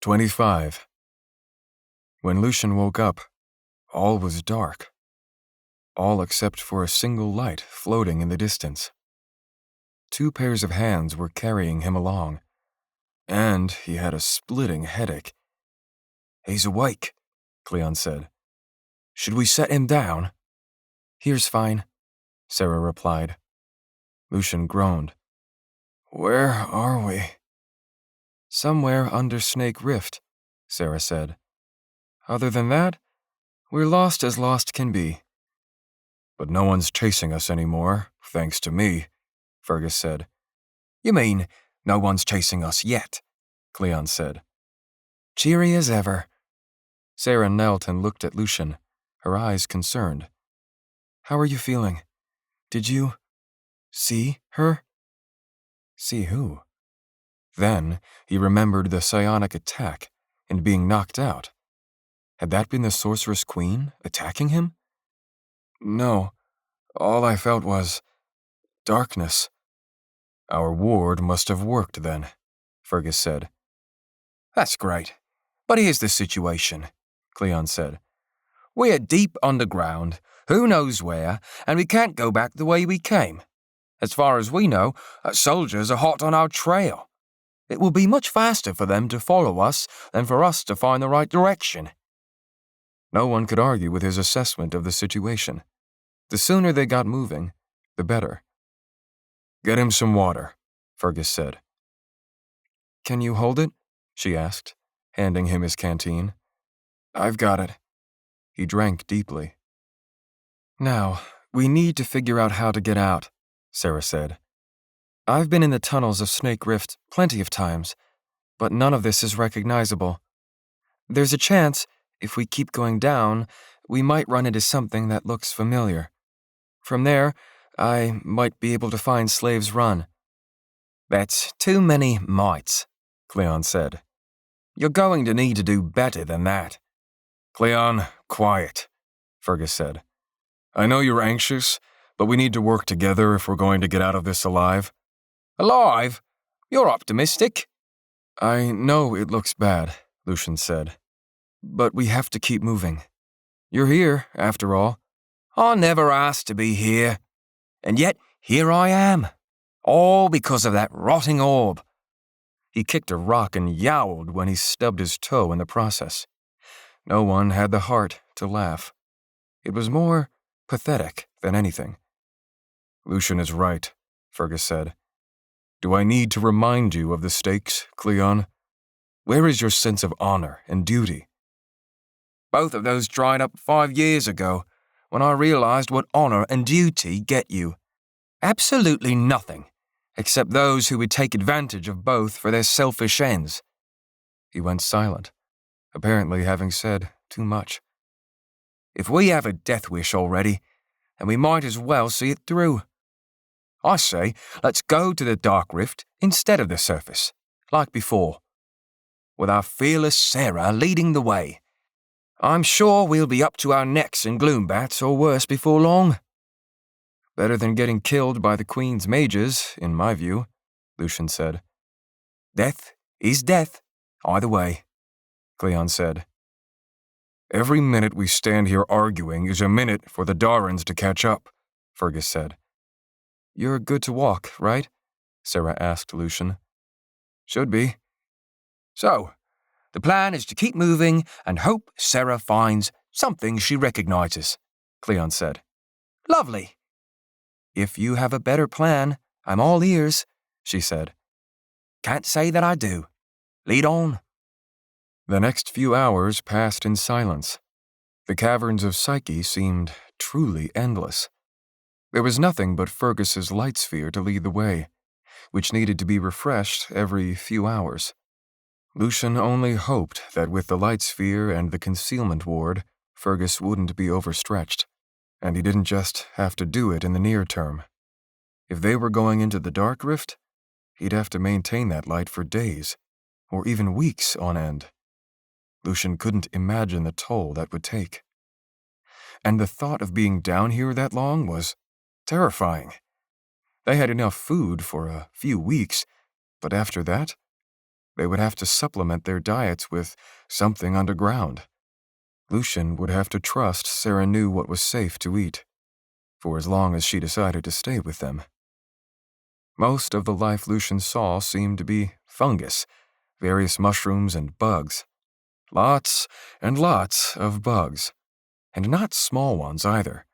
25. When Lucian woke up, all was dark. All except for a single light floating in the distance. 2 pairs of hands were carrying him along, and he had a splitting headache. "He's awake," Cleon said. "Should we set him down?" "Here's fine," Sarah replied. Lucian groaned. "Where are we?" "Somewhere under Snake Rift," Sarah said. "Other than that, we're lost as lost can be." "But no one's chasing us anymore, thanks to me," Fergus said. "You mean no one's chasing us yet?" Cleon said. "Cheery as ever." Sarah knelt and looked at Lucian, her eyes concerned. "How are you feeling? Did you see her?" See who? Then he remembered the psionic attack and being knocked out. Had that been the Sorceress-Queen attacking him? "No, all I felt was darkness." "Our ward must have worked then," Fergus said. "That's great. But here's the situation," Cleon said. "We're deep underground, who knows where, and we can't go back the way we came. As far as we know, soldiers are hot on our trail. It will be much faster for them to follow us than for us to find the right direction." No one could argue with his assessment of the situation. The sooner they got moving, the better. "Get him some water," Fergus said. "Can you hold it?" she asked, handing him his canteen. "I've got it." He drank deeply. "Now, we need to figure out how to get out," Sarah said. "I've been in the tunnels of Snake Rift plenty of times, but none of this is recognizable. There's a chance, if we keep going down, we might run into something that looks familiar. From there, I might be able to find Slave's Run." "That's too many mights," Cleon said. "You're going to need to do better than that." "Cleon, quiet," Fergus said. "I know you're anxious, but we need to work together if we're going to get out of this alive." "Alive? You're optimistic." "I know it looks bad," Lucian said, "but we have to keep moving. You're here, after all." "I never asked to be here. And yet, here I am. All because of that rotting orb." He kicked a rock and yowled when he stubbed his toe in the process. No one had the heart to laugh. It was more pathetic than anything. "Lucian is right," Fergus said. "Do I need to remind you of the stakes, Cleon? Where is your sense of honor and duty?" "Both of those dried up 5 years ago, when I realized what honor and duty get you. Absolutely nothing, except those who would take advantage of both for their selfish ends." He went silent, apparently having said too much. "If we have a death wish already, then we might as well see it through. I say, let's go to the Dark Rift instead of the surface, like before, with our fearless Sarah leading the way. I'm sure we'll be up to our necks in gloombats or worse before long." "Better than getting killed by the Queen's mages, in my view," Lucian said. "Death is death, either way," Cleon said. "Every minute we stand here arguing is a minute for the Darans to catch up," Fergus said. "You're good to walk, right?" Sarah asked Lucian. "Should be." "So, the plan is to keep moving and hope Sarah finds something she recognizes," Cleon said. "Lovely." "If you have a better plan, I'm all ears," she said. "Can't say that I do. Lead on." The next few hours passed in silence. The caverns of Psyche seemed truly endless. There was nothing but Fergus's light sphere to lead the way, which needed to be refreshed every few hours. Lucian only hoped that with the light sphere and the concealment ward, Fergus wouldn't be overstretched, and he didn't just have to do it in the near term. If they were going into the Dark Rift, he'd have to maintain that light for days, or even weeks on end. Lucian couldn't imagine the toll that would take. And the thought of being down here that long was terrifying. They had enough food for a few weeks, but after that, They would have to supplement their diets with something underground. Lucian would have to trust Sarah knew what was safe to eat, for as long as she decided to stay with them. Most of the life Lucian saw seemed to be fungus, various mushrooms and bugs. Lots and lots of bugs, and not small ones either.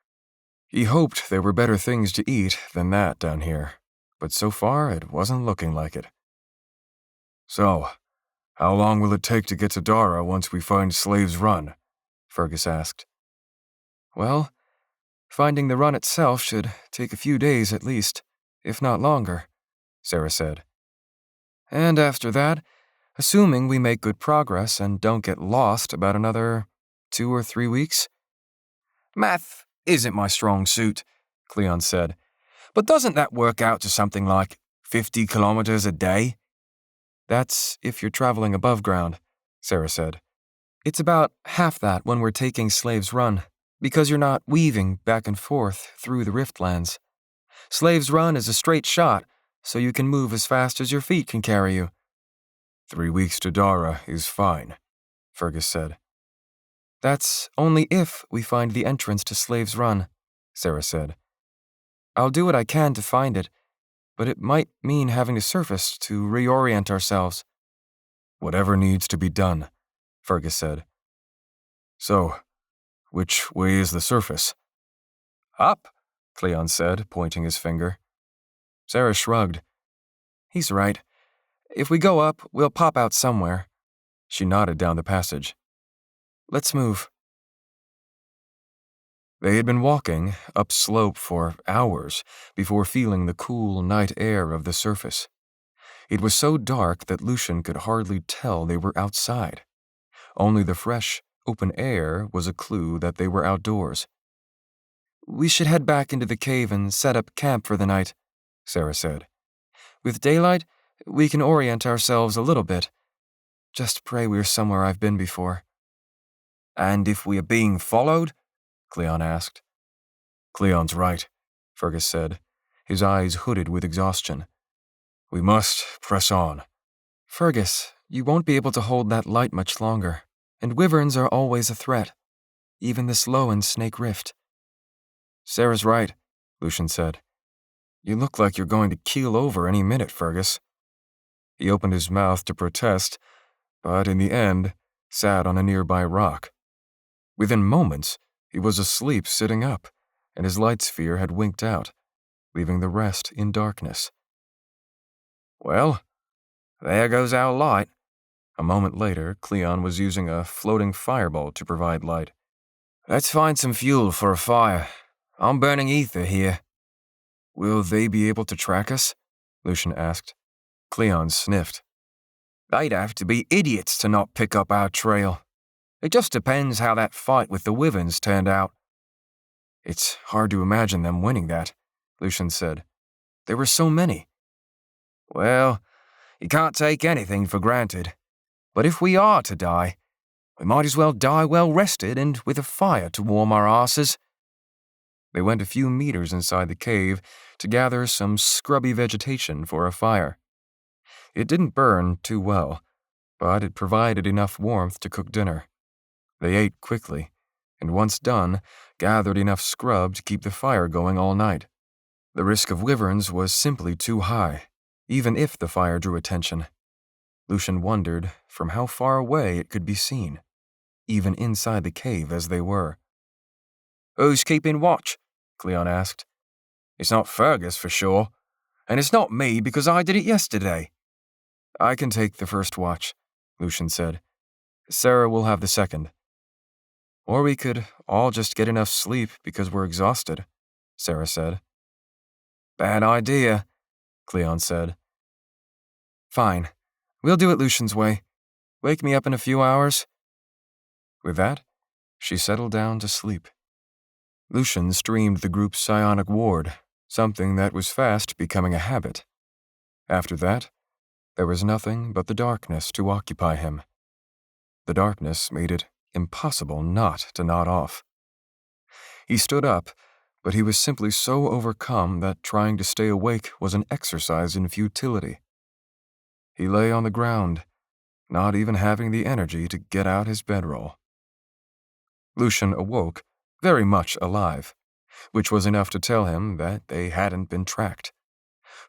He hoped there were better things to eat than that down here, but so far it wasn't looking like it. "So, how long will it take to get to Dara once we find Slave's Run?" Fergus asked. "Well, finding the run itself should take a few days at least, if not longer," Sarah said. "And after that, assuming we make good progress and don't get lost, about another 2 or 3 weeks." "Math isn't my strong suit," Cleon said, "but doesn't that work out to something like 50 kilometers a day?" "That's if you're traveling above ground," Sarah said. "It's about half that when we're taking Slave's Run, because you're not weaving back and forth through the Riftlands. Slave's Run is a straight shot, so you can move as fast as your feet can carry you." 3 weeks to Dara is fine," Fergus said. "That's only if we find the entrance to Slave's Run," Sarah said. "I'll do what I can to find it, but it might mean having to surface to reorient ourselves." "Whatever needs to be done," Fergus said. "So, which way is the surface?" "Up," Cleon said, pointing his finger. Sarah shrugged. "He's right. If we go up, we'll pop out somewhere." She nodded down the passage. "Let's move." They had been walking upslope for hours before feeling the cool night air of the surface. It was so dark that Lucian could hardly tell they were outside. Only the fresh, open air was a clue that they were outdoors. "We should head back into the cave and set up camp for the night," Sarah said. "With daylight, we can orient ourselves a little bit. Just pray we're somewhere I've been before." "And if we are being followed?" Cleon asked. "Cleon's right," Fergus said, his eyes hooded with exhaustion. "We must press on." "Fergus, you won't be able to hold that light much longer, and wyverns are always a threat, even this low in Snake Rift." "Sarah's right," Lucian said. "You look like you're going to keel over any minute, Fergus." He opened his mouth to protest, but in the end, sat on a nearby rock. Within moments, he was asleep sitting up, and his light sphere had winked out, leaving the rest in darkness. "Well, there goes our light." A moment later, Cleon was using a floating fireball to provide light. "Let's find some fuel for a fire. I'm burning ether here." "Will they be able to track us?" Lucian asked. Cleon sniffed. "They'd have to be idiots to not pick up our trail. It just depends how that fight with the wyverns turned out." "It's hard to imagine them winning that," Lucian said. "There were so many." "Well, you can't take anything for granted. But if we are to die, we might as well die well rested and with a fire to warm our asses." They went a few meters inside the cave to gather some scrubby vegetation for a fire. It didn't burn too well, but it provided enough warmth to cook dinner. They ate quickly, and once done, gathered enough scrub to keep the fire going all night. The risk of wyverns was simply too high, even if the fire drew attention. Lucian wondered from how far away it could be seen, even inside the cave as they were. "Who's keeping watch?" Cleon asked. "It's not Fergus for sure, and it's not me because I did it yesterday." "I can take the first watch," Lucian said. "Sarah will have the second." "Or we could all just get enough sleep because we're exhausted," Sarah said. "Bad idea," Cleon said. "Fine. We'll do it Lucian's way. Wake me up in a few hours." With that, she settled down to sleep. Lucian streamed the group's psionic ward, something that was fast becoming a habit. After that, there was nothing but the darkness to occupy him. The darkness made it impossible not to nod off. He stood up, but he was simply so overcome that trying to stay awake was an exercise in futility. He lay on the ground, not even having the energy to get out his bedroll. Lucian awoke, very much alive, which was enough to tell him that they hadn't been tracked.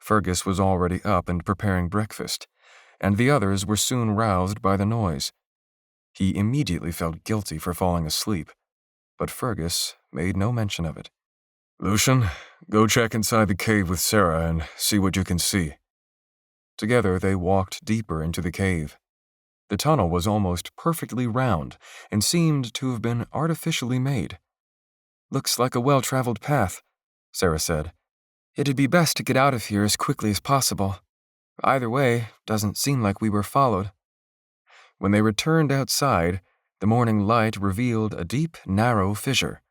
Fergus was already up and preparing breakfast, and the others were soon roused by the noise. He immediately felt guilty for falling asleep, but Fergus made no mention of it. "Lucian, go check inside the cave with Sarah and see what you can see." Together they walked deeper into the cave. The tunnel was almost perfectly round and seemed to have been artificially made. "Looks like a well-traveled path," Sarah said. "It'd be best to get out of here as quickly as possible. Either way, doesn't seem like we were followed." When they returned outside, the morning light revealed a deep, narrow fissure.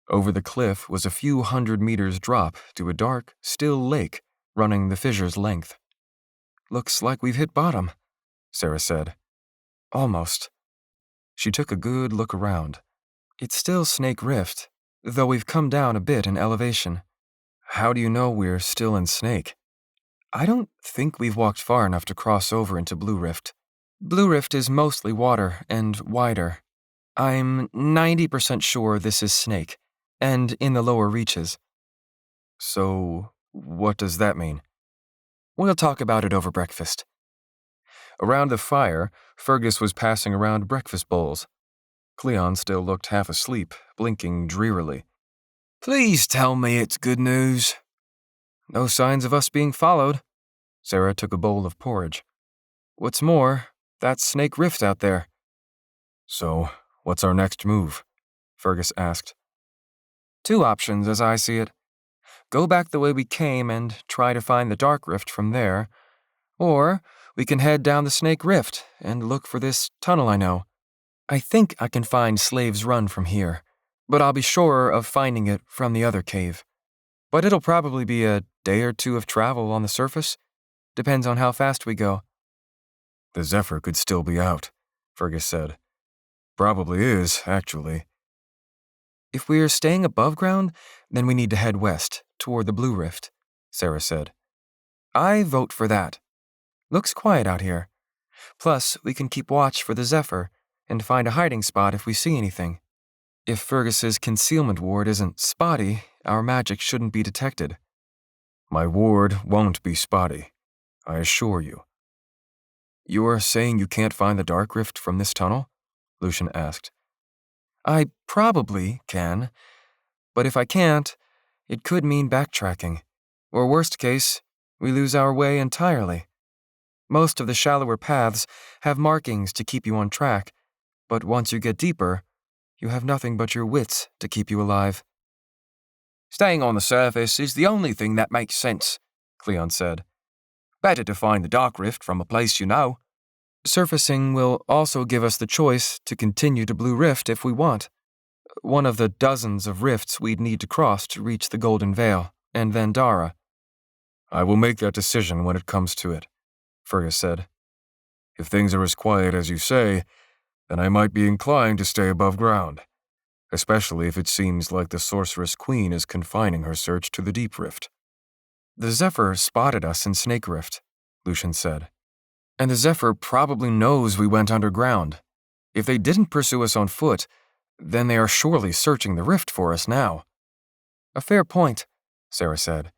Over the cliff was a few 100 meters drop to a dark, still lake running the fissure's length. "Looks like we've hit bottom," Sarah said. "Almost." She took a good look around. "It's still Snake Rift, though we've come down a bit in elevation." "How do you know we're still in Snake?" "I don't think we've walked far enough to cross over into Blue Rift. Blue Rift is mostly water and wider. I'm 90% sure this is Snake, and in the lower reaches." "So, what does that mean?" "We'll talk about it over breakfast." Around the fire, Fergus was passing around breakfast bowls. Cleon still looked half asleep, blinking drearily. "Please tell me it's good news." "No signs of us being followed." Sarah took a bowl of porridge. "What's more, that's Snake Rift out there." "So, what's our next move?" Fergus asked. "Two options, as I see it. Go back the way we came and try to find the Dark Rift from there, or we can head down the Snake Rift and look for this tunnel I know. I think I can find Slave's Run from here, but I'll be surer of finding it from the other cave. But it'll probably be a day or two of travel on the surface. Depends on how fast we go." "The Zephyr could still be out," Fergus said. "Probably is, actually." "If we're staying above ground, then we need to head west, toward the Blue Rift," Sarah said. "I vote for that. Looks quiet out here. Plus, we can keep watch for the Zephyr and find a hiding spot if we see anything. If Fergus's concealment ward isn't spotty, our magic shouldn't be detected." "My ward won't be spotty, I assure you." "You're saying you can't find the Dark Rift from this tunnel?" Lucian asked. "I probably can, but if I can't, it could mean backtracking. Or worst case, we lose our way entirely. Most of the shallower paths have markings to keep you on track, but once you get deeper, you have nothing but your wits to keep you alive." "Staying on the surface is the only thing that makes sense," Cleon said. "Better to find the Dark Rift from a place you know." "Surfacing will also give us the choice to continue to Blue Rift if we want. One of the dozens of rifts we'd need to cross to reach the Golden Veil, and then Dara." "I will make that decision when it comes to it," Fergus said. "If things are as quiet as you say, then I might be inclined to stay above ground, especially if it seems like the Sorceress-Queen is confining her search to the Deep Rift." "The Zephyr spotted us in Snake Rift," Lucian said. "And the Zephyr probably knows we went underground. If they didn't pursue us on foot, then they are surely searching the rift for us now." "A fair point," Sarah said.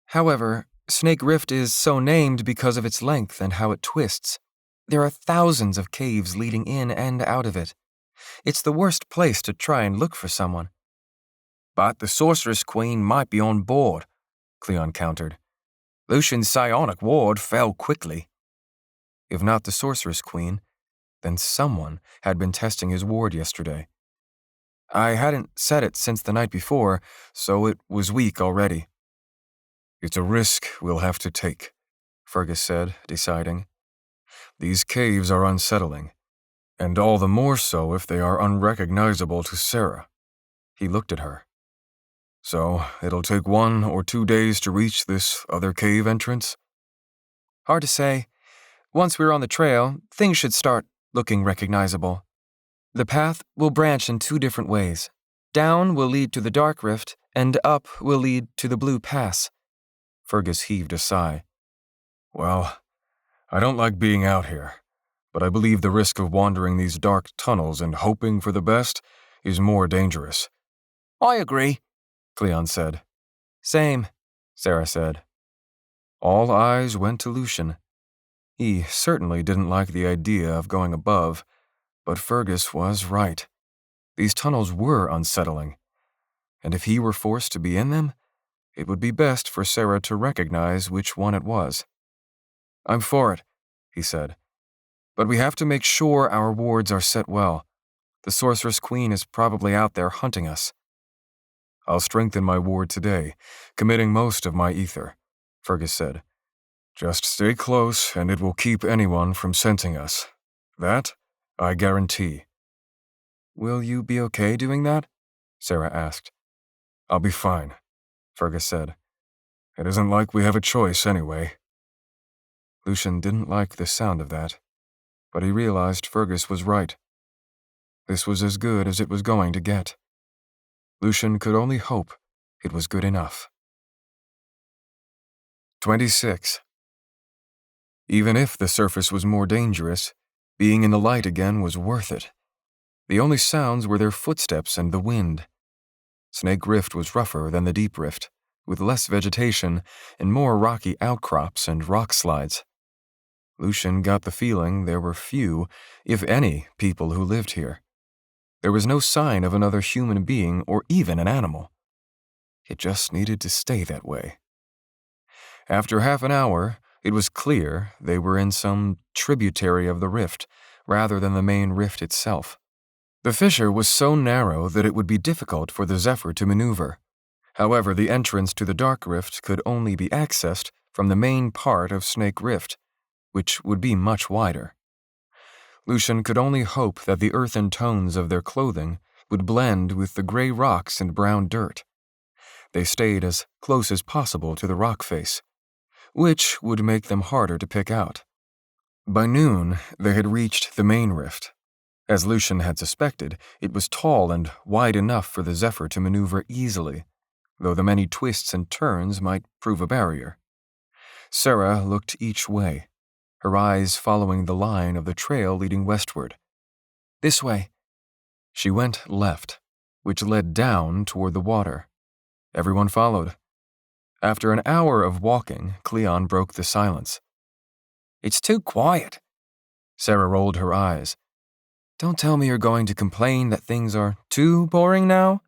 "However, Snake Rift is so named because of its length and how it twists. There are thousands of caves leading in and out of it. It's the worst place to try and look for someone." "But the Sorceress-Queen might be on board," Cleon countered. "Lucian's psionic ward fell quickly." If not the Sorceress-Queen, then someone had been testing his ward yesterday. "I hadn't set it since the night before, so it was weak already." "It's a risk we'll have to take," Fergus said, deciding. "These caves are unsettling, and all the more so if they are unrecognizable to Sarah." He looked at her. "So it'll take 1 or 2 days to reach this other cave entrance?" "Hard to say. Once we're on the trail, things should start looking recognizable. The path will branch in 2 different ways. Down will lead to the Dark Rift, and up will lead to the Blue Pass." Fergus heaved a sigh. "Well, I don't like being out here, but I believe the risk of wandering these dark tunnels and hoping for the best is more dangerous." "I agree," Cleon said. "Same," Sarah said. All eyes went to Lucian. He certainly didn't like the idea of going above, but Fergus was right. These tunnels were unsettling, and if he were forced to be in them, it would be best for Sarah to recognize which one it was. "I'm for it," he said. "But we have to make sure our wards are set well. The Sorceress-Queen is probably out there hunting us." "I'll strengthen my ward today, committing most of my ether," Fergus said. "Just stay close, and it will keep anyone from sensing us. That, I guarantee." "Will you be okay doing that?" Sarah asked. "I'll be fine," Fergus said. "It isn't like we have a choice anyway." Lucian didn't like the sound of that, but he realized Fergus was right. This was as good as it was going to get. Lucian could only hope it was good enough. 26. Even if the surface was more dangerous, being in the light again was worth it. The only sounds were their footsteps and the wind. Snake Rift was rougher than the Deep Rift, with less vegetation and more rocky outcrops and rock slides. Lucian got the feeling there were few, if any, people who lived here. There was no sign of another human being or even an animal. It just needed to stay that way. After half an hour, it was clear they were in some tributary of the rift, rather than the main rift itself. The fissure was so narrow that it would be difficult for the Zephyr to maneuver. However, the entrance to the Dark Rift could only be accessed from the main part of Snake Rift, which would be much wider. Lucian could only hope that the earthen tones of their clothing would blend with the gray rocks and brown dirt. They stayed as close as possible to the rock face, which would make them harder to pick out. By noon, they had reached the main rift. As Lucian had suspected, it was tall and wide enough for the Zephyr to maneuver easily, though the many twists and turns might prove a barrier. Sarah looked each way, her eyes following the line of the trail leading westward. "This way." She went left, which led down toward the water. Everyone followed. After an hour of walking, Cleon broke the silence. "It's too quiet." Sarah rolled her eyes. "Don't tell me you're going to complain that things are too boring now?"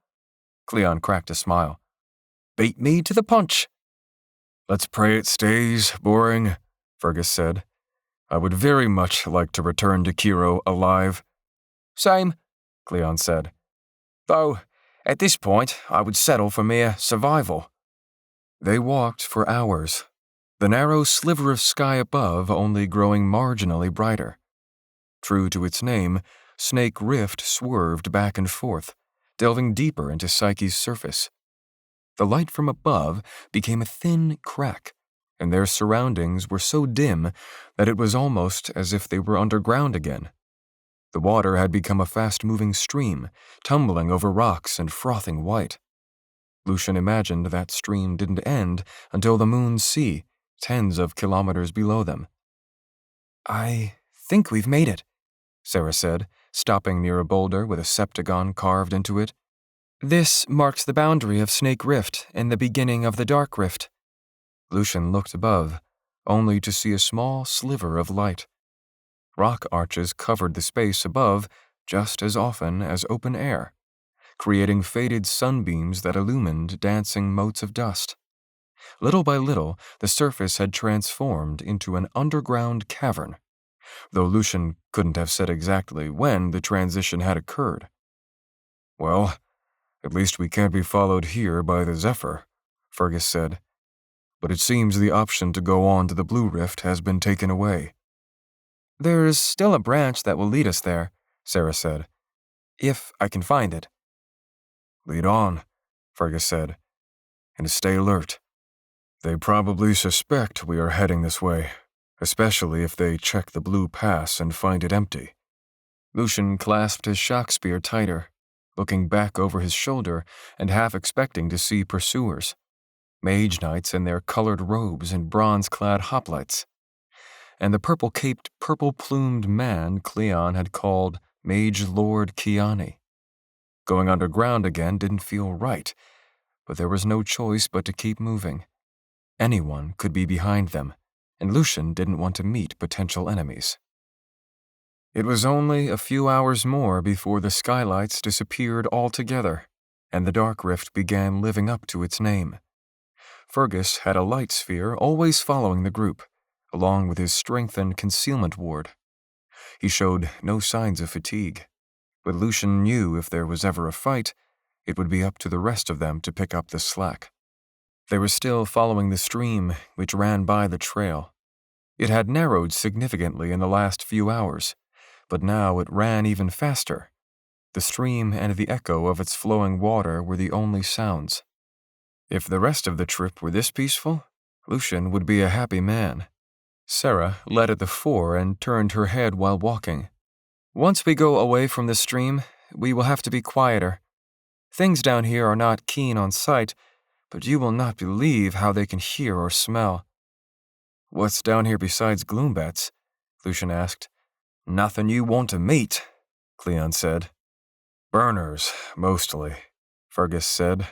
Cleon cracked a smile. "Beat me to the punch." "Let's pray it stays boring," Fergus said. "I would very much like to return to Kiro alive." "Same," Cleon said. "Though, at this point, I would settle for mere survival." They walked for hours, the narrow sliver of sky above only growing marginally brighter. True to its name, Snake Rift swerved back and forth, delving deeper into Psyche's surface. The light from above became a thin crack, and their surroundings were so dim that it was almost as if they were underground again. The water had become a fast-moving stream, tumbling over rocks and frothing white. Lucian imagined that stream didn't end until the moon's sea, tens of kilometers below them. "I think we've made it," Sarah said, stopping near a boulder with a septagon carved into it. "This marks the boundary of Snake Rift and the beginning of the Dark Rift." Lucian looked above, only to see a small sliver of light. Rock arches covered the space above just as often as open air, creating faded sunbeams that illumined dancing motes of dust. Little by little, the surface had transformed into an underground cavern, though Lucian couldn't have said exactly when the transition had occurred. "Well, at least we can't be followed here by the Zephyr," Fergus said. "But it seems the option to go on to the Blue Rift has been taken away." "There's still a branch that will lead us there," Sarah said. "If I can find it." "Lead on," Fergus said, "and stay alert. They probably suspect we are heading this way, especially if they check the Blue Pass and find it empty." Lucian clasped his shock spear tighter, looking back over his shoulder and half expecting to see pursuers, Mage-Knights in their colored robes and bronze-clad hoplites. and the purple-caped, purple-plumed man Cleon had called Mage Lord Kiani. Going underground again didn't feel right, but there was no choice but to keep moving. Anyone could be behind them, and Lucian didn't want to meet potential enemies. It was only a few hours more before the skylights disappeared altogether, and the dark rift began living up to its name. Fergus had a light sphere always following the group, along with his strengthened concealment ward. He showed no signs of fatigue, but Lucian knew if there was ever a fight, it would be up to the rest of them to pick up the slack. They were still following the stream which ran by the trail. It had narrowed significantly in the last few hours, but now it ran even faster. The stream and the echo of its flowing water were the only sounds. If the rest of the trip were this peaceful, Lucian would be a happy man. Sarah led at the fore and turned her head while walking. "Once we go away from the stream, we will have to be quieter. Things down here are not keen on sight, but you will not believe how they can hear or smell." "What's down here besides gloombats?" Lucian asked. "Nothing you want to meet," Cleon said. "Burners, mostly," Fergus said.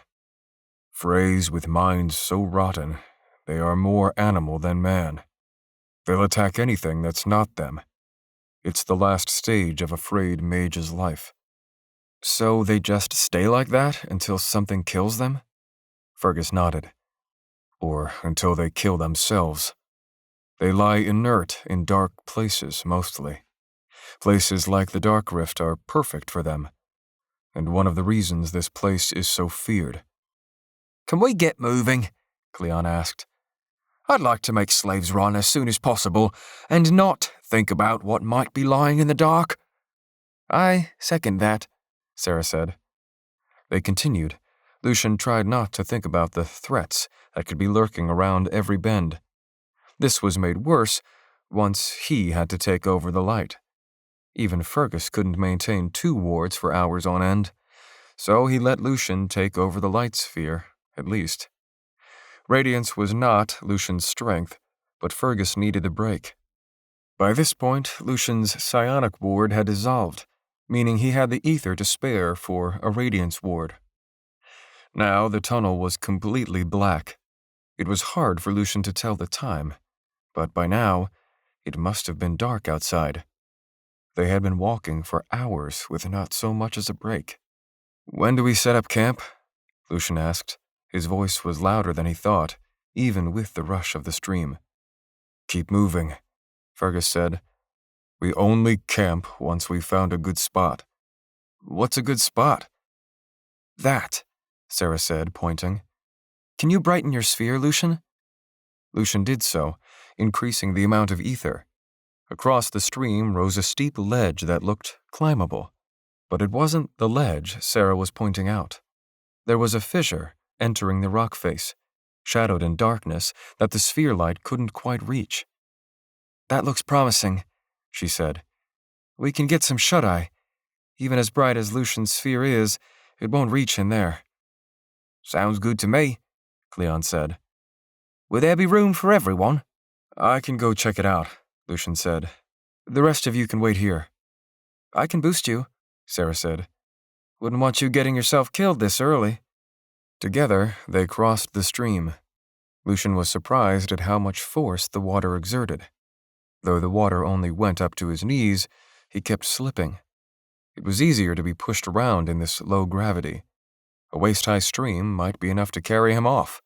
"Frays with minds so rotten, they are more animal than man. They'll attack anything that's not them. It's the last stage of a frayed mage's life." "So they just stay like that until something kills them?" Fergus nodded. "Or until they kill themselves. They lie inert in dark places, mostly. Places like the Dark Rift are perfect for them, and one of the reasons this place is so feared." "Can we get moving?" Cleon asked. "I'd like to make slaves run as soon as possible, and not think about what might be lying in the dark." "I second that," Sarah said. They continued. Lucian tried not to think about the threats that could be lurking around every bend. This was made worse once he had to take over the light. Even Fergus couldn't maintain 2 wards for hours on end, so he let Lucian take over the light sphere, at least. Radiance was not Lucian's strength, but Fergus needed a break. By this point, Lucian's psionic ward had dissolved, meaning he had the ether to spare for a radiance ward. Now the tunnel was completely black. It was hard for Lucian to tell the time, but by now, it must have been dark outside. They had been walking for hours with not so much as a break. "When do we set up camp?" Lucian asked. His voice was louder than he thought, even with the rush of the stream. "Keep moving," Fergus said. "We only camp once we've found a good spot." "What's a good spot?" "That," Sarah said, pointing. "Can you brighten your sphere, Lucian?" Lucian did so, increasing the amount of ether. Across the stream rose a steep ledge that looked climbable, but it wasn't the ledge Sarah was pointing out. There was a fissure entering the rock face, shadowed in darkness that the sphere light couldn't quite reach. "That looks promising," she said. "We can get some shut-eye. Even as bright as Lucian's sphere is, it won't reach in there." "Sounds good to me," Cleon said. "Will there be room for everyone?" "I can go check it out," Lucian said. "The rest of you can wait here." "I can boost you," Sarah said. "Wouldn't want you getting yourself killed this early." Together, they crossed the stream. Lucian was surprised at how much force the water exerted. Though the water only went up to his knees, he kept slipping. It was easier to be pushed around in this low gravity. A waist-high stream might be enough to carry him off.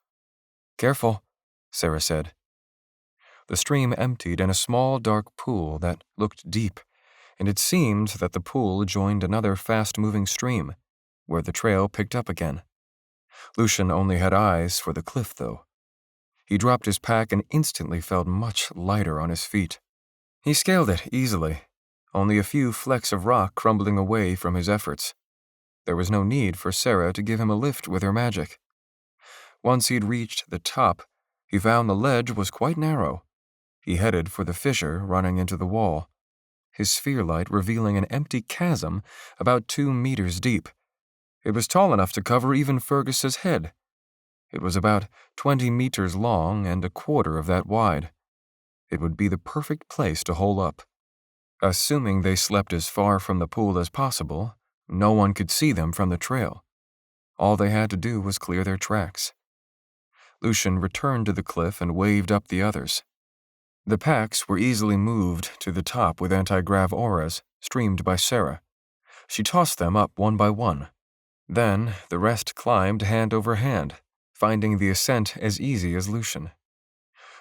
"Careful," Sarah said. The stream emptied in a small dark pool that looked deep, and it seemed that the pool joined another fast-moving stream, where the trail picked up again. Lucian only had eyes for the cliff, though. He dropped his pack and instantly felt much lighter on his feet. He scaled it easily, only a few flecks of rock crumbling away from his efforts. There was no need for Sarah to give him a lift with her magic. Once he'd reached the top, he found the ledge was quite narrow. He headed for the fissure running into the wall, his sphere light revealing an empty chasm about 2 meters deep. It was tall enough to cover even Fergus's head. It was about 20 meters long and a quarter of that wide. It would be the perfect place to hole up. Assuming they slept as far from the pool as possible, no one could see them from the trail. All they had to do was clear their tracks. Lucian returned to the cliff and waved up the others. The packs were easily moved to the top with anti-grav auras, streamed by Sarah. She tossed them up one by one. Then the rest climbed hand over hand, finding the ascent as easy as Lucian.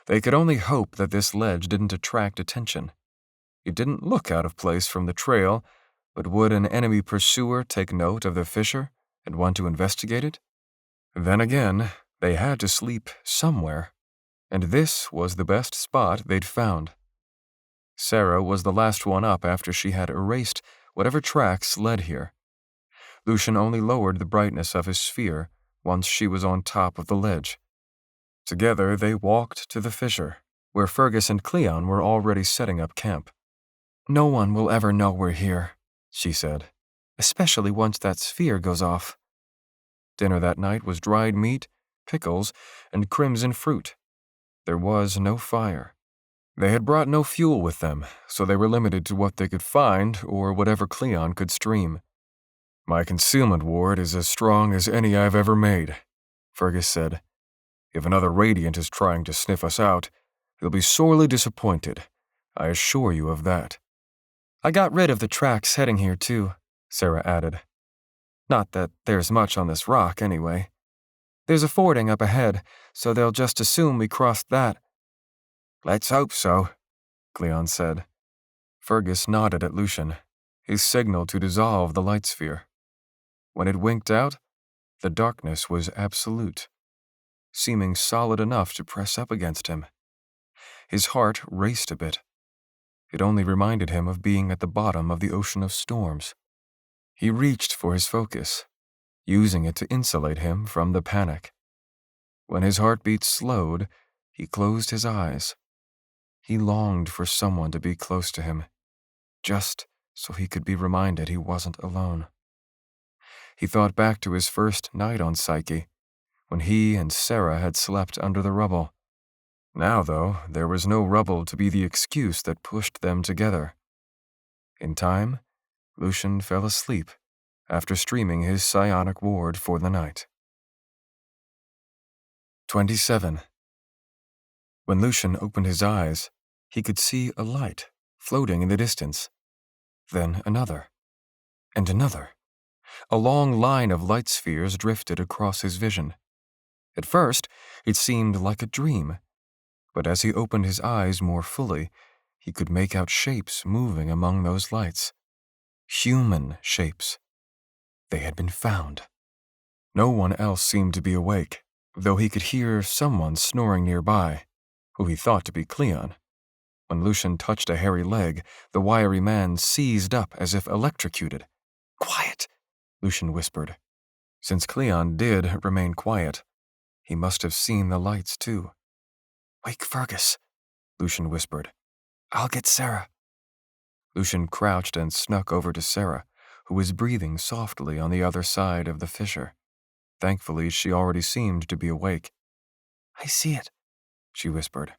They could only hope that this ledge didn't attract attention. It didn't look out of place from the trail, but would an enemy pursuer take note of the fissure and want to investigate it? Then again, they had to sleep somewhere, and this was the best spot they'd found. Sarah was the last one up after she had erased whatever tracks led here. Lucian only lowered the brightness of his sphere once she was on top of the ledge. Together they walked to the fissure, where Fergus and Cleon were already setting up camp. "No one will ever know we're here," she said, "especially once that sphere goes off." Dinner that night was dried meat, pickles, and crimson fruit. There was no fire. They had brought no fuel with them, so they were limited to what they could find or whatever Cleon could stream. "My concealment ward is as strong as any I've ever made," Fergus said. "If another Radiant is trying to sniff us out, he'll be sorely disappointed. I assure you of that." "I got rid of the tracks heading here, too," Sarah added. "Not that there's much on this rock, anyway. There's a fording up ahead, so they'll just assume we crossed that." "Let's hope so," Cleon said. Fergus nodded at Lucian, his signal to dissolve the light sphere. When it winked out, the darkness was absolute, seeming solid enough to press up against him. His heart raced a bit. It only reminded him of being at the bottom of the ocean of storms. He reached for his focus, using it to insulate him from the panic. When his heartbeat slowed, he closed his eyes. He longed for someone to be close to him, just so he could be reminded he wasn't alone. He thought back to his first night on Psyche, when he and Sarah had slept under the rubble. Now, though, there was no rubble to be the excuse that pushed them together. In time, Lucian fell asleep after streaming his psionic ward for the night. 27. When Lucian opened his eyes, he could see a light floating in the distance. Then another, and another. A long line of light spheres drifted across his vision. At first, it seemed like a dream, but as he opened his eyes more fully, he could make out shapes moving among those lights. Human shapes. They had been found. No one else seemed to be awake, though he could hear someone snoring nearby, who he thought to be Cleon. When Lucian touched a hairy leg, the wiry man seized up as if electrocuted. "Quiet," Lucian whispered. Since Cleon did remain quiet, he must have seen the lights too. "Wake Fergus," Lucian whispered. "I'll get Sarah." Lucian crouched and snuck over to Sarah, who was breathing softly on the other side of the fissure. Thankfully, she already seemed to be awake. "I see it," she whispered.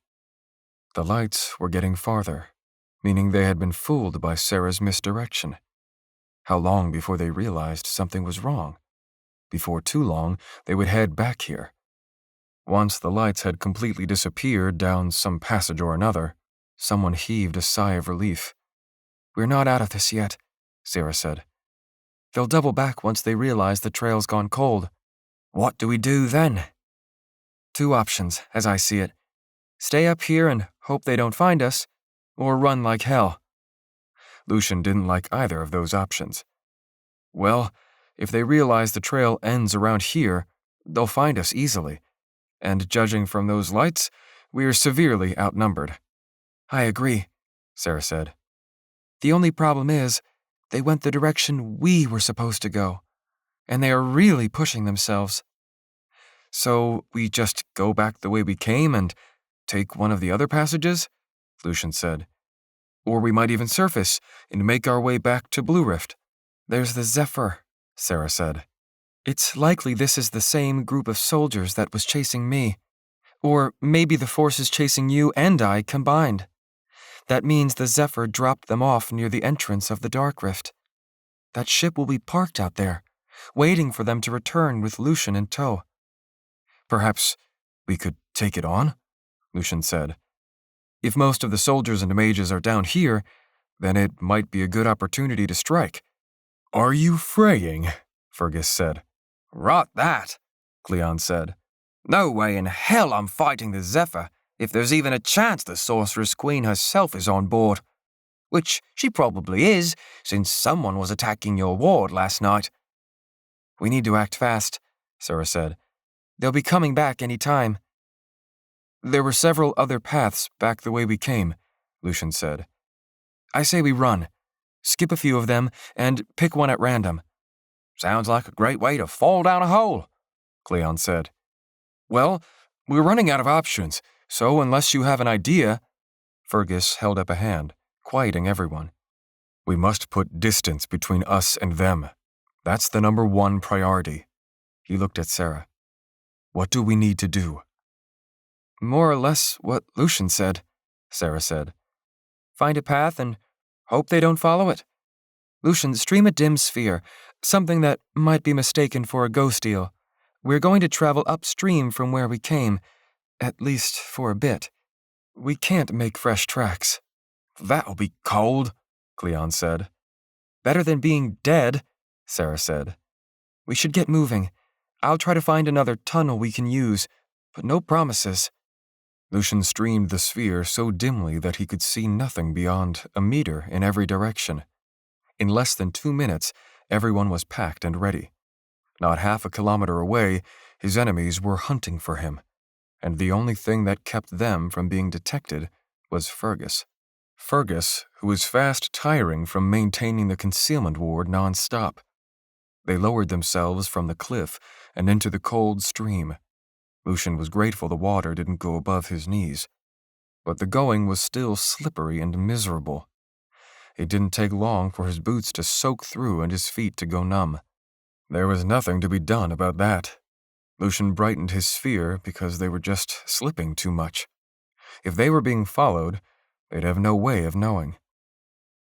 The lights were getting farther, meaning they had been fooled by Sarah's misdirection. How long before they realized something was wrong? Before too long, they would head back here. Once the lights had completely disappeared down some passage or another, someone heaved a sigh of relief. "We're not out of this yet," Sarah said. "They'll double back once they realize the trail's gone cold." "What do we do then?" "Two options, as I see it. Stay up here and hope they don't find us, or run like hell." Lucian didn't like either of those options. "Well, if they realize the trail ends around here, they'll find us easily. And judging from those lights, we're severely outnumbered." "I agree," Sarah said. "The only problem is, they went the direction we were supposed to go, and they are really pushing themselves." "So we just go back the way we came and take one of the other passages?" Lucian said. "Or we might even surface and make our way back to Blue Rift." "There's the Zephyr," Sarah said. "It's likely this is the same group of soldiers that was chasing me. Or maybe the forces chasing you and I combined. That means the Zephyr dropped them off near the entrance of the Dark Rift. That ship will be parked out there, waiting for them to return with Lucian in tow. Perhaps we could take it on? Lucian said. If most of the soldiers and mages are down here, then it might be a good opportunity to strike. Are you fraying? Fergus said. Rot that, Cleon said. No way in hell I'm fighting the Zephyr if there's even a chance the Sorceress Queen herself is on board. Which she probably is, since someone was attacking your ward last night. We need to act fast, Sarah said. They'll be coming back any time. There were several other paths back the way we came, Lucian said. I say we run. Skip a few of them and pick one at random. Sounds like a great way to fall down a hole, Cleon said. Well, we're running out of options, so unless you have an idea… Fergus held up a hand, quieting everyone. We must put distance between us and them. That's the number one priority. He looked at Sarah. What do we need to do? More or less what Lucian said, Sarah said. Find a path and hope they don't follow it. Lucian, stream a dim sphere, something that might be mistaken for a ghost eel. We're going to travel upstream from where we came, at least for a bit. We can't make fresh tracks. That'll be cold, Cleon said. Better than being dead, Sarah said. We should get moving. I'll try to find another tunnel we can use, but no promises. Lucian streamed the sphere so dimly that he could see nothing beyond a meter in every direction. In less than 2 minutes, everyone was packed and ready. Not half a kilometer away, his enemies were hunting for him, and the only thing that kept them from being detected was Fergus. Fergus, who was fast tiring from maintaining the concealment ward non-stop. They lowered themselves from the cliff and into the cold stream. Lucian was grateful the water didn't go above his knees. But the going was still slippery and miserable. It didn't take long for his boots to soak through and his feet to go numb. There was nothing to be done about that. Lucian brightened his sphere because they were just slipping too much. If they were being followed, they'd have no way of knowing.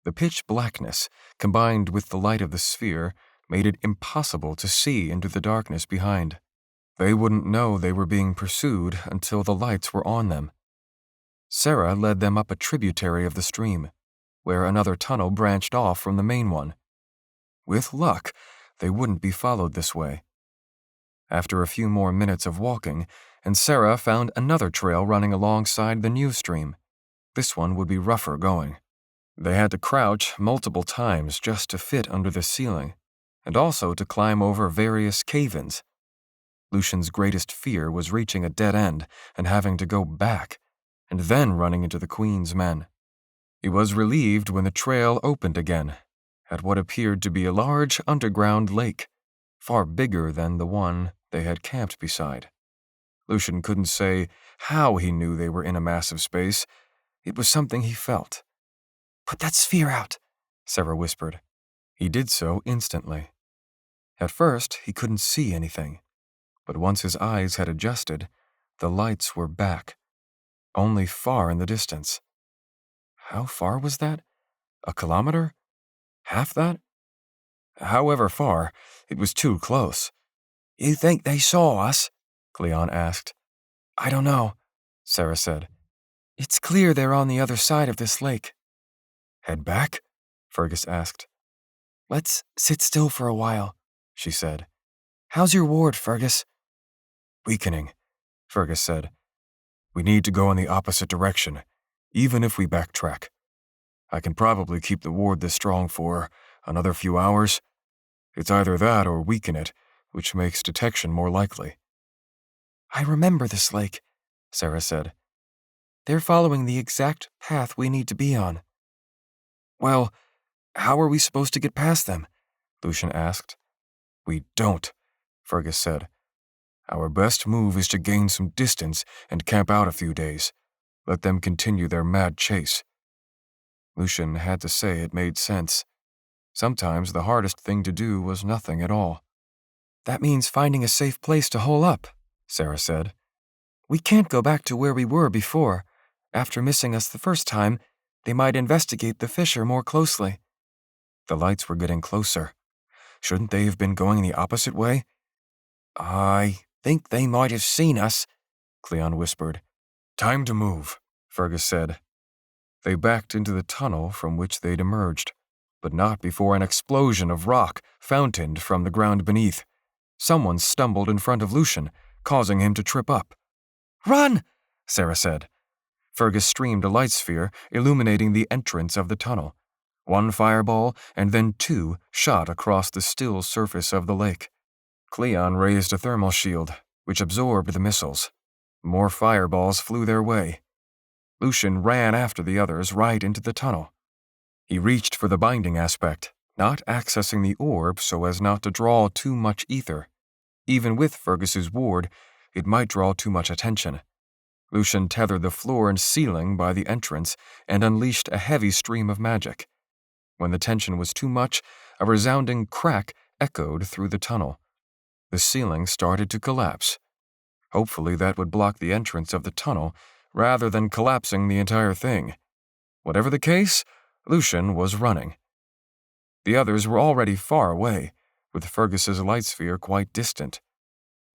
The pitch blackness, combined with the light of the sphere, made it impossible to see into the darkness behind. They wouldn't know they were being pursued until the lights were on them. Sarah led them up a tributary of the stream, where another tunnel branched off from the main one. With luck, they wouldn't be followed this way. After a few more minutes of walking, and Sarah found another trail running alongside the new stream. This one would be rougher going. They had to crouch multiple times just to fit under the ceiling, and also to climb over various cave-ins. Lucian's greatest fear was reaching a dead end and having to go back, and then running into the Queen's men. He was relieved when the trail opened again, at what appeared to be a large underground lake, far bigger than the one they had camped beside. Lucian couldn't say how he knew they were in a massive space. It was something he felt. "Put that sphere out," Sarah whispered. He did so instantly. At first, he couldn't see anything, but once his eyes had adjusted, the lights were back, only far in the distance. How far was that? A kilometer? Half that? However far, it was too close. "You think they saw us?" Cleon asked. "I don't know," Sarah said. "It's clear they're on the other side of this lake." "Head back?" Fergus asked. "Let's sit still for a while," she said. "How's your ward, Fergus?" "Weakening," Fergus said. "We need to go in the opposite direction, even if we backtrack. I can probably keep the ward this strong for another few hours. It's either that or weaken it, which makes detection more likely." "I remember this lake," Sarah said. "They're following the exact path we need to be on." "Well, how are we supposed to get past them?" Lucian asked. "We don't," Fergus said. "Our best move is to gain some distance and camp out a few days. Let them continue their mad chase." Lucian had to say it made sense. Sometimes the hardest thing to do was nothing at all. "That means finding a safe place to hole up," Sarah said. We can't go back to where we were before. After missing us the first time, they might investigate the fissure more closely. The lights were getting closer. Shouldn't they have been going the opposite way? I think they might have seen us, Cleon whispered. Time to move, Fergus said. They backed into the tunnel from which they'd emerged, but not before an explosion of rock fountained from the ground beneath. Someone stumbled in front of Lucian, causing him to trip up. Run, Sarah said. Fergus streamed a light sphere, illuminating the entrance of the tunnel. One fireball and then two shot across the still surface of the lake. Cleon raised a thermal shield, which absorbed the missiles. More fireballs flew their way. Lucian ran after the others right into the tunnel. He reached for the binding aspect, not accessing the orb so as not to draw too much ether. Even with Fergus's ward, it might draw too much attention. Lucian tethered the floor and ceiling by the entrance and unleashed a heavy stream of magic. When the tension was too much, a resounding crack echoed through the tunnel. The ceiling started to collapse. Hopefully that would block the entrance of the tunnel rather than collapsing the entire thing. Whatever the case, Lucian was running. The others were already far away, with Fergus's light sphere quite distant.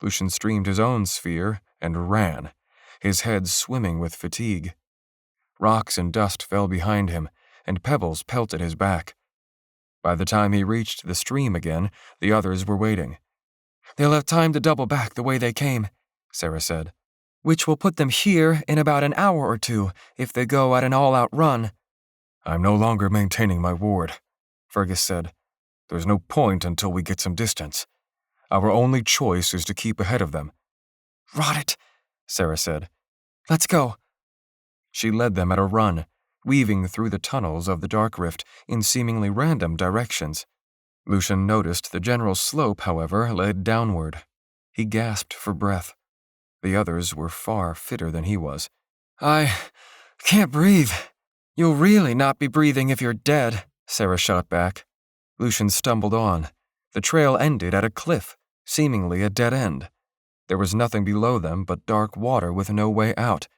Lucian streamed his own sphere and ran, his head swimming with fatigue. Rocks and dust fell behind him, and pebbles pelted his back. By the time he reached the stream again, the others were waiting. They'll have time to double back the way they came, Sarah said, which will put them here in about an hour or two if they go at an all-out run. I'm no longer maintaining my ward, Fergus said. There's no point until we get some distance. Our only choice is to keep ahead of them. Rot it, Sarah said. Let's go. She led them at a run, weaving through the tunnels of the Dark Rift in seemingly random directions. Lucian noticed the general slope, however, led downward. He gasped for breath. The others were far fitter than he was. I can't breathe. You'll really not be breathing if you're dead, Sarah shot back. Lucian stumbled on. The trail ended at a cliff, seemingly a dead end. There was nothing below them but dark water with no way out.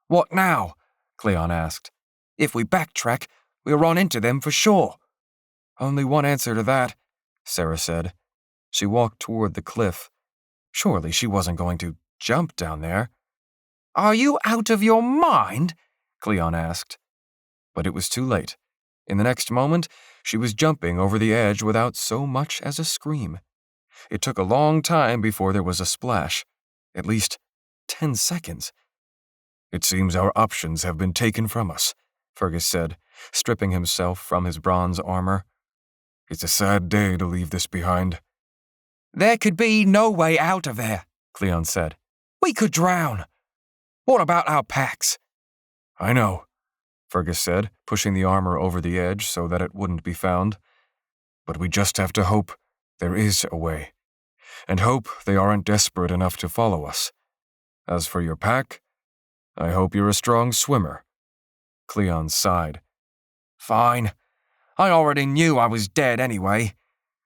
What now? Cleon asked. If we backtrack, we'll run into them for sure. Only one answer to that, Sarah said. She walked toward the cliff. Surely she wasn't going to jump down there. Are you out of your mind? Cleon asked. But it was too late. In the next moment, she was jumping over the edge without so much as a scream. It took a long time before there was a splash. At least 10 seconds. It seems our options have been taken from us, Fergus said, stripping himself from his bronze armor. It's a sad day to leave this behind. There could be no way out of there, Cleon said. We could drown. What about our packs? I know, Fergus said, pushing the armor over the edge so that it wouldn't be found. But we just have to hope there is a way, and hope they aren't desperate enough to follow us. As for your pack, I hope you're a strong swimmer. Cleon sighed. Fine. I already knew I was dead anyway.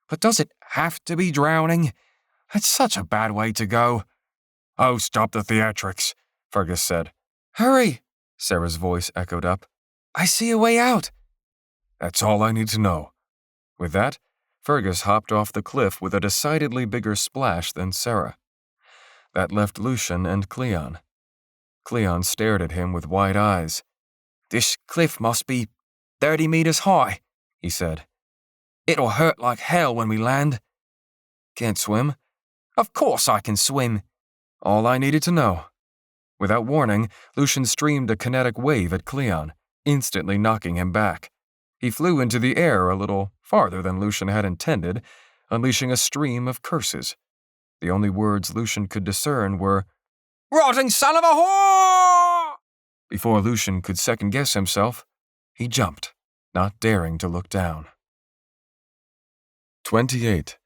But does it have to be drowning? It's such a bad way to go. Oh, stop the theatrics, Fergus said. Hurry, Sarah's voice echoed up. I see a way out. That's all I need to know. With that, Fergus hopped off the cliff with a decidedly bigger splash than Sarah. That left Lucian and Cleon. Cleon stared at him with wide eyes. This cliff must be 30 meters high, he said. It'll hurt like hell when we land. Can't swim? Of course I can swim. All I needed to know. Without warning, Lucian streamed a kinetic wave at Cleon, instantly knocking him back. He flew into the air a little farther than Lucian had intended, unleashing a stream of curses. The only words Lucian could discern were, "Rotting son of a whore!" Before Lucian could second-guess himself, he jumped, not daring to look down. 28.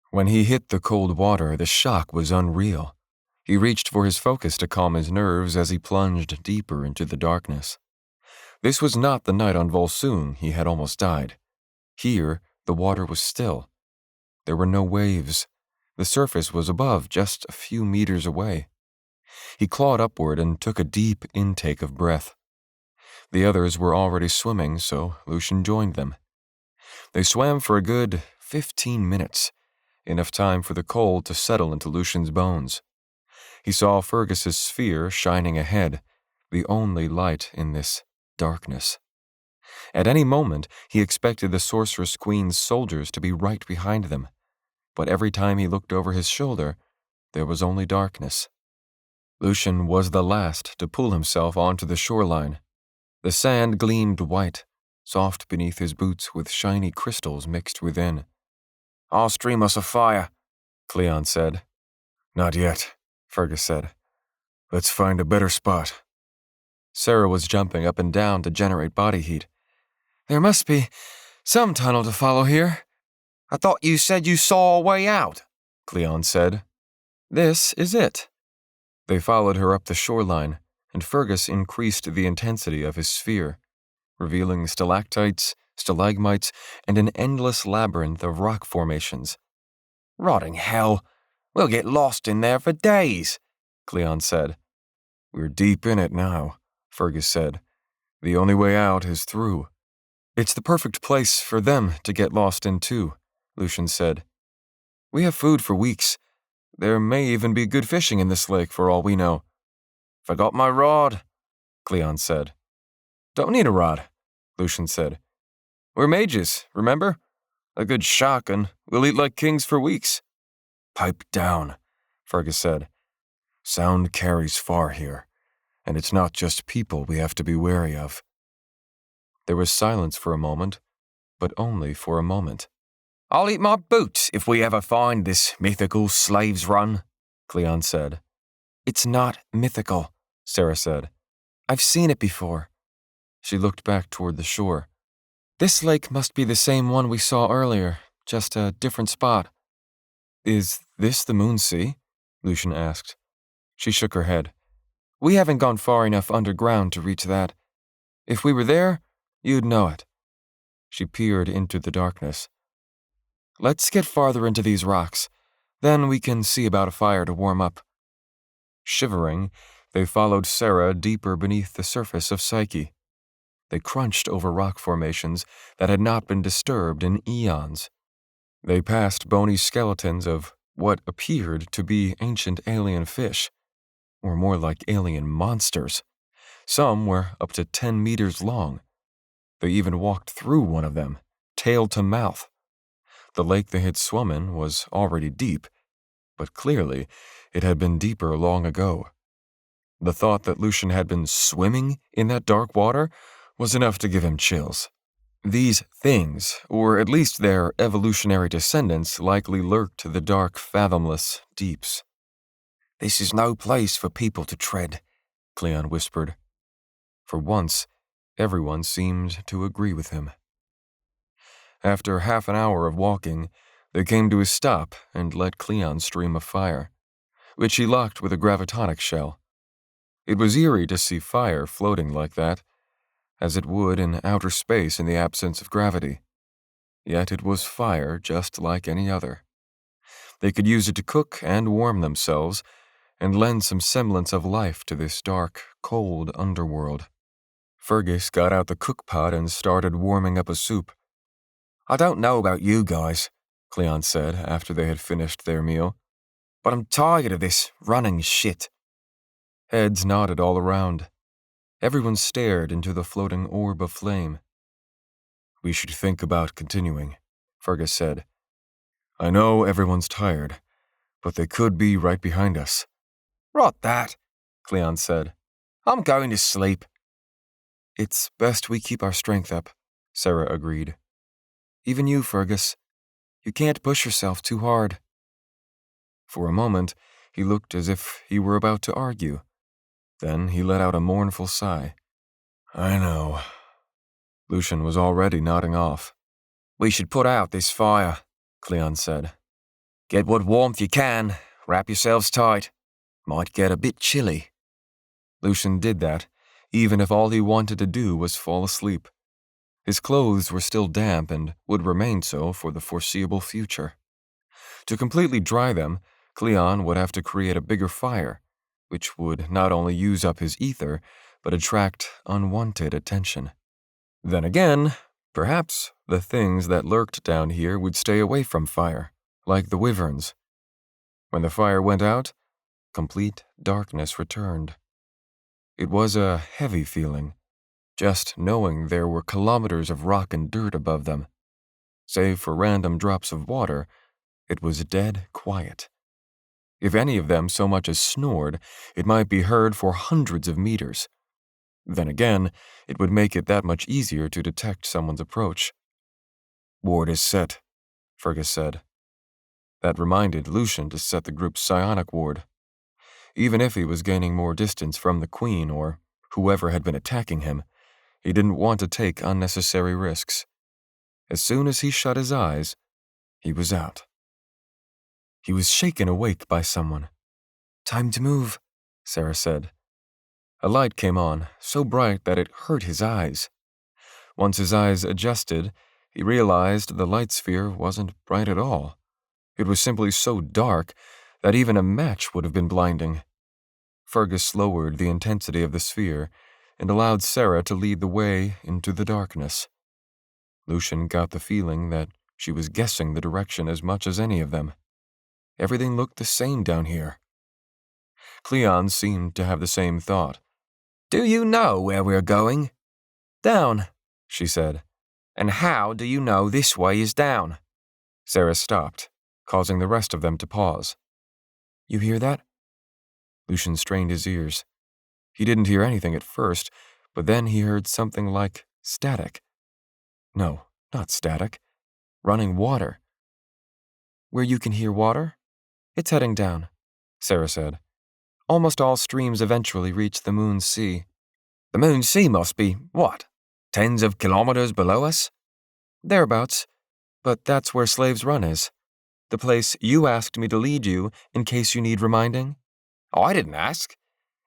When he hit the cold water, the shock was unreal. He reached for his focus to calm his nerves as he plunged deeper into the darkness. This was not the night on Volsung he had almost died. Here, the water was still. There were no waves. The surface was above, just a few meters away. He clawed upward and took a deep intake of breath. The others were already swimming, so Lucian joined them. They swam for a good 15 minutes, enough time for the cold to settle into Lucian's bones. He saw Fergus's sphere shining ahead, the only light in this darkness. At any moment, he expected the Sorceress Queen's soldiers to be right behind them, but every time he looked over his shoulder, there was only darkness. Lucian was the last to pull himself onto the shoreline. The sand gleamed white, soft beneath his boots with shiny crystals mixed within. "I'll stream us a fire," Cleon said. Not yet, Fergus said. Let's find a better spot. Sarah was jumping up and down to generate body heat. There must be some tunnel to follow here. "I thought you said you saw a way out," Cleon said. This is it. They followed her up the shoreline, and Fergus increased the intensity of his sphere, revealing stalactites, stalagmites, and an endless labyrinth of rock formations. "Rotting hell, we'll get lost in there for days," Cleon said. We're deep in it now, Fergus said. The only way out is through. It's the perfect place for them to get lost in too, Lucian said. We have food for weeks. There may even be good fishing in this lake for all we know. "Forgot my rod," Cleon said. Don't need a rod, Lucian said. We're mages, remember? A good shock and we'll eat like kings for weeks. Pipe down, Fergus said. Sound carries far here, and it's not just people we have to be wary of. There was silence for a moment, but only for a moment. "I'll eat my boots if we ever find this mythical slaves' run," Cleon said. It's not mythical, Sarah said. I've seen it before. She looked back toward the shore. This lake must be the same one we saw earlier, just a different spot. Is this the Moon Sea? Lucian asked. She shook her head. We haven't gone far enough underground to reach that. If we were there, you'd know it. She peered into the darkness. Let's get farther into these rocks. Then we can see about a fire to warm up. Shivering, they followed Sarah deeper beneath the surface of Psyche. They crunched over rock formations that had not been disturbed in eons. They passed bony skeletons of what appeared to be ancient alien fish, or more like alien monsters. Some were up to 10 meters long. They even walked through one of them, tail to mouth. The lake they had swum in was already deep, but clearly it had been deeper long ago. The thought that Lucian had been swimming in that dark water was enough to give him chills. These things, or at least their evolutionary descendants, likely lurked the dark, fathomless deeps. "This is no place for people to tread," Cleon whispered. For once, everyone seemed to agree with him. After half an hour of walking, they came to a stop and let Cleon stream a fire, which he locked with a gravitonic shell. It was eerie to see fire floating like that, as it would in outer space in the absence of gravity. Yet it was fire just like any other. They could use it to cook and warm themselves, and lend some semblance of life to this dark, cold underworld. Fergus got out the cookpot and started warming up a soup. "I don't know about you guys," Cleon said after they had finished their meal, "but I'm tired of this running shit." Heads nodded all around. Everyone stared into the floating orb of flame. We should think about continuing, Fergus said. I know everyone's tired, but they could be right behind us. "Rot that," Cleon said. "I'm going to sleep." It's best we keep our strength up, Sarah agreed. Even you, Fergus. You can't push yourself too hard. For a moment, he looked as if he were about to argue. Then he let out a mournful sigh. I know. Lucian was already nodding off. "We should put out this fire," Cleon said. "Get what warmth you can. Wrap yourselves tight. Might get a bit chilly." Lucian did that, even if all he wanted to do was fall asleep. His clothes were still damp and would remain so for the foreseeable future. To completely dry them, Cleon would have to create a bigger fire, which would not only use up his ether, but attract unwanted attention. Then again, perhaps the things that lurked down here would stay away from fire, like the wyverns. When the fire went out, complete darkness returned. It was a heavy feeling, just knowing there were kilometers of rock and dirt above them. Save for random drops of water, it was dead quiet. If any of them so much as snored, it might be heard for hundreds of meters. Then again, it would make it that much easier to detect someone's approach. "Ward is set," Fergus said. That reminded Lucian to set the group's psionic ward. Even if he was gaining more distance from the Queen or whoever had been attacking him, he didn't want to take unnecessary risks. As soon as he shut his eyes, he was out. He was shaken awake by someone. "Time to move," Sarah said. A light came on, so bright that it hurt his eyes. Once his eyes adjusted, he realized the light sphere wasn't bright at all. It was simply so dark that even a match would have been blinding. Fergus lowered the intensity of the sphere and allowed Sarah to lead the way into the darkness. Lucian got the feeling that she was guessing the direction as much as any of them. Everything looked the same down here. Cleon seemed to have the same thought. "Do you know where we're going?" "Down," she said. "And how do you know this way is down?" Sarah stopped, causing the rest of them to pause. "You hear that?" Lucian strained his ears. He didn't hear anything at first, but then he heard something like static. No, not static. Running water. "Where you can hear water? It's heading down," Sarah said. "Almost all streams eventually reach the Moon's Sea." "The Moon's Sea must be, what, tens of kilometers below us?" "Thereabouts. But that's where Slave's Run is. The place you asked me to lead you in case you need reminding." "I didn't ask.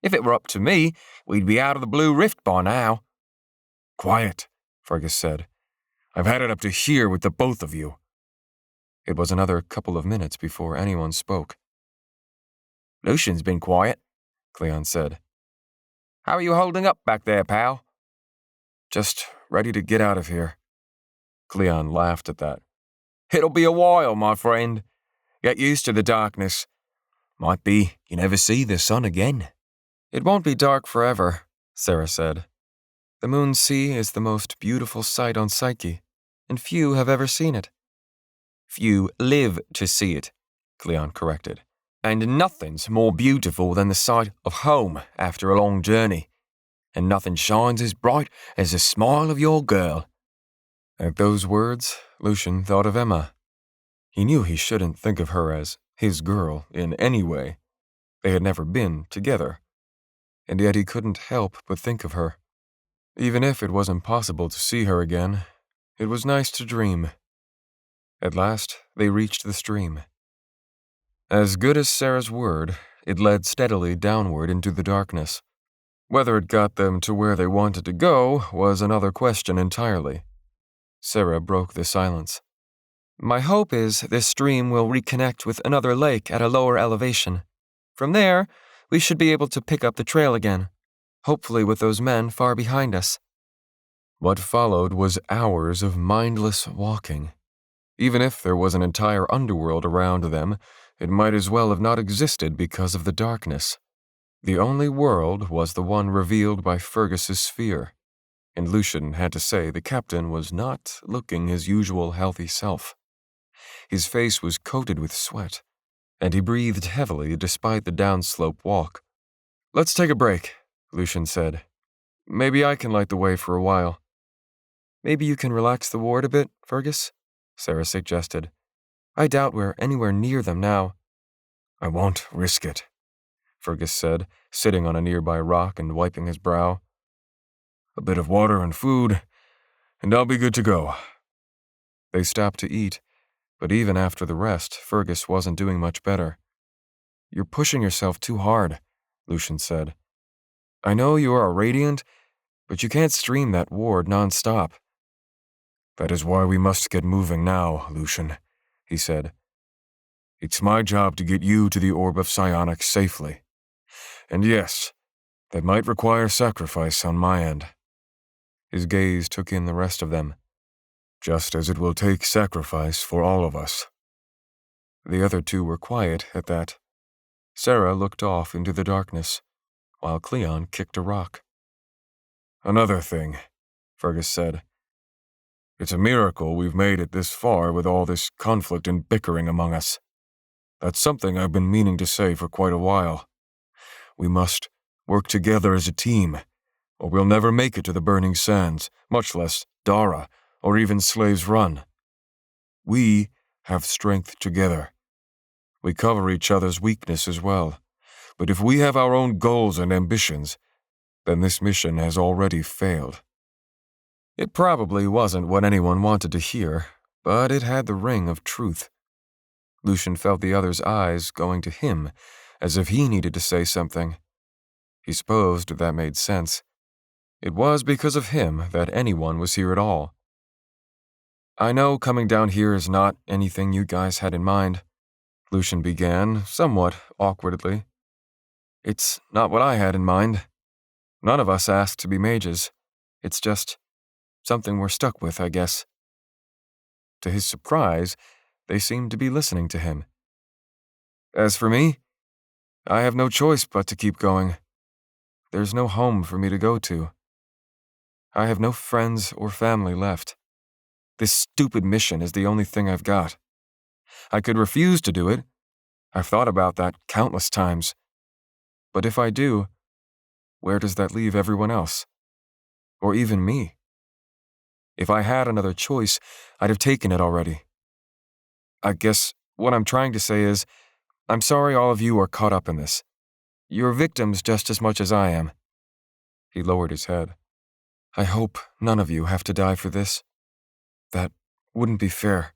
If it were up to me, we'd be out of the Blue Rift by now." "Quiet," Fergus said. "I've had it up to here with the both of you." It was another couple of minutes before anyone spoke. "Lucian's been quiet," Cleon said. "How are you holding up back there, pal?" "Just ready to get out of here." Cleon laughed at that. "It'll be a while, my friend. Get used to the darkness. Might be you never see the sun again." "It won't be dark forever," Sarah said. "The Moon's Sea is the most beautiful sight on Psyche, and few have ever seen it." "Few live to see it," Cleon corrected. "And nothing's more beautiful than the sight of home after a long journey. And nothing shines as bright as the smile of your girl." At those words, Lucian thought of Emma. He knew he shouldn't think of her as his girl in any way. They had never been together. And yet he couldn't help but think of her. Even if it was impossible to see her again, it was nice to dream. At last, they reached the stream. As good as Sarah's word, it led steadily downward into the darkness. Whether it got them to where they wanted to go was another question entirely. Sarah broke the silence. "My hope is this stream will reconnect with another lake at a lower elevation. From there, we should be able to pick up the trail again, hopefully with those men far behind us." What followed was hours of mindless walking. Even if there was an entire underworld around them, it might as well have not existed because of the darkness. The only world was the one revealed by Fergus's sphere, and Lucian had to say the captain was not looking his usual healthy self. His face was coated with sweat, and he breathed heavily despite the downslope walk. "Let's take a break," Lucian said. "Maybe I can light the way for a while." "Maybe you can relax the ward a bit, Fergus?" Sarah suggested. "I doubt we're anywhere near them now." "I won't risk it," Fergus said, sitting on a nearby rock and wiping his brow. "A bit of water and food, and I'll be good to go." They stopped to eat, but even after the rest, Fergus wasn't doing much better. "You're pushing yourself too hard," Lucian said. "I know you are a radiant, but you can't stream that ward non-stop." "That is why we must get moving now, Lucian," he said. "It's my job to get you to the Orb of Psionics safely. And yes, that might require sacrifice on my end. His gaze took in the rest of them, just as it will take sacrifice for all of us. The other two were quiet at that. Sarah looked off into the darkness, while Cleon kicked a rock. Another thing, Fergus said. It's a miracle we've made it this far with all this conflict and bickering among us. That's something I've been meaning to say for quite a while. We must work together as a team, or we'll never make it to the Burning Sands, much less Dara, or even Slave's Run. We have strength together. We cover each other's weakness as well. But if we have our own goals and ambitions, then this mission has already failed. It probably wasn't what anyone wanted to hear, but it had the ring of truth. Lucian felt the other's eyes going to him, as if he needed to say something. He supposed that made sense. It was because of him that anyone was here at all. I know coming down here is not anything you guys had in mind, Lucian began, somewhat awkwardly. It's not what I had in mind. None of us asked to be mages. It's just something we're stuck with, I guess. To his surprise, they seemed to be listening to him. As for me, I have no choice but to keep going. There's no home for me to go to. I have no friends or family left. This stupid mission is the only thing I've got. I could refuse to do it. I've thought about that countless times. But if I do, where does that leave everyone else? Or even me? If I had another choice, I'd have taken it already. I guess what I'm trying to say is, I'm sorry all of you are caught up in this. You're victims just as much as I am. He lowered his head. I hope none of you have to die for this. That wouldn't be fair.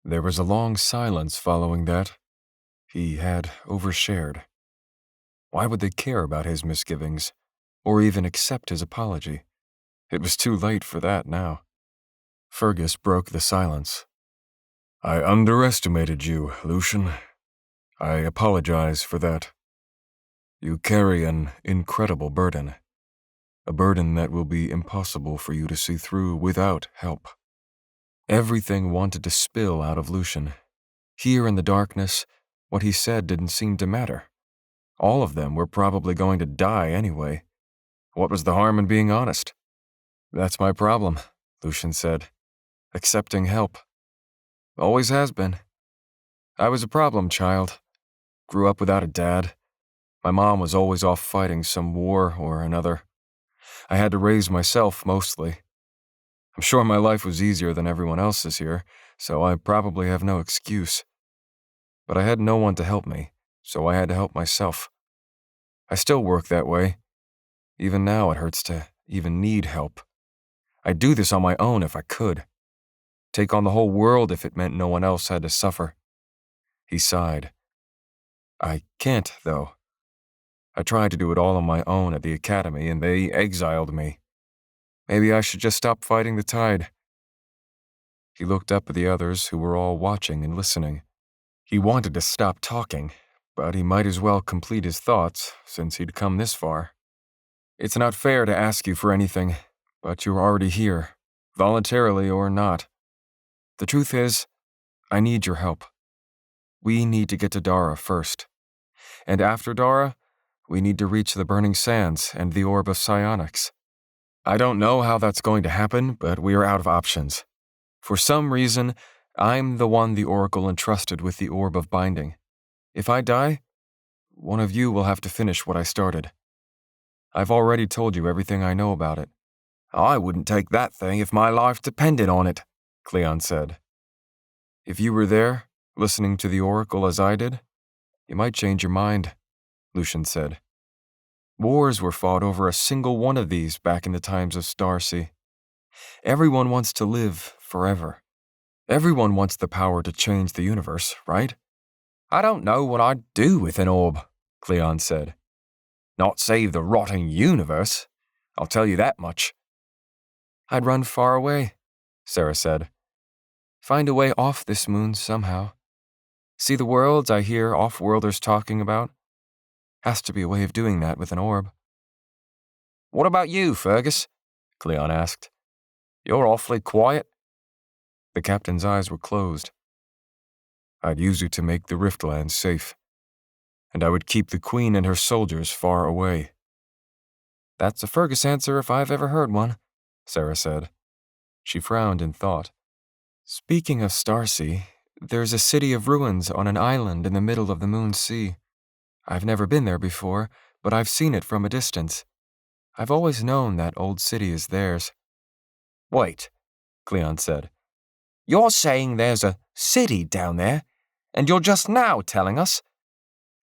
There was a long silence following that. He had overshared. Why would they care about his misgivings, or even accept his apology? It was too late for that now. Fergus broke the silence. I underestimated you, Lucian. I apologize for that. You carry an incredible burden. A burden that will be impossible for you to see through without help. Everything wanted to spill out of Lucian. Here in the darkness, what he said didn't seem to matter. All of them were probably going to die anyway. What was the harm in being honest? That's my problem, Lucian said. Accepting help. Always has been. I was a problem child. Grew up without a dad. My mom was always off fighting some war or another. I had to raise myself mostly. I'm sure my life was easier than everyone else's here, so I probably have no excuse. But I had no one to help me, so I had to help myself. I still work that way. Even now it hurts to even need help. I'd do this on my own if I could. Take on the whole world if it meant no one else had to suffer. He sighed. I can't, though. I tried to do it all on my own at the academy, and they exiled me. Maybe I should just stop fighting the tide. He looked up at the others who were all watching and listening. He wanted to stop talking, but he might as well complete his thoughts since he'd come this far. It's not fair to ask you for anything, but you're already here, voluntarily or not. The truth is, I need your help. We need to get to Dara first. And after Dara, we need to reach the Burning Sands and the Orb of Psionics. I don't know how that's going to happen, but we are out of options. For some reason, I'm the one the Oracle entrusted with the Orb of Binding. If I die, one of you will have to finish what I started. I've already told you everything I know about it. I wouldn't take that thing if my life depended on it, Cleon said. If you were there, listening to the Oracle as I did, you might change your mind, Lucian said. Wars were fought over a single one of these back in the times of Starsea. Everyone wants to live forever. Everyone wants the power to change the universe, right? I don't know what I'd do with an orb, Cleon said. Not save the rotting universe, I'll tell you that much. I'd run far away, Sarah said. Find a way off this moon somehow. See the worlds I hear off-worlders talking about? Has to be a way of doing that with an orb. What about you, Fergus? Cleon asked. You're awfully quiet. The captain's eyes were closed. I'd use it to make the Riftlands safe, and I would keep the Queen and her soldiers far away. That's a Fergus answer if I've ever heard one, Sarah said. She frowned in thought. Speaking of Starsea, there's a city of ruins on an island in the middle of the Moon Sea. I've never been there before, but I've seen it from a distance. I've always known that old city is theirs. Wait, Cleon said. You're saying there's a city down there, and you're just now telling us?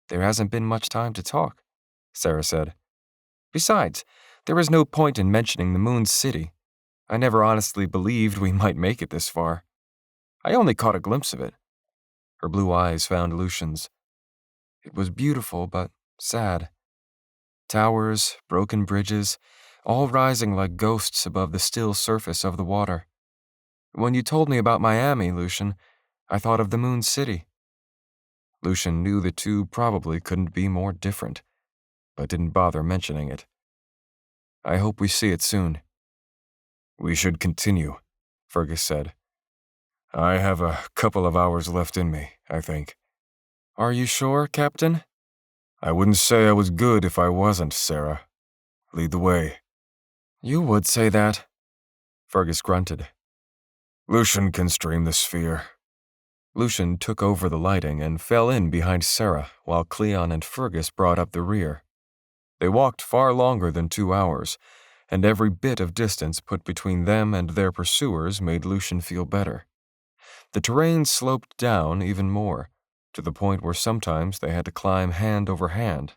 There hasn't been much time to talk, Sarah said. Besides, there is no point in mentioning the Moon's city. I never honestly believed we might make it this far. I only caught a glimpse of it. Her blue eyes found Lucian's. It was beautiful, but sad. Towers, broken bridges, all rising like ghosts above the still surface of the water. When you told me about Miami, Lucian, I thought of the Moon City. Lucian knew the two probably couldn't be more different, but didn't bother mentioning it. I hope we see it soon. We should continue, Fergus said. I have a couple of hours left in me, I think. Are you sure, Captain? I wouldn't say I was good if I wasn't, Sarah. Lead the way. You would say that, Fergus grunted. Lucian can stream the sphere. Lucian took over the lighting and fell in behind Sarah while Cleon and Fergus brought up the rear. They walked far longer than 2 hours, and every bit of distance put between them and their pursuers made Lucian feel better. The terrain sloped down even more, to the point where sometimes they had to climb hand over hand.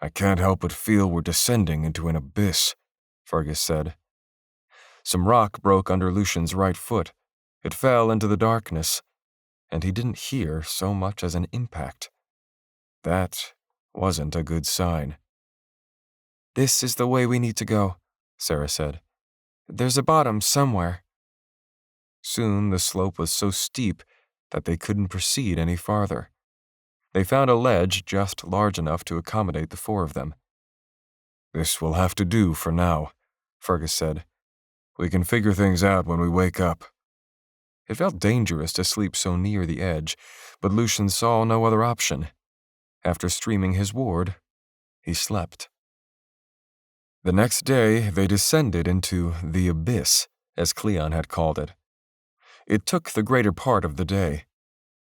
I can't help but feel we're descending into an abyss, Fergus said. Some rock broke under Lucian's right foot. It fell into the darkness, and he didn't hear so much as an impact. That wasn't a good sign. This is the way we need to go, Sarah said. There's a bottom somewhere. Soon the slope was so steep that they couldn't proceed any farther. They found a ledge just large enough to accommodate the 4 of them. This will have to do for now, Fergus said. We can figure things out when we wake up. It felt dangerous to sleep so near the edge, but Lucian saw no other option. After streaming his ward, he slept. The next day, they descended into the abyss, as Cleon had called it. It took the greater part of the day.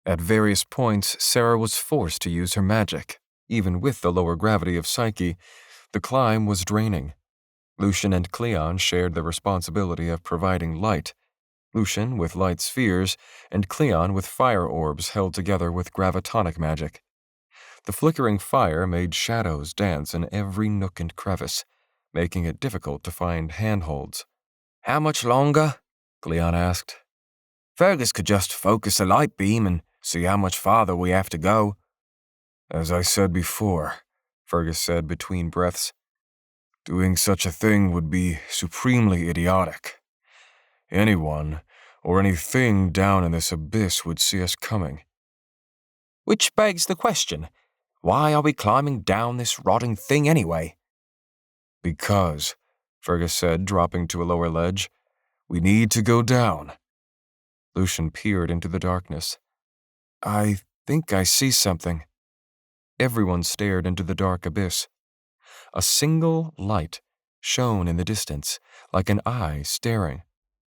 At various points, Sarah was forced to use her magic. Even with the lower gravity of Psyche, the climb was draining. Lucian and Cleon shared the responsibility of providing light, Lucian with light spheres, and Cleon with fire orbs held together with gravitonic magic. The flickering fire made shadows dance in every nook and crevice, making it difficult to find handholds. How much longer? Cleon asked. Fergus could just focus a light beam and see how much farther we have to go. As I said before, Fergus said between breaths, doing such a thing would be supremely idiotic. Anyone or anything down in this abyss would see us coming. Which begs the question, why are we climbing down this rotting thing anyway? Because, Fergus said, dropping to a lower ledge, we need to go down. Lucian peered into the darkness. I think I see something. Everyone stared into the dark abyss. A single light shone in the distance, like an eye staring.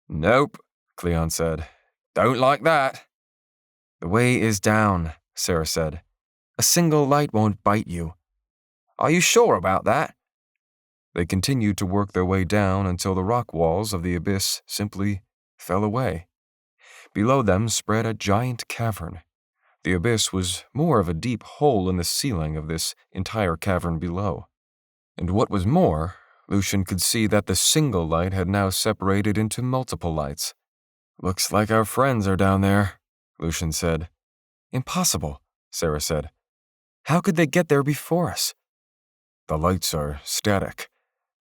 Nope, Cleon said. Don't like that. The way is down, Sarah said. A single light won't bite you. Are you sure about that? They continued to work their way down until the rock walls of the abyss simply fell away. Below them spread a giant cavern. The abyss was more of a deep hole in the ceiling of this entire cavern below. And what was more, Lucian could see that the single light had now separated into multiple lights. Looks like our friends are down there, Lucian said. Impossible, Sarah said. How could they get there before us? The lights are static,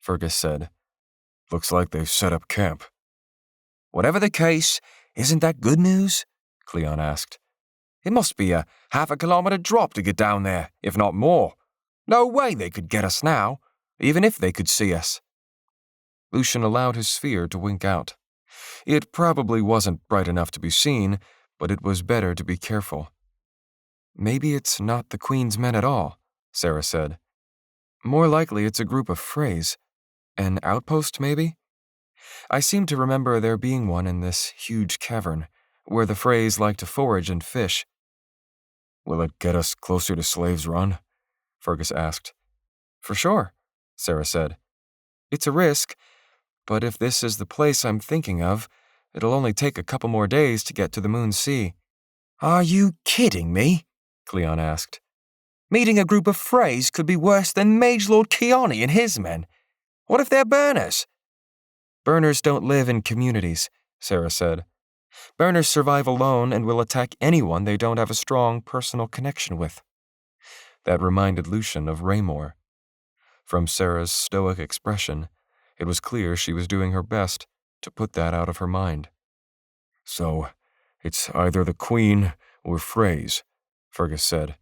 Fergus said. Looks like they've set up camp. Whatever the case, isn't that good news? Cleon asked. It must be a half a kilometer drop to get down there, if not more. No way they could get us now, even if they could see us. Lucian allowed his sphere to wink out. It probably wasn't bright enough to be seen, but it was better to be careful. Maybe it's not the Queen's men at all, Sarah said. More likely it's a group of frays. An outpost, maybe? I seem to remember there being one in this huge cavern, where the frays like to forage and fish. Will it get us closer to Slave's Run? Fergus asked. For sure, Sarah said. It's a risk, but if this is the place I'm thinking of, it'll only take a couple more days to get to the Moon Sea. Are you kidding me? Cleon asked. Meeting a group of frays could be worse than Mage Lord Keani and his men. What if they're burners? Burners don't live in communities, Sarah said. Burners survive alone and will attack anyone they don't have a strong personal connection with. That reminded Lucian of Raymore. From Sarah's stoic expression, it was clear she was doing her best to put that out of her mind. So, it's either the Queen or Frays, Fergus said.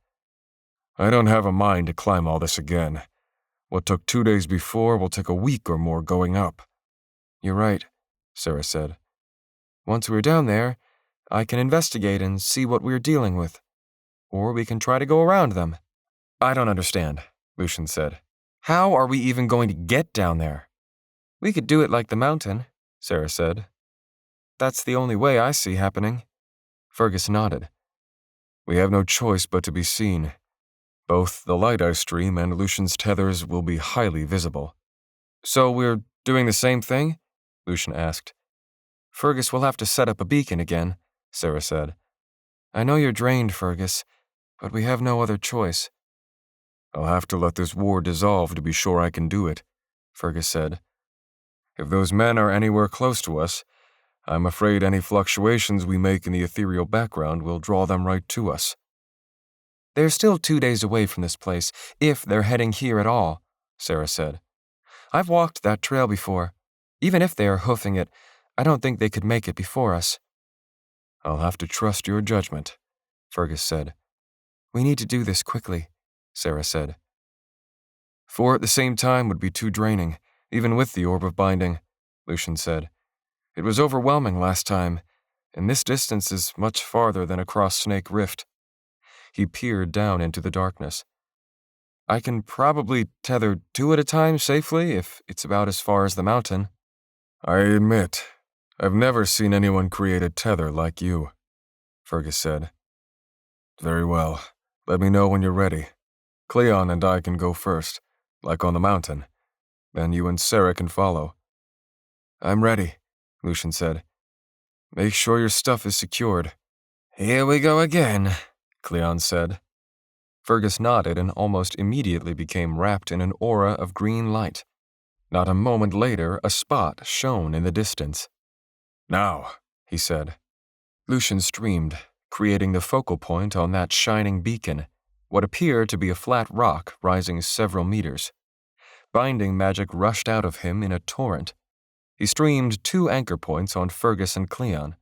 I don't have a mind to climb all this again. What took 2 days before will take a week or more going up. You're right, Sarah said. Once we're down there, I can investigate and see what we're dealing with. Or we can try to go around them. I don't understand, Lucian said. How are we even going to get down there? We could do it like the mountain, Sarah said. That's the only way I see happening. Fergus nodded. We have no choice but to be seen. Both the light I stream and Lucian's tethers will be highly visible. So we're doing the same thing? Lucian asked. Fergus will have to set up a beacon again, Sarah said. I know you're drained, Fergus, but we have no other choice. I'll have to let this war dissolve to be sure I can do it, Fergus said. If those men are anywhere close to us, I'm afraid any fluctuations we make in the ethereal background will draw them right to us. They're still 2 days away from this place, if they're heading here at all, Sarah said. I've walked that trail before. Even if they are hoofing it, I don't think they could make it before us. I'll have to trust your judgment, Fergus said. We need to do this quickly, Sarah said. 4 at the same time would be too draining, even with the orb of binding, Lucian said. It was overwhelming last time, and this distance is much farther than across Snake Rift. He peered down into the darkness. I can probably tether 2 at a time safely if it's about as far as the mountain. I admit, I've never seen anyone create a tether like you, Fergus said. Very well. Let me know when you're ready. Cleon and I can go first, like on the mountain. Then you and Sarah can follow. I'm ready, Lucian said. Make sure your stuff is secured. Here we go again, Cleon said. Fergus nodded and almost immediately became wrapped in an aura of green light. Not a moment later, a spot shone in the distance. Now, he said. Lucian streamed, creating the focal point on that shining beacon, what appeared to be a flat rock rising several meters. Binding magic rushed out of him in a torrent. He streamed 2 anchor points on Fergus and Cleon.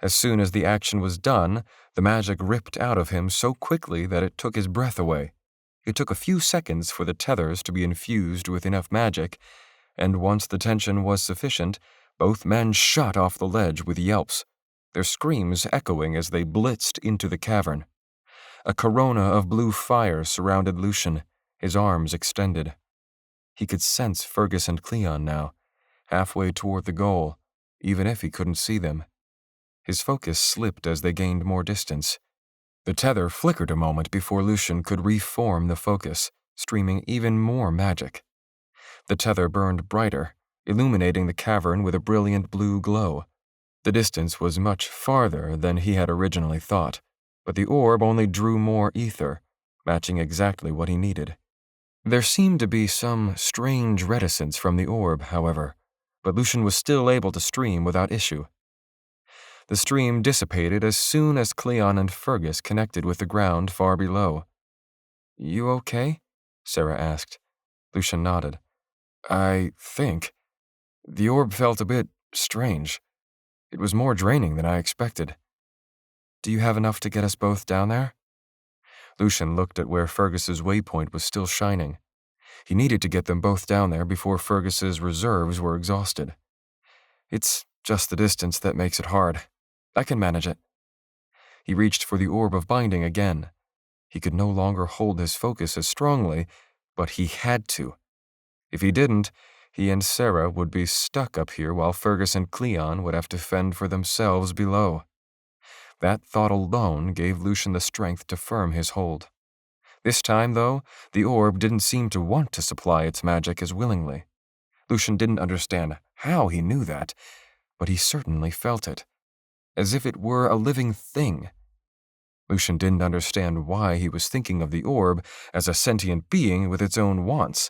As soon as the action was done, the magic ripped out of him so quickly that it took his breath away. It took a few seconds for the tethers to be infused with enough magic, and once the tension was sufficient, both men shot off the ledge with yelps, their screams echoing as they blitzed into the cavern. A corona of blue fire surrounded Lucian, his arms extended. He could sense Fergus and Cleon now, halfway toward the goal, even if he couldn't see them. His focus slipped as they gained more distance. The tether flickered a moment before Lucian could reform the focus, streaming even more magic. The tether burned brighter, illuminating the cavern with a brilliant blue glow. The distance was much farther than he had originally thought, but the orb only drew more ether, matching exactly what he needed. There seemed to be some strange reticence from the orb, however, but Lucian was still able to stream without issue. The stream dissipated as soon as Cleon and Fergus connected with the ground far below. You okay? Sarah asked. Lucian nodded. I think. The orb felt a bit strange. It was more draining than I expected. Do you have enough to get us both down there? Lucian looked at where Fergus's waypoint was still shining. He needed to get them both down there before Fergus's reserves were exhausted. It's just the distance that makes it hard. I can manage it. He reached for the orb of binding again. He could no longer hold his focus as strongly, but he had to. If he didn't, he and Sarah would be stuck up here while Fergus and Cleon would have to fend for themselves below. That thought alone gave Lucian the strength to firm his hold. This time, though, the orb didn't seem to want to supply its magic as willingly. Lucian didn't understand how he knew that, but he certainly felt it, as if it were a living thing. Lucian didn't understand why he was thinking of the orb as a sentient being with its own wants.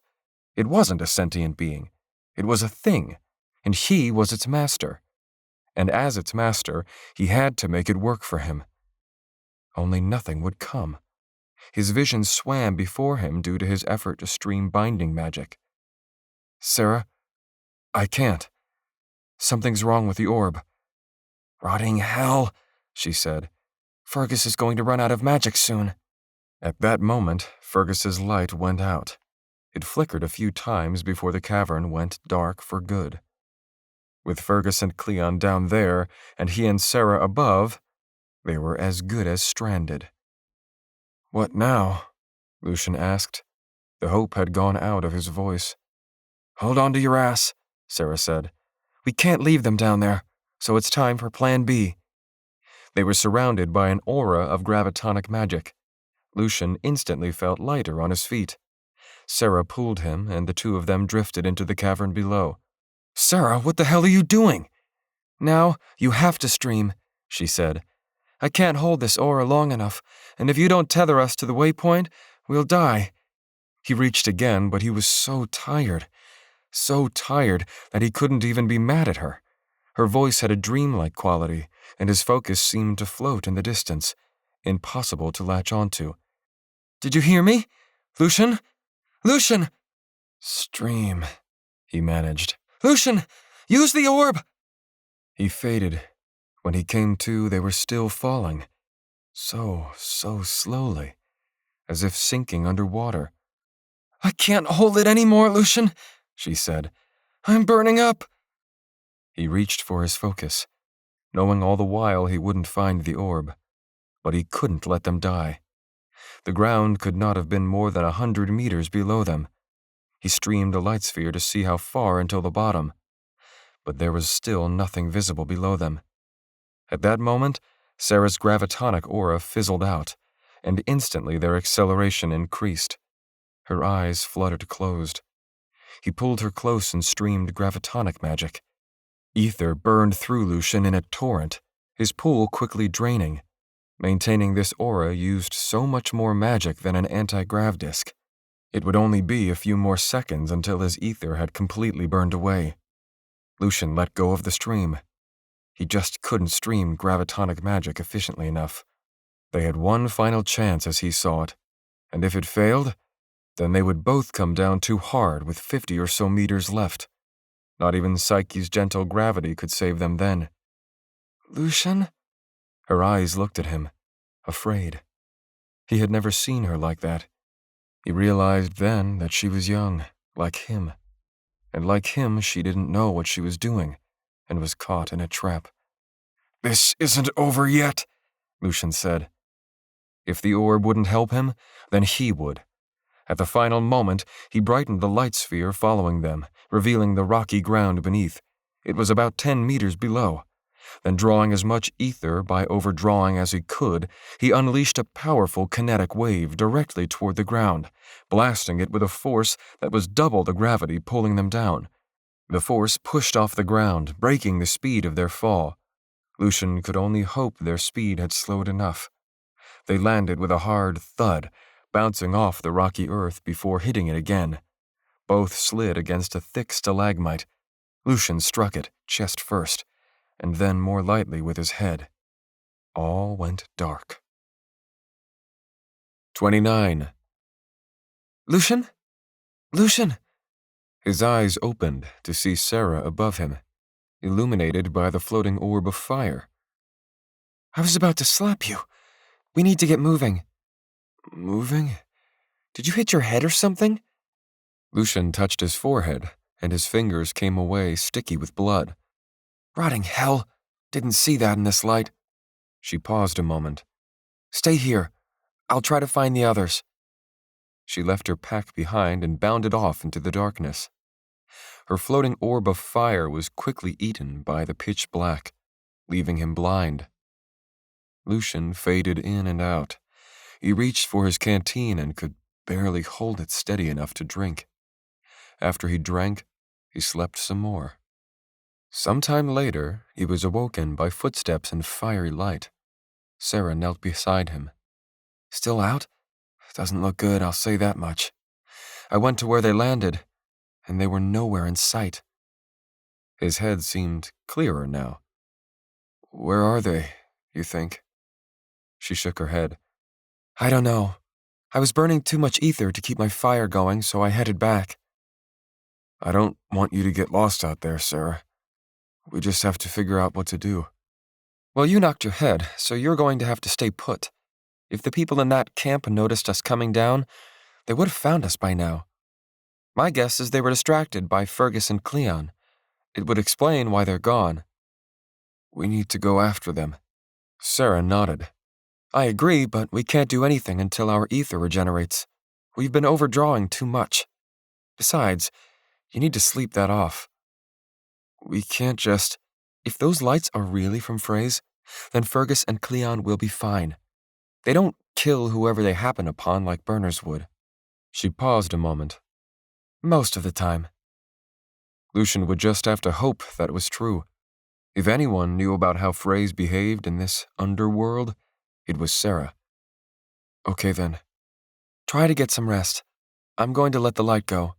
It wasn't a sentient being. It was a thing, and he was its master. And as its master, he had to make it work for him. Only nothing would come. His vision swam before him due to his effort to stream binding magic. Sarah, I can't. Something's wrong with the orb. Rotting hell, she said. Fergus is going to run out of magic soon. At that moment, Fergus's light went out. It flickered a few times before the cavern went dark for good. With Fergus and Cleon down there, and he and Sarah above, they were as good as stranded. What now? Lucian asked. The hope had gone out of his voice. Hold on to your ass, Sarah said. We can't leave them down there, so it's time for Plan B. They were surrounded by an aura of gravitonic magic. Lucian instantly felt lighter on his feet. Sarah pulled him, and the two of them drifted into the cavern below. Sarah, what the hell are you doing? Now, you have to stream, she said. I can't hold this aura long enough, and if you don't tether us to the waypoint, we'll die. He reached again, but he was so tired that he couldn't even be mad at her. Her voice had a dreamlike quality, and his focus seemed to float in the distance, impossible to latch onto. Did you hear me? Lucian? Lucian! Stream, he managed. Lucian, use the orb! He faded. When he came to, they were still falling. So slowly, as if sinking underwater. I can't hold it anymore, Lucian, she said. I'm burning up. He reached for his focus, knowing all the while he wouldn't find the orb. But he couldn't let them die. The ground could not have been more than 100 meters below them. He streamed a light sphere to see how far until the bottom, but there was still nothing visible below them. At that moment, Sarah's gravitonic aura fizzled out, and instantly their acceleration increased. Her eyes fluttered closed. He pulled her close and streamed gravitonic magic. Ether burned through Lucian in a torrent, his pool quickly draining. Maintaining this aura used so much more magic than an anti-grav disk. It would only be a few more seconds until his ether had completely burned away. Lucian let go of the stream. He just couldn't stream gravitonic magic efficiently enough. They had one final chance as he saw it, and if it failed, then they would both come down too hard with 50 or so meters left. Not even Psyche's gentle gravity could save them then. Lucian? Her eyes looked at him, afraid. He had never seen her like that. He realized then that she was young, like him. And like him, she didn't know what she was doing, and was caught in a trap. This isn't over yet, Lucian said. If the orb wouldn't help him, then he would. At the final moment, he brightened the light sphere following them, revealing the rocky ground beneath. It was about 10 meters below. Then, drawing as much ether by overdrawing as he could, he unleashed a powerful kinetic wave directly toward the ground, blasting it with a force that was double the gravity pulling them down. The force pushed off the ground, breaking the speed of their fall. Lucian could only hope their speed had slowed enough. They landed with a hard thud, bouncing off the rocky earth before hitting it again. Both slid against a thick stalagmite. Lucian struck it, chest first, and then more lightly with his head. All went dark. 29. Lucian? Lucian! His eyes opened to see Sarah above him, illuminated by the floating orb of fire. I was about to slap you. We need to get moving. Moving? Did you hit your head or something? Lucian touched his forehead, and his fingers came away sticky with blood. Rotting hell! Didn't see that in this light. She paused a moment. Stay here. I'll try to find the others. She left her pack behind and bounded off into the darkness. Her floating orb of fire was quickly eaten by the pitch black, leaving him blind. Lucian faded in and out. He reached for his canteen and could barely hold it steady enough to drink. After he drank, he slept some more. Sometime later, he was awoken by footsteps and fiery light. Sarah knelt beside him. Still out? Doesn't look good, I'll say that much. I went to where they landed, and they were nowhere in sight. His head seemed clearer now. Where are they, you think? She shook her head. I don't know. I was burning too much ether to keep my fire going, so I headed back. I don't want you to get lost out there, Sarah. We just have to figure out what to do. Well, you knocked your head, so you're going to have to stay put. If the people in that camp noticed us coming down, they would have found us by now. My guess is they were distracted by Fergus and Cleon. It would explain why they're gone. We need to go after them. Sarah nodded. I agree, but we can't do anything until our ether regenerates. We've been overdrawing too much. Besides, you need to sleep that off. We can't just... If those lights are really from Fray's, then Fergus and Cleon will be fine. They don't kill whoever they happen upon like burners would. She paused a moment. Most of the time. Lucian would just have to hope that was true. If anyone knew about how Fray's behaved in this underworld, it was Sarah. Okay then. Try to get some rest. I'm going to let the light go.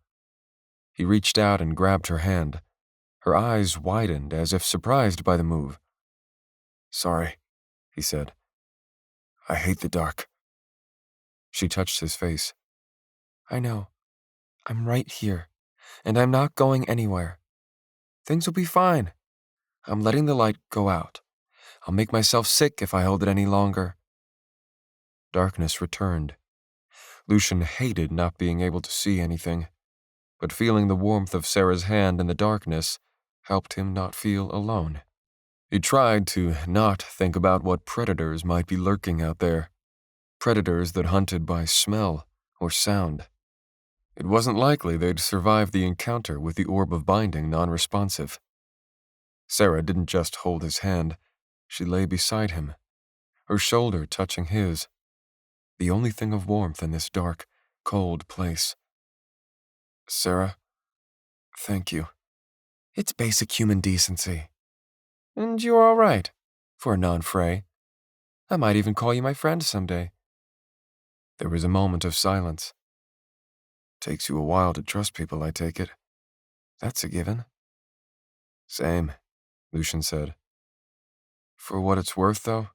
He reached out and grabbed her hand. Her eyes widened as if surprised by the move. Sorry, he said. I hate the dark. She touched his face. I know. I'm right here, and I'm not going anywhere. Things will be fine. I'm letting the light go out. I'll make myself sick if I hold it any longer. Darkness returned. Lucian hated not being able to see anything, but feeling the warmth of Sarah's hand in the darkness helped him not feel alone. He tried to not think about what predators might be lurking out there, predators that hunted by smell or sound. It wasn't likely they'd survive the encounter with the orb of binding non-responsive. Sarah didn't just hold his hand, she lay beside him, her shoulder touching his, the only thing of warmth in this dark, cold place. Sarah, thank you. It's basic human decency. And you're all right, for a non-Fray. I might even call you my friend someday. There was a moment of silence. Takes you a while to trust people, I take it. That's a given. Same, Lucian said. For what it's worth, though,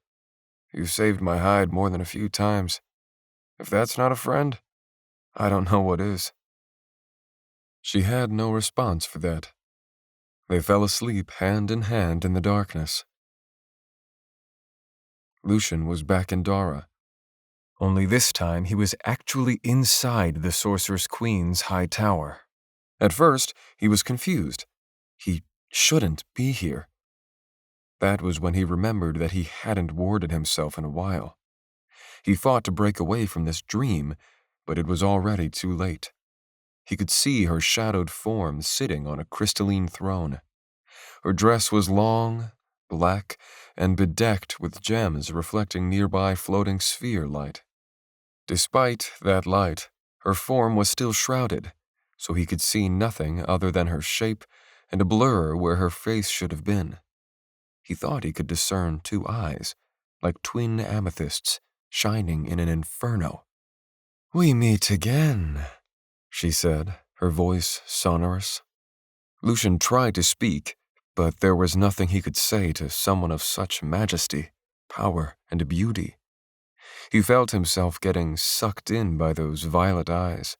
you've saved my hide more than a few times. If that's not a friend, I don't know what is. She had no response for that. They fell asleep hand in hand in the darkness. Lucian was back in Dara. Only this time he was actually inside the Sorceress Queen's high tower. At first, he was confused. He shouldn't be here. That was when he remembered that he hadn't warded himself in a while. He fought to break away from this dream, but it was already too late. He could see her shadowed form sitting on a crystalline throne. Her dress was long, black, and bedecked with gems reflecting nearby floating sphere light. Despite that light, her form was still shrouded, so he could see nothing other than her shape and a blur where her face should have been. He thought he could discern two eyes, like twin amethysts, shining in an inferno. We meet again, she said, her voice sonorous. Lucian tried to speak, but there was nothing he could say to someone of such majesty, power, and beauty. He felt himself getting sucked in by those violet eyes.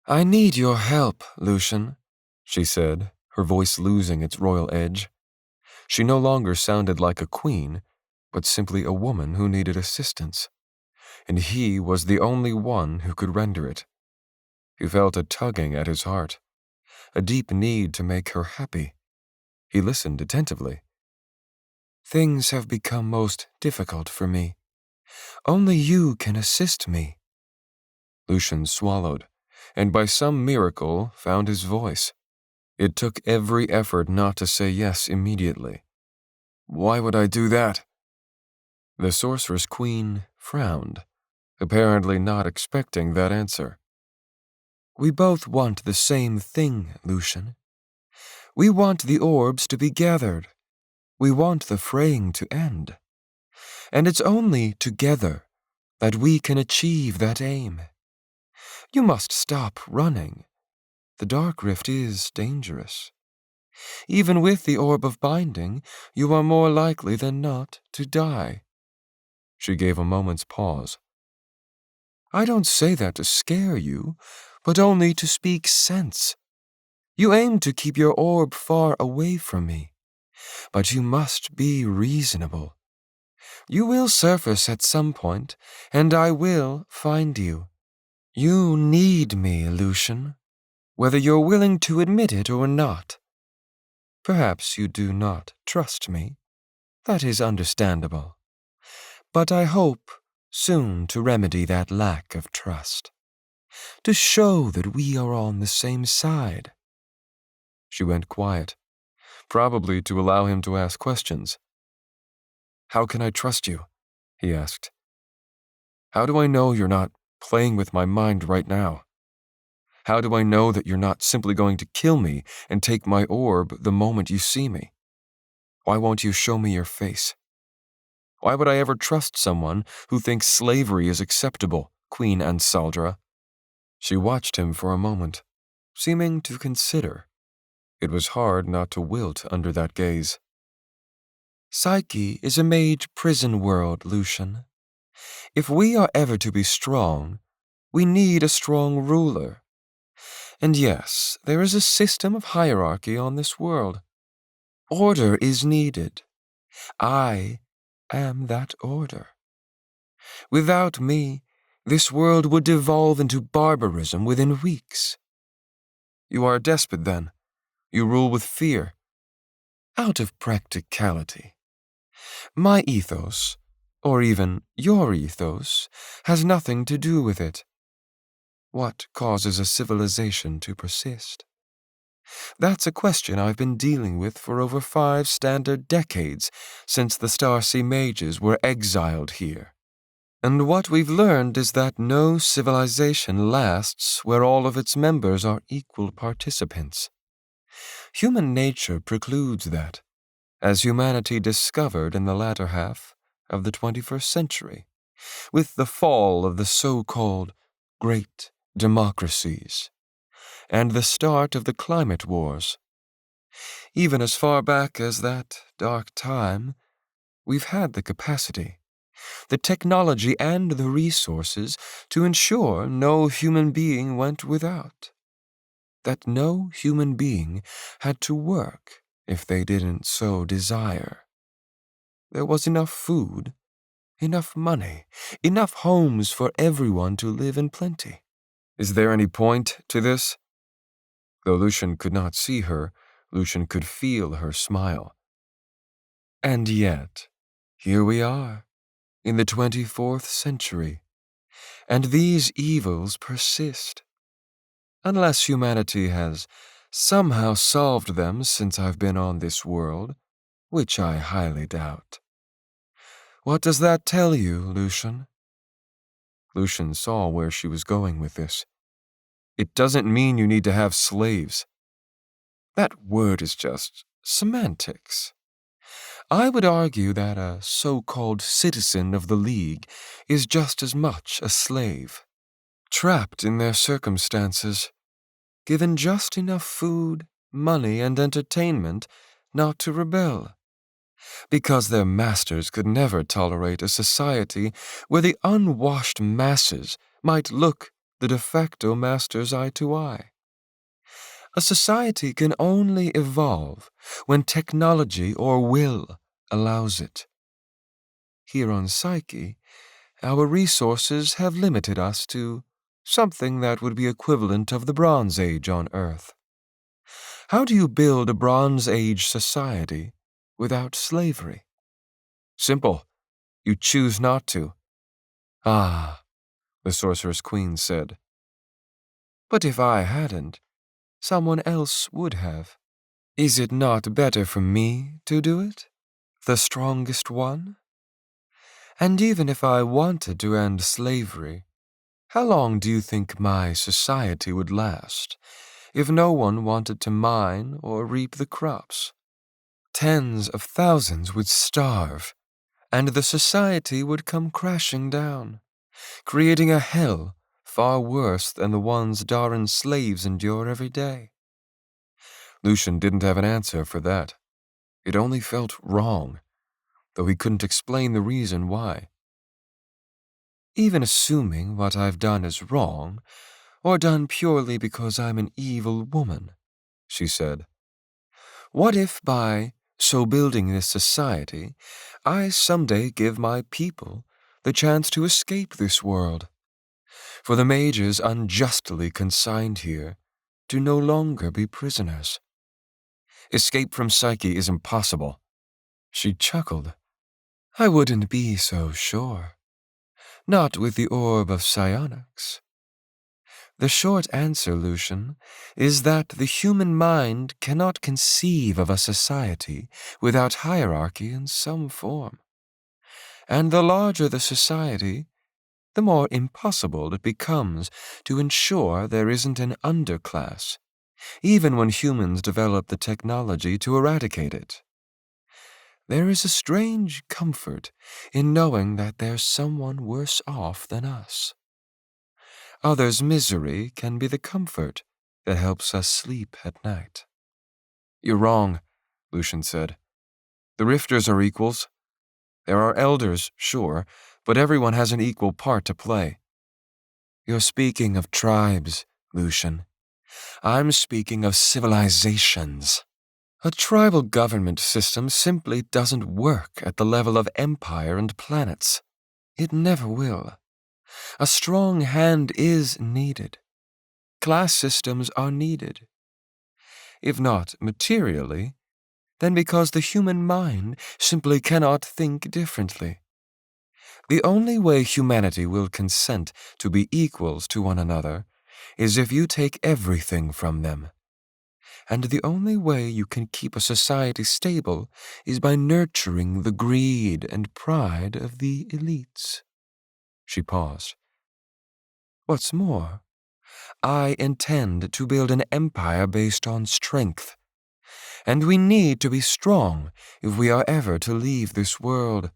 I need your help, Lucian, she said, her voice losing its royal edge. She no longer sounded like a queen, but simply a woman who needed assistance. and he was the only one who could render it. He felt a tugging at his heart, a deep need to make her happy. He listened attentively. Things have become most difficult for me. Only you can assist me. Lucian swallowed, and by some miracle found his voice. It took every effort not to say yes immediately. Why would I do that? The Sorceress Queen frowned, apparently not expecting that answer. We both want the same thing, Lucian. We want the orbs to be gathered. We want the fraying to end. And it's only together that we can achieve that aim. You must stop running. The Dark Rift is dangerous. Even with the Orb of Binding, you are more likely than not to die. She gave a moment's pause. I don't say that to scare you, but only to speak sense. You aim to keep your orb far away from me, but you must be reasonable. You will surface at some point, and I will find you. You need me, Lucian, whether you're willing to admit it or not. Perhaps you do not trust me. That is understandable. But I hope soon to remedy that lack of trust, to show that we are on the same side. She went quiet, probably to allow him to ask questions. How can I trust you? He asked. How do I know you're not playing with my mind right now? How do I know that you're not simply going to kill me and take my orb the moment you see me? Why won't you show me your face? Why would I ever trust someone who thinks slavery is acceptable, Queen Ansaldra? She watched him for a moment, seeming to consider. It was hard not to wilt under that gaze. Psyche is a mage prison world, Lucian. If we are ever to be strong, we need a strong ruler. And yes, there is a system of hierarchy on this world. Order is needed. I am that order. Without me, this world would devolve into barbarism within weeks. You are a despot, then. You rule with fear. Out of practicality. My ethos, or even your ethos, has nothing to do with it. What causes a civilization to persist? That's a question I've been dealing with for over 5 standard decades since the Starsea mages were exiled here. And what we've learned is that no civilization lasts where all of its members are equal participants. Human nature precludes that, as humanity discovered in the latter half of the 21st century, with the fall of the so-called great democracies, and the start of the climate wars. Even as far back as that dark time, we've had the capacity, the technology and the resources to ensure no human being went without, that no human being had to work if they didn't so desire. There was enough food, enough money, enough homes for everyone to live in plenty. Is there any point to this? Though Lucian could not see her, Lucian could feel her smile. And yet, here we are, in the 24th century, and these evils persist. Unless humanity has somehow solved them since I've been on this world, which I highly doubt. What does that tell you, Lucian? Lucian saw where she was going with this. It doesn't mean you need to have slaves. That word is just semantics. I would argue that a so-called citizen of the League is just as much a slave, trapped in their circumstances, given just enough food, money, and entertainment not to rebel, because their masters could never tolerate a society where the unwashed masses might look the de facto masters eye to eye. A society can only evolve when technology or will allows it. Here on Psyche, Our resources have limited us to something that would be equivalent of the Bronze Age on Earth. How do you build a Bronze Age society without slavery? Simple. You choose not to. Ah, the Sorceress-Queen said. But if I hadn't, someone else would have. Is it not better for me to do it? The strongest one? And even if I wanted to end slavery, how long do you think my society would last if no one wanted to mine or reap the crops? Tens of thousands would starve, and the society would come crashing down, creating a hell far worse than the ones Daran slaves endure every day. Lucian didn't have an answer for that. It only felt wrong, though he couldn't explain the reason why. Even assuming what I've done is wrong, or done purely because I'm an evil woman, she said. What if by so building this society, I someday give my people the chance to escape this world? For the mages unjustly consigned here to no longer be prisoners. Escape from Psyche is impossible. She chuckled. I wouldn't be so sure. Not with the orb of psionics. The short answer, Lucian, is that the human mind cannot conceive of a society without hierarchy in some form. And the larger the society, the more impossible it becomes to ensure there isn't an underclass, even when humans develop the technology to eradicate it. There is a strange comfort in knowing that there's someone worse off than us. Others' misery can be the comfort that helps us sleep at night. You're wrong, Lucian said. The Rifters are equals. There are elders, sure, but everyone has an equal part to play. You're speaking of tribes, Lucian. I'm speaking of civilizations. A tribal government system simply doesn't work at the level of empire and planets. It never will. A strong hand is needed. Class systems are needed. If not materially, then because the human mind simply cannot think differently. The only way humanity will consent to be equals to one another is if you take everything from them. And the only way you can keep a society stable is by nurturing the greed and pride of the elites. She paused. What's more, I intend to build an empire based on strength, and we need to be strong if we are ever to leave this world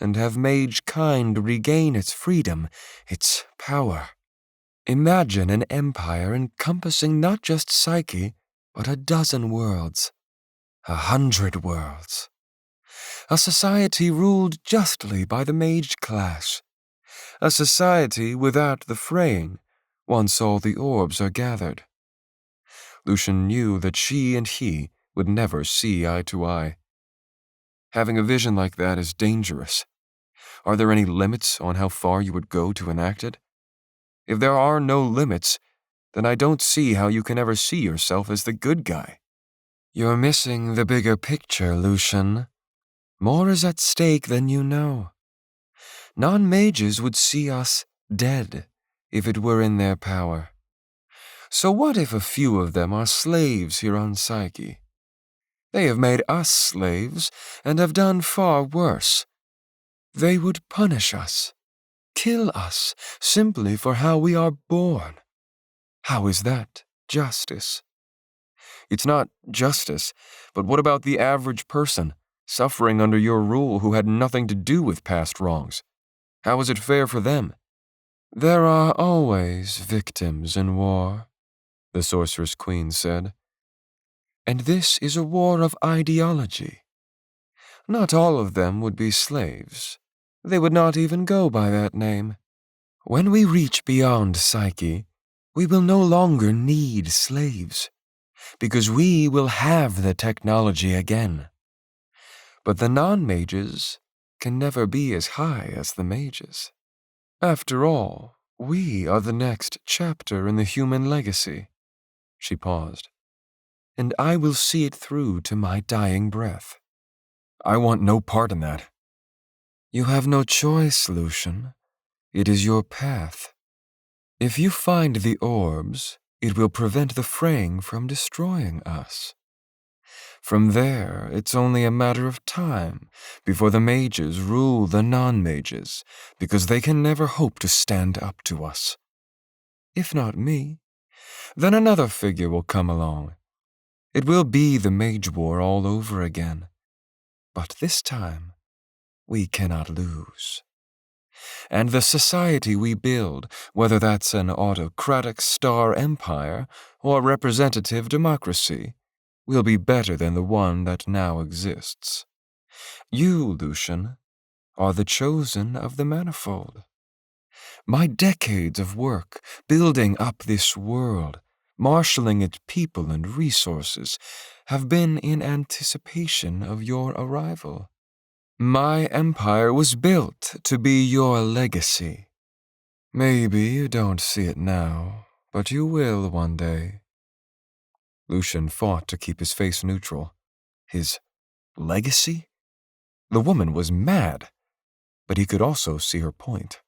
and have Mage-Kind regain its freedom, its power. Imagine an empire encompassing not just Psyche, but 12 worlds, 100 worlds. A society ruled justly by the mage class. A society without the fraying, once all the orbs are gathered. Lucian knew that she and he would never see eye to eye. Having a vision like that is dangerous. Are there any limits on how far you would go to enact it? If there are no limits, then I don't see how you can ever see yourself as the good guy. You're missing the bigger picture, Lucian. More is at stake than you know. Non-mages would see us dead if it were in their power. So what if a few of them are slaves here on Psyche? They have made us slaves and have done far worse. They would punish us, kill us, simply for how we are born. How is that justice? It's not justice, but what about the average person, suffering under your rule who had nothing to do with past wrongs? How is it fair for them? There are always victims in war, the Sorceress-Queen said. And this is a war of ideology. Not all of them would be slaves. They would not even go by that name. When we reach beyond Psyche, we will no longer need slaves, because we will have the technology again. But the non-mages can never be as high as the mages. After all, we are the next chapter in the human legacy. She paused. And I will see it through to my dying breath. I want no part in that. You have no choice, Lucian. It is your path. If you find the orbs, it will prevent the fraying from destroying us. From there, it's only a matter of time before the mages rule the non-mages, because they can never hope to stand up to us. If not me, then another figure will come along. It will be the Mage War all over again. But this time, we cannot lose. And the society we build, whether that's an autocratic star empire or representative democracy, will be better than the one that now exists. You, Lucian, are the chosen of the manifold. My decades of work building up this world, marshaling its people and resources, have been in anticipation of your arrival. My empire was built to be your legacy. Maybe you don't see it now, but you will one day. Lucian fought to keep his face neutral. His legacy? The woman was mad, but he could also see her point.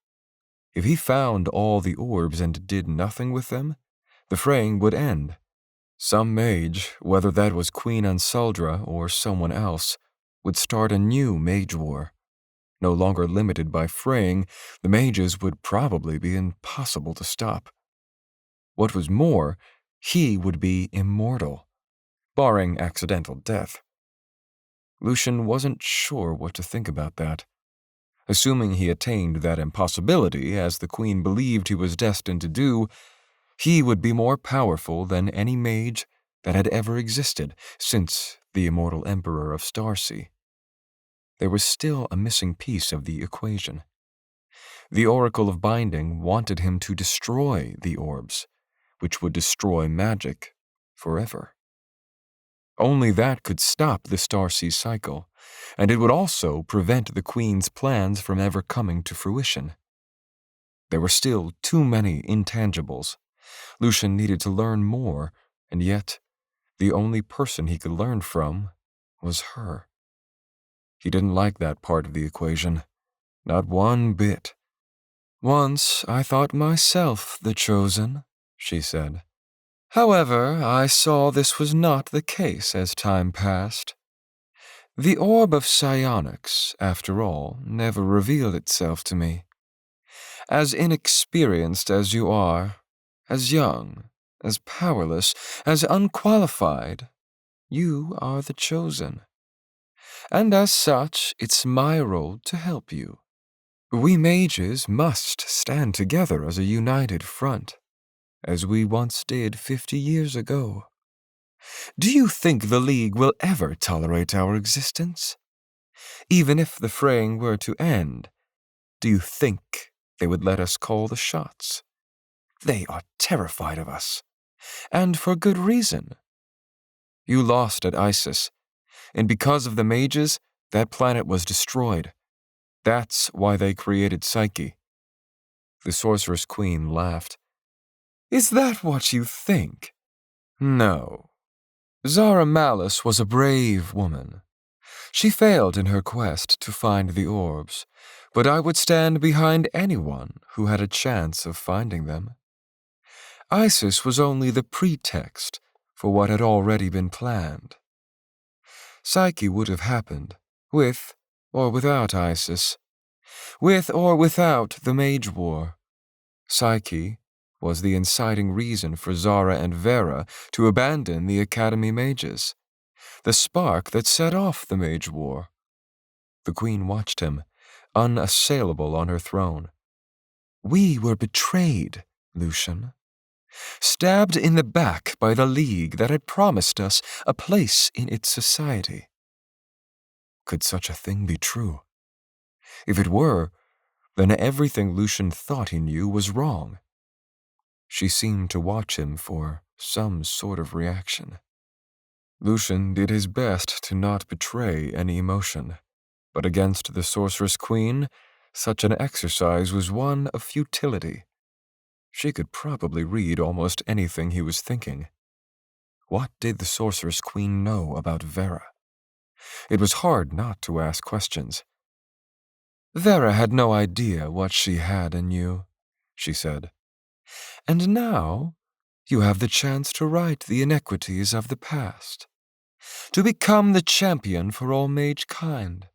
If he found all the orbs and did nothing with them, the fraying would end. Some mage, whether that was Queen Anseldra or someone else, would start a new mage war. No longer limited by fraying, the mages would probably be impossible to stop. What was more, he would be immortal, barring accidental death. Lucian wasn't sure what to think about that. Assuming he attained that impossibility, as the Queen believed he was destined to do, he would be more powerful than any mage that had ever existed since the immortal Emperor of Starsea. There was still a missing piece of the equation. The Oracle of Binding wanted him to destroy the orbs, which would destroy magic forever. Only that could stop the Starsea cycle, and it would also prevent the Queen's plans from ever coming to fruition. There were still too many intangibles. Lucian needed to learn more, and yet the only person he could learn from was her. He didn't like that part of the equation, not one bit. Once I thought myself the chosen, she said. However, I saw this was not the case as time passed. The orb of psionics, after all, never revealed itself to me. As inexperienced as you are, as young, as powerless, as unqualified, you are the chosen. And as such, it's my role to help you. We mages must stand together as a united front, as we once did 50 years ago. Do you think the League will ever tolerate our existence? Even if the fraying were to end, do you think they would let us call the shots? They are terrified of us, and for good reason. You lost at Isis, and because of the mages, that planet was destroyed. That's why they created Psyche. The Sorceress Queen laughed. Is that what you think? No. Zara Malice was a brave woman. She failed in her quest to find the orbs, but I would stand behind anyone who had a chance of finding them. Isis was only the pretext for what had already been planned. Psyche would have happened, with or without Isis, with or without the Mage War. Psyche was the inciting reason for Zara and Vera to abandon the Academy Mages, the spark that set off the Mage War. The Queen watched him, unassailable on her throne. We were betrayed, Lucian. Stabbed in the back by the League that had promised us a place in its society. Could such a thing be true? If it were, then everything Lucian thought he knew was wrong. She seemed to watch him for some sort of reaction. Lucian did his best to not betray any emotion, but against the Sorceress Queen, Such an exercise was one of futility. She could probably read almost anything he was thinking. What did the Sorceress Queen know about Vera? It was hard not to ask questions. Vera had no idea what she had in you, she said. And now you have the chance to right the inequities of the past, to become the champion for all mage-kind.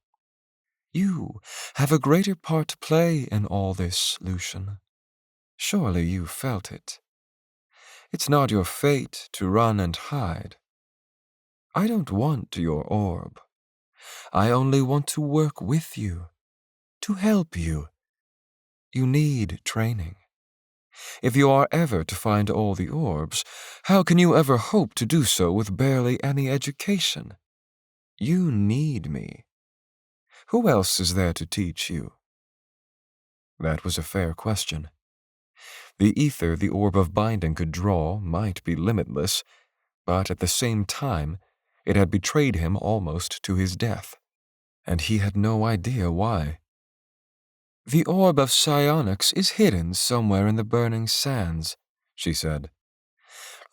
You have a greater part to play in all this, Lucian. Surely you felt it. It's not your fate to run and hide. I don't want your orb. I only want to work with you, to help you. You need training. If you are ever to find all the orbs, how can you ever hope to do so with barely any education? You need me. Who else is there to teach you? That was a fair question. The ether the orb of binding could draw might be limitless, but at the same time, it had betrayed him almost to his death, and he had no idea why. The orb of psionics is hidden somewhere in the burning sands, she said.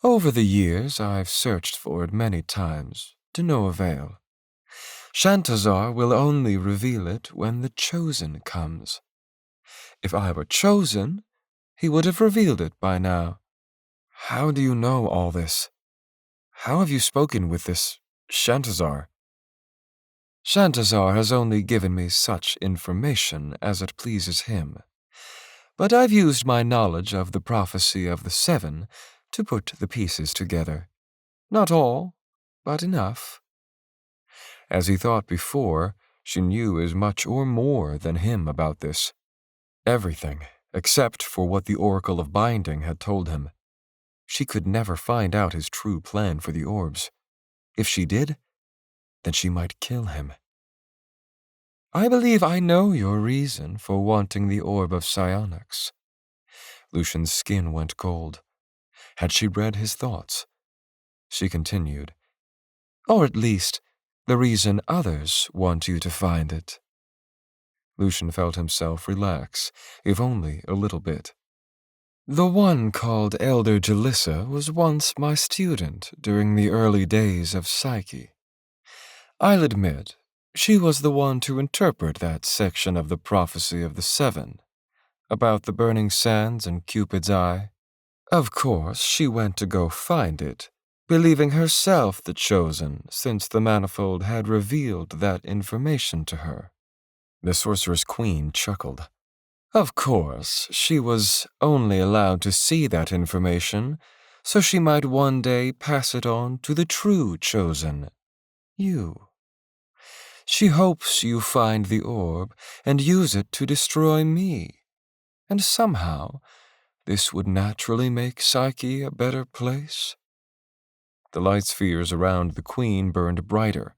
Over the years, I've searched for it many times, to no avail. Shantazar will only reveal it when the Chosen comes. If I were chosen, he would have revealed it by now. How do you know all this? How have you spoken with this Shantazar? Shantazar has only given me such information as it pleases him. But I've used my knowledge of the prophecy of the Seven to put the pieces together. Not all, but enough. As he thought before, she knew as much or more than him about this. Everything, except for what the Oracle of Binding had told him. She could never find out his true plan for the orbs. If she did, then she might kill him. I believe I know your reason for wanting the orb of psionics. Lucian's skin went cold. Had she read his thoughts? She continued. Or at least, the reason others want you to find it. Lucian felt himself relax, if only a little bit. The one called Elder Jalissa was once my student during the early days of Psyche. I'll admit, she was the one to interpret that section of the prophecy of the Seven, about the burning sands and Cupid's eye. Of course, she went to go find it, believing herself the chosen since the manifold had revealed that information to her. The Sorceress Queen chuckled. Of course, she was only allowed to see that information so she might one day pass it on to the true chosen, you. She hopes you find the orb and use it to destroy me, and somehow this would naturally make Psyche a better place. The light spheres around the Queen burned brighter,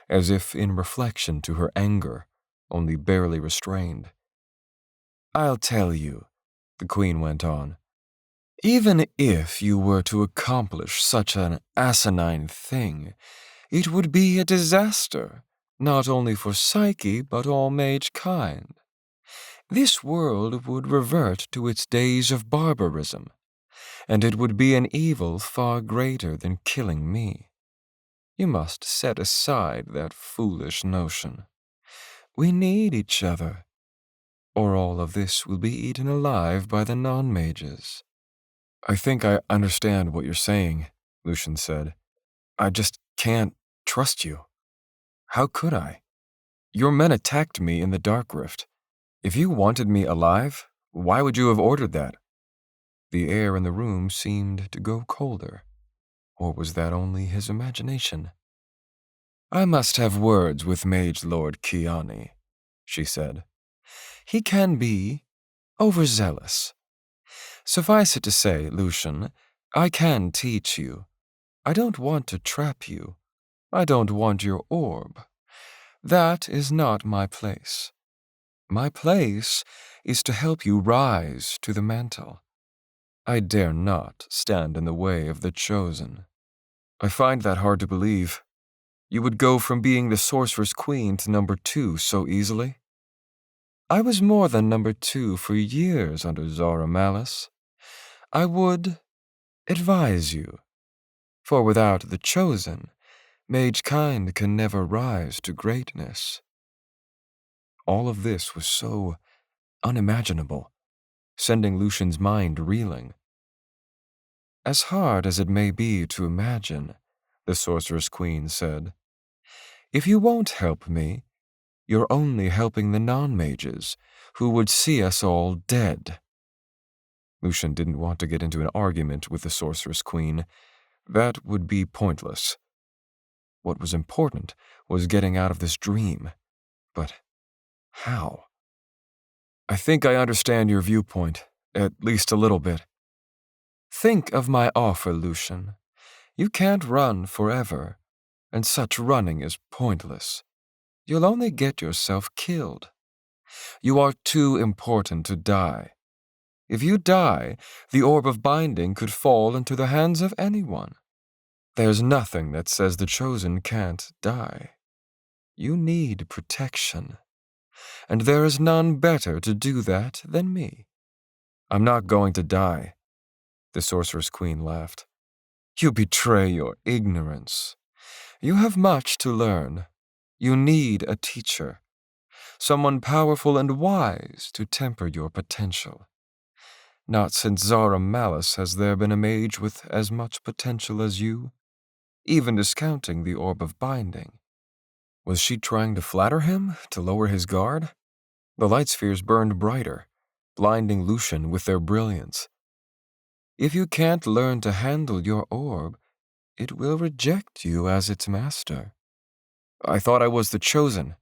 as if in reflection to her anger, only barely restrained. I'll tell you, the Queen went on, even if you were to accomplish such an asinine thing, it would be a disaster, not only for Psyche but all mage-kind. This world would revert to its days of barbarism, and it would be an evil far greater than killing me. You must set aside that foolish notion. We need each other, or all of this will be eaten alive by the non-mages. I think I understand what you're saying, Lucian said. I just can't trust you. How could I? Your men attacked me in the Dark Rift. If you wanted me alive, why would you have ordered that? The air in the room seemed to go colder. Or was that only his imagination? I must have words with Mage Lord Kiani, she said. He can be overzealous. Suffice it to say, Lucian, I can teach you. I don't want to trap you. I don't want your orb. That is not my place. My place is to help you rise to the mantle. I dare not stand in the way of the chosen. I find that hard to believe. You would go from being the Sorceress Queen to number 2 so easily? I was more than number 2 for years under Zara Malice. I would advise you, for without the chosen, mage-kind can never rise to greatness. All of this was so unimaginable, sending Lucian's mind reeling. As hard as it may be to imagine, the Sorceress Queen said, if you won't help me, you're only helping the non-mages, who would see us all dead. Lucian didn't want to get into an argument with the Sorceress Queen. That would be pointless. What was important was getting out of this dream. But how? I think I understand your viewpoint, at least a little bit. Think of my offer, Lucian. You can't run forever, and such running is pointless. You'll only get yourself killed. You are too important to die. If you die, the orb of binding could fall into the hands of anyone. There's nothing that says the chosen can't die. You need protection, and there is none better to do that than me. I'm not going to die, the Sorceress Queen laughed. You betray your ignorance. You have much to learn. You need a teacher, someone powerful and wise to temper your potential. Not since Zara Malice has there been a mage with as much potential as you, even discounting the orb of binding. Was she trying to flatter him, to lower his guard? The light spheres burned brighter, blinding Lucian with their brilliance. If you can't learn to handle your orb, it will reject you as its master. I thought I was the chosen.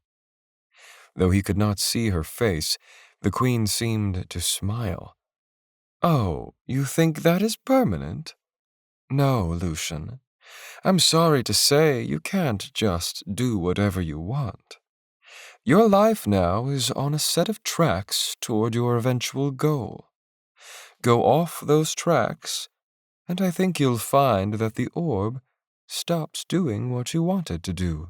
Though he could not see her face, the queen seemed to smile. Oh, you think that is permanent? No, Lucian. I'm sorry to say you can't just do whatever you want. Your life now is on a set of tracks toward your eventual goal. Go off those tracks, and I think you'll find that the orb stops doing what you want it to do.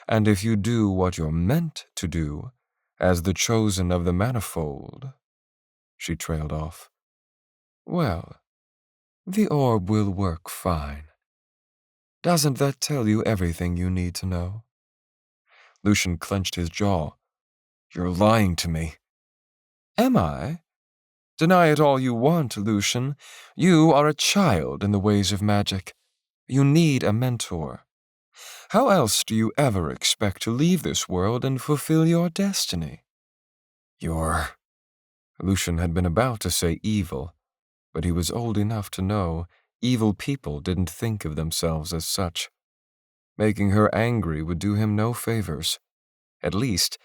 And if you do what you're meant to do, as the chosen of the manifold, she trailed off, well, the orb will work fine. Doesn't that tell you everything you need to know? Lucian clenched his jaw. You're lying to me. Am I? Deny it all you want, Lucian. You are a child in the ways of magic. You need a mentor. How else do you ever expect to leave this world and fulfill your destiny? Lucian had been about to say evil, but he was old enough to know evil people didn't think of themselves as such. Making her angry would do him no favors, at least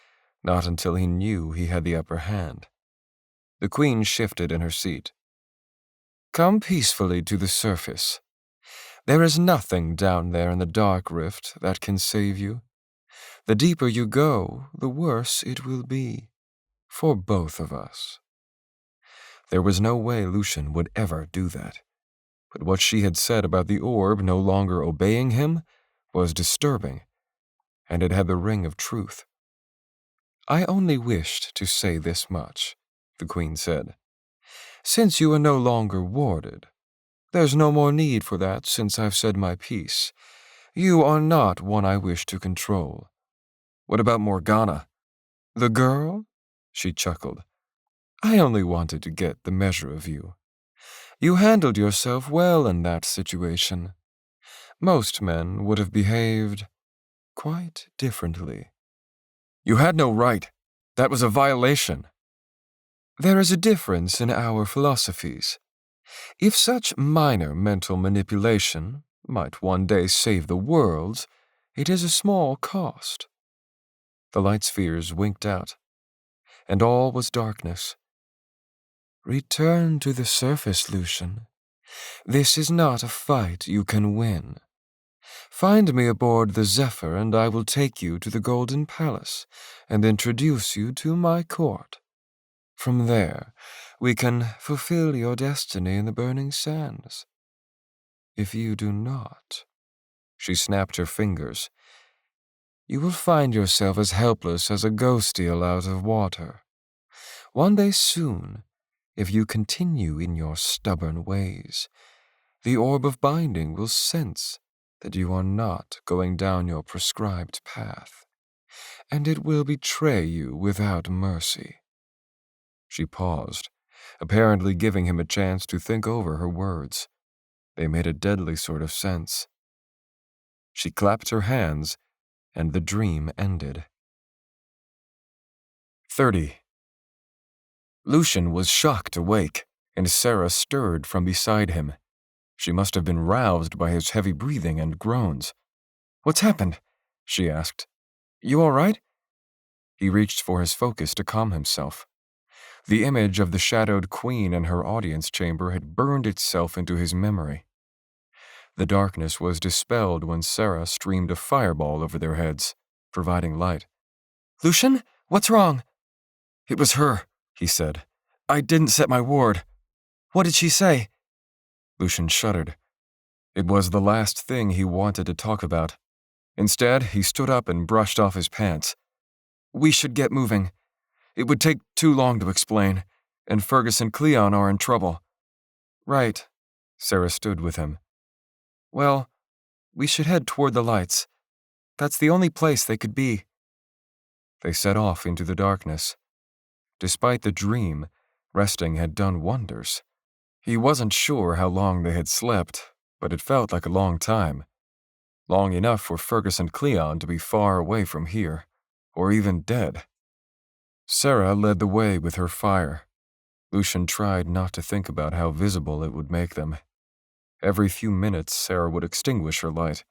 not until he knew he had the upper hand. The queen shifted in her seat. Come peacefully to the surface. There is nothing down there in the dark rift that can save you. The deeper you go, the worse it will be, for both of us. There was no way Lucian would ever do that, but what she had said about the orb no longer obeying him was disturbing, and it had the ring of truth. I only wished to say this much, the queen said. Since you are no longer warded, there's no more need for that since I've said my piece. You are not one I wish to control. What about Morgana? The girl? She chuckled. I only wanted to get the measure of you. You handled yourself well in that situation. Most men would have behaved quite differently. You had no right. That was a violation. There is a difference in our philosophies. If such minor mental manipulation might one day save the world, it is a small cost. The light spheres winked out, and all was darkness. Return to the surface, Lucian. This is not a fight you can win. Find me aboard the Zephyr, and I will take you to the Golden Palace and introduce you to my court. From there, we can fulfill your destiny in the burning sands. If you do not, she snapped her fingers. You will find yourself as helpless as a ghost eel out of water. One day soon, if you continue in your stubborn ways, the orb of binding will sense that you are not going down your prescribed path, and it will betray you without mercy." She paused, apparently giving him a chance to think over her words. They made a deadly sort of sense. She clapped her hands, and the dream ended. 30. Lucian was shocked awake, and Sarah stirred from beside him. She must have been roused by his heavy breathing and groans. "What's happened?" she asked. "You all right?" He reached for his focus to calm himself. The image of the shadowed queen in her audience chamber had burned itself into his memory. The darkness was dispelled when Sarah streamed a fireball over their heads, providing light. "Lucian, what's wrong?" "It was her," he said. "I didn't set my ward." "What did she say?" Lucian shuddered. It was the last thing he wanted to talk about. Instead, he stood up and brushed off his pants. "We should get moving. It would take too long to explain, and Fergus and Cleon are in trouble." "Right." Sarah stood with him. "Well, we should head toward the lights. That's the only place they could be." They set off into the darkness. Despite the dream, resting had done wonders. He wasn't sure how long they had slept, but it felt like a long time. Long enough for Fergus and Cleon to be far away from here, or even dead. Sarah led the way with her fire. Lucian tried not to think about how visible it would make them. Every few minutes, Sarah would extinguish her light,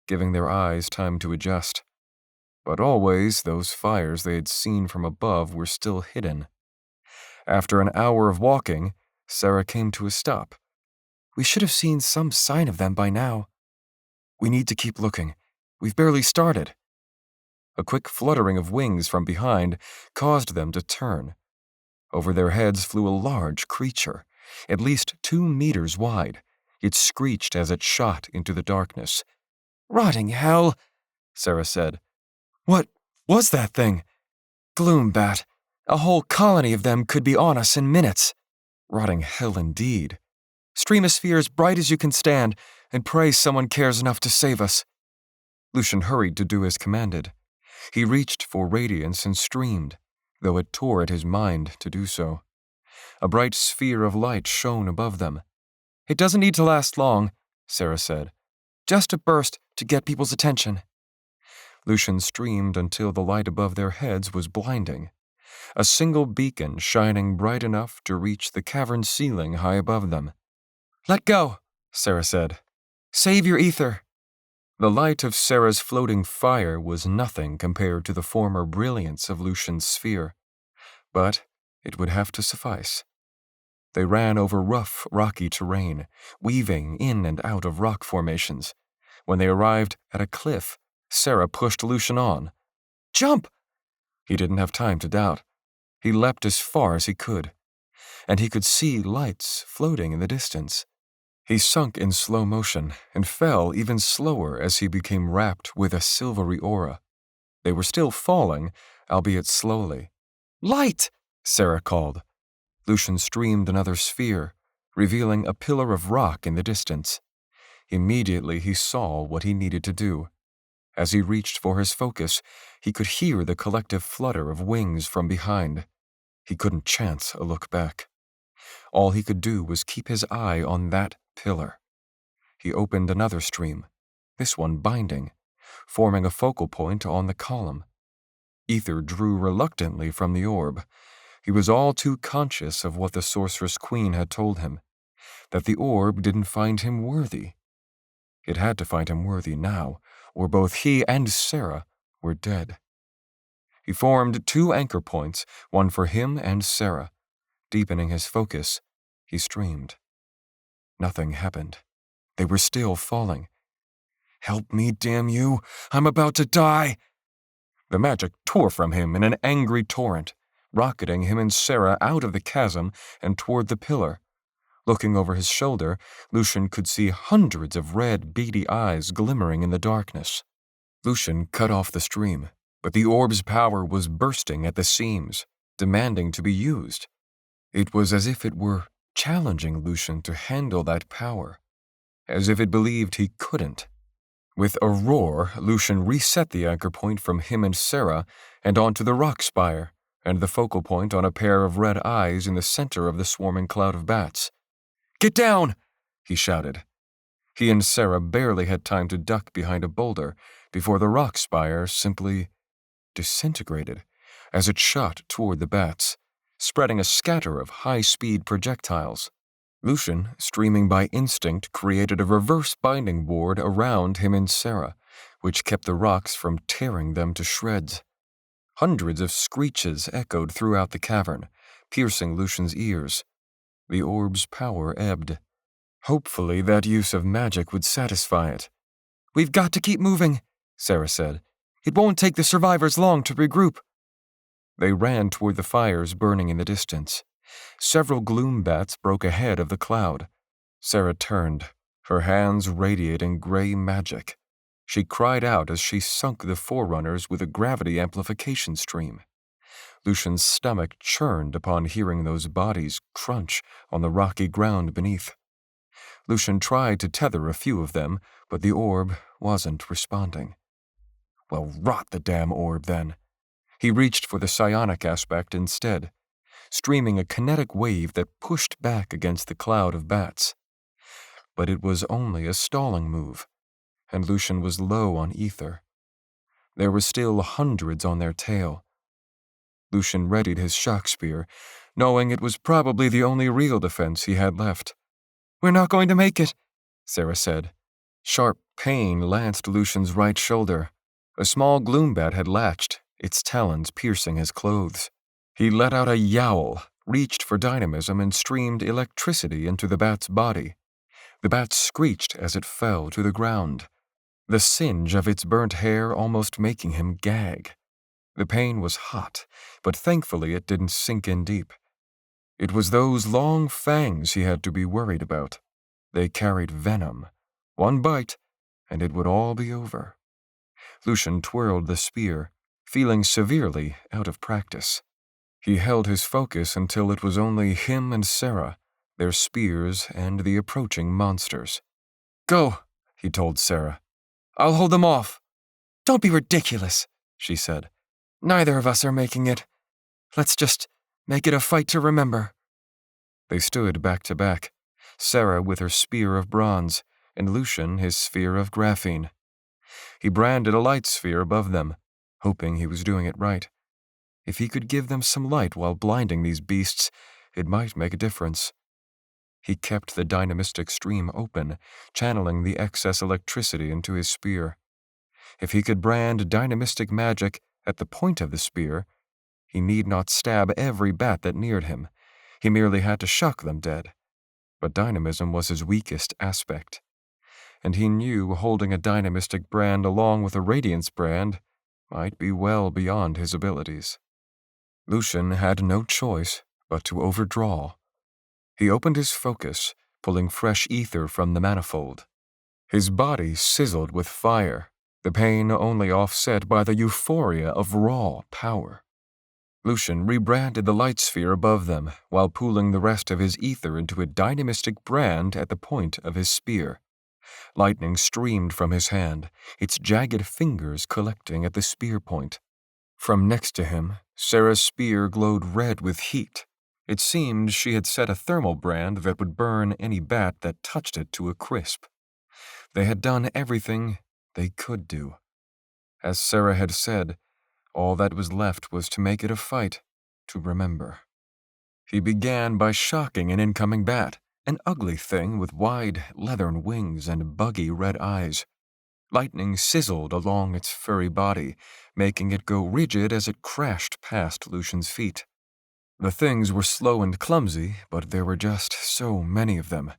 giving their eyes time to adjust. But always, those fires they had seen from above were still hidden. After an hour of walking, Sarah came to a stop. "We should have seen some sign of them by now." "We need to keep looking. We've barely started." A quick fluttering of wings from behind caused them to turn. Over their heads flew a large creature, at least 2 meters wide. It screeched as it shot into the darkness. "Rotting hell," Sarah said. "What was that thing?" "Gloombat. A whole colony of them could be on us in minutes." "Rotting hell indeed." "Stream a sphere as bright as you can stand, and pray someone cares enough to save us." Lucian hurried to do as commanded. He reached for radiance and streamed, though it tore at his mind to do so. A bright sphere of light shone above them. "It doesn't need to last long," Sarah said. "Just a burst to get people's attention." Lucian streamed until the light above their heads was blinding. A single beacon shining bright enough to reach the cavern ceiling high above them. "Let go," Sarah said. "Save your ether." The light of Sarah's floating fire was nothing compared to the former brilliance of Lucian's sphere, but it would have to suffice. They ran over rough, rocky terrain, weaving in and out of rock formations. When they arrived at a cliff, Sarah pushed Lucian on. "Jump!" He didn't have time to doubt. He leapt as far as he could, and he could see lights floating in the distance. He sunk in slow motion and fell even slower as he became wrapped with a silvery aura. They were still falling, albeit slowly. "Light!" Sarah called. Lucian streamed another sphere, revealing a pillar of rock in the distance. Immediately he saw what he needed to do. As he reached for his focus, he could hear the collective flutter of wings from behind. He couldn't chance a look back. All he could do was keep his eye on that pillar. He opened another stream, this one binding, forming a focal point on the column. Ether drew reluctantly from the orb. He was all too conscious of what the Sorceress-Queen had told him, that the orb didn't find him worthy. It had to find him worthy now, or both he and Sarah were dead. He formed 2 anchor points, one for him and Sarah. Deepening his focus, he streamed. Nothing happened. They were still falling. "Help me, damn you! I'm about to die!" The magic tore from him in an angry torrent, rocketing him and Sarah out of the chasm and toward the pillar. Looking over his shoulder, Lucian could see hundreds of red, beady eyes glimmering in the darkness. Lucian cut off the stream, but the orb's power was bursting at the seams, demanding to be used. It was as if it were challenging Lucian to handle that power, as if it believed he couldn't. With a roar, Lucian reset the anchor point from him and Sarah and onto the rock spire, and the focal point on a pair of red eyes in the center of the swarming cloud of bats. "Get down!" he shouted. He and Sarah barely had time to duck behind a boulder before the rock spire simply disintegrated as it shot toward the bats, spreading a scatter of high-speed projectiles. Lucian, streaming by instinct, created a reverse binding ward around him and Sarah, which kept the rocks from tearing them to shreds. Hundreds of screeches echoed throughout the cavern, piercing Lucian's ears. The orb's power ebbed. Hopefully that use of magic would satisfy it. "We've got to keep moving," Sarah said. "It won't take the survivors long to regroup." They ran toward the fires burning in the distance. Several gloom bats broke ahead of the cloud. Sarah turned, her hands radiating gray magic. She cried out as she sunk the forerunners with a gravity amplification stream. Lucian's stomach churned upon hearing those bodies crunch on the rocky ground beneath. Lucian tried to tether a few of them, but the orb wasn't responding. Well, rot the damn orb, then. He reached for the psionic aspect instead, streaming a kinetic wave that pushed back against the cloud of bats. But it was only a stalling move, and Lucian was low on ether. There were still hundreds on their tail. Lucian readied his shock spear, knowing it was probably the only real defense he had left. "We're not going to make it," Sarah said. Sharp pain lanced Lucian's right shoulder. A small gloombat had latched, its talons piercing his clothes. He let out a yowl, reached for dynamism, and streamed electricity into the bat's body. The bat screeched as it fell to the ground, the singe of its burnt hair almost making him gag. The pain was hot, but thankfully it didn't sink in deep. It was those long fangs he had to be worried about. They carried venom. One bite, and it would all be over. Lucian twirled the spear, feeling severely out of practice. He held his focus until it was only him and Sarah, their spears, and the approaching monsters. "Go," he told Sarah. "I'll hold them off." "Don't be ridiculous," she said. "Neither of us are making it. Let's just make it a fight to remember." They stood back to back, Sarah with her spear of bronze, and Lucian his sphere of graphene. He branded a light sphere above them, hoping he was doing it right. If he could give them some light while blinding these beasts, it might make a difference. He kept the dynamistic stream open, channeling the excess electricity into his spear. If he could brand dynamistic magic at the point of the spear, he need not stab every bat that neared him. He merely had to shock them dead. But dynamism was his weakest aspect, and he knew holding a dynamistic brand along with a radiance brand might be well beyond his abilities. Lucian had no choice but to overdraw. He opened his focus, pulling fresh ether from the manifold. His body sizzled with fire, the pain only offset by the euphoria of raw power. Lucian rebranded the light sphere above them while pooling the rest of his ether into a dynamistic brand at the point of his spear. Lightning streamed from his hand, its jagged fingers collecting at the spear point. From next to him, Sarah's spear glowed red with heat. It seemed she had set a thermal brand that would burn any bat that touched it to a crisp. They had done everything they could do. As Sarah had said, all that was left was to make it a fight to remember. He began by shocking an incoming bat, an ugly thing with wide, leathern wings and buggy red eyes. Lightning sizzled along its furry body, making it go rigid as it crashed past Lucian's feet. The things were slow and clumsy, but there were just so many of them,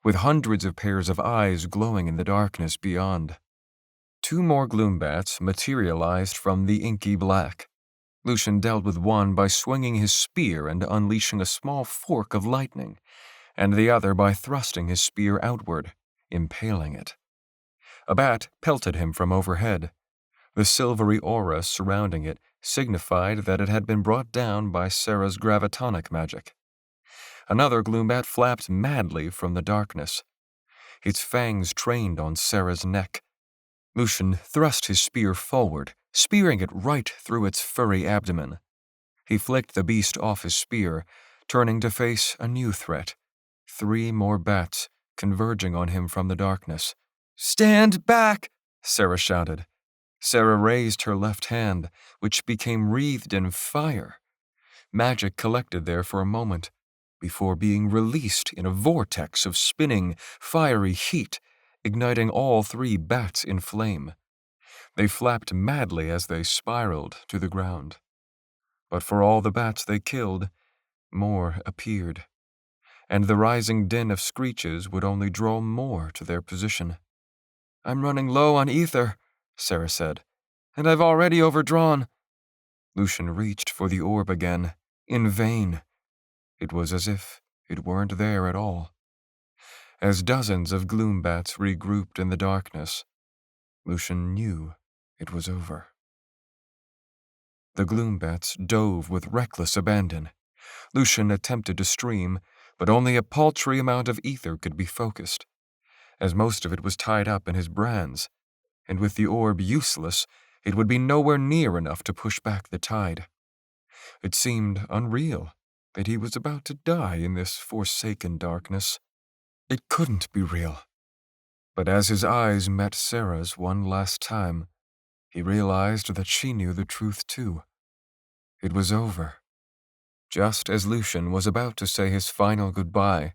with hundreds of pairs of eyes glowing in the darkness beyond. 2 more gloombats materialized from the inky black. Lucian dealt with one by swinging his spear and unleashing a small fork of lightning, and the other by thrusting his spear outward, impaling it. A bat pelted him from overhead. The silvery aura surrounding it signified that it had been brought down by Sarah's gravitonic magic. Another gloombat flapped madly from the darkness. Its fangs trained on Sarah's neck. Lucian thrust his spear forward, spearing it right through its furry abdomen. He flicked the beast off his spear, turning to face a new threat. 3 more bats converging on him from the darkness. "Stand back!" Sarah shouted. Sarah raised her left hand, which became wreathed in fire. Magic collected there for a moment, before being released in a vortex of spinning, fiery heat, igniting all 3 bats in flame. They flapped madly as they spiraled to the ground. But for all the bats they killed, more appeared, and the rising din of screeches would only draw more to their position. "I'm running low on ether," Sarah said, "and I've already overdrawn." Lucian reached for the orb again, in vain. It was as if it weren't there at all. As dozens of gloombats regrouped in the darkness, Lucian knew it was over. The gloombats dove with reckless abandon. Lucian attempted to stream, but only a paltry amount of ether could be focused, as most of it was tied up in his brands, and with the orb useless, it would be nowhere near enough to push back the tide. It seemed unreal that he was about to die in this forsaken darkness. It couldn't be real. But as his eyes met Sarah's one last time, he realized that she knew the truth too. It was over. Just as Lucian was about to say his final goodbye,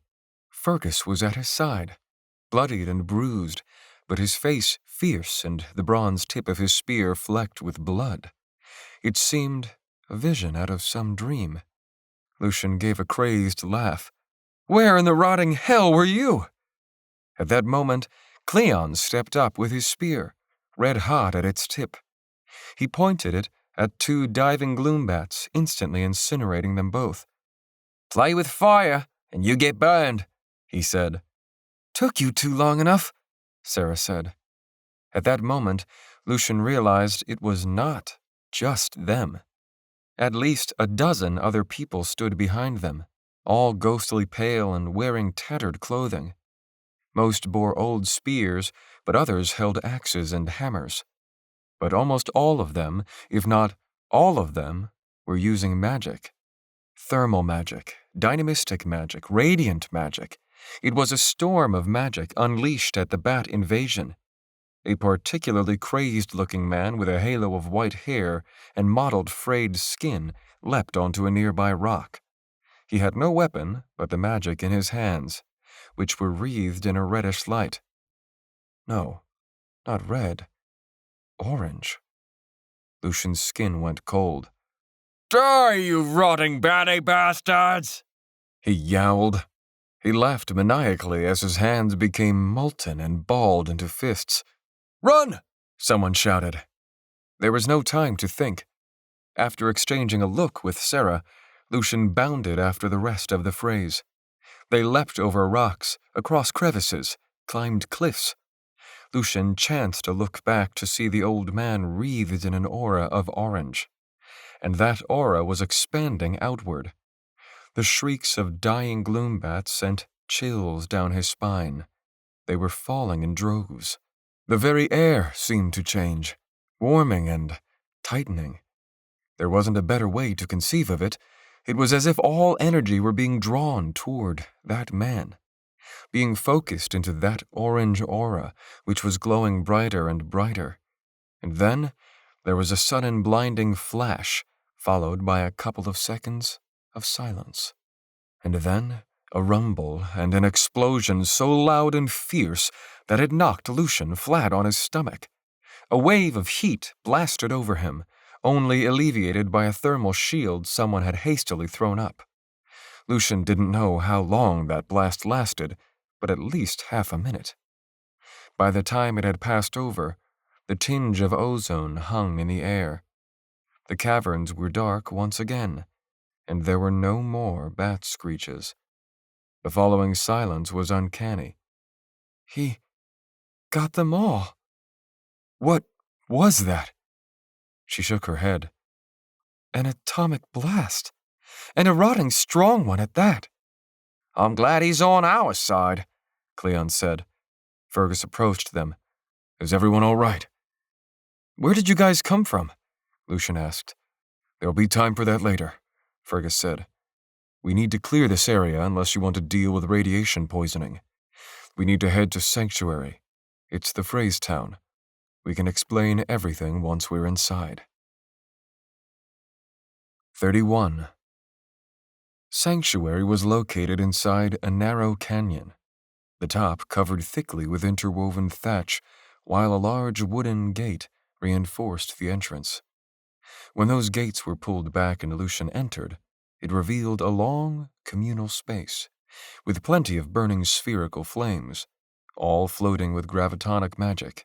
Fergus was at his side, bloodied and bruised, but his face fierce and the bronze tip of his spear flecked with blood. It seemed a vision out of some dream. Lucian gave a crazed laugh. "Where in the rotting hell were you?" At that moment, Cleon stepped up with his spear, red-hot at its tip. He pointed it at 2 diving gloombats, instantly incinerating them both. "Play with fire, and you get burned," he said. "Took you too long enough," Sarah said. At that moment, Lucian realized it was not just them. At least a dozen other people stood behind them, all ghostly pale and wearing tattered clothing. Most bore old spears, but others held axes and hammers. But almost all of them, if not all of them, were using magic. Thermal magic, dynamistic magic, radiant magic. It was a storm of magic unleashed at the bat invasion. A particularly crazed-looking man with a halo of white hair and mottled frayed skin leapt onto a nearby rock. He had no weapon but the magic in his hands, which were wreathed in a reddish light. No, not red. Orange. Lucian's skin went cold. "Die, you rotting batty bastards!" He yowled. He laughed maniacally as his hands became molten and balled into fists. "Run!" someone shouted. There was no time to think. After exchanging a look with Sarah, Lucian bounded after the rest of the frays. They leapt over rocks, across crevices, climbed cliffs. Lucian chanced to look back to see the old man wreathed in an aura of orange, and that aura was expanding outward. The shrieks of dying gloombats sent chills down his spine. They were falling in droves. The very air seemed to change, warming and tightening. There wasn't a better way to conceive of it. It was as if all energy were being drawn toward that man, being focused into that orange aura, which was glowing brighter and brighter. And then there was a sudden blinding flash, followed by a couple of seconds of silence. And then a rumble and an explosion so loud and fierce that it knocked Lucian flat on his stomach. A wave of heat blasted over him, only alleviated by a thermal shield someone had hastily thrown up. Lucian didn't know how long that blast lasted, but at least half a minute. By the time it had passed over, the tinge of ozone hung in the air. The caverns were dark once again, and there were no more bat screeches. The following silence was uncanny. "He got them all. What was that?" She shook her head. An atomic blast. And a rotting strong one at that. I'm glad he's on our side, Cleon said. Fergus approached them. Is everyone all right? Where did you guys come from? Lucian asked. There'll be time for that later, Fergus said. We need to clear this area unless you want to deal with radiation poisoning. We need to head to Sanctuary. It's the Phrase town. We can explain everything once we're inside. 31. Sanctuary was located inside a narrow canyon, the top covered thickly with interwoven thatch, while a large wooden gate reinforced the entrance. When those gates were pulled back and Lucian entered, it revealed a long, communal space, with plenty of burning spherical flames, all floating with gravitonic magic.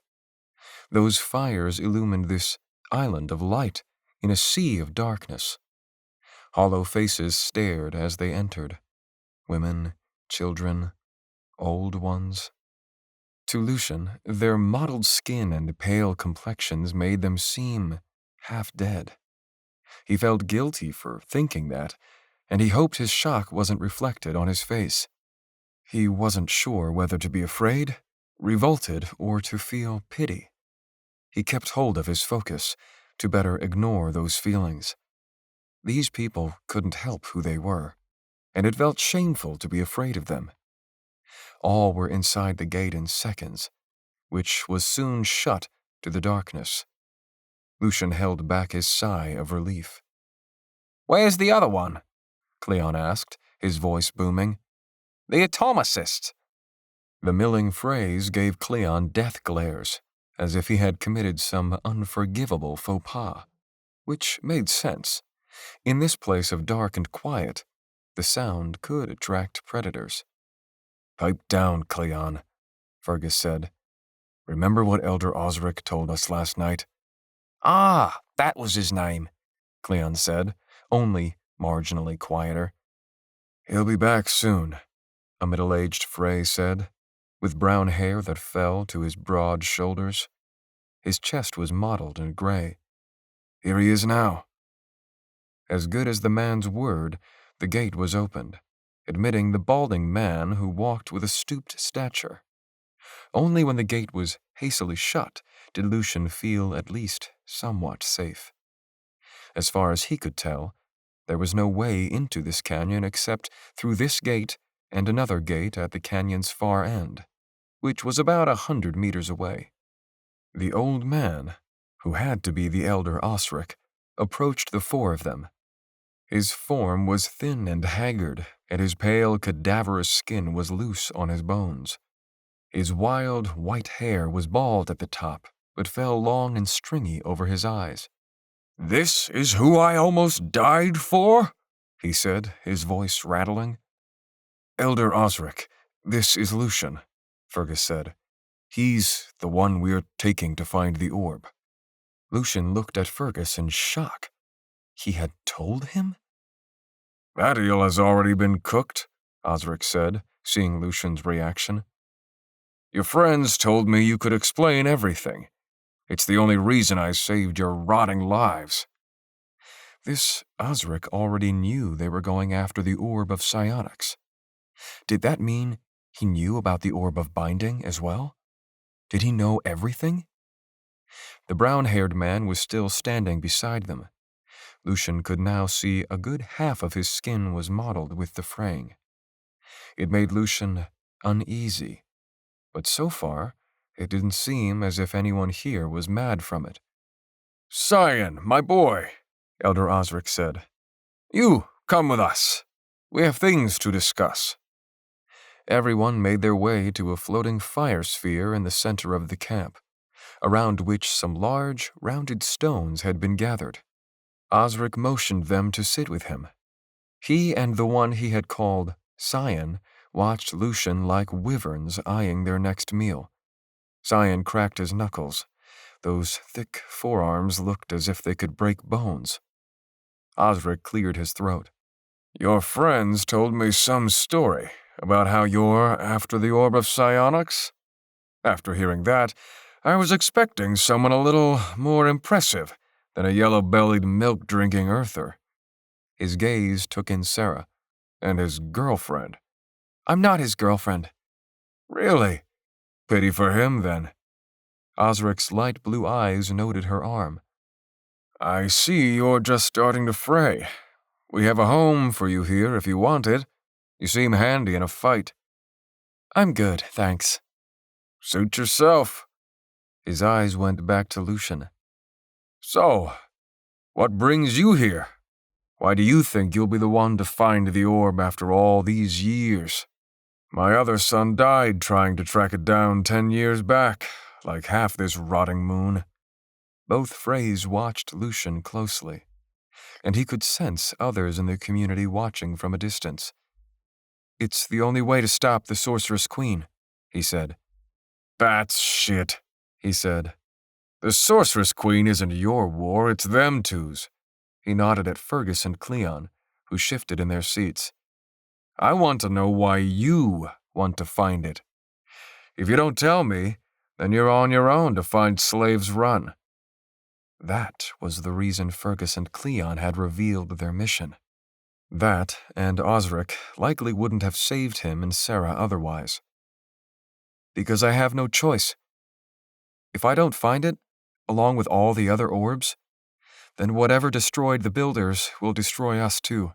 Those fires illumined this island of light in a sea of darkness. Hollow faces stared as they entered. Women, children, old ones. To Lucian, their mottled skin and pale complexions made them seem half dead. He felt guilty for thinking that, and he hoped his shock wasn't reflected on his face. He wasn't sure whether to be afraid, revolted, or to feel pity. He kept hold of his focus to better ignore those feelings. These people couldn't help who they were, and it felt shameful to be afraid of them. All were inside the gate in seconds, which was soon shut to the darkness. Lucian held back his sigh of relief. Where's the other one? Cleon asked, his voice booming. The atomicist. The milling phrase gave Cleon death glares, as if he had committed some unforgivable faux pas, which made sense. In this place of dark and quiet, the sound could attract predators. Pipe down, Cleon, Fergus said. Remember what Elder Osric told us last night? Ah, that was his name, Cleon said, only marginally quieter. He'll be back soon, a middle-aged Frey said, with brown hair that fell to his broad shoulders. His chest was mottled and gray. Here he is now. As good as the man's word, the gate was opened, admitting the balding man who walked with a stooped stature. Only when the gate was hastily shut did Lucian feel at least somewhat safe. As far as he could tell, there was no way into this canyon except through this gate and another gate at the canyon's far end, which was about 100 meters away. The old man, who had to be the Elder Osric, approached the four of them. His form was thin and haggard, and his pale, cadaverous skin was loose on his bones. His wild, white hair was bald at the top, but fell long and stringy over his eyes. "This is who I almost died for?" he said, his voice rattling. "Elder Osric, this is Lucian," Fergus said. "He's the one we're taking to find the orb." Lucian looked at Fergus in shock. He had told him? "That eel has already been cooked," Osric said, seeing Lucian's reaction. "Your friends told me you could explain everything. It's the only reason I saved your rotting lives." This Osric already knew they were going after the orb of psionics. Did that mean he knew about the orb of binding as well? Did he know everything? The brown-haired man was still standing beside them. Lucian could now see a good half of his skin was mottled with the fraying. It made Lucian uneasy, but so far it didn't seem as if anyone here was mad from it. "Cyan, my boy," Elder Osric said. "You come with us. We have things to discuss." Everyone made their way to a floating fire sphere in the center of the camp, around which some large, rounded stones had been gathered. Osric motioned them to sit with him. He and the one he had called Cyan watched Lucian like wyverns eyeing their next meal. Cyan cracked his knuckles. Those thick forearms looked as if they could break bones. Osric cleared his throat. "Your friends told me some story about how you're after the orb of psionics. After hearing that, I was expecting someone a little more impressive than a yellow-bellied milk-drinking earther. His gaze took in Sarah. And his girlfriend. I'm not his girlfriend. Really? Pity for him, then. Osric's light blue eyes noted her arm. I see you're just starting to fray. We have a home for you here if you want it. You seem handy in a fight. I'm good, thanks. Suit yourself. His eyes went back to Lucian. So, what brings you here? Why do you think you'll be the one to find the orb after all these years? My other son died trying to track it down 10 years back, like half this rotting moon. Both Freys watched Lucian closely, and he could sense others in the community watching from a distance. It's the only way to stop the Sorceress-Queen, he said. That's shit, he said. The Sorceress-Queen isn't your war, it's them two's. He nodded at Fergus and Cleon, who shifted in their seats. I want to know why you want to find it. If you don't tell me, then you're on your own to find Slaves Run. That was the reason Fergus and Cleon had revealed their mission. That and Osric likely wouldn't have saved him and Sarah otherwise. Because I have no choice. If I don't find it, along with all the other orbs, then whatever destroyed the builders will destroy us too.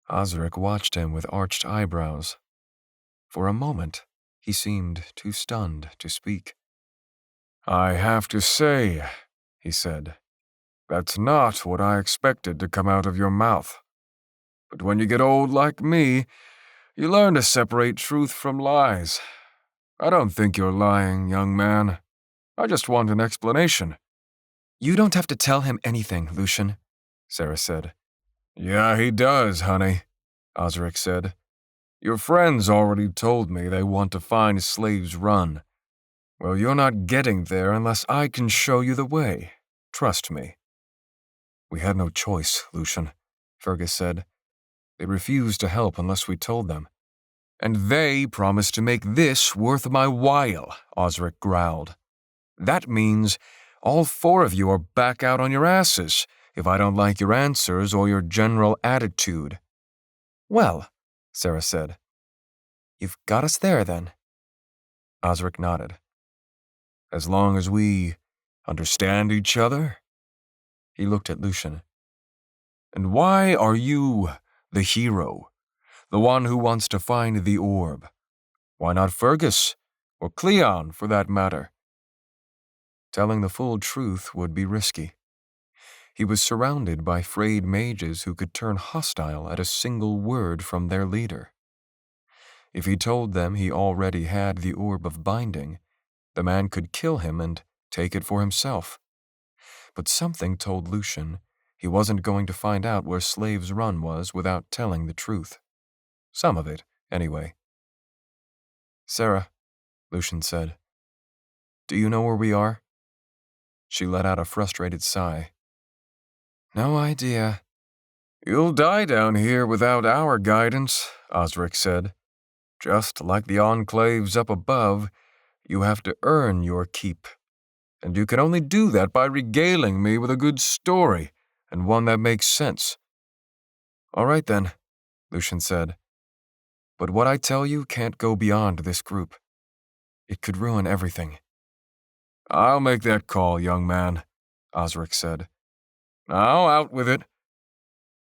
Osric watched him with arched eyebrows. For a moment, he seemed too stunned to speak. I have to say, he said, that's not what I expected to come out of your mouth. But when you get old like me, you learn to separate truth from lies. I don't think you're lying, young man. I just want an explanation. You don't have to tell him anything, Lucian, Sarah said. Yeah, he does, honey, Osric said. Your friends already told me they want to find Slaves Run. Well, you're not getting there unless I can show you the way. Trust me. We had no choice, Lucian, Fergus said. They refused to help unless we told them. And they promised to make this worth my while, Osric growled. That means all 4 of you are back out on your asses if I don't like your answers or your general attitude. Well, Sarah said. You've got us there, then. Osric nodded. As long as we understand each other? He looked at Lucian. And why are you the hero? The one who wants to find the orb? Why not Fergus? Or Cleon, for that matter? Telling the full truth would be risky. He was surrounded by frayed mages who could turn hostile at a single word from their leader. If he told them he already had the orb of binding, the man could kill him and take it for himself. But something told Lucian he wasn't going to find out where Slaves Run was without telling the truth. Some of it, anyway. Sarah, Lucian said, do you know where we are? She let out a frustrated sigh. No idea. You'll die down here without our guidance, Osric said. Just like the enclaves up above, you have to earn your keep. And you can only do that by regaling me with a good story, and one that makes sense. All right then, Lucian said. But what I tell you can't go beyond this group. It could ruin everything. I'll make that call, young man, Osric said. Now, out with it.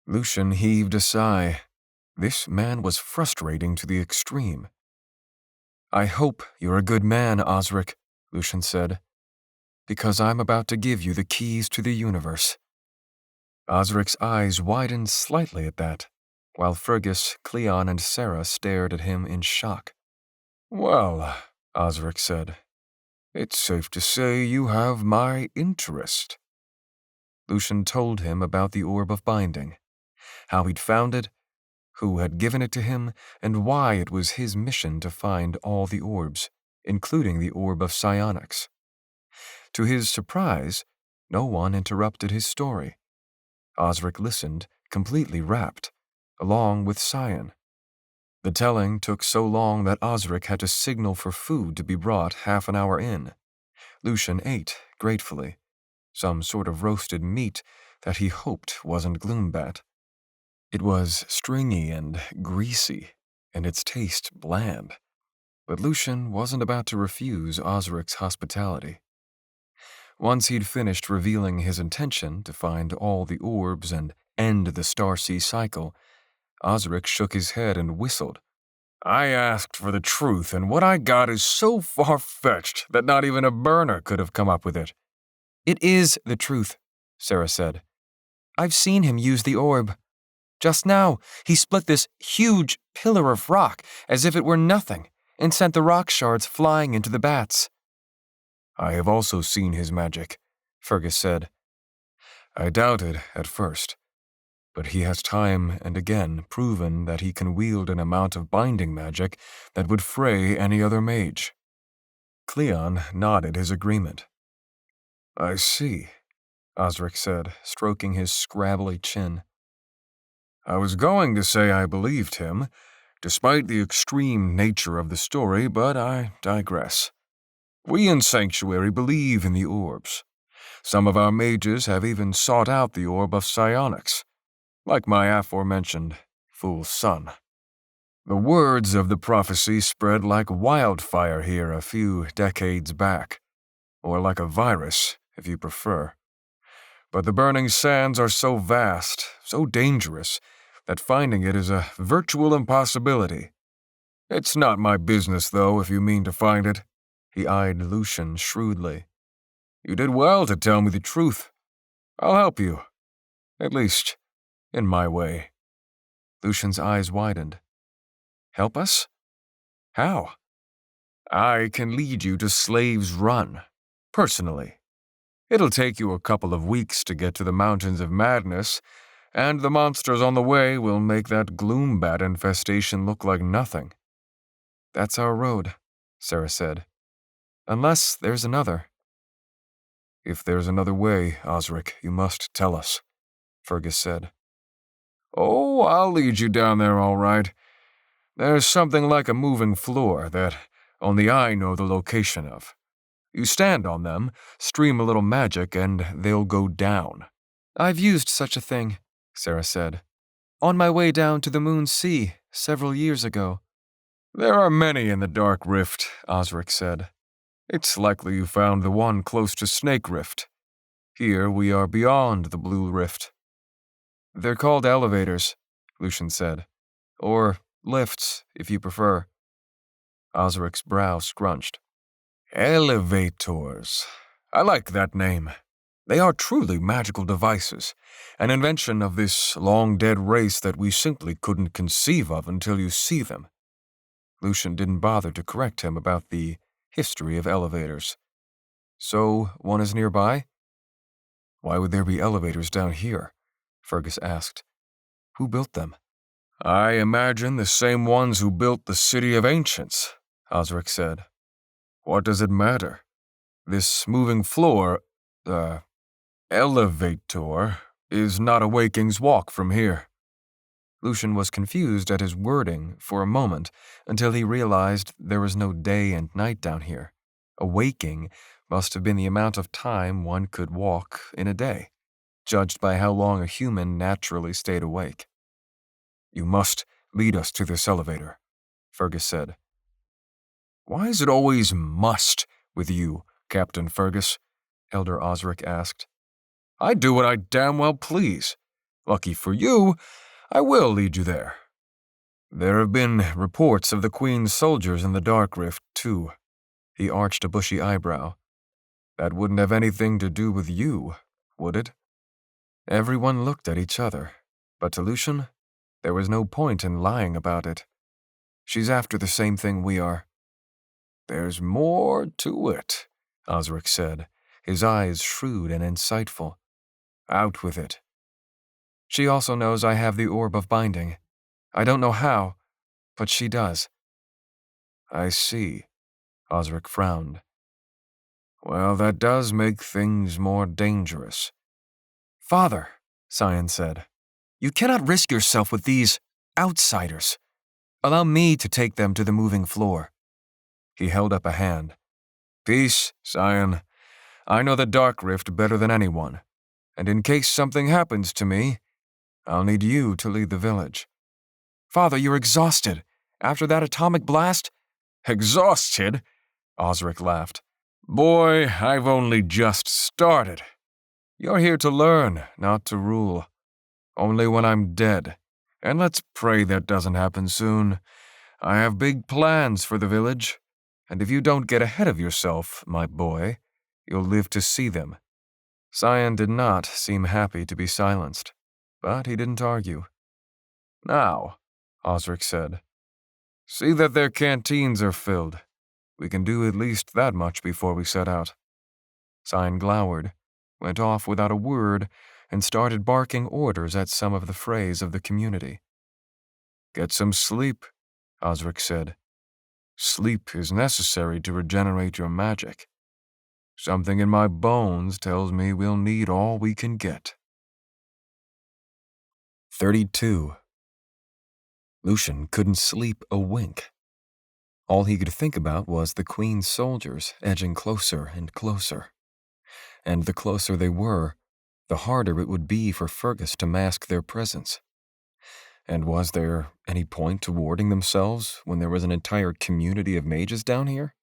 Lucian heaved a sigh. This man was frustrating to the extreme. I hope you're a good man, Osric, Lucian said, because I'm about to give you the keys to the universe. Osric's eyes widened slightly at that, while Fergus, Cleon, and Sarah stared at him in shock. Well, Osric said, it's safe to say you have my interest. Lucian told him about the orb of binding, how he'd found it, who had given it to him, and why it was his mission to find all the orbs, including the orb of psionics. To his surprise, no one interrupted his story. Osric listened, completely rapt, along with Sion. The telling took so long that Osric had to signal for food to be brought half an hour in. Lucian ate gratefully, some sort of roasted meat that he hoped wasn't gloombat. It was stringy and greasy, and its taste bland. But Lucian wasn't about to refuse Osric's hospitality. Once he'd finished revealing his intention to find all the orbs and end the Starsea cycle, Osric shook his head and whistled. I asked for the truth, and what I got is so far-fetched that not even a burner could have come up with it. It is the truth, Sarah said. I've seen him use the orb. Just now, he split this huge pillar of rock as if it were nothing and sent the rock shards flying into the bats. I have also seen his magic, Fergus said. I doubted at first, but he has time and again proven that he can wield an amount of binding magic that would fray any other mage. Cleon nodded his agreement. I see, Osric said, stroking his scrabbly chin. I was going to say I believed him, despite the extreme nature of the story, but I digress. We in Sanctuary believe in the orbs. Some of our mages have even sought out the orb of psionics, like my aforementioned fool's son. The words of the prophecy spread like wildfire here a few decades back, or like a virus, if you prefer. But the burning sands are so vast, so dangerous, that finding it is a virtual impossibility. It's not my business, though, if you mean to find it. He eyed Lucian shrewdly. You did well to tell me the truth. I'll help you. At least, in my way. Lucian's eyes widened. Help us? How? I can lead you to Slave's Run, personally. It'll take you a couple of weeks to get to the Mountains of Madness, and the monsters on the way will make that gloombat infestation look like nothing. That's our road, Sarah said. Unless there's another. If there's another way, Osric, you must tell us, Fergus said. Oh, I'll lead you down there all right. There's something like a moving floor that only I know the location of. You stand on them, stream a little magic, and they'll go down. I've used such a thing, Sarah said. On my way down to the Moon's Sea several years ago. There are many in the Dark Rift, Osric said. It's likely you found the one close to Snake Rift. Here we are beyond the Blue Rift. They're called elevators, Lucian said. Or lifts, if you prefer. Osric's brow scrunched. Elevators. I like that name. They are truly magical devices, an invention of this long-dead race that we simply couldn't conceive of until you see them. Lucian didn't bother to correct him about the history of elevators. So, one is nearby? Why would there be elevators down here? Fergus asked. Who built them? I imagine the same ones who built the City of Ancients, Osric said. What does it matter? This moving floor, elevator, is not a Waking's walk from here. Lucian was confused at his wording for a moment until he realized there was no day and night down here. A waking must have been the amount of time one could walk in a day, judged by how long a human naturally stayed awake. You must lead us to this elevator, Fergus said. Why is it always must with you, Captain Fergus? Elder Osric asked. I do what I damn well please. Lucky for you, I will lead you there. There have been reports of the Queen's soldiers in the Dark Rift, too. He arched a bushy eyebrow. That wouldn't have anything to do with you, would it? Everyone looked at each other, but to Lucian, there was no point in lying about it. She's after the same thing we are. There's more to it, Osric said, his eyes shrewd and insightful. Out with it. She also knows I have the orb of binding. I don't know how, but she does. I see, Osric frowned. Well, that does make things more dangerous. Father, Sion said, you cannot risk yourself with these outsiders. Allow me to take them to the moving floor. He held up a hand. Peace, Sion. I know the Dark Rift better than anyone, and in case something happens to me, I'll need you to lead the village." "Father, you're exhausted. After that atomic blast?" "Exhausted?" Osric laughed. "Boy, I've only just started. You're here to learn, not to rule. Only when I'm dead. And let's pray that doesn't happen soon. I have big plans for the village, and if you don't get ahead of yourself, my boy, you'll live to see them." Cyan did not seem happy to be silenced, but he didn't argue. "Now," Osric said, "see that their canteens are filled. We can do at least that much before we set out." Cyan glowered, went off without a word, and started barking orders at some of the frays of the community. "Get some sleep," Osric said. "Sleep is necessary to regenerate your magic. Something in my bones tells me we'll need all we can get." 32. Lucian couldn't sleep a wink. All he could think about was the Queen's soldiers edging closer and closer. And the closer they were, the harder it would be for Fergus to mask their presence. And was there any point to warding themselves when there was an entire community of mages down here?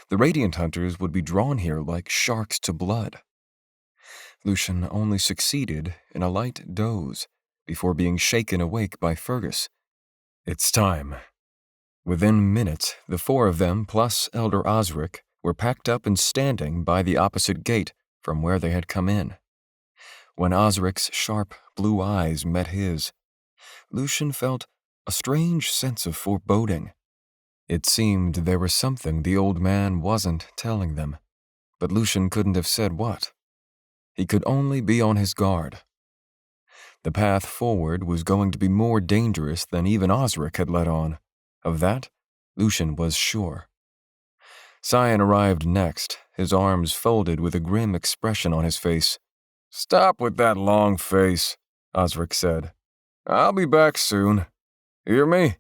The Radiant Hunters would be drawn here like sharks to blood. Lucian only succeeded in a light doze before being shaken awake by Fergus. "It's time." Within minutes, the four of them plus Elder Osric were packed up and standing by the opposite gate from where they had come in. When Osric's sharp blue eyes met his, Lucian felt a strange sense of foreboding. It seemed there was something the old man wasn't telling them, but Lucian couldn't have said what. He could only be on his guard. The path forward was going to be more dangerous than even Osric had let on. Of that, Lucian was sure. Cyan arrived next, his arms folded with a grim expression on his face. "Stop with that long face," Osric said. "I'll be back soon. Hear me?"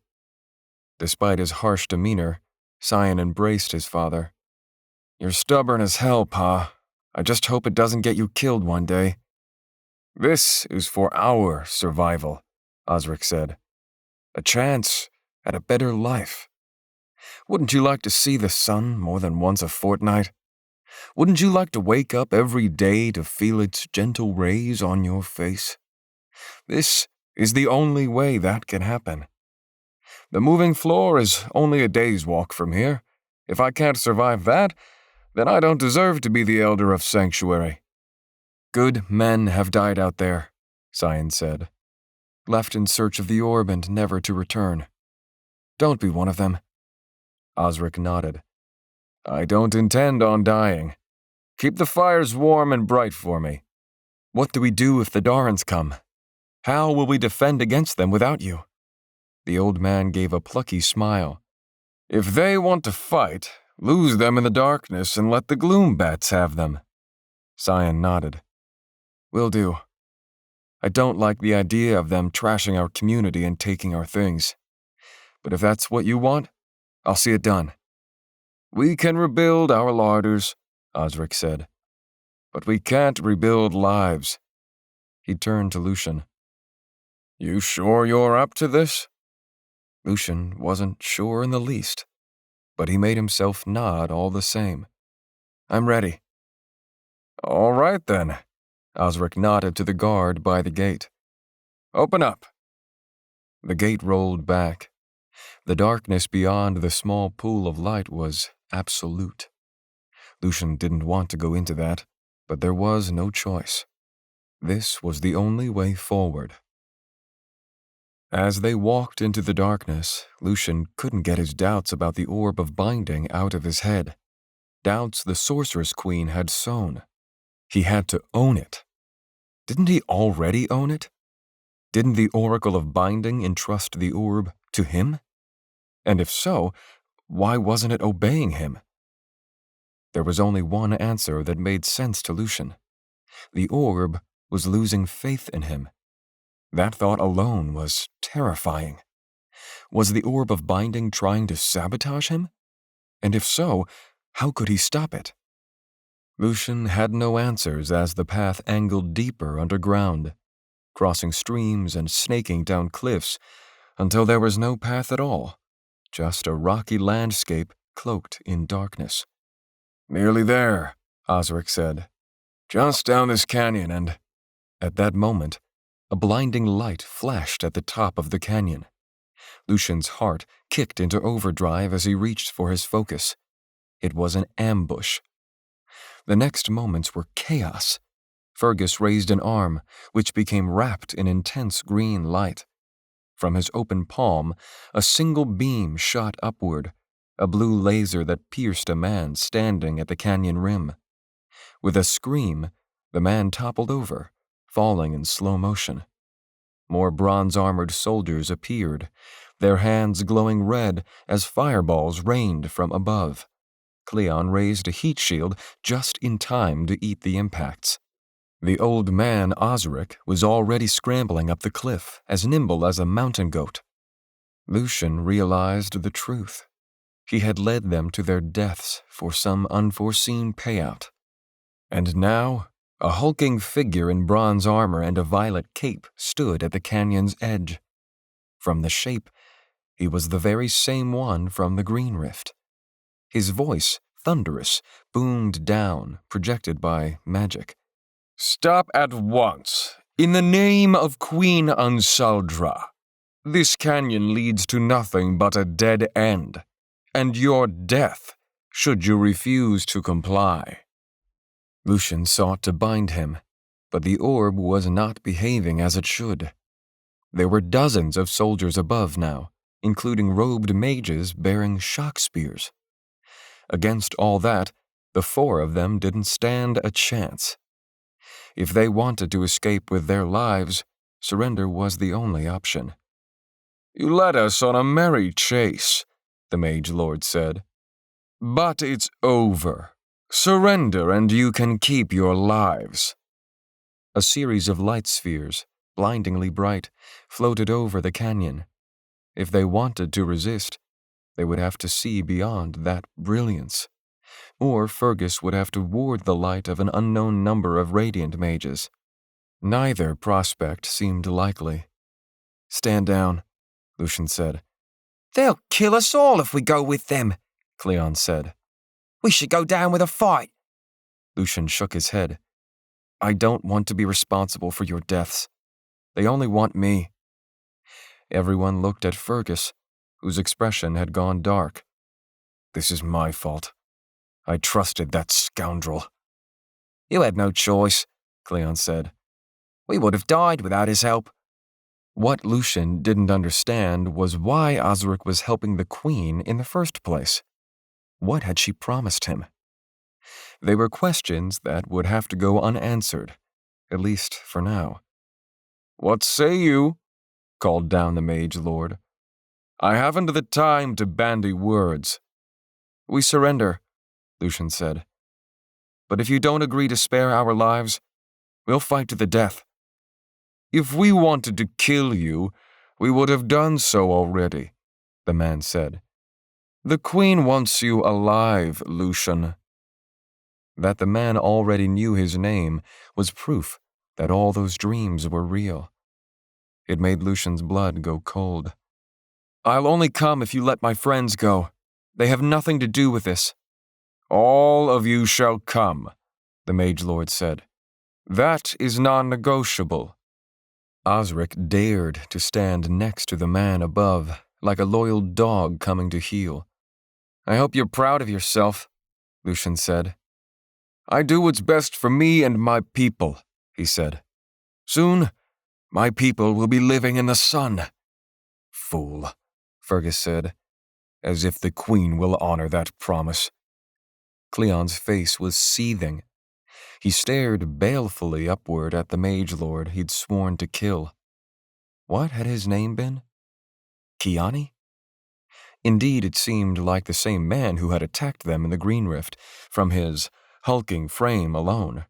Despite his harsh demeanor, Cyan embraced his father. "You're stubborn as hell, Pa. I just hope it doesn't get you killed one day." "This is for our survival," Osric said. "A chance at a better life. Wouldn't you like to see the sun more than once a fortnight? Wouldn't you like to wake up every day to feel its gentle rays on your face? This is the only way that can happen. The moving floor is only a day's walk from here. If I can't survive that, then I don't deserve to be the Elder of Sanctuary." "Good men have died out there," Cyan said. "Left in search of the orb and never to return. Don't be one of them." Osric nodded. "I don't intend on dying. Keep the fires warm and bright for me." "What do we do if the Darans come? How will we defend against them without you?" The old man gave a plucky smile. "If they want to fight, lose them in the darkness and let the gloom bats have them." Cyan nodded. "Will do. I don't like the idea of them trashing our community and taking our things. But if that's what you want, I'll see it done." "We can rebuild our larders," Osric said. "But we can't rebuild lives." He turned to Lucian. "You sure you're up to this?" Lucian wasn't sure in the least, but he made himself nod all the same. "I'm ready." "All right then," Osric nodded to the guard by the gate. "Open up." The gate rolled back. The darkness beyond the small pool of light was absolute. Lucian didn't want to go into that, but there was no choice. This was the only way forward. As they walked into the darkness, Lucian couldn't get his doubts about the orb of binding out of his head. Doubts the Sorceress-Queen had sown. He had to own it. Didn't he already own it? Didn't the Oracle of Binding entrust the orb to him? And if so, why wasn't it obeying him? There was only one answer that made sense to Lucian. The orb was losing faith in him. That thought alone was terrifying. Was the orb of binding trying to sabotage him? And if so, how could he stop it? Lucian had no answers as the path angled deeper underground, crossing streams and snaking down cliffs until there was no path at all, just a rocky landscape cloaked in darkness. "Nearly there," Osric said. "Just down this canyon and—" At that moment, a blinding light flashed at the top of the canyon. Lucian's heart kicked into overdrive as he reached for his focus. It was an ambush. The next moments were chaos. Fergus raised an arm, which became wrapped in intense green light. From his open palm, a single beam shot upward, a blue laser that pierced a man standing at the canyon rim. With a scream, the man toppled over, falling in slow motion. More bronze-armored soldiers appeared, their hands glowing red as fireballs rained from above. Cleon raised a heat shield just in time to eat the impacts. The old man, Osric, was already scrambling up the cliff, as nimble as a mountain goat. Lucian realized the truth. He had led them to their deaths for some unforeseen payout. And now, a hulking figure in bronze armor and a violet cape stood at the canyon's edge. From the shape, he was the very same one from the Green Rift. His voice, thunderous, boomed down, projected by magic. "Stop at once, in the name of Queen Ansuldra. This canyon leads to nothing but a dead end, and your death, should you refuse to comply." Lucian sought to bind him, but the orb was not behaving as it should. There were dozens of soldiers above now, including robed mages bearing shock spears. Against all that, the four of them didn't stand a chance. If they wanted to escape with their lives, surrender was the only option. "You led us on a merry chase," the Mage Lord said. "But it's over. Surrender and you can keep your lives." A series of light spheres, blindingly bright, floated over the canyon. If they wanted to resist, they would have to see beyond that brilliance. Or Fergus would have to ward the light of an unknown number of radiant mages. Neither prospect seemed likely. "Stand down," Lucian said. "They'll kill us all if we go with them," Cleon said. "We should go down with a fight." Lucian shook his head. "I don't want to be responsible for your deaths. They only want me." Everyone looked at Fergus, whose expression had gone dark. "This is my fault. I trusted that scoundrel." "You had no choice," Cleon said. "We would have died without his help." What Lucian didn't understand was why Osric was helping the Queen in the first place. What had she promised him? They were questions that would have to go unanswered, at least for now. "What say you?" called down the Mage Lord. "I haven't the time to bandy words." "We surrender," Lucian said. "But if you don't agree to spare our lives, we'll fight to the death." "If we wanted to kill you, we would have done so already," the man said. "The Queen wants you alive, Lucian." That the man already knew his name was proof that all those dreams were real. It made Lucian's blood go cold. "I'll only come if you let my friends go. They have nothing to do with this." "All of you shall come," the Mage Lord said. "That is non-negotiable." Osric dared to stand next to the man above, like a loyal dog coming to heel. "I hope you're proud of yourself," Lucian said. "I do what's best for me and my people," he said. "Soon, my people will be living in the sun." "Fool," Fergus said, "as if the Queen will honor that promise." Cleon's face was seething. He stared balefully upward at the Mage Lord he'd sworn to kill. What had his name been? Kiani? Indeed, it seemed like the same man who had attacked them in the Green Rift, from his hulking frame alone.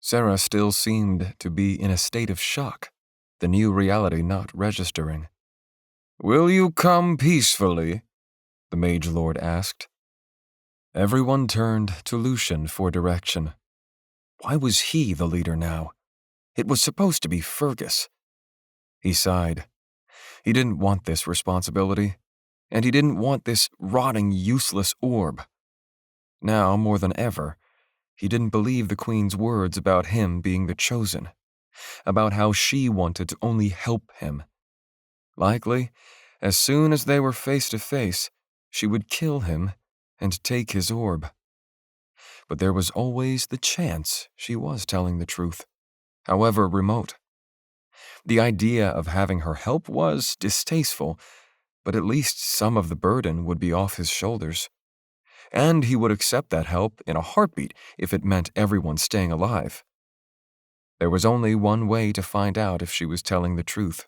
Sarah still seemed to be in a state of shock, the new reality not registering. "Will you come peacefully?" the Mage Lord asked. Everyone turned to Lucian for direction. Why was he the leader now? It was supposed to be Fergus. He sighed. He didn't want this responsibility, and he didn't want this rotting, useless orb. Now, more than ever, he didn't believe the Queen's words about him being the chosen, about how she wanted to only help him. Likely, as soon as they were face to face, she would kill him and take his orb. But there was always the chance she was telling the truth, however remote. The idea of having her help was distasteful, but at least some of the burden would be off his shoulders. And he would accept that help in a heartbeat if it meant everyone staying alive. There was only one way to find out if she was telling the truth.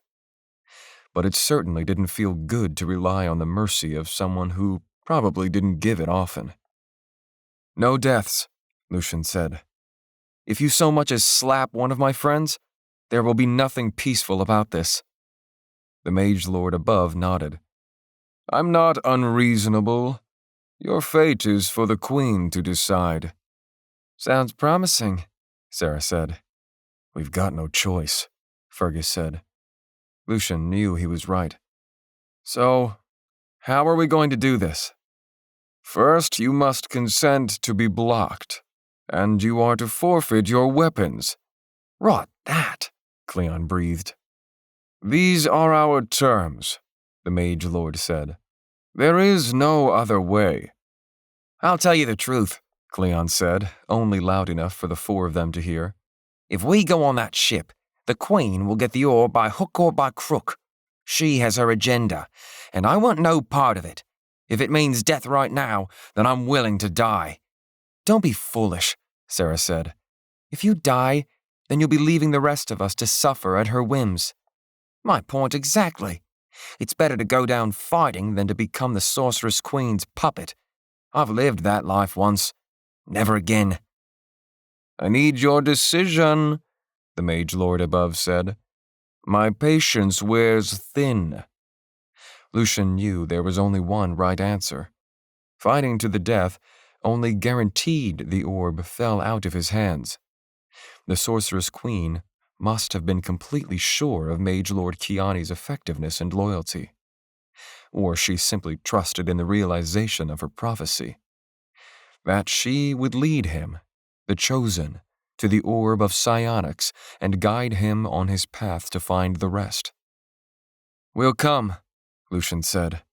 But it certainly didn't feel good to rely on the mercy of someone who probably didn't give it often. "No deaths," Lucian said. "If you so much as slap one of my friends, there will be nothing peaceful about this." The mage lord above nodded. "I'm not unreasonable. Your fate is for the Queen to decide." "Sounds promising," Sarah said. "We've got no choice," Fergus said. Lucian knew he was right. "So, how are we going to do this?" "First, you must consent to be blocked, and you are to forfeit your weapons." "Rot that," Cleon breathed. "These are our terms," the mage lord said. "There is no other way." "I'll tell you the truth," Cleon said, only loud enough for the four of them to hear. "If we go on that ship, the Queen will get the orb by hook or by crook. She has her agenda, and I want no part of it. If it means death right now, then I'm willing to die." "Don't be foolish," Sarah said. "If you die, then you'll be leaving the rest of us to suffer at her whims." "My point exactly. It's better to go down fighting than to become the Sorceress Queen's puppet. I've lived that life once. Never again." "I need your decision," the mage lord above said. "My patience wears thin." Lucian knew there was only one right answer. Fighting to the death only guaranteed the orb fell out of his hands. The Sorceress Queen must have been completely sure of Mage Lord Kiani's effectiveness and loyalty. Or she simply trusted in the realization of her prophecy. That she would lead him, the chosen, to the orb of psionics and guide him on his path to find the rest. "We'll come," Lucian said.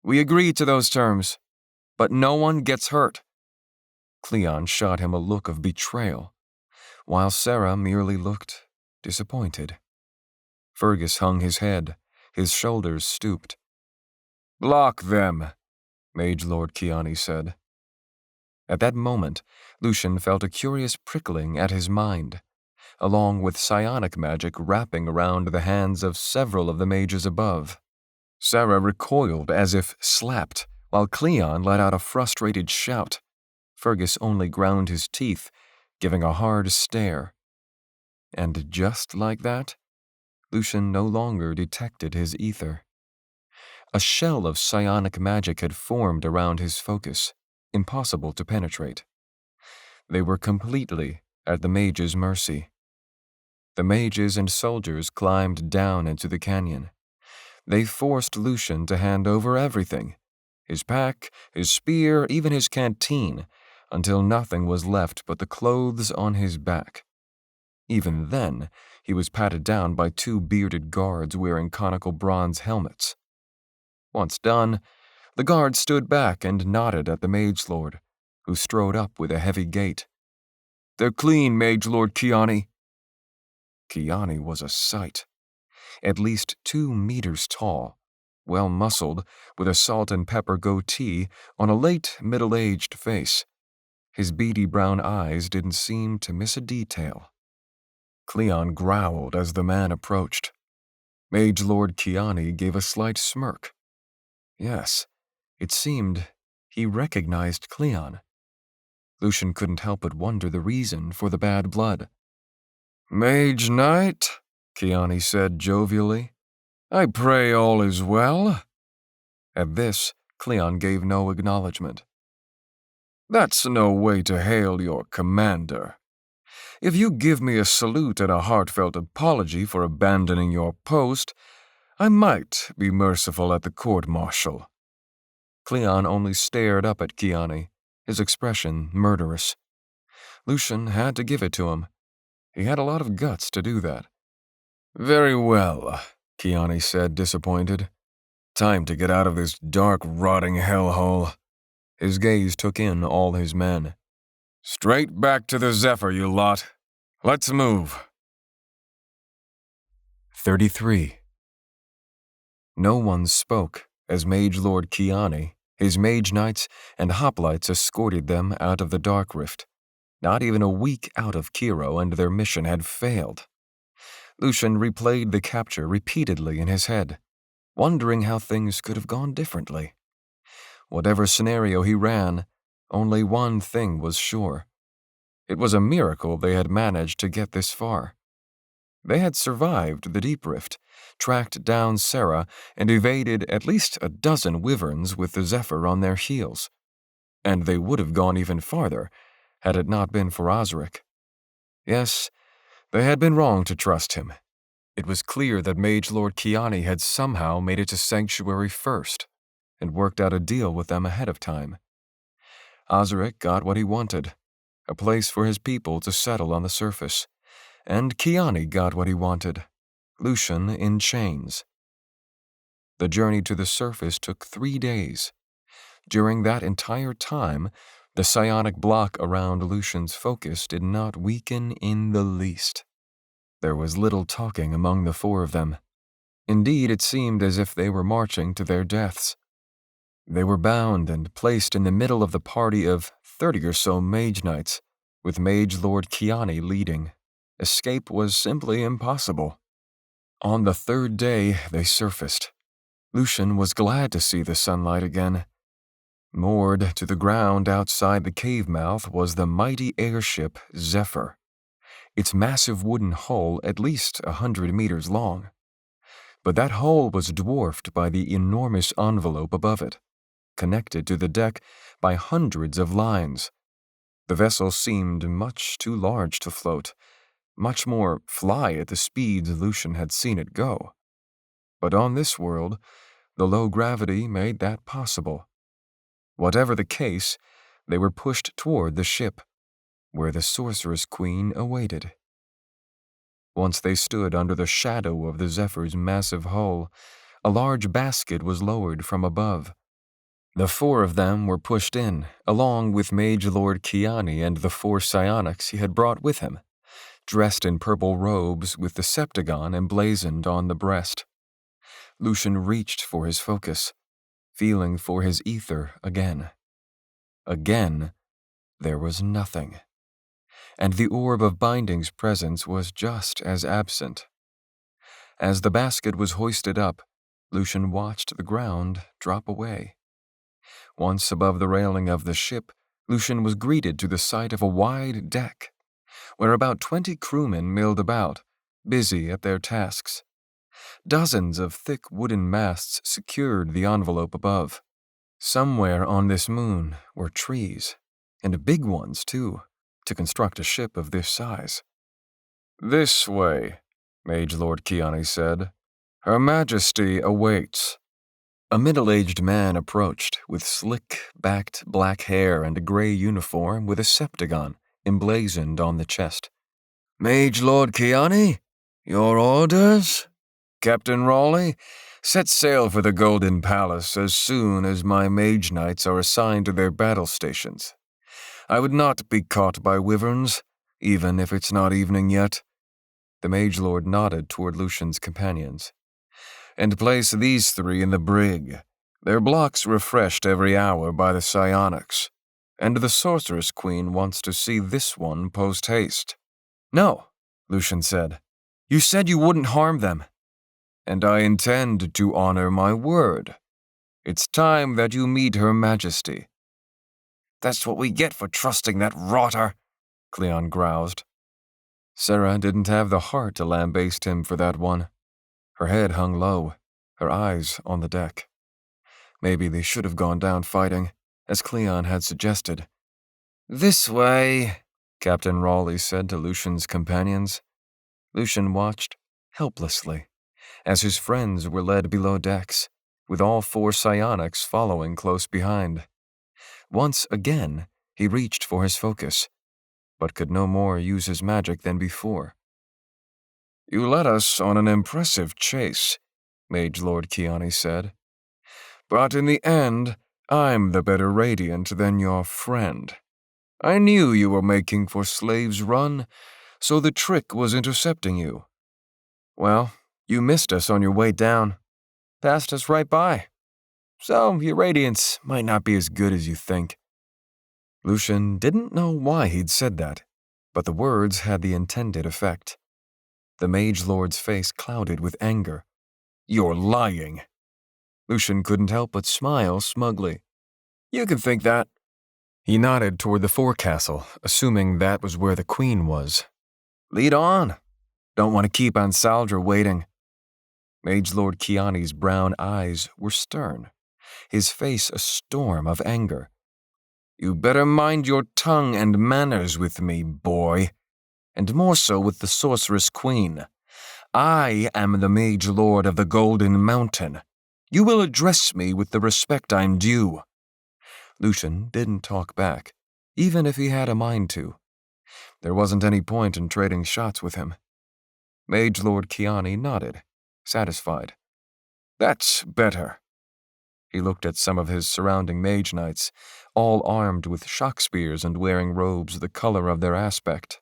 "We agreed to those terms, but no one gets hurt." Cleon shot him a look of betrayal, while Sarah merely looked disappointed. Fergus hung his head, his shoulders stooped. "Block them," Mage Lord Kiani said. At that moment, Lucian felt a curious prickling at his mind, along with psionic magic wrapping around the hands of several of the mages above. Sarah recoiled as if slapped, while Cleon let out a frustrated shout. Fergus only ground his teeth, giving a hard stare. And just like that, Lucian no longer detected his ether. A shell of psionic magic had formed around his focus, impossible to penetrate. They were completely at the mage's mercy. The mages and soldiers climbed down into the canyon. They forced Lucian to hand over everything, his pack, his spear, even his canteen, until nothing was left but the clothes on his back. Even then, he was patted down by two bearded guards wearing conical bronze helmets. Once done, the guards stood back and nodded at the Mage Lord, who strode up with a heavy gait. "They're clean, Mage Lord Kiani." Kiani was a sight. At least 2 meters tall, well-muscled, with a salt and pepper goatee on a late middle-aged face. His beady brown eyes didn't seem to miss a detail. Cleon growled as the man approached. Mage Lord Kiani gave a slight smirk. Yes, it seemed he recognized Cleon. Lucian couldn't help but wonder the reason for the bad blood. "Mage-Knight," Kiani said jovially, "I pray all is well." At this, Cleon gave no acknowledgement. That's no way to hail your commander. If you give me a salute and a heartfelt apology for abandoning your post, I might be merciful at the court-martial." Cleon only stared up at Kiani, his expression murderous. Lucian had to give it to him. He had a lot of guts to do that. "Very well," Kiani said, disappointed. "Time to get out of this dark, rotting hellhole." His gaze took in all his men. "Straight back to the Zephyr, you lot. Let's move." 33. No one spoke as Mage Lord Kiani, his mage knights, and hoplites escorted them out of the Dark Rift. Not even a week out of Kiro, and their mission had failed. Lucian replayed the capture repeatedly in his head, wondering how things could have gone differently. Whatever scenario he ran, only one thing was sure. It was a miracle they had managed to get this far. They had survived the Deep Rift, tracked down Sarah, and evaded at least a dozen wyverns with the Zephyr on their heels. And they would have gone even farther had it not been for Osric. Yes, they had been wrong to trust him. It was clear that Mage Lord Kiani had somehow made it to Sanctuary first, and worked out a deal with them ahead of time. Osric got what he wanted, a place for his people to settle on the surface, and Kiani got what he wanted, Lucian in chains. The journey to the surface took 3 days. During that entire time, the psionic block around Lucian's focus did not weaken in the least. There was little talking among the 4 of them. Indeed, it seemed as if they were marching to their deaths. They were bound and placed in the middle of the party of 30 or so mage knights, with Mage Lord Kiani leading. Escape was simply impossible. On the 3rd day, they surfaced. Lucian was glad to see the sunlight again. Moored to the ground outside the cave mouth was the mighty airship Zephyr, its massive wooden hull at least 100 meters long. But that hull was dwarfed by the enormous envelope above it, connected to the deck by hundreds of lines. The vessel seemed much too large to float, much more fly at the speeds Lucian had seen it go. But on this world, the low gravity made that possible. Whatever the case, they were pushed toward the ship, where the Sorceress-Queen awaited. Once they stood under the shadow of the Zephyr's massive hull, a large basket was lowered from above. The 4 of them were pushed in, along with Mage Lord Kiani and the 4 psionics he had brought with him, dressed in purple robes with the septagon emblazoned on the breast. Lucian reached for his focus, feeling for his ether again. Again, there was nothing. And the orb of Binding's presence was just as absent. As the basket was hoisted up, Lucian watched the ground drop away. Once above the railing of the ship, Lucian was greeted to the sight of a wide deck, where about 20 crewmen milled about, busy at their tasks. Dozens of thick wooden masts secured the envelope above. Somewhere on this moon were trees, and big ones, too, to construct a ship of this size. "This way," Mage Lord Kiani said. "Her Majesty awaits." A middle-aged man approached, with slick-backed black hair and a gray uniform with a septagon emblazoned on the chest. "Mage Lord Kiani? Your orders?" "Captain Raleigh, set sail for the Golden Palace as soon as my mage knights are assigned to their battle stations. I would not be caught by wyverns, even if it's not evening yet." The mage lord nodded toward Lucian's companions. "And place these 3 in the brig. Their blocks refreshed every hour by the psionics. And the Sorceress-Queen wants to see this one post-haste." "No," Lucian said. "You said you wouldn't harm them." "And I intend to honor my word. It's time that you meet Her Majesty." "That's what we get for trusting that rotter," Cleon groused. Sarah didn't have the heart to lambaste him for that one. Her head hung low, her eyes on the deck. Maybe they should have gone down fighting, as Cleon had suggested, This way, Captain Raleigh said to Lucian's companions. Lucian watched, helplessly, as his friends were led below decks, with all 4 psionics following close behind. Once again, he reached for his focus, but could no more use his magic than before. You led us on an impressive chase, Mage Lord Kiani said. But in the end, I'm the better radiant than your friend. I knew you were making for Slave's Run, so the trick was intercepting you. Well, you missed us on your way down. Passed us right by. So your radiance might not be as good as you think. Lucian didn't know why he'd said that, but the words had the intended effect. The Mage Lord's face clouded with anger. You're lying. Lucian couldn't help but smile smugly. You can think that. He nodded toward the forecastle, assuming that was where the Queen was. Lead on. Don't want to keep Ansaldra waiting. Mage Lord Kiani's brown eyes were stern, his face a storm of anger. You better mind your tongue and manners with me, boy, and more so with the Sorceress Queen. I am the Mage Lord of the Golden Mountain. You will address me with the respect I'm due. Lucian didn't talk back, even if he had a mind to. There wasn't any point in trading shots with him. Mage Lord Kiani nodded, satisfied. That's better. He looked at some of his surrounding mage knights, all armed with shock spears and wearing robes the color of their aspect.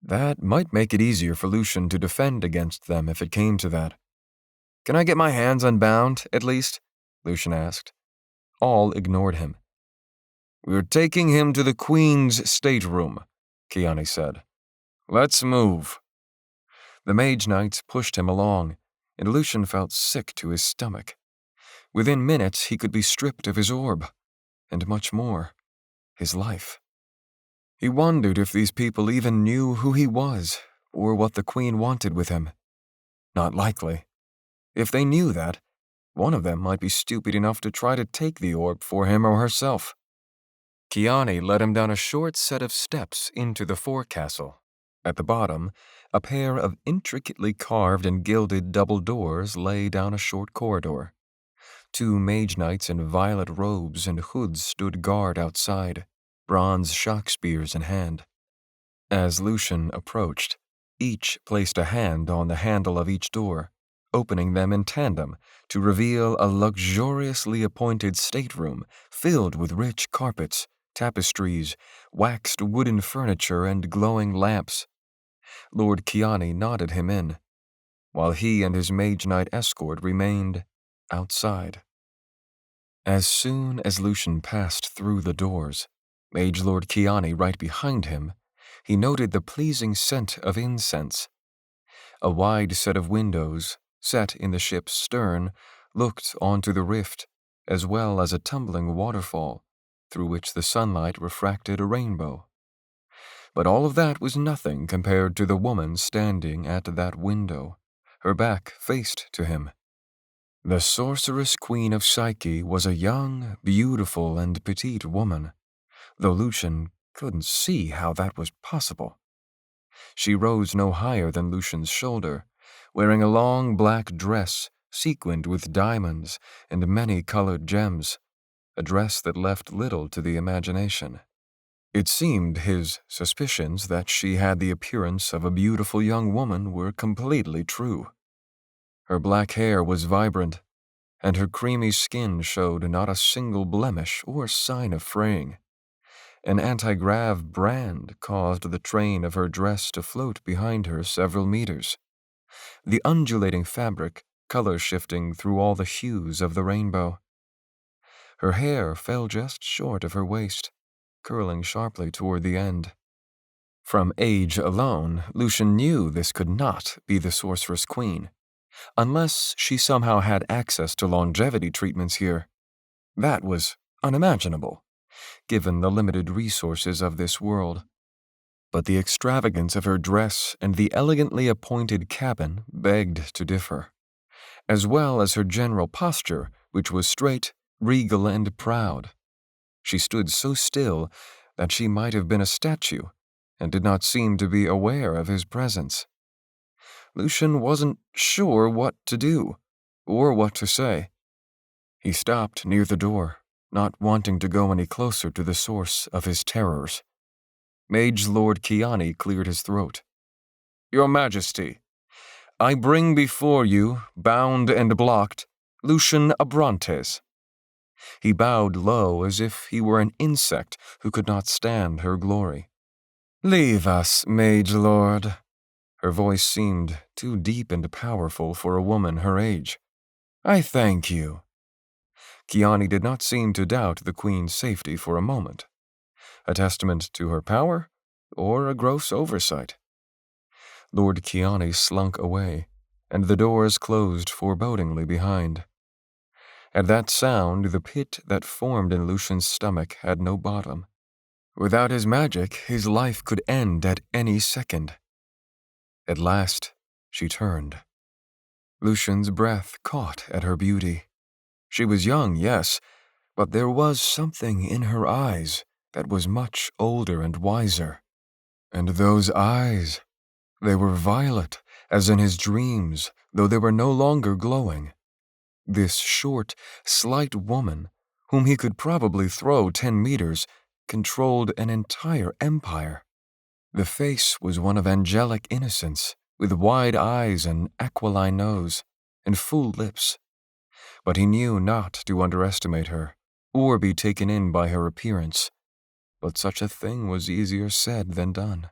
That might make it easier for Lucian to defend against them if it came to that. Can I get my hands unbound, at least? Lucian asked. All ignored him. We're taking him to the Queen's stateroom, Kiani said. Let's move. The mage knights pushed him along, and Lucian felt sick to his stomach. Within minutes, he could be stripped of his orb, and much more, his life. He wondered if these people even knew who he was, or what the Queen wanted with him. Not likely. If they knew that, one of them might be stupid enough to try to take the orb for him or herself. Kiani led him down a short set of steps into the forecastle. At the bottom, a pair of intricately carved and gilded double doors lay down a short corridor. 2 mage knights in violet robes and hoods stood guard outside, bronze shock spears in hand. As Lucian approached, each placed a hand on the handle of each door, opening them in tandem to reveal a luxuriously appointed stateroom filled with rich carpets, tapestries, waxed wooden furniture, and glowing lamps. Lord Kiani nodded him in, while he and his mage knight escort remained outside. As soon as Lucian passed through the doors, Mage Lord Kiani right behind him, he noted the pleasing scent of incense. A wide set of windows, set in the ship's stern, looked onto the rift, as well as a tumbling waterfall, through which the sunlight refracted a rainbow. But all of that was nothing compared to the woman standing at that window, her back faced to him. The Sorceress-Queen of Psyche was a young, beautiful, and petite woman, though Lucian couldn't see how that was possible. She rose no higher than Lucian's shoulder, wearing a long black dress sequined with diamonds and many-colored gems, a dress that left little to the imagination. It seemed his suspicions that she had the appearance of a beautiful young woman were completely true. Her black hair was vibrant, and her creamy skin showed not a single blemish or sign of fraying. An anti-grav brand caused the train of her dress to float behind her several meters, the undulating fabric color-shifting through all the hues of the rainbow. Her hair fell just short of her waist, curling sharply toward the end. From age alone, Lucian knew this could not be the Sorceress Queen, unless she somehow had access to longevity treatments here. That was unimaginable, given the limited resources of this world. But the extravagance of her dress and the elegantly appointed cabin begged to differ, as well as her general posture, which was straight, regal, and proud. She stood so still that she might have been a statue and did not seem to be aware of his presence. Lucian wasn't sure what to do or what to say. He stopped near the door, not wanting to go any closer to the source of his terrors. Mage Lord Kiani cleared his throat. "Your Majesty, I bring before you, bound and blocked, Lucian Abrantes." He bowed low as if he were an insect who could not stand her glory. "Leave us, Mage Lord." Her voice seemed too deep and powerful for a woman her age. "I thank you." Kiani did not seem to doubt the Queen's safety for a moment. A testament to her power, or a gross oversight? Lord Kiani slunk away, and the doors closed forebodingly behind. At that sound, the pit that formed in Lucian's stomach had no bottom. Without his magic, his life could end at any second. At last, she turned. Lucian's breath caught at her beauty. She was young, yes, but there was something in her eyes that was much older and wiser. And those eyes, they were violet, as in his dreams, though they were no longer glowing. This short, slight woman, whom he could probably throw 10 meters, controlled an entire empire. The face was one of angelic innocence, with wide eyes and aquiline nose, and full lips. But he knew not to underestimate her, or be taken in by her appearance. But such a thing was easier said than done.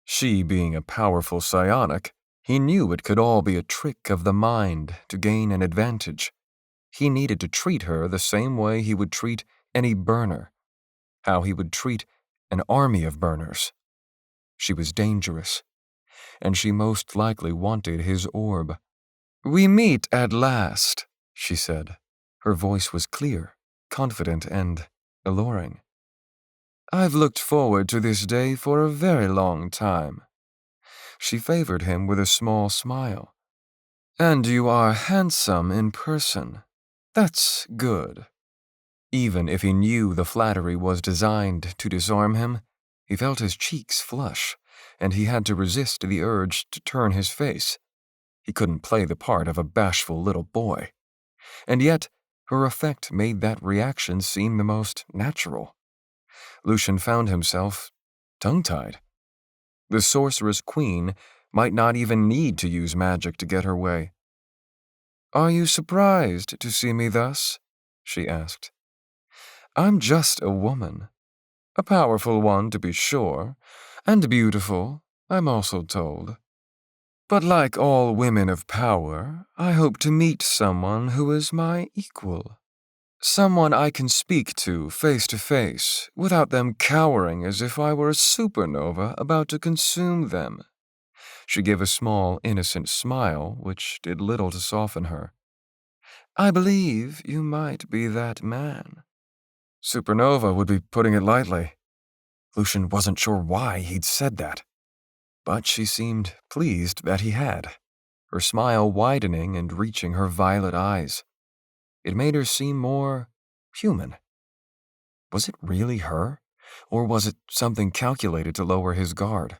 She being a powerful psionic, he knew it could all be a trick of the mind to gain an advantage. He needed to treat her the same way he would treat any burner, how he would treat an army of burners. She was dangerous, and she most likely wanted his orb. "We meet at last," she said. Her voice was clear, confident, and alluring. "I've looked forward to this day for a very long time." She favored him with a small smile. "And you are handsome in person. That's good." Even if he knew the flattery was designed to disarm him, he felt his cheeks flush, and he had to resist the urge to turn his face. He couldn't play the part of a bashful little boy. And yet, her effect made that reaction seem the most natural. Lucian found himself tongue-tied. The Sorceress-Queen might not even need to use magic to get her way. "Are you surprised to see me thus?" she asked. "I'm just a woman. A powerful one, to be sure, and beautiful, I'm also told. But like all women of power, I hope to meet someone who is my equal. Someone I can speak to face, without them cowering as if I were a supernova about to consume them." She gave a small, innocent smile, which did little to soften her. "I believe you might be that man." Supernova would be putting it lightly. Lucian wasn't sure why he'd said that, but she seemed pleased that he had, her smile widening and reaching her violet eyes. It made her seem more human. Was it really her, or was it something calculated to lower his guard?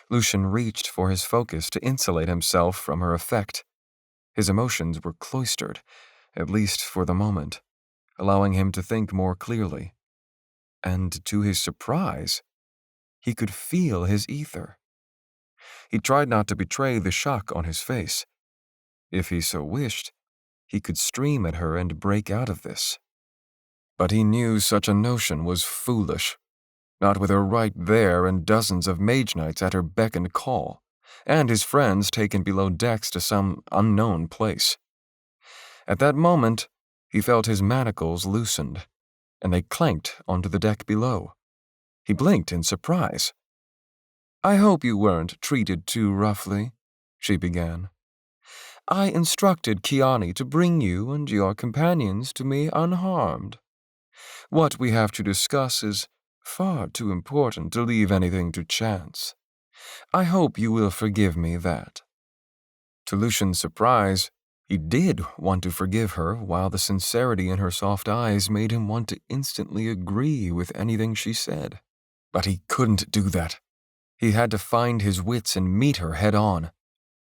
Lucian reached for his focus to insulate himself from her effect. His emotions were cloistered, at least for the moment, allowing him to think more clearly. And to his surprise, he could feel his ether. He tried not to betray the shock on his face. If he so wished, he could stream at her and break out of this. But he knew such a notion was foolish, not with her right there and dozens of Mage-Knights at her beck and call, and his friends taken below decks to some unknown place. At that moment, he felt his manacles loosened, and they clanked onto the deck below. He blinked in surprise. "I hope you weren't treated too roughly," she began. "I instructed Kiani to bring you and your companions to me unharmed. What we have to discuss is far too important to leave anything to chance. I hope you will forgive me that." To Lucian's surprise, He did want to forgive her, while the sincerity in her soft eyes made him want to instantly agree with anything she said. But he couldn't do that. He had to find his wits and meet her head-on.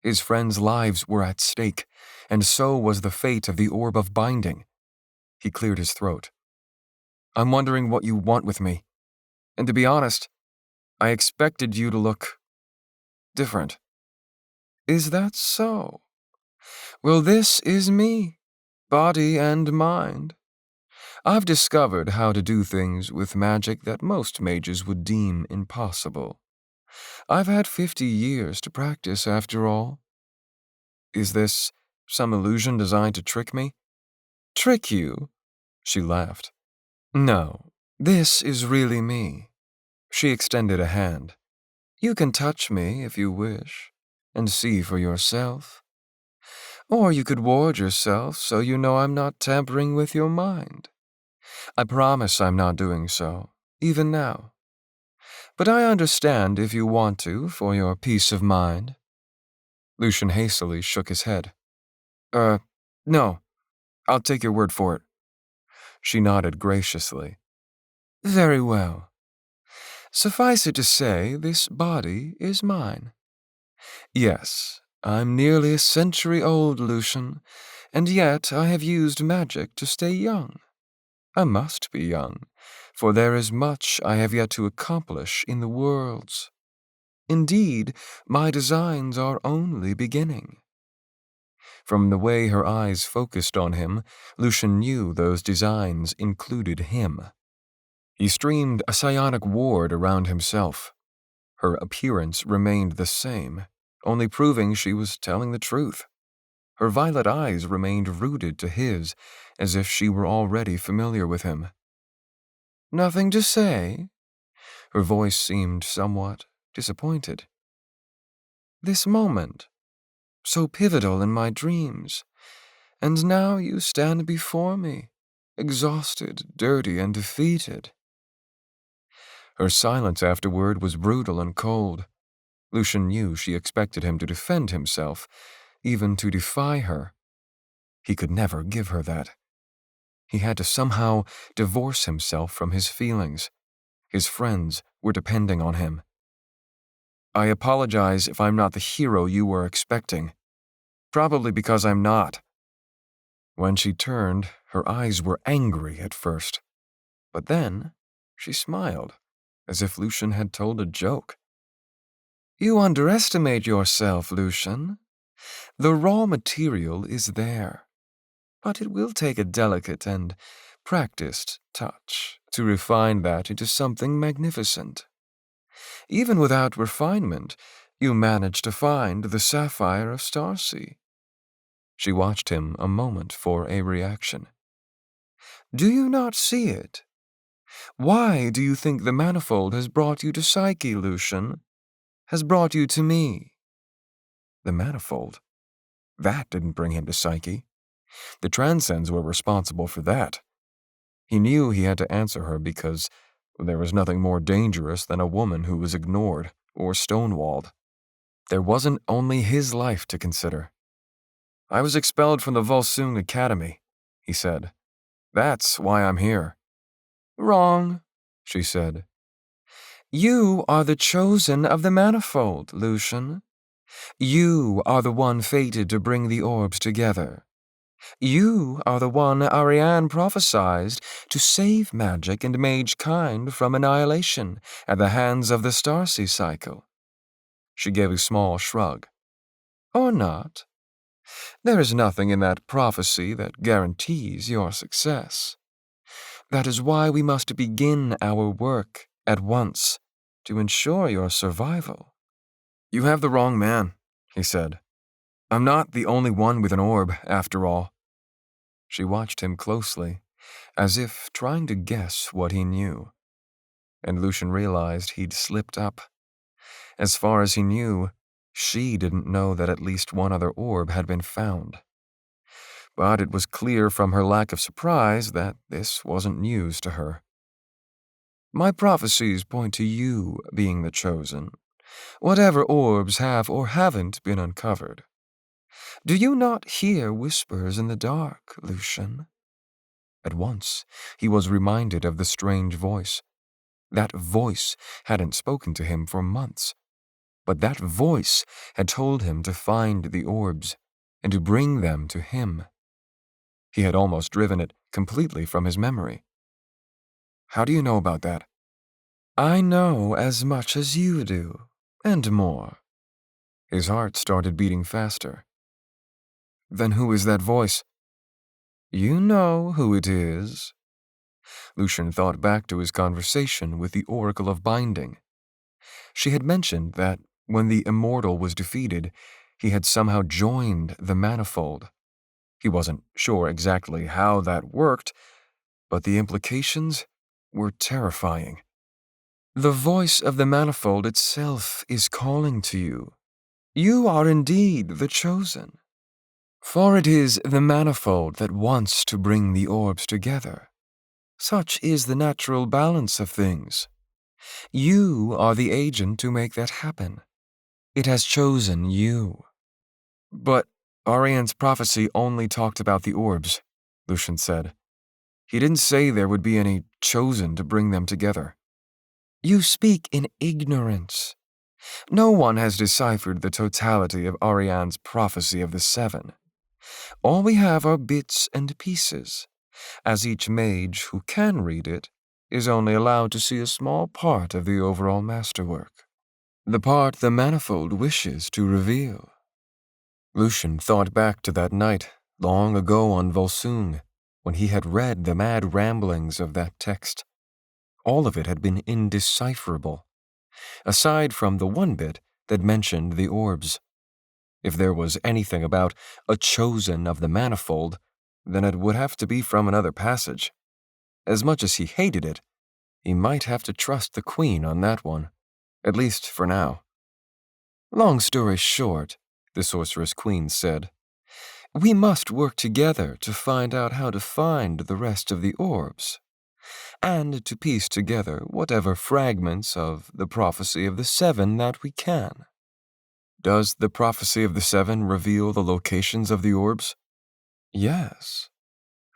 His friends' lives were at stake, and so was the fate of the Orb of Binding. He cleared his throat. "I'm wondering what you want with me. And to be honest, I expected you to look different." "Is that so? Well, this is me, body and mind. I've discovered how to do things with magic that most mages would deem impossible. I've had 50 years to practice, after all." "Is this some illusion designed to trick me?" "Trick you?" She laughed. "No, this is really me." She extended a hand. "You can touch me if you wish, and see for yourself. Or you could ward yourself so you know I'm not tampering with your mind. I promise I'm not doing so, even now. But I understand if you want to, for your peace of mind." Lucian hastily shook his head. No, I'll take your word for it." She nodded graciously. "Very well. Suffice it to say, this body is mine. Yes, I'm nearly a century old, Lucian, and yet I have used magic to stay young. I must be young, for there is much I have yet to accomplish in the worlds. Indeed, my designs are only beginning." From the way her eyes focused on him, Lucian knew those designs included him. He streamed a psionic ward around himself. Her appearance remained the same, only proving she was telling the truth. Her violet eyes remained rooted to his, as if she were already familiar with him. "Nothing to say?" Her voice seemed somewhat disappointed. "This moment, so pivotal in my dreams, and now you stand before me, exhausted, dirty, and defeated." Her silence afterward was brutal and cold. Lucian knew she expected him to defend himself, even to defy her. He could never give her that. He had to somehow divorce himself from his feelings. His friends were depending on him. "I apologize if I'm not the hero you were expecting. Probably because I'm not." When she turned, her eyes were angry at first. But then she smiled, as if Lucian had told a joke. "You underestimate yourself, Lucian. The raw material is there, but it will take a delicate and practiced touch to refine that into something magnificent. Even without refinement, you managed to find the sapphire of Starsea." She watched him a moment for a reaction. "Do you not see it? Why do you think the manifold has brought you to Psyche, Lucian? Has brought you to me?" The manifold? That didn't bring him to Psyche. The transcends were responsible for that. He knew he had to answer her because there was nothing more dangerous than a woman who was ignored or stonewalled. There wasn't only his life to consider. "I was expelled from the Volsung Academy," he said. "That's why I'm here." "Wrong," she said. "You are the chosen of the manifold, Lucian. You are the one fated to bring the orbs together. You are the one Ariane prophesied to save magic and mage-kind from annihilation at the hands of the Starsea cycle." She gave a small shrug. "Or not. There is nothing in that prophecy that guarantees your success. That is why we must begin our work at once to ensure your survival." "You have the wrong man," he said. "I'm not the only one with an orb, after all." She watched him closely, as if trying to guess what he knew. And Lucian realized he'd slipped up. As far as he knew, she didn't know that at least one other orb had been found. But it was clear from her lack of surprise that this wasn't news to her. "My prophecies point to you being the chosen, whatever orbs have or haven't been uncovered. Do you not hear whispers in the dark, Lucian? At once, he was reminded of the strange voice. That voice hadn't spoken to him for months, but that voice had told him to find the orbs and to bring them to him. He had almost driven it completely from his memory. How do you know about that? I know as much as you do, and more. His heart started beating faster. Then who is that voice? You know who it is. Lucian thought back to his conversation with the Oracle of Binding. She had mentioned that when the Immortal was defeated, he had somehow joined the Manifold. He wasn't sure exactly how that worked, but the implications were terrifying. The voice of the Manifold itself is calling to you. You are indeed the chosen. For it is the Manifold that wants to bring the orbs together. Such is the natural balance of things. You are the agent to make that happen. It has chosen you. But Ariane's prophecy only talked about the orbs, Lucian said. He didn't say there would be any chosen to bring them together. You speak in ignorance. No one has deciphered the totality of Ariane's prophecy of the seven. All we have are bits and pieces, as each mage who can read it is only allowed to see a small part of the overall masterwork, the part the Manifold wishes to reveal. Lucian thought back to that night, long ago on Volsung, when he had read the mad ramblings of that text. All of it had been indecipherable, aside from the one bit that mentioned the orbs. If there was anything about a chosen of the Manifold, then it would have to be from another passage. As much as he hated it, he might have to trust the Queen on that one, at least for now. Long story short, the Sorceress-Queen said, we must work together to find out how to find the rest of the orbs, and to piece together whatever fragments of the prophecy of the seven that we can. Does the prophecy of the seven reveal the locations of the orbs? Yes.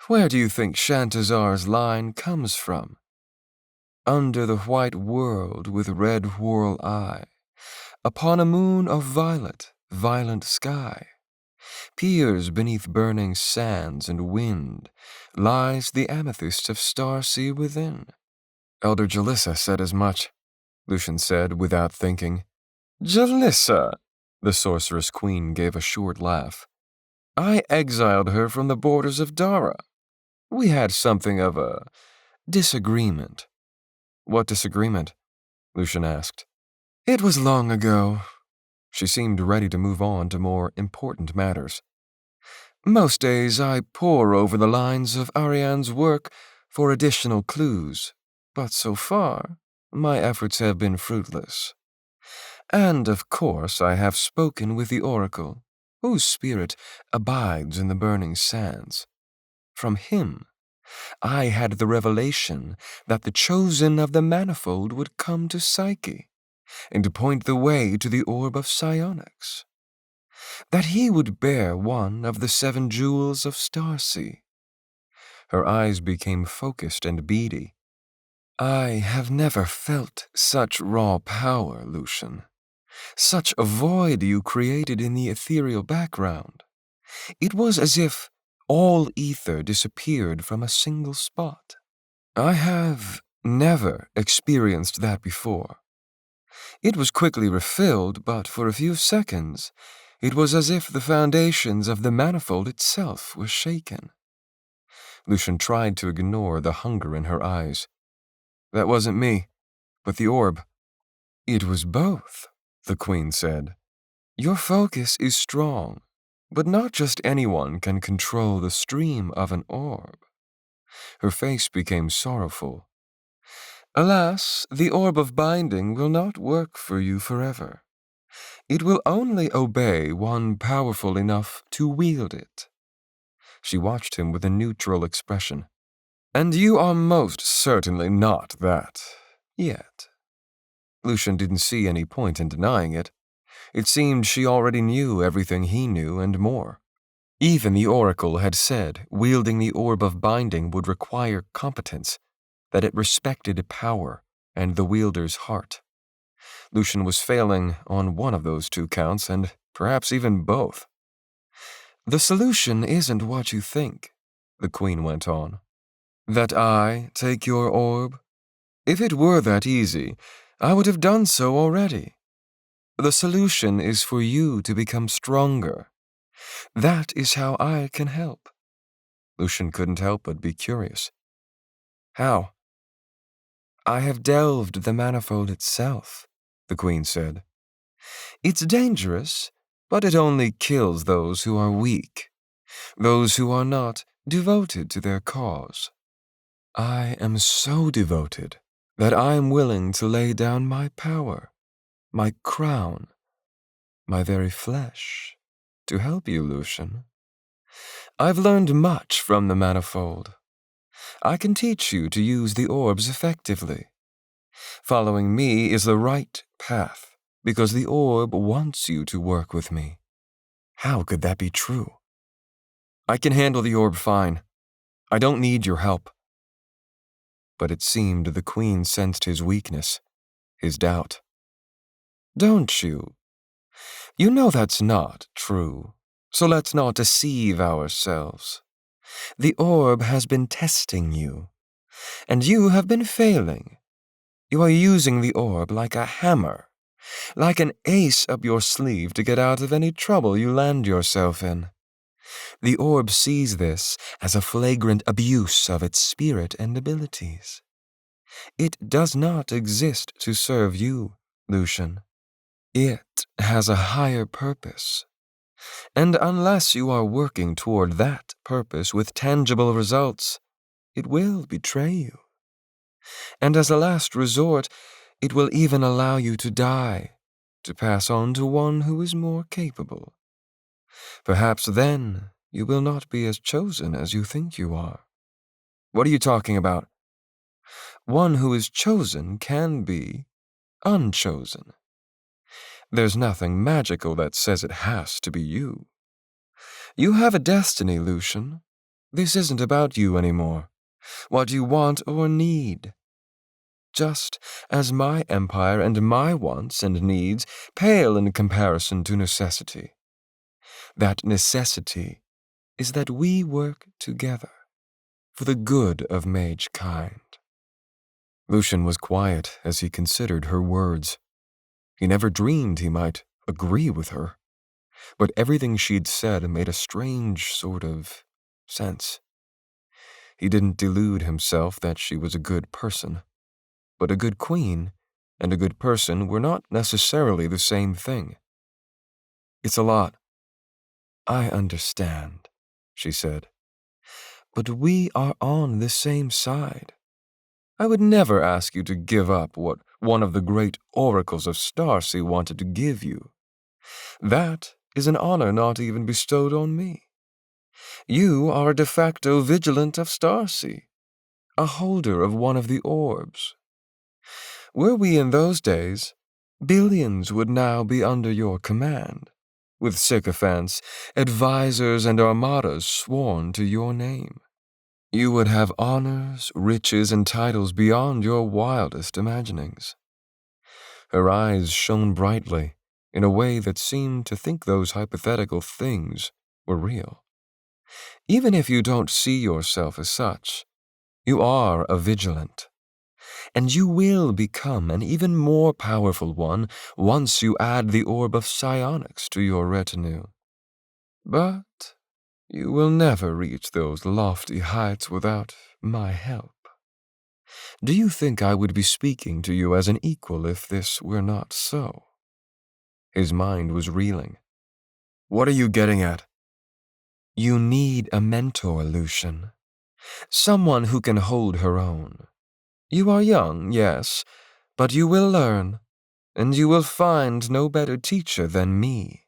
Where do you think Shantazar's line comes from? Under the white world with red whorl eye, upon a moon of violet, violent sky, peers beneath burning sands and wind, lies the amethyst of Starsea within. Elder Jalissa said as much, Lucian said without thinking. Jalissa, the Sorceress-Queen gave a short laugh. I exiled her from the borders of Dara. We had something of a disagreement. What disagreement? Lucian asked. It was long ago. She seemed ready to move on to more important matters. Most days I pore over the lines of Ariane's work for additional clues, but so far my efforts have been fruitless. And of course I have spoken with the Oracle, whose spirit abides in the burning sands. From him, I had the revelation that the chosen of the Manifold would come to Psyche, and to point the way to the orb of psionics. That he would bear one of the 7 jewels of Starsea. Her eyes became focused and beady. I have never felt such raw power, Lucian. Such a void you created in the ethereal background. It was as if all ether disappeared from a single spot. I have never experienced that before. It was quickly refilled, but for a few seconds, it was as if the foundations of the Manifold itself were shaken. Lucian tried to ignore the hunger in her eyes. That wasn't me, but the orb. It was both, the Queen said. Your focus is strong, but not just anyone can control the stream of an orb. Her face became sorrowful. Alas, the orb of binding will not work for you forever. It will only obey one powerful enough to wield it. She watched him with a neutral expression. And you are most certainly not that, yet. Lucian didn't see any point in denying it. It seemed she already knew everything he knew and more. Even the oracle had said wielding the orb of binding would require competence, that it respected power and the wielder's heart. Lucian was failing on one of those two counts, and perhaps even both. "The solution isn't what you think," the queen went on. "That I take your orb? If it were that easy, I would have done so already. The solution is for you to become stronger. That is how I can help." Lucian couldn't help but be curious. "How?" "I have delved the manifold itself," the queen said. "It's dangerous, but it only kills those who are weak, those who are not devoted to their cause. I am so devoted that I am willing to lay down my power, my crown, my very flesh, to help you, Lucian. I've learned much from the manifold. I can teach you to use the orbs effectively. Following me is the right path, because the orb wants you to work with me." How could that be true? "I can handle the orb fine. I don't need your help." But it seemed the queen sensed his weakness, his doubt. "Don't you? You know that's not true, so let's not deceive ourselves. The orb has been testing you, and you have been failing. You are using the orb like a hammer, like an ace up your sleeve to get out of any trouble you land yourself in. The orb sees this as a flagrant abuse of its spirit and abilities. It does not exist to serve you, Lucian. It has a higher purpose. And unless you are working toward that purpose with tangible results, it will betray you. And as a last resort, it will even allow you to die, to pass on to one who is more capable. Perhaps then you will not be as chosen as you think you are." "What are you talking about?" "One who is chosen can be unchosen. There's nothing magical that says it has to be you. You have a destiny, Lucian. This isn't about you anymore, what you want or need. Just as my empire and my wants and needs pale in comparison to necessity. That necessity is that we work together for the good of mage-kind." Lucian was quiet as he considered her words. He never dreamed he might agree with her, but everything she'd said made a strange sort of sense. He didn't delude himself that she was a good person, but a good queen and a good person were not necessarily the same thing. "It's a lot." "I understand," she said. "But we are on the same side. I would never ask you to give up what one of the great oracles of Starsea wanted to give you. That is an honor not even bestowed on me. You are a de facto vigilant of Starsea, a holder of one of the orbs. Were we in those days, billions would now be under your command, with sycophants, advisors, and armadas sworn to your name. You would have honors, riches, and titles beyond your wildest imaginings." Her eyes shone brightly in a way that seemed to think those hypothetical things were real. "Even if you don't see yourself as such, you are a vigilant, and you will become an even more powerful one once you add the orb of psionics to your retinue. But you will never reach those lofty heights without my help. Do you think I would be speaking to you as an equal if this were not so?" His mind was reeling. "What are you getting at?" "You need a mentor, Lucian. Someone who can hold her own. You are young, yes, but you will learn, and you will find no better teacher than me.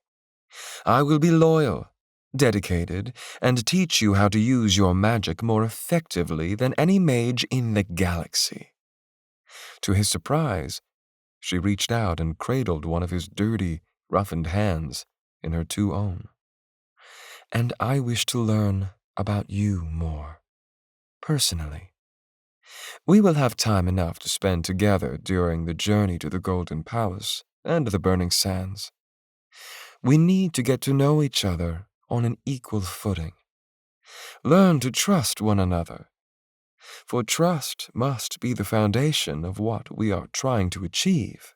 I will be loyal, dedicated, and teach you how to use your magic more effectively than any mage in the galaxy." To his surprise, she reached out and cradled one of his dirty, roughened hands in her two own. "And I wish to learn about you more, personally. We will have time enough to spend together during the journey to the Golden Palace and the Burning Sands. We need to get to know each other on an equal footing. Learn to trust one another, for trust must be the foundation of what we are trying to achieve."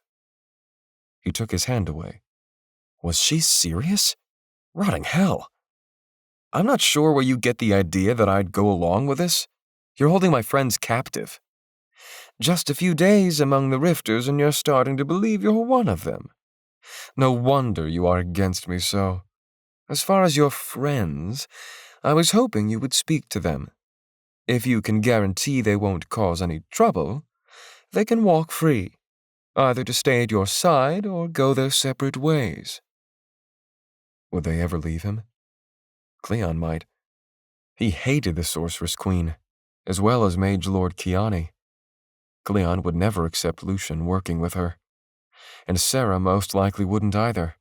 He took his hand away. Was she serious? Rotting hell. I'm not sure where you get the idea that I'd go along with this. You're holding my friends captive. Just a few days among the Rifters and you're starting to believe you're one of them. No wonder you are against me so. As far as your friends, I was hoping you would speak to them. If you can guarantee they won't cause any trouble, they can walk free, either to stay at your side or go their separate ways. Would they ever leave him? Cleon might. He hated the Sorceress Queen, as well as Mage Lord Kiani. Cleon would never accept Lucian working with her, and Sarah most likely wouldn't either.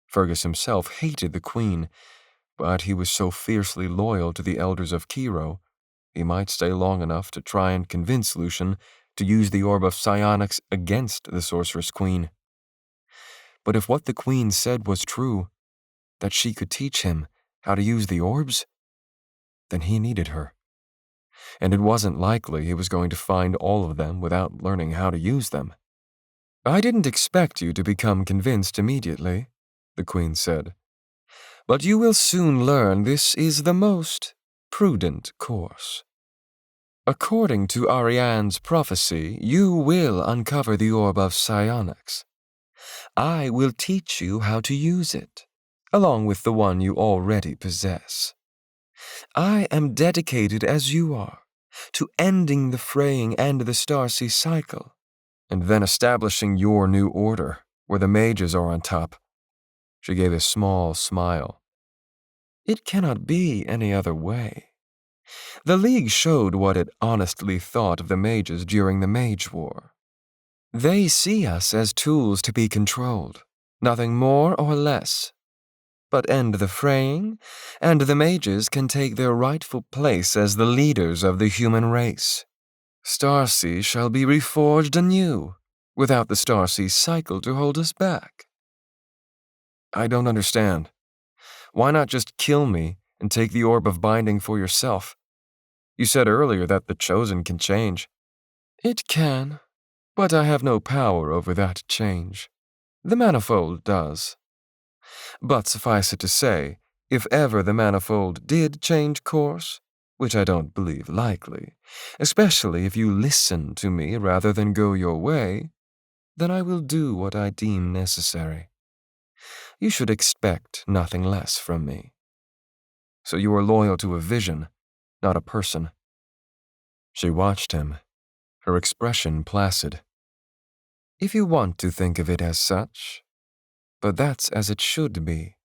Fergus himself hated the Queen, but he was so fiercely loyal to the elders of Kiro, he might stay long enough to try and convince Lucian to use the Orb of Psionics against the Sorceress Queen. But if what the Queen said was true, that she could teach him how to use the orbs, then he needed her. And it wasn't likely he was going to find all of them without learning how to use them. "I didn't expect you to become convinced immediately," the Queen said. "But you will soon learn this is the most prudent course. According to Ariane's prophecy, you will uncover the Orb of Psionics. I will teach you how to use it, along with the one you already possess. I am dedicated as you are to ending the fraying and the Starsea cycle, and then establishing your new order, where the mages are on top." She gave a small smile. "It cannot be any other way. The League showed what it honestly thought of the mages during the Mage War. They see us as tools to be controlled, nothing more or less. But end the fraying, and the mages can take their rightful place as the leaders of the human race. Starsea shall be reforged anew, without the Starsea cycle to hold us back." "I don't understand. Why not just kill me and take the Orb of Binding for yourself? You said earlier that the Chosen can change." "It can, but I have no power over that change. The Manifold does. But suffice it to say, if ever the Manifold did change course, which I don't believe likely, especially if you listen to me rather than go your way, then I will do what I deem necessary. You should expect nothing less from me." "So you are loyal to a vision, not a person." She watched him, her expression placid. "If you want to think of it as such, but that's as it should be.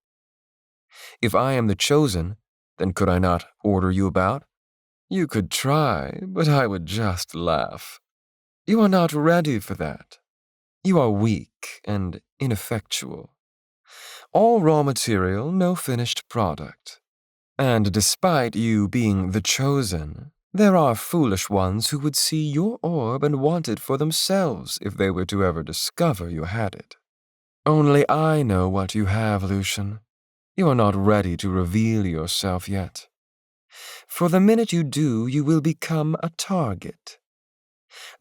If I am the Chosen, then could I not order you about? You could try, but I would just laugh. You are not ready for that. You are weak and ineffectual. All raw material, no finished product. And despite you being the Chosen, there are foolish ones who would see your orb and want it for themselves if they were to ever discover you had it. Only I know what you have, Lucian. You are not ready to reveal yourself yet. For the minute you do, you will become a target.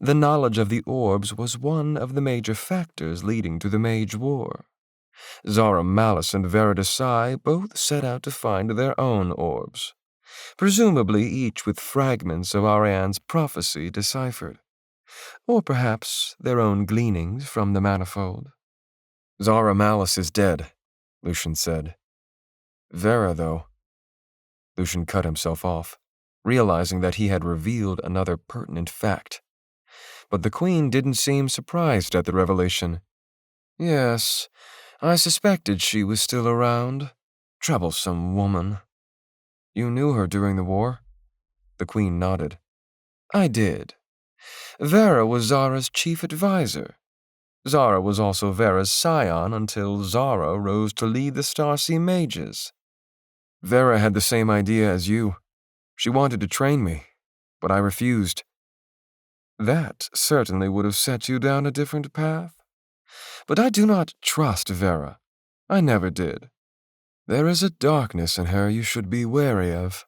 The knowledge of the orbs was one of the major factors leading to the Mage War. Zara Malice and Veridasai both set out to find their own orbs, presumably each with fragments of Ariane's prophecy deciphered, or perhaps their own gleanings from the Manifold. "Zara Malice is dead," Lucian said. "Vera, though." Lucian cut himself off, realizing that he had revealed another pertinent fact. But the Queen didn't seem surprised at the revelation. "Yes, I suspected she was still around. Troublesome woman." "You knew her during the war?" The Queen nodded. "I did. Vera was Zara's chief advisor. Zara was also Vera's scion until Zara rose to lead the Starsea mages. Vera had the same idea as you. She wanted to train me, but I refused. That certainly would have set you down a different path. But I do not trust Vera. I never did. There is a darkness in her you should be wary of.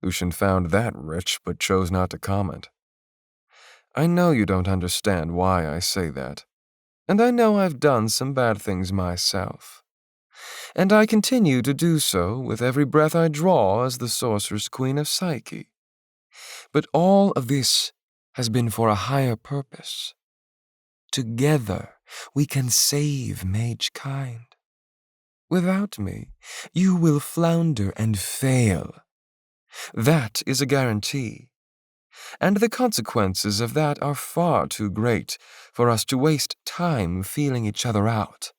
Lucian found that rich, but chose not to comment. I know you don't understand why I say that, and I know I've done some bad things myself. And I continue to do so with every breath I draw as the Sorceress-Queen of Psyche. But all of this has been for a higher purpose. Together, we can save Mage-kind. Without me, you will flounder and fail. That is a guarantee, and the consequences of that are far too great for us to waste time feeling each other out.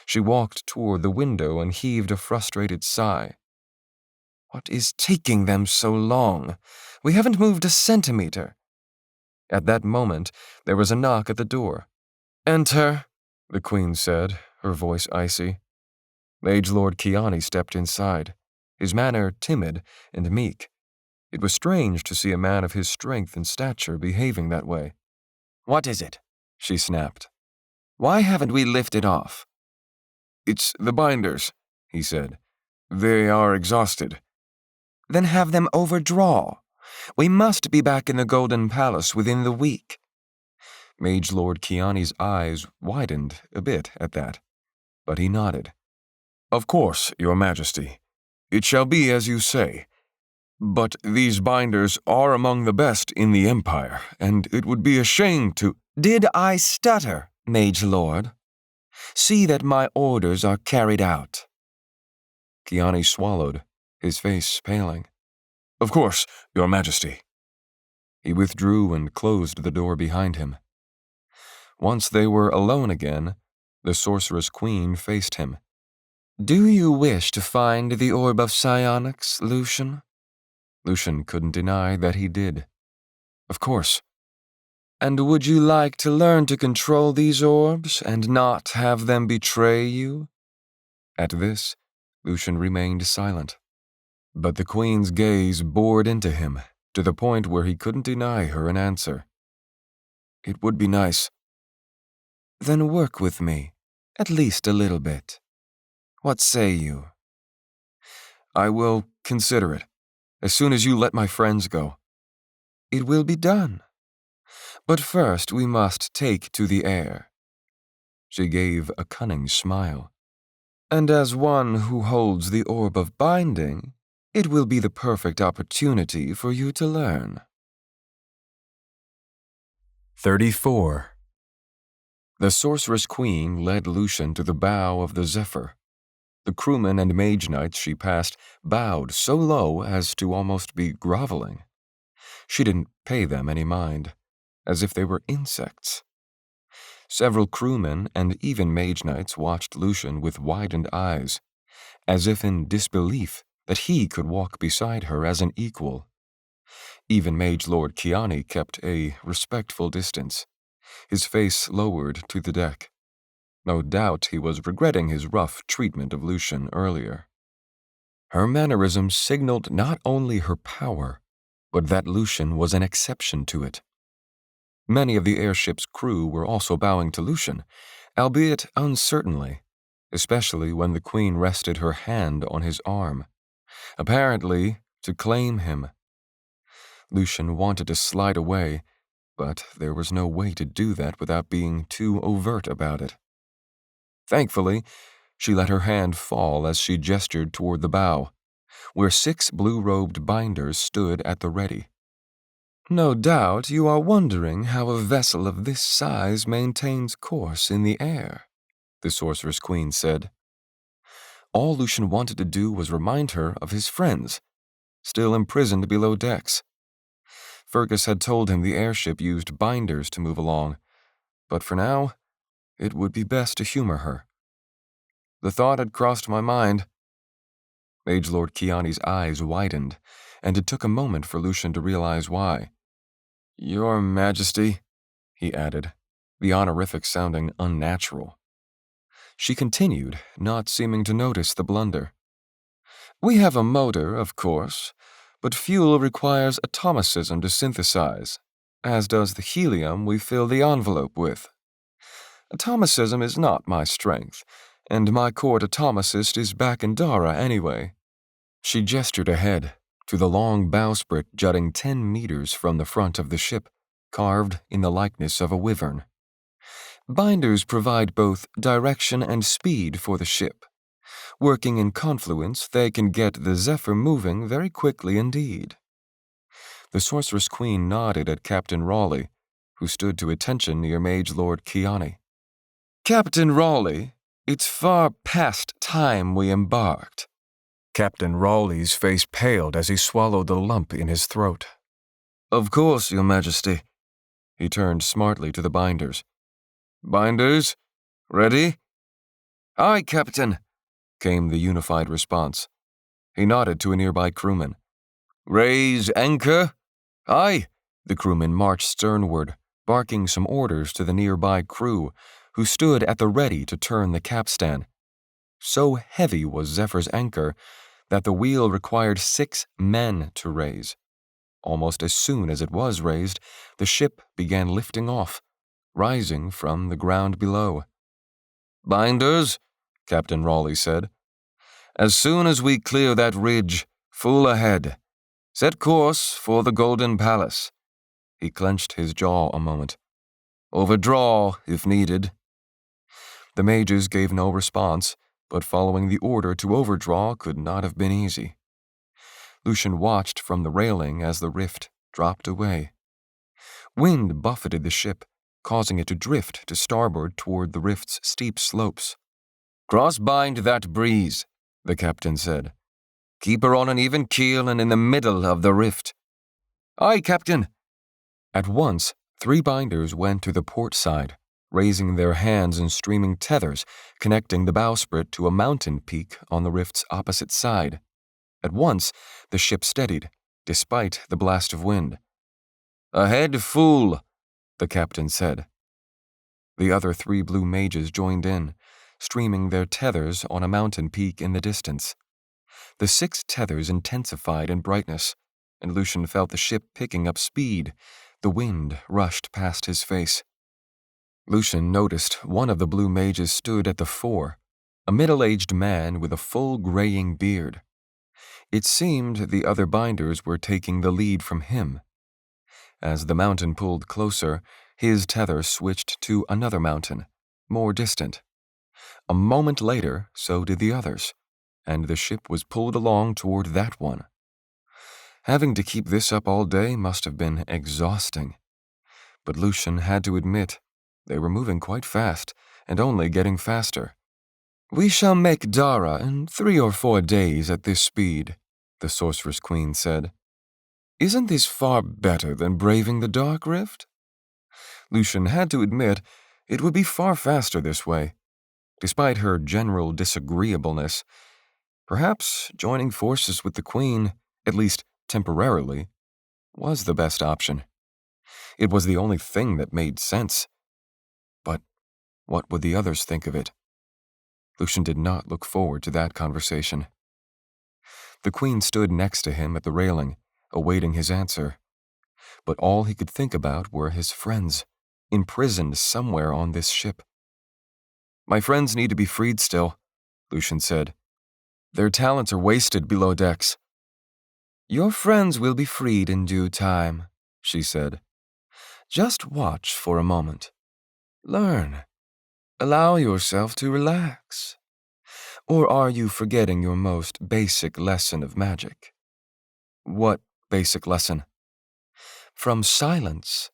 She walked toward the window and heaved a frustrated sigh. What is taking them so long? We haven't moved a centimeter. At that moment, there was a knock at the door. Enter, the queen said, her voice icy. Mage Lord Kiani stepped inside, his manner timid and meek. It was strange to see a man of his strength and stature behaving that way. What is it? She snapped. Why haven't we lifted off? It's the binders, he said. They are exhausted. Then have them overdraw. We must be back in the Golden Palace within the week. Mage Lord Kiani's eyes widened a bit at that, but he nodded. Of course, Your Majesty. It shall be as you say. But these binders are among the best in the Empire, and it would be a shame to— Did I stutter, Mage Lord? See that my orders are carried out. Kiani swallowed, his face paling. Of course, Your Majesty. He withdrew and closed the door behind him. Once they were alone again, the Sorceress Queen faced him. Do you wish to find the Orb of Psionics, Lucian? Lucian couldn't deny that he did. Of course. And would you like to learn to control these orbs and not have them betray you? At this, Lucian remained silent. But the Queen's gaze bored into him, to the point where he couldn't deny her an answer. It would be nice. Then work with me, at least a little bit. What say you? I will consider it, as soon as you let my friends go. It will be done. But first we must take to the air. She gave a cunning smile. And as one who holds the orb of binding, it will be the perfect opportunity for you to learn. 34. The Sorceress Queen led Lucian to the bow of the Zephyr. The crewmen and mage knights she passed bowed so low as to almost be groveling. She didn't pay them any mind, as if they were insects. Several crewmen and even mage knights watched Lucian with widened eyes, as if in disbelief that he could walk beside her as an equal. Even Mage Lord Kiani kept a respectful distance, his face lowered to the deck. No doubt he was regretting his rough treatment of Lucian earlier. Her mannerisms signaled not only her power, but that Lucian was an exception to it. Many of the airship's crew were also bowing to Lucian, albeit uncertainly, especially when the Queen rested her hand on his arm, apparently to claim him. Lucian wanted to slide away, but there was no way to do that without being too overt about it. Thankfully, she let her hand fall as she gestured toward the bow, where 6 blue-robed binders stood at the ready. No doubt you are wondering how a vessel of this size maintains course in the air, the Sorceress Queen said. All Lucian wanted to do was remind her of his friends, still imprisoned below decks. Fergus had told him the airship used binders to move along, but for now, it would be best to humor her. The thought had crossed my mind. Mage Lord Kiani's eyes widened, and it took a moment for Lucian to realize why. Your Majesty, he added. the honorific sounding unnatural. She continued, not seeming to notice the blunder. We have a motor, of course, but fuel requires atomicism to synthesize, as does the helium we fill the envelope with. Atomicism is not my strength, and my court atomicist is back in Dara anyway. She gestured ahead, to the long bowsprit jutting 10 meters from the front of the ship, carved in the likeness of a wyvern. Binders provide both direction and speed for the ship. Working in confluence, they can get the Zephyr moving very quickly indeed. The Sorceress Queen nodded at Captain Raleigh, who stood to attention near Mage Lord Kiani. Captain Raleigh, it's far past time we embarked. Captain Raleigh's face paled as he swallowed the lump in his throat. Of course, Your Majesty. He turned smartly to the binders. Binders, ready? Aye, Captain, came the unified response. He nodded to a nearby crewman. Raise anchor. Aye, the crewman marched sternward, barking some orders to the nearby crew, who stood at the ready to turn the capstan. So heavy was Zephyr's anchor that the wheel required 6 men to raise. Almost as soon as it was raised, the ship began lifting off, rising from the ground below. Binders, Captain Raleigh said. As soon as we clear that ridge, full ahead. Set course for the Golden Palace. He clenched his jaw a moment. Overdraw, if needed. The mages gave no response, but following the order to overdraw could not have been easy. Lucian watched from the railing as the rift dropped away. Wind buffeted the ship, causing it to drift to starboard toward the rift's steep slopes. Cross-bind that breeze, the captain said. Keep her on an even keel and in the middle of the rift. Aye, Captain. At once, 3 binders went to the port side, raising their hands in streaming tethers, connecting the bowsprit to a mountain peak on the rift's opposite side. At once, the ship steadied, despite the blast of wind. Ahead, fool, the captain said. The other 3 blue mages joined in, streaming their tethers on a mountain peak in the distance. The 6 tethers intensified in brightness, and Lucian felt the ship picking up speed. The wind rushed past his face. Lucian noticed one of the blue mages stood at the fore, a middle-aged man with a full graying beard. It seemed the other binders were taking the lead from him. As the mountain pulled closer, his tether switched to another mountain, more distant. A moment later, so did the others, and the ship was pulled along toward that one. Having to keep this up all day must have been exhausting. But Lucian had to admit they were moving quite fast, and only getting faster. We shall make Dara in 3 or 4 days at this speed, the Sorceress Queen said. Isn't this far better than braving the Dark Rift? Lucian had to admit it would be far faster this way. Despite her general disagreeableness, perhaps joining forces with the Queen, at least temporarily, was the best option. It was the only thing that made sense. But what would the others think of it? Lucian did not look forward to that conversation. The Queen stood next to him at the railing, awaiting his answer. But all he could think about were his friends, imprisoned somewhere on this ship. My friends need to be freed still, Lucian said. Their talents are wasted below decks. Your friends will be freed in due time, she said. Just watch for a moment. Learn. Allow yourself to relax. Or are you forgetting your most basic lesson of magic? What basic lesson? From silence,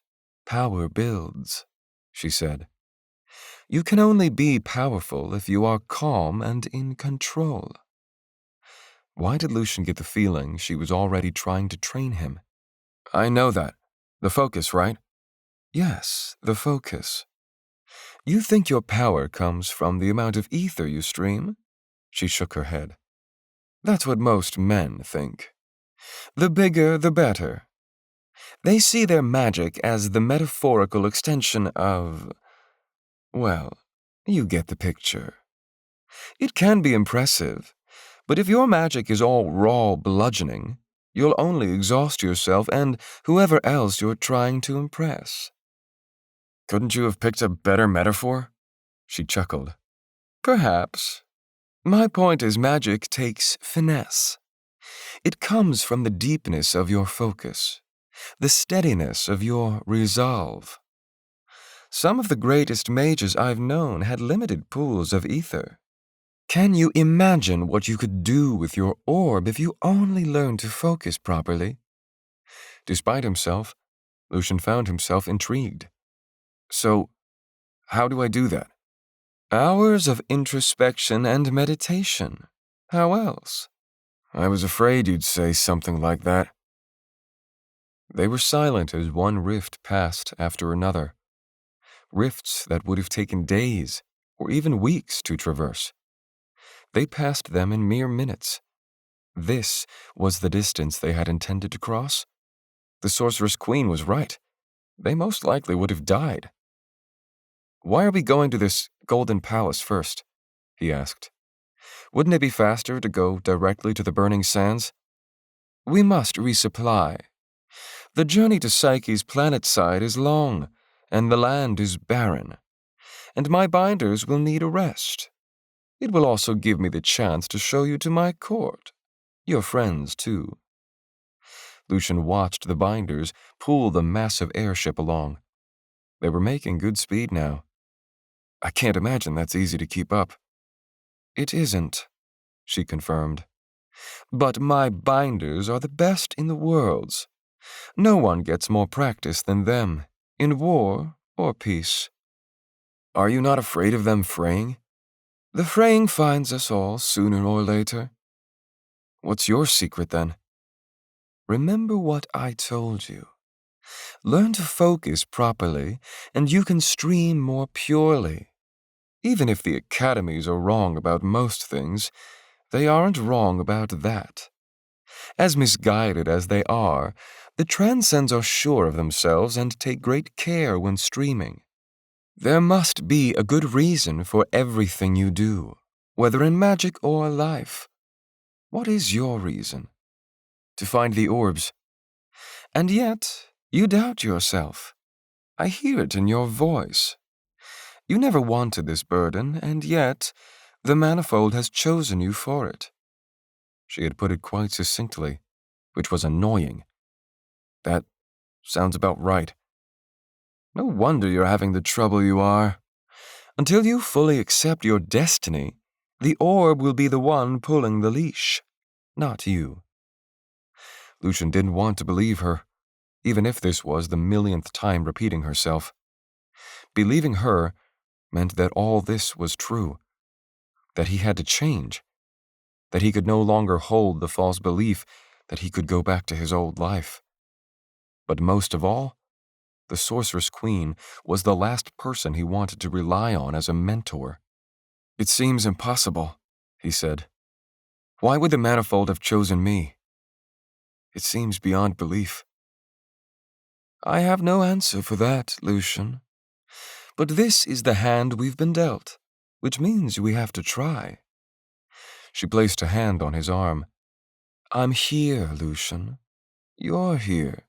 power builds, she said. You can only be powerful if you are calm and in control. Why did Lucian get the feeling she was already trying to train him? I know that. The focus, right? Yes, the focus. You think your power comes from the amount of ether you stream? She shook her head. That's what most men think. The bigger, the better. They see their magic as the metaphorical extension of Well, you get the picture. It can be impressive, but if your magic is all raw bludgeoning, you'll only exhaust yourself and whoever else you're trying to impress. Couldn't you have picked a better metaphor? She chuckled. Perhaps. My point is magic takes finesse. It comes from the deepness of your focus, the steadiness of your resolve. Some of the greatest mages I've known had limited pools of ether. Can you imagine what you could do with your orb if you only learned to focus properly? Despite himself, Lucian found himself intrigued. So, how do I do that? Hours of introspection and meditation. How else? I was afraid you'd say something like that. They were silent as one rift passed after another. Rifts that would have taken days or even weeks to traverse. They passed them in mere minutes. This was the distance they had intended to cross. The Sorceress-Queen was right. They most likely would have died. Why are we going to this Golden Palace first? He asked. Wouldn't it be faster to go directly to the Burning Sands? We must resupply. The journey to Psyche's planet side is long, and the land is barren, and my binders will need a rest. It will also give me the chance to show you to my court, your friends too. Lucian watched the binders pull the massive airship along. They were making good speed now. I can't imagine that's easy to keep up. It isn't, she confirmed. But my binders are the best in the worlds. No one gets more practice than them, in war or peace. Are you not afraid of them fraying? The fraying finds us all sooner or later. What's your secret then? Remember what I told you. Learn to focus properly, and you can stream more purely. Even if the academies are wrong about most things, they aren't wrong about that. As misguided as they are, the transcends are sure of themselves and take great care when streaming. There must be a good reason for everything you do, whether in magic or life. What is your reason? To find the orbs. And yet, you doubt yourself. I hear it in your voice. You never wanted this burden, and yet, the manifold has chosen you for it. She had put it quite succinctly, which was annoying. That sounds about right. No wonder you're having the trouble you are. Until you fully accept your destiny, the orb will be the one pulling the leash, not you. Lucian didn't want to believe her, even if this was the millionth time repeating herself. Believing her meant that all this was true, that he had to change, that he could no longer hold the false belief that he could go back to his old life. But most of all, the Sorceress Queen was the last person he wanted to rely on as a mentor. It seems impossible, he said. Why would the manifold have chosen me? It seems beyond belief. I have no answer for that, Lucian. But this is the hand we've been dealt, which means we have to try. She placed a hand on his arm. I'm here, Lucian. You're here.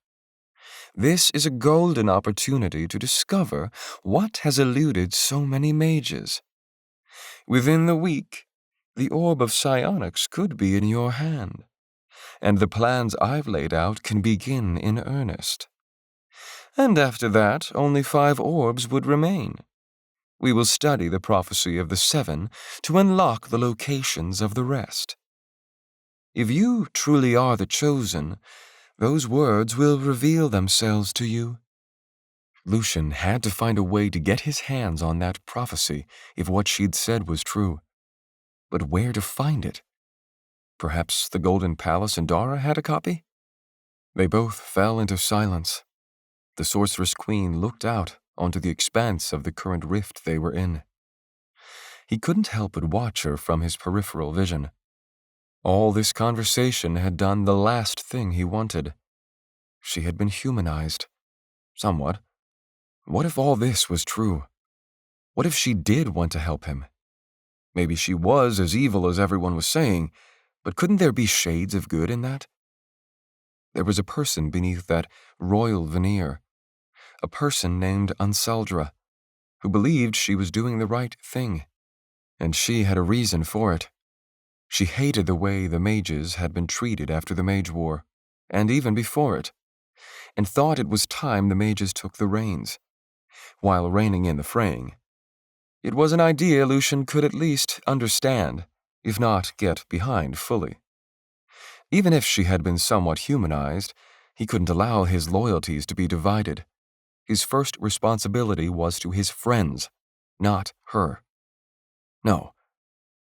This is a golden opportunity to discover what has eluded so many mages. Within the week, the orb of psionics could be in your hand, and the plans I've laid out can begin in earnest. And after that, only 5 orbs would remain. We will study the prophecy of the 7 to unlock the locations of the rest. If you truly are the chosen, those words will reveal themselves to you. Lucian had to find a way to get his hands on that prophecy if what she'd said was true. But where to find it? Perhaps the Golden Palace in Dara had a copy? They both fell into silence. The Sorceress Queen looked out onto the expanse of the current rift they were in. He couldn't help but watch her from his peripheral vision. All this conversation had done the last thing he wanted. She had been humanized. Somewhat. What if all this was true? What if she did want to help him? Maybe she was as evil as everyone was saying, but couldn't there be shades of good in that? There was a person beneath that royal veneer, a person named Anseldra, who believed she was doing the right thing, and she had a reason for it. She hated the way the mages had been treated after the Mage War, and even before it, and thought it was time the mages took the reins, while reining in the fraying. It was an idea Lucian could at least understand, if not get behind fully. Even if she had been somewhat humanized, he couldn't allow his loyalties to be divided. His first responsibility was to his friends, not her. No,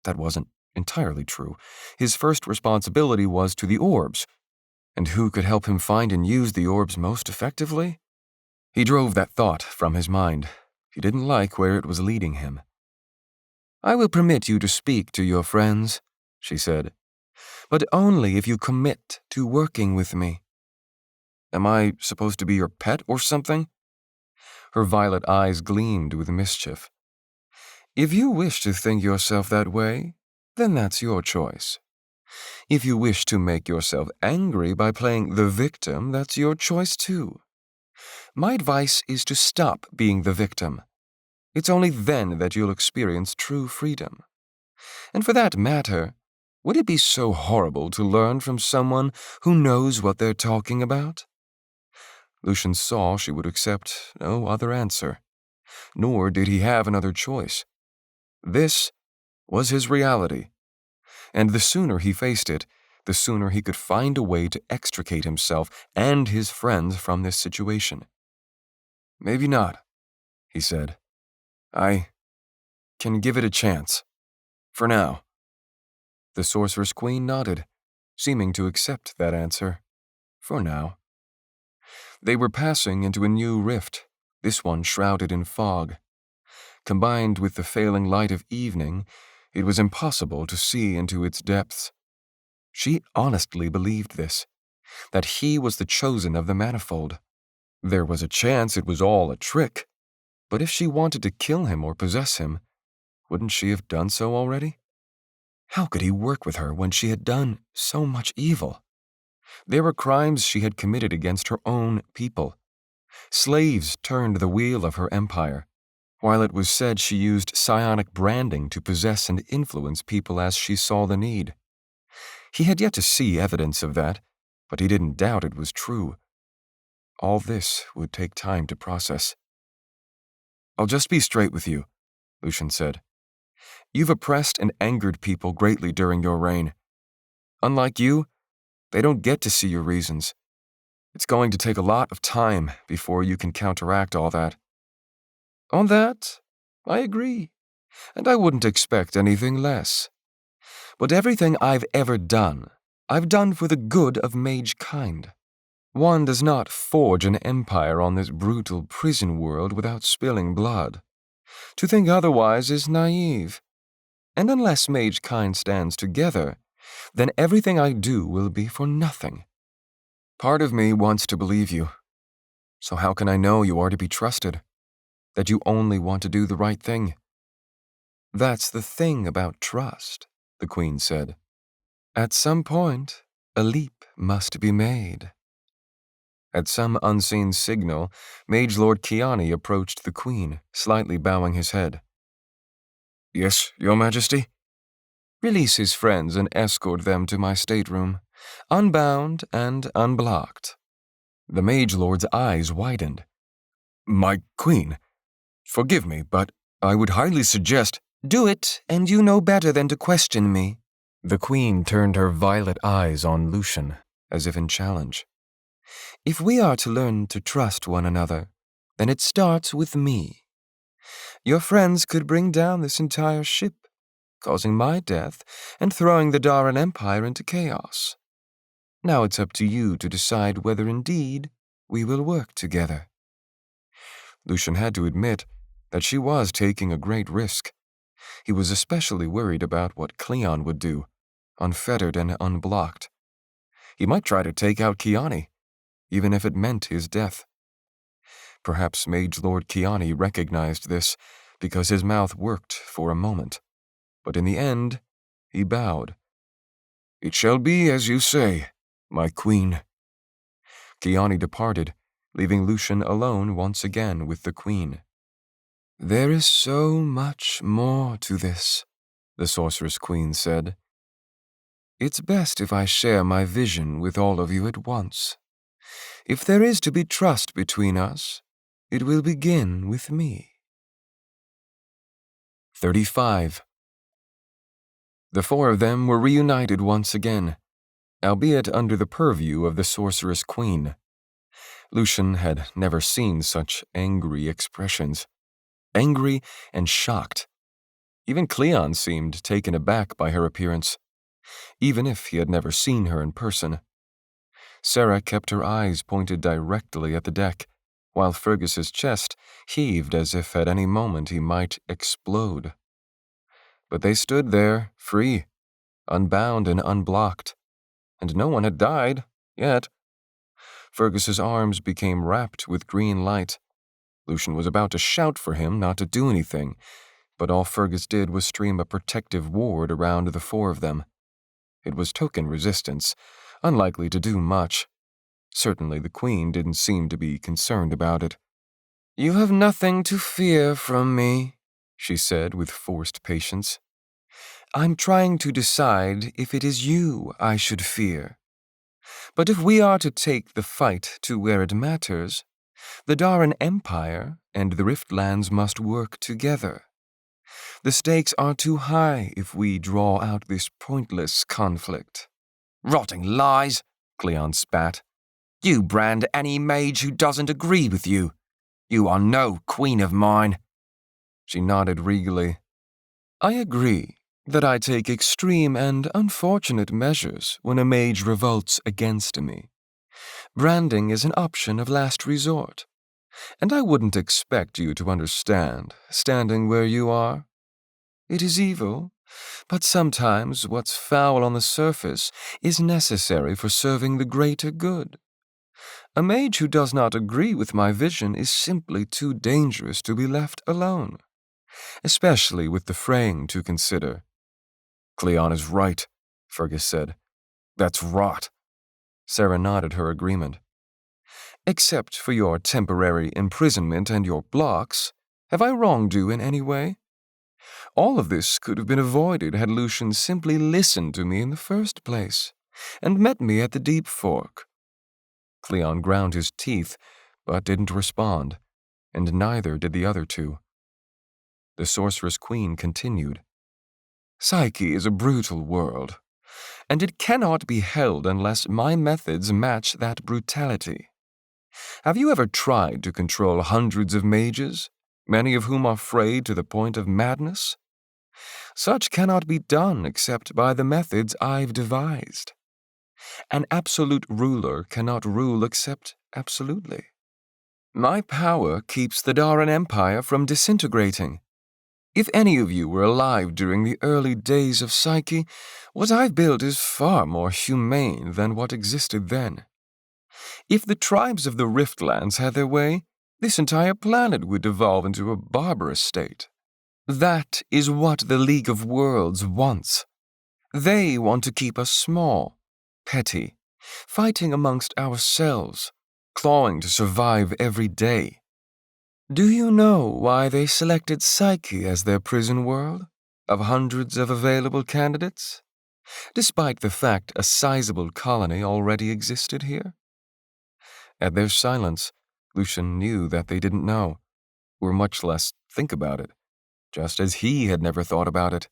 that wasn't entirely true. His first responsibility was to the orbs. And who could help him find and use the orbs most effectively? He drove that thought from his mind. He didn't like where it was leading him. "I will permit you to speak to your friends," she said, "but only if you commit to working with me." "Am I supposed to be your pet or something?" Her violet eyes gleamed with mischief. "If you wish to think yourself that way, then that's your choice. If you wish to make yourself angry by playing the victim, that's your choice too. My advice is to stop being the victim. It's only then that you'll experience true freedom. And for that matter, would it be so horrible to learn from someone who knows what they're talking about?" Lucian saw she would accept no other answer, nor did he have another choice. This was his reality, and the sooner he faced it, the sooner he could find a way to extricate himself and his friends from this situation. "Maybe not," he said. "I can give it a chance. For now." The Sorceress-Queen nodded, seeming to accept that answer. For now. They were passing into a new rift, this one shrouded in fog. Combined with the failing light of evening, it was impossible to see into its depths. She honestly believed this, that he was the chosen of the manifold. There was a chance it was all a trick, but if she wanted to kill him or possess him, wouldn't she have done so already? How could he work with her when she had done so much evil? There were crimes she had committed against her own people. Slaves turned the wheel of her empire, while it was said she used psionic branding to possess and influence people as she saw the need. He had yet to see evidence of that, but he didn't doubt it was true. All this would take time to process. "I'll just be straight with you," Lucian said. "You've oppressed and angered people greatly during your reign. Unlike you, they don't get to see your reasons. It's going to take a lot of time before you can counteract all that." "On that, I agree, and I wouldn't expect anything less. But everything I've ever done, I've done for the good of mage-kind. One does not forge an empire on this brutal prison world without spilling blood. To think otherwise is naive. And unless mage-kind stands together, then everything I do will be for nothing. Part of me wants to believe you. So how can I know you are to be trusted? That you only want to do the right thing?" "That's the thing about trust," the Queen said. "At some point, a leap must be made." At some unseen signal, Mage Lord Kiani approached the Queen, slightly bowing his head. "Yes, Your Majesty?" "Release his friends and escort them to my stateroom, unbound and unblocked." The Mage Lord's eyes widened. "My Queen, forgive me, but I would highly suggest—" "Do it, and you know better than to question me." The Queen turned her violet eyes on Lucian, as if in challenge. "If we are to learn to trust one another, then it starts with me. Your friends could bring down this entire ship, causing my death and throwing the Daran Empire into chaos. Now it's up to you to decide whether indeed we will work together." Lucian had to admit that she was taking a great risk. He was especially worried about what Cleon would do, unfettered and unblocked. He might try to take out Kiani, even if it meant his death. Perhaps Mage Lord Kiani recognized this, because his mouth worked for a moment, but in the end, he bowed. "It shall be as you say, my queen." Kiani departed, leaving Lucian alone once again with the queen. "There is so much more to this," the Sorceress-Queen said. "It's best if I share my vision with all of you at once. If there is to be trust between us, it will begin with me." 35. The four of them were reunited once again, albeit under the purview of the Sorceress-Queen. Lucian had never seen such angry expressions. Angry and shocked. Even Cleon seemed taken aback by her appearance, even if he had never seen her in person. Sarah kept her eyes pointed directly at the deck, while Fergus's chest heaved as if at any moment he might explode. But they stood there, free, unbound and unblocked, and no one had died, yet. Fergus's arms became wrapped with green light. Lucian was about to shout for him not to do anything, but all Fergus did was stream a protective ward around the four of them. It was token resistance, unlikely to do much. Certainly the Queen didn't seem to be concerned about it. "You have nothing to fear from me," she said with forced patience. "I'm trying to decide if it is you I should fear. But if we are to take the fight to where it matters, the Daran Empire and the Riftlands must work together. The stakes are too high if we draw out this pointless conflict." "Rotting lies," Cleon spat. "You brand any mage who doesn't agree with you. You are no queen of mine." She nodded regally. "I agree that I take extreme and unfortunate measures when a mage revolts against me. Branding is an option of last resort, and I wouldn't expect you to understand, standing where you are. It is evil, but sometimes what's foul on the surface is necessary for serving the greater good. A mage who does not agree with my vision is simply too dangerous to be left alone, especially with the fraying to consider." "Cleon is right," Fergus said. "That's rot." Sarah nodded her agreement. "Except for your temporary imprisonment and your blocks, have I wronged you in any way? All of this could have been avoided had Lucian simply listened to me in the first place, and met me at the Deep Fork." Cleon ground his teeth, but didn't respond, and neither did the other two. The Sorceress-Queen continued. "Psyche is a brutal world, and it cannot be held unless my methods match that brutality. Have you ever tried to control hundreds of mages, many of whom are frayed to the point of madness? Such cannot be done except by the methods I've devised. An absolute ruler cannot rule except absolutely. My power keeps the Daran Empire from disintegrating. If any of you were alive during the early days of Psyche, what I've built is far more humane than what existed then. If the tribes of the Riftlands had their way, this entire planet would devolve into a barbarous state. That is what the League of Worlds wants. They want to keep us small, petty, fighting amongst ourselves, clawing to survive every day. Do you know why they selected Psyche as their prison world, of hundreds of available candidates, despite the fact a sizable colony already existed here? At their silence, Lucian knew that they didn't know, or much less think about it, just as he had never thought about it.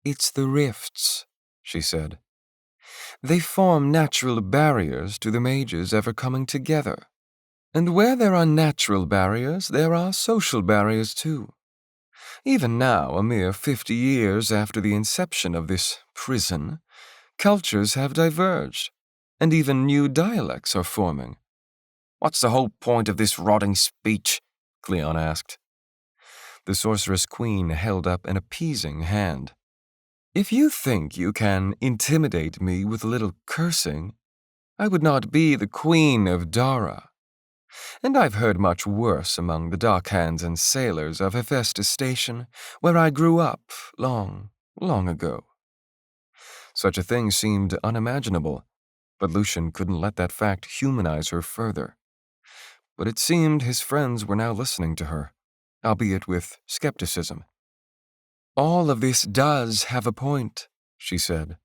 "It's the rifts," she said. "They form natural barriers to the mages ever coming together. And where there are natural barriers, there are social barriers too. Even now, a mere 50 years after the inception of this prison, cultures have diverged, and even new dialects are forming." "What's the whole point of this rotting speech?" Cleon asked. The Sorceress-Queen held up an appeasing hand. "If you think you can intimidate me with a little cursing, I would not be the Queen of Dara. And I've heard much worse among the dockhands and sailors of Hephaestus Station, where I grew up long, long ago. Such a thing seemed unimaginable, but Lucian couldn't let that fact humanize her further. But it seemed his friends were now listening to her, albeit with skepticism. "All of this does have a point," she said.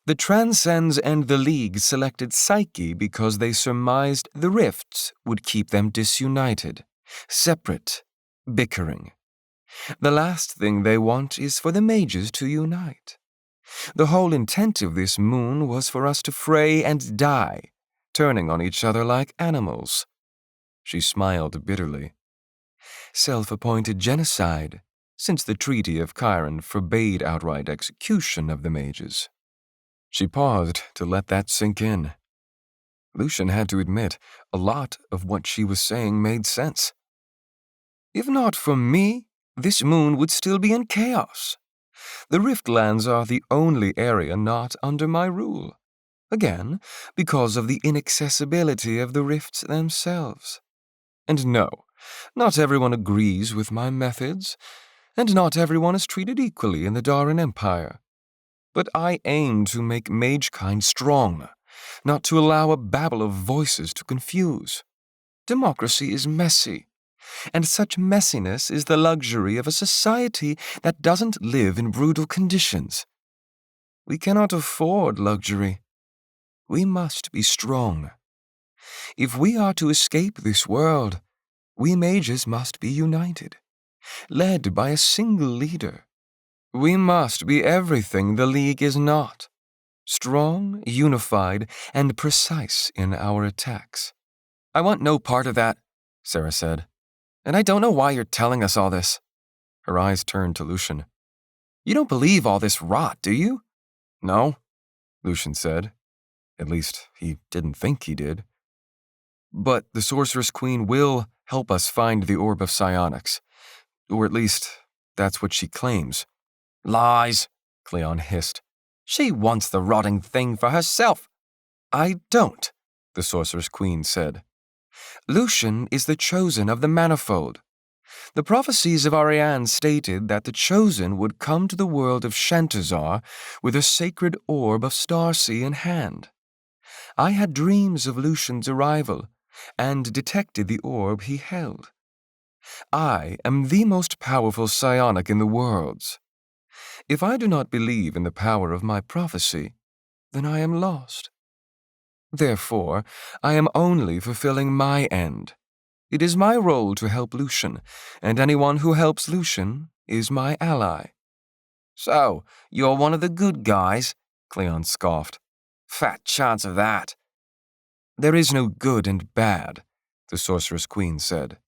"The Transcends and the League selected Psyche because they surmised the rifts would keep them disunited, separate, bickering. The last thing they want is for the mages to unite. The whole intent of this moon was for us to fray and die, turning on each other like animals." She smiled bitterly. "Self-appointed genocide, since the Treaty of Chiron forbade outright execution of the mages." She paused to let that sink in. Lucian had to admit, a lot of what she was saying made sense. "If not for me, this moon would still be in chaos. The Riftlands are the only area not under my rule. Again, because of the inaccessibility of the rifts themselves. And no, not everyone agrees with my methods, and not everyone is treated equally in the Daran Empire. But I aim to make Mage-kind strong, not to allow a babble of voices to confuse. Democracy is messy, and such messiness is the luxury of a society that doesn't live in brutal conditions. We cannot afford luxury. We must be strong. If we are to escape this world, we mages must be united, led by a single leader. We must be everything the League is not, strong, unified, and precise in our attacks." "I want no part of that," Sarah said. "And I don't know why you're telling us all this." Her eyes turned to Lucian. "You don't believe all this rot, do you?" "No," Lucian said. At least, he didn't think he did. "But the Sorceress Queen will help us find the Orb of Psionics. Or at least, that's what she claims." "Lies," Cleon hissed. "She wants the rotting thing for herself." "I don't," the Sorceress Queen said. "Lucian is the chosen of the manifold. The prophecies of Ariane stated that the chosen would come to the world of Shantazar with a sacred orb of Starsea in hand. I had dreams of Lucian's arrival and detected the orb he held. I am the most powerful psionic in the worlds. If I do not believe in the power of my prophecy, then I am lost. Therefore, I am only fulfilling my end. It is my role to help Lucian, and anyone who helps Lucian is my ally." "So, you're one of the good guys?" Cleon scoffed. "Fat chance of that." "There is no good and bad," the Sorceress Queen said.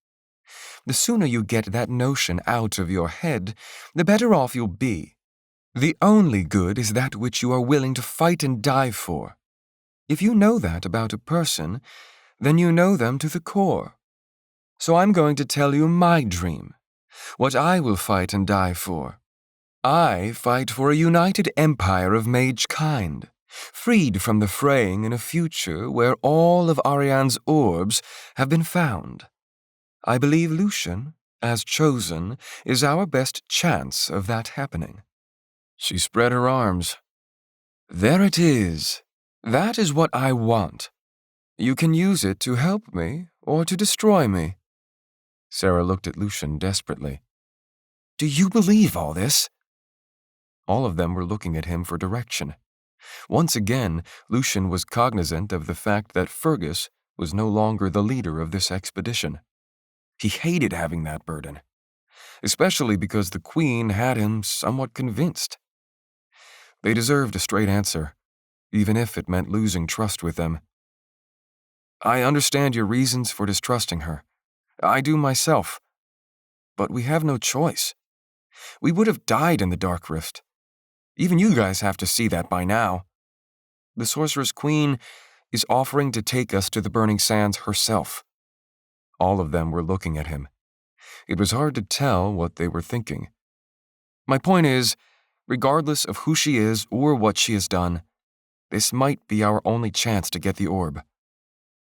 "The sooner you get that notion out of your head, the better off you'll be. The only good is that which you are willing to fight and die for. If you know that about a person, then you know them to the core. So I'm going to tell you my dream, what I will fight and die for. I fight for a united empire of mage-kind, freed from the fraying in a future where all of Ariane's orbs have been found. I believe Lucian, as chosen, is our best chance of that happening." She spread her arms. "There it is. That is what I want. You can use it to help me or to destroy me." Sarah looked at Lucian desperately. "Do you believe all this?" All of them were looking at him for direction. Once again, Lucian was cognizant of the fact that Fergus was no longer the leader of this expedition. He hated having that burden, especially because the Queen had him somewhat convinced. They deserved a straight answer, even if it meant losing trust with them. "I understand your reasons for distrusting her. I do myself. But we have no choice. We would have died in the Dark Rift. Even you guys have to see that by now. The Sorceress Queen is offering to take us to the Burning Sands herself." All of them were looking at him. It was hard to tell what they were thinking. "My point is, regardless of who she is or what she has done, this might be our only chance to get the orb."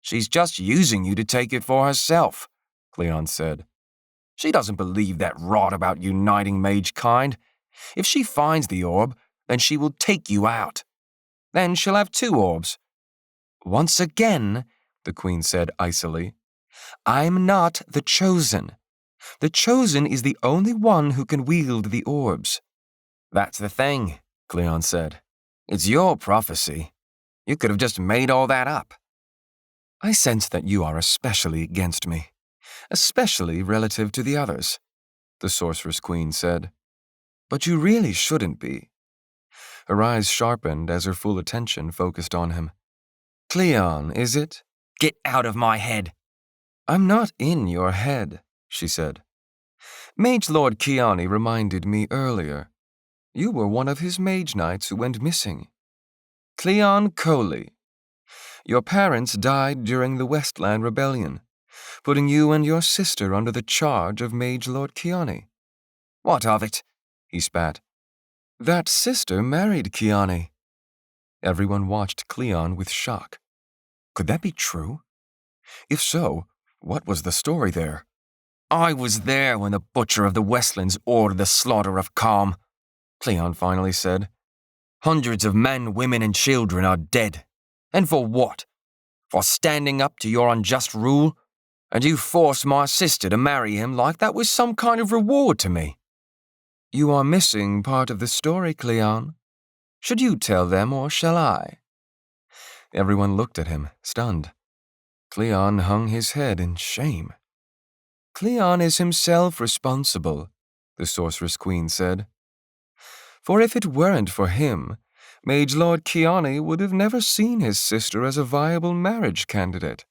She's just using you to take it for herself, Cleon said. She doesn't believe that rot about uniting mage-kind. If she finds the orb, then she will take you out. Then she'll have 2 orbs. Once again, the Queen said icily, I'm not the Chosen. The Chosen is the only one who can wield the orbs. That's the thing, Cleon said. It's your prophecy. You could have just made all that up. I sense that you are especially against me, especially relative to the others, the Sorceress-Queen said. But you really shouldn't be. Her eyes sharpened as her full attention focused on him. Cleon, is it? Get out of my head. I'm not in your head, she said. Mage Lord Kiani reminded me earlier. You were one of his mage knights who went missing. Cleon Coley. Your parents died during the Westland Rebellion, putting you and your sister under the charge of Mage Lord Kiani. What of it? He spat. That sister married Kiani. Everyone watched Cleon with shock. Could that be true? If so, what was the story there? I was there when the Butcher of the Westlands ordered the slaughter of Calm, Cleon finally said. Hundreds of men, women, and children are dead. And for what? For standing up to your unjust rule? And you forced my sister to marry him like that was some kind of reward to me. You are missing part of the story, Cleon. Should you tell them, or shall I? Everyone looked at him, stunned. Cleon hung his head in shame. Cleon is himself responsible, the Sorceress-Queen said. For if it weren't for him, Mage Lord Kiani would have never seen his sister as a viable marriage candidate.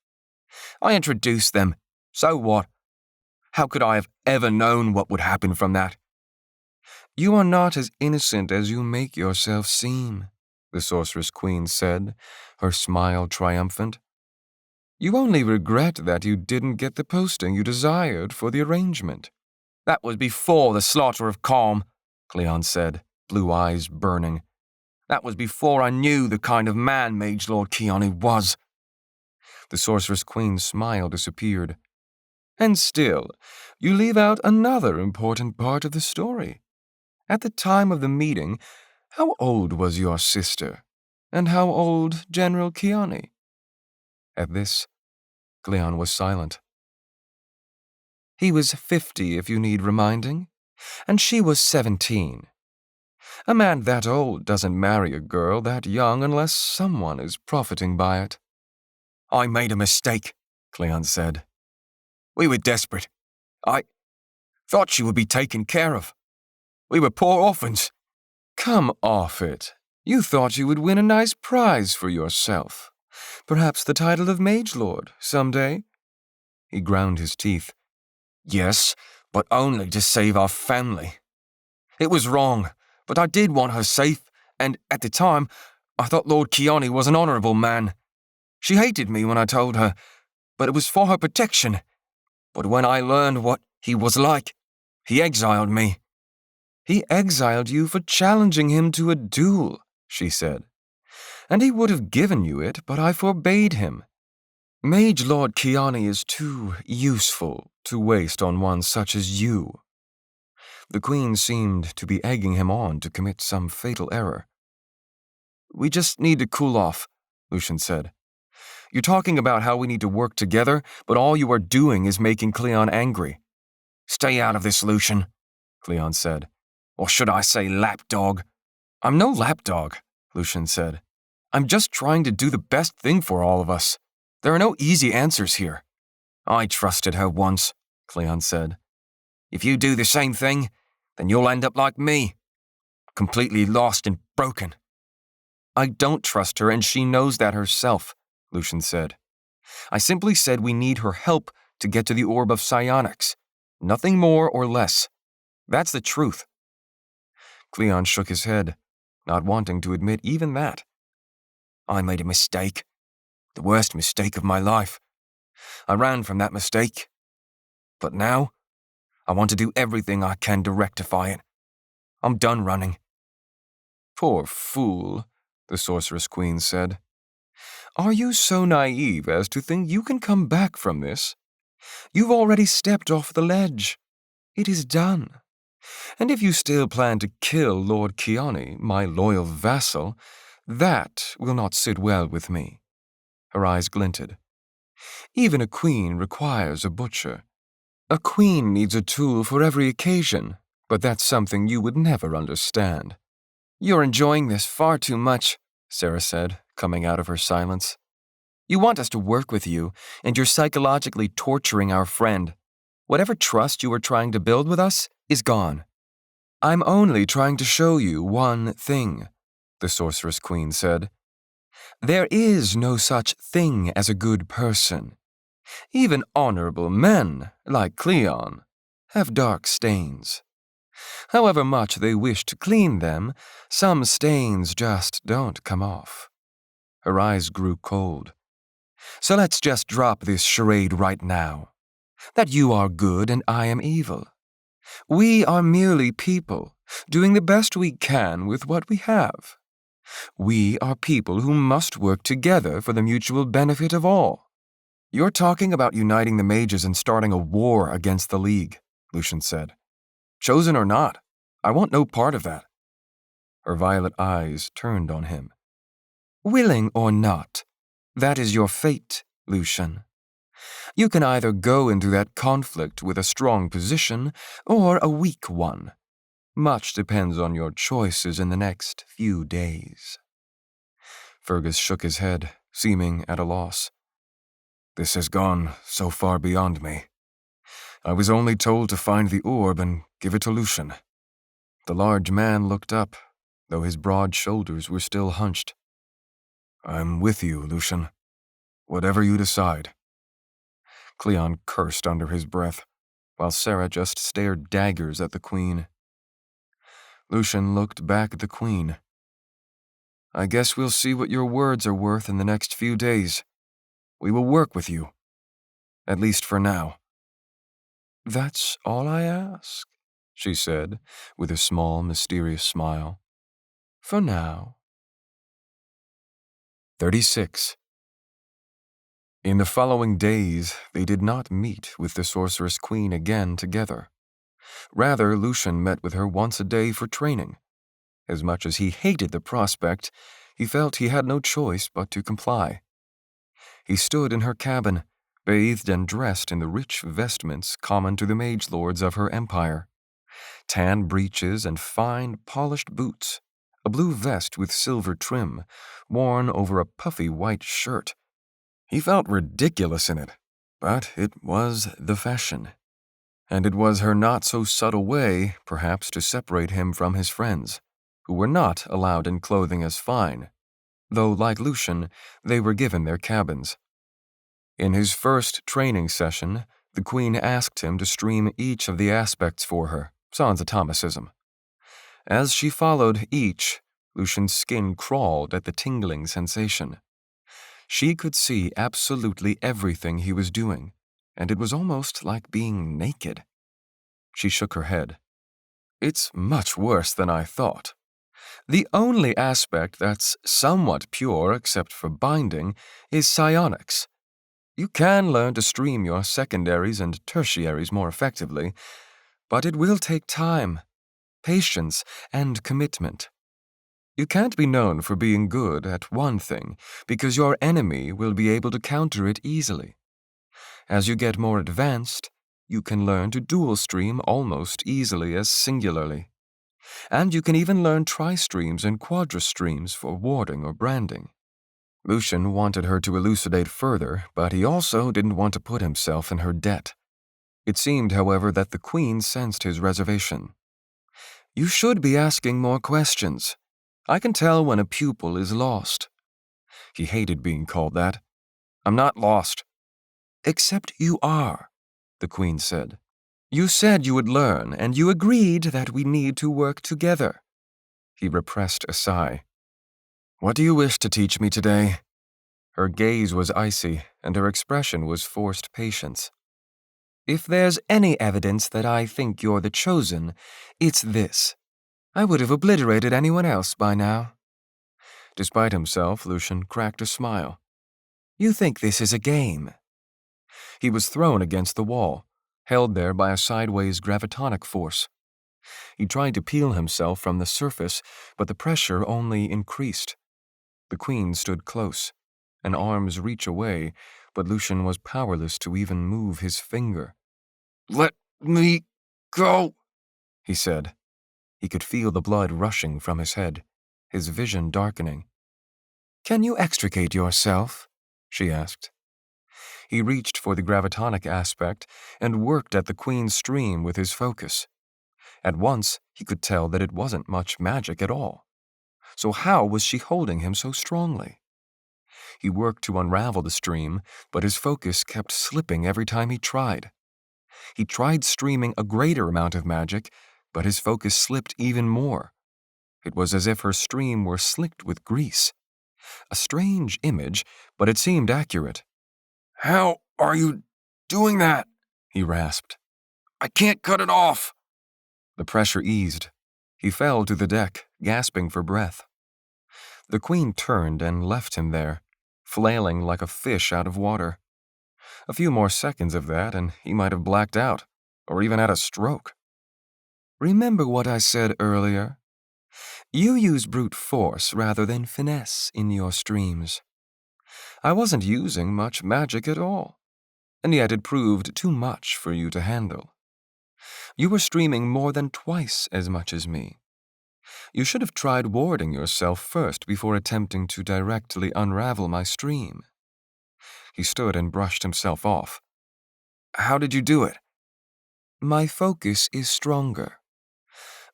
I introduced them. So what? How could I have ever known what would happen from that? You are not as innocent as you make yourself seem, the Sorceress-Queen said, her smile triumphant. You only regret that you didn't get the posting you desired for the arrangement. That was before the slaughter of Calm, Cleon said, blue eyes burning. That was before I knew the kind of man Mage Lord Kiani was. The Sorceress-Queen's smile disappeared. And still, you leave out another important part of the story. At the time of the meeting, how old was your sister? And how old General Kiani? At this, Cleon was silent. He was 50, if you need reminding, and she was 17. A man that old doesn't marry a girl that young unless someone is profiting by it. I made a mistake, Cleon said. We were desperate. I thought she would be taken care of. We were poor orphans. Come off it. You thought you would win a nice prize for yourself. Perhaps the title of Mage Lord, someday? He ground his teeth. Yes, but only to save our family. It was wrong, but I did want her safe, and at the time, I thought Lord Kiani was an honorable man. She hated me when I told her, but it was for her protection. But when I learned what he was like, he exiled me. He exiled you for challenging him to a duel, she said. And he would have given you it, but I forbade him. Mage Lord Kiani is too useful to waste on one such as you. The Queen seemed to be egging him on to commit some fatal error. We just need to cool off, Lucian said. You're talking about how we need to work together, but all you are doing is making Cleon angry. Stay out of this, Lucian, Cleon said. Or should I say lapdog? I'm no lapdog, Lucian said. I'm just trying to do the best thing for all of us. There are no easy answers here. I trusted her once, Cleon said. If you do the same thing, then you'll end up like me. Completely lost and broken. I don't trust her, and she knows that herself, Lucian said. I simply said we need her help to get to the orb of psionics. Nothing more or less. That's the truth. Cleon shook his head, not wanting to admit even that. I made a mistake. The worst mistake of my life. I ran from that mistake. But now, I want to do everything I can to rectify it. I'm done running. Poor fool, the Sorceress-Queen said. Are you so naive as to think you can come back from this? You've already stepped off the ledge. It is done. And if you still plan to kill Lord Kiani, my loyal vassal, that will not sit well with me. Her eyes glinted. Even a queen requires a butcher. A queen needs a tool for every occasion, but that's something you would never understand. You're enjoying this far too much, Sarah said, coming out of her silence. You want us to work with you, and you're psychologically torturing our friend. Whatever trust you were trying to build with us is gone. I'm only trying to show you one thing, the Sorceress Queen said. There is no such thing as a good person. Even honorable men, like Cleon, have dark stains. However much they wish to clean them, some stains just don't come off. Her eyes grew cold. So let's just drop this charade right now. That you are good and I am evil. We are merely people, doing the best we can with what we have. We are people who must work together for the mutual benefit of all. You're talking about uniting the mages and starting a war against the League, Lucian said. Chosen or not, I want no part of that. Her violet eyes turned on him. Willing or not, that is your fate, Lucian. You can either go into that conflict with a strong position or a weak one. Much depends on your choices in the next few days. Fergus shook his head, seeming at a loss. This has gone so far beyond me. I was only told to find the orb and give it to Lucian. The large man looked up, though his broad shoulders were still hunched. I'm with you, Lucian. Whatever you decide. Cleon cursed under his breath, while Sarah just stared daggers at the Queen. Lucian looked back at the Queen. I guess we'll see what your words are worth in the next few days. We will work with you. At least for now. That's all I ask, she said, with a small, mysterious smile. For now. 36. In the following days, they did not meet with the Sorceress Queen again together. Rather, Lucian met with her once a day for training. As much as he hated the prospect, he felt he had no choice but to comply. He stood in her cabin, bathed and dressed in the rich vestments common to the mage lords of her empire. Tan breeches and fine, polished boots, a blue vest with silver trim, worn over a puffy white shirt. He felt ridiculous in it, but it was the fashion. And it was her not-so-subtle way, perhaps, to separate him from his friends, who were not allowed in clothing as fine, though, like Lucian, they were given their cabins. In his first training session, the Queen asked him to stream each of the aspects for her, sans atomicism. As she followed each, Lucian's skin crawled at the tingling sensation. She could see absolutely everything he was doing, and it was almost like being naked. She shook her head. It's much worse than I thought. The only aspect that's somewhat pure, except for binding, is psionics. You can learn to stream your secondaries and tertiaries more effectively, but it will take time, patience, and commitment. You can't be known for being good at one thing, because your enemy will be able to counter it easily. As you get more advanced, you can learn to dual stream almost easily as singularly. And you can even learn tri-streams and quadra-streams for warding or branding. Lucian wanted her to elucidate further, but he also didn't want to put himself in her debt. It seemed, however, that the Queen sensed his reservation. You should be asking more questions. I can tell when a pupil is lost. He hated being called that. I'm not lost. Except you are, the Queen said. You said you would learn, and you agreed that we need to work together. He repressed a sigh. What do you wish to teach me today? Her gaze was icy, and her expression was forced patience. If there's any evidence that I think you're the chosen, it's this. I would have obliterated anyone else by now. Despite himself, Lucian cracked a smile. You think this is a game? He was thrown against the wall, held there by a sideways gravitonic force. He tried to peel himself from the surface, but the pressure only increased. The queen stood close, an arm's reach away, but Lucian was powerless to even move his finger. "Let me go," he said. He could feel the blood rushing from his head, his vision darkening. Can you extricate yourself? She asked. He reached for the gravitonic aspect and worked at the queen's stream with his focus. At once, he could tell that it wasn't much magic at all. So how was she holding him so strongly? He worked to unravel the stream, but his focus kept slipping every time he tried. He tried streaming a greater amount of magic, but his focus slipped even more. It was as if her stream were slicked with grease. A strange image, but it seemed accurate. "How are you doing that?" he rasped. "I can't cut it off." The pressure eased. He fell to the deck, gasping for breath. The queen turned and left him there, flailing like a fish out of water. A few more seconds of that, and he might have blacked out, or even had a stroke. Remember what I said earlier? You use brute force rather than finesse in your streams. I wasn't using much magic at all, and yet it proved too much for you to handle. You were streaming more than twice as much as me. You should have tried warding yourself first before attempting to directly unravel my stream. He stood and brushed himself off. "How did you do it?" My focus is stronger.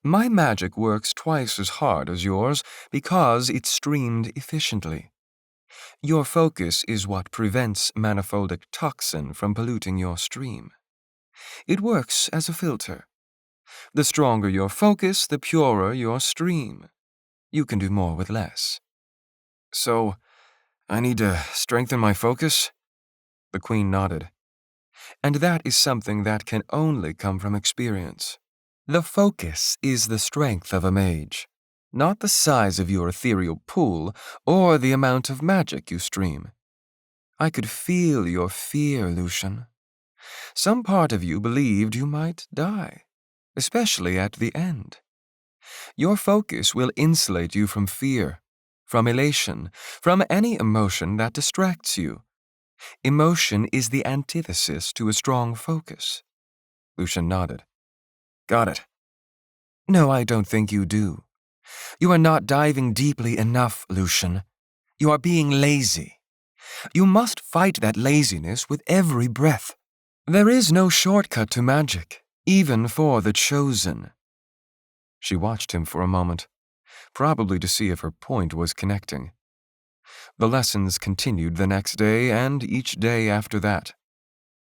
My magic works twice as hard as yours because it's streamed efficiently. Your focus is what prevents manifoldic toxin from polluting your stream. It works as a filter. The stronger your focus, the purer your stream. You can do more with less. So, I need to strengthen my focus? The queen nodded. And that is something that can only come from experience. The focus is the strength of a mage, not the size of your ethereal pool or the amount of magic you stream. I could feel your fear, Lucian. Some part of you believed you might die, especially at the end. Your focus will insulate you from fear, from elation, from any emotion that distracts you. Emotion is the antithesis to a strong focus. Lucian nodded. Got it. No, I don't think you do. You are not diving deeply enough, Lucian. You are being lazy. You must fight that laziness with every breath. There is no shortcut to magic, even for the chosen. She watched him for a moment, probably to see if her point was connecting. The lessons continued the next day and each day after that.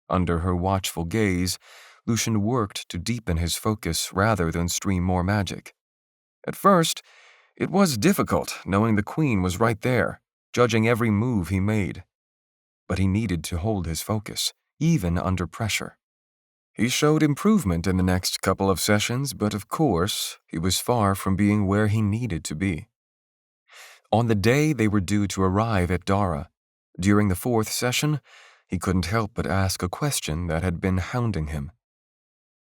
Under her watchful gaze, Lucian worked to deepen his focus rather than stream more magic. At first, it was difficult knowing the queen was right there, judging every move he made. But he needed to hold his focus, even under pressure. He showed improvement in the next couple of sessions, but of course, he was far from being where he needed to be. On the day they were due to arrive at Dara, during the 4th session, he couldn't help but ask a question that had been hounding him.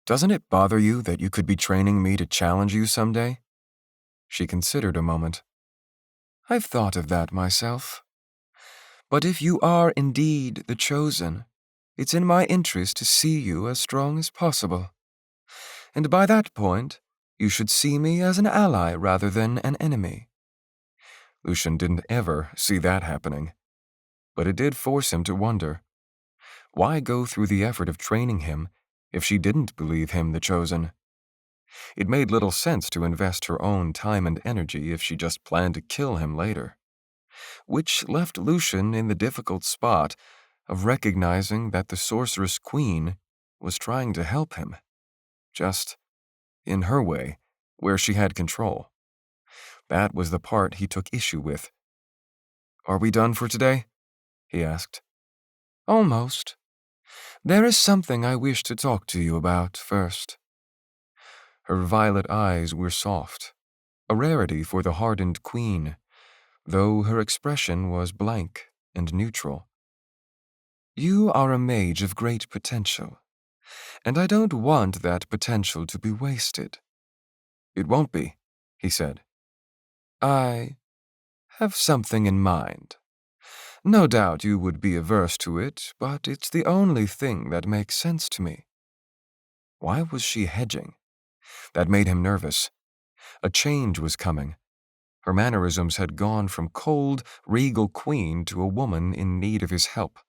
Doesn't it bother you that you could be training me to challenge you someday? She considered a moment. I've thought of that myself. But if you are indeed the chosen, it's in my interest to see you as strong as possible. And by that point, you should see me as an ally rather than an enemy. Lucian didn't ever see that happening. But it did force him to wonder. Why go through the effort of training him if she didn't believe him the chosen? It made little sense to invest her own time and energy if she just planned to kill him later. Which left Lucian in the difficult spot of recognizing that the Sorceress-Queen was trying to help him. Just in her way, where she had control. That was the part he took issue with. Are we done for today? He asked. Almost. There is something I wish to talk to you about first. Her violet eyes were soft, a rarity for the hardened queen, though her expression was blank and neutral. You are a mage of great potential, and I don't want that potential to be wasted." "It won't be," he said. "I have something in mind. No doubt you would be averse to it, but it's the only thing that makes sense to me." Why was she hedging? That made him nervous. A change was coming. Her mannerisms had gone from cold, regal queen to a woman in need of his help.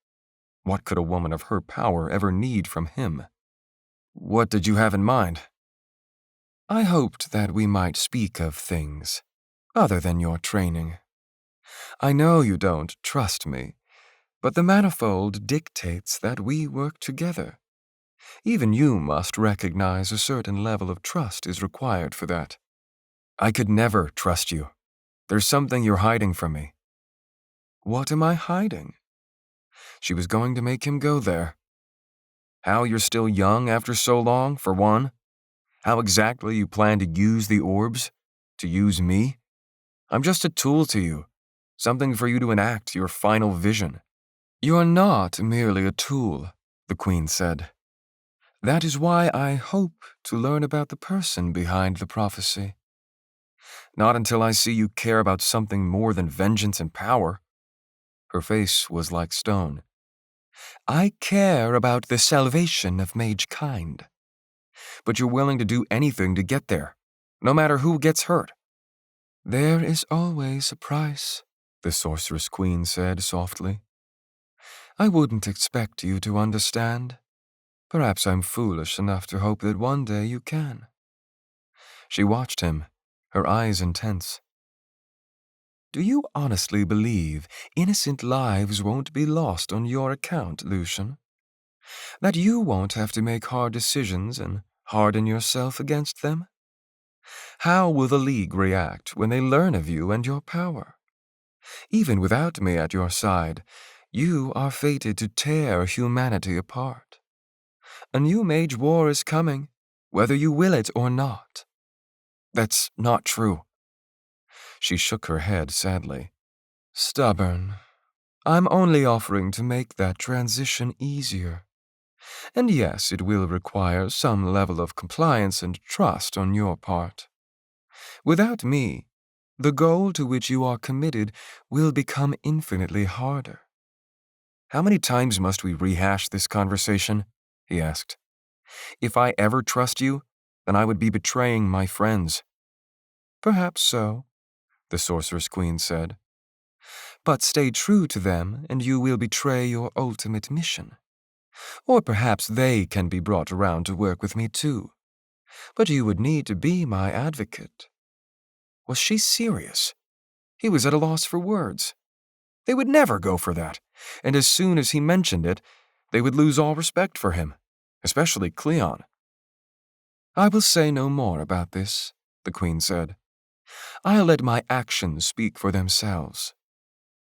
What could a woman of her power ever need from him? "What did you have in mind?" "I hoped that we might speak of things other than your training. I know you don't trust me, but the manifold dictates that we work together. Even you must recognize a certain level of trust is required for that." "I could never trust you. There's something you're hiding from me." "What am I hiding?" She was going to make him go there. "How you're still young after so long, for one. How exactly you plan to use the orbs. To use me. I'm just a tool to you. Something for you to enact your final vision." "You're not merely a tool," the Queen said. "That is why I hope to learn about the person behind the prophecy." "Not until I see you care about something more than vengeance and power." Her face was like stone. "I care about the salvation of mage-kind." "But you're willing to do anything to get there, no matter who gets hurt." "There is always a price," the Sorceress Queen said softly. "I wouldn't expect you to understand. Perhaps I'm foolish enough to hope that one day you can." She watched him, her eyes intense. "Do you honestly believe innocent lives won't be lost on your account, Lucian? That you won't have to make hard decisions and harden yourself against them? How will the League react when they learn of you and your power? Even without me at your side, you are fated to tear humanity apart. A new mage war is coming, whether you will it or not." "That's not true." She shook her head sadly. "Stubborn. I'm only offering to make that transition easier. And yes, it will require some level of compliance and trust on your part. Without me, the goal to which you are committed will become infinitely harder." "How many times must we rehash this conversation?" he asked. "If I ever trust you, then I would be betraying my friends." "Perhaps so," the Sorceress Queen said. "But stay true to them, and you will betray your ultimate mission. Or perhaps they can be brought around to work with me too. But you would need to be my advocate." Was she serious? He was at a loss for words. They would never go for that, and as soon as he mentioned it, they would lose all respect for him, especially Cleon. "I will say no more about this," the Queen said. "I'll let my actions speak for themselves.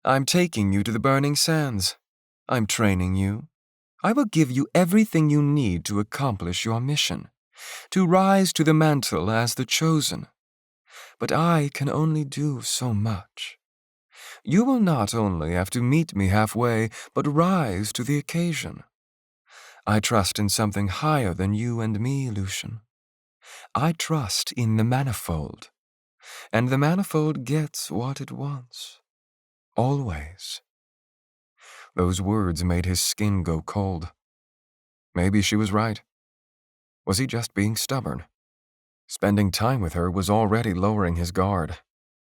I'm taking you to the Burning Sands. I'm training you. I will give you everything you need to accomplish your mission, to rise to the mantle as the chosen. But I can only do so much. You will not only have to meet me halfway, but rise to the occasion. I trust in something higher than you and me, Lucian. I trust in the manifold, and the manifold gets what it wants. Always." Those words made his skin go cold. Maybe she was right. Was he just being stubborn? Spending time with her was already lowering his guard,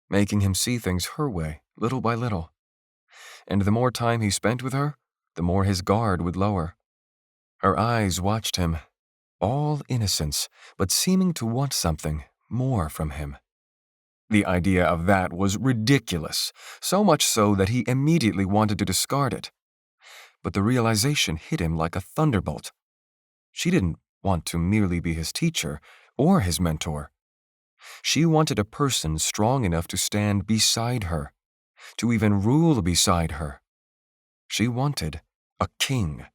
making him see things her way, little by little. And the more time he spent with her, the more his guard would lower. Her eyes watched him, all innocence, but seeming to want something more from him. The idea of that was ridiculous, so much so that he immediately wanted to discard it. But the realization hit him like a thunderbolt. She didn't want to merely be his teacher or his mentor. She wanted a person strong enough to stand beside her, to even rule beside her. She wanted a king.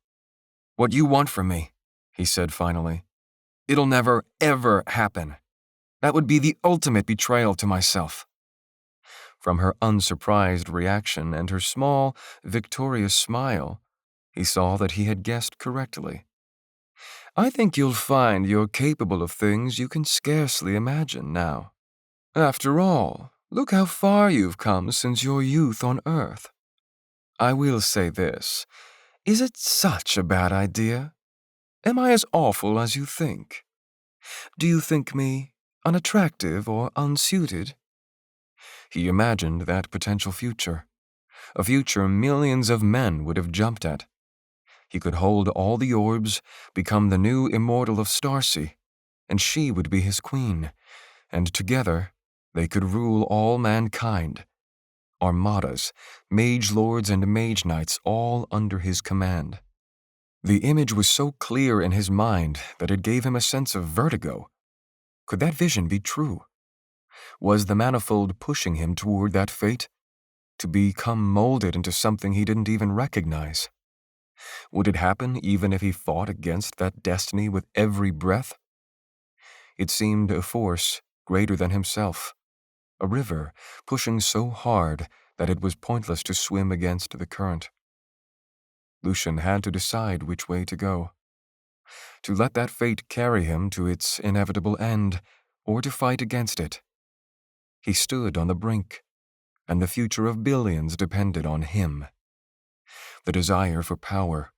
"What you want from me," he said finally. "It'll never, ever happen. That would be the ultimate betrayal to myself." From her unsurprised reaction and her small, victorious smile, He saw that he had guessed correctly. I think you'll find you're capable of things you can scarcely imagine now. After all, look how far you've come since your youth on Earth. I will say this. Is it such a bad idea? Am I as awful as you think? Do you think me unattractive or unsuited? He imagined that potential future, a future millions of men would have jumped at. He could hold all the orbs, become the new immortal of Starsea, and she would be his queen, and together they could rule all mankind. Armadas, mage lords and mage knights all under his command. The image was so clear in his mind that it gave him a sense of vertigo. Could that vision be true? Was the manifold pushing him toward that fate? To become molded into something he didn't even recognize? Would it happen even if he fought against that destiny with every breath? It seemed a force greater than himself, a river pushing so hard that it was pointless to swim against the current. Lucian had to decide which way to go. To let that fate carry him to its inevitable end, or to fight against it. He stood on the brink, and the future of billions depended on him. The desire for power,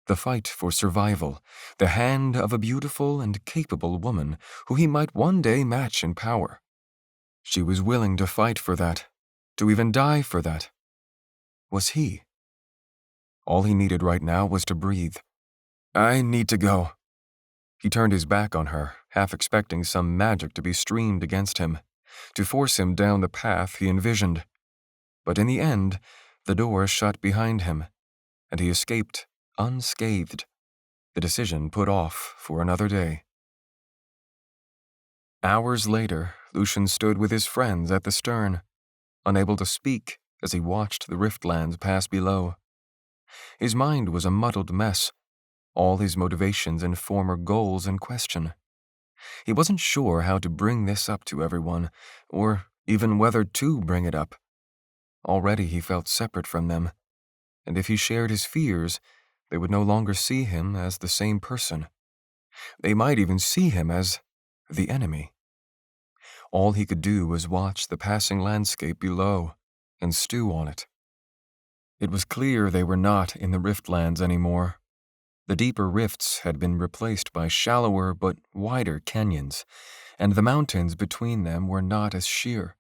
the fight for survival, the hand of a beautiful and capable woman who he might one day match in power. She was willing to fight for that, to even die for that. Was he? All he needed right now was to breathe. I need to go. He turned his back on her, half expecting some magic to be streamed against him, to force him down the path he envisioned. But in the end, the door shut behind him, and he escaped unscathed, the decision put off for another day. Hours later, Lucian stood with his friends at the stern, unable to speak as he watched the riftlands pass below. His mind was a muddled mess, all his motivations and former goals in question. He wasn't sure how to bring this up to everyone, or even whether to bring it up. Already he felt separate from them, and if he shared his fears, they would no longer see him as the same person. They might even see him as the enemy. All he could do was watch the passing landscape below and stew on it. It was clear they were not in the Riftlands anymore. The deeper rifts had been replaced by shallower but wider canyons, and the mountains between them were not as sheer.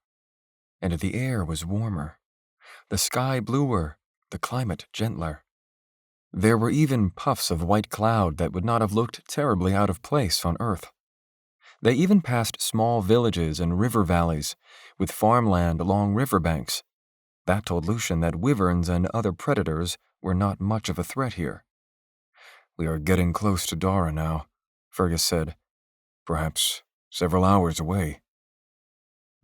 And the air was warmer, the sky bluer, the climate gentler. There were even puffs of white cloud that would not have looked terribly out of place on Earth. They even passed small villages and river valleys, with farmland along riverbanks. That told Lucian that wyverns and other predators were not much of a threat here. We are getting close to Dara now, Fergus said. Perhaps several hours away.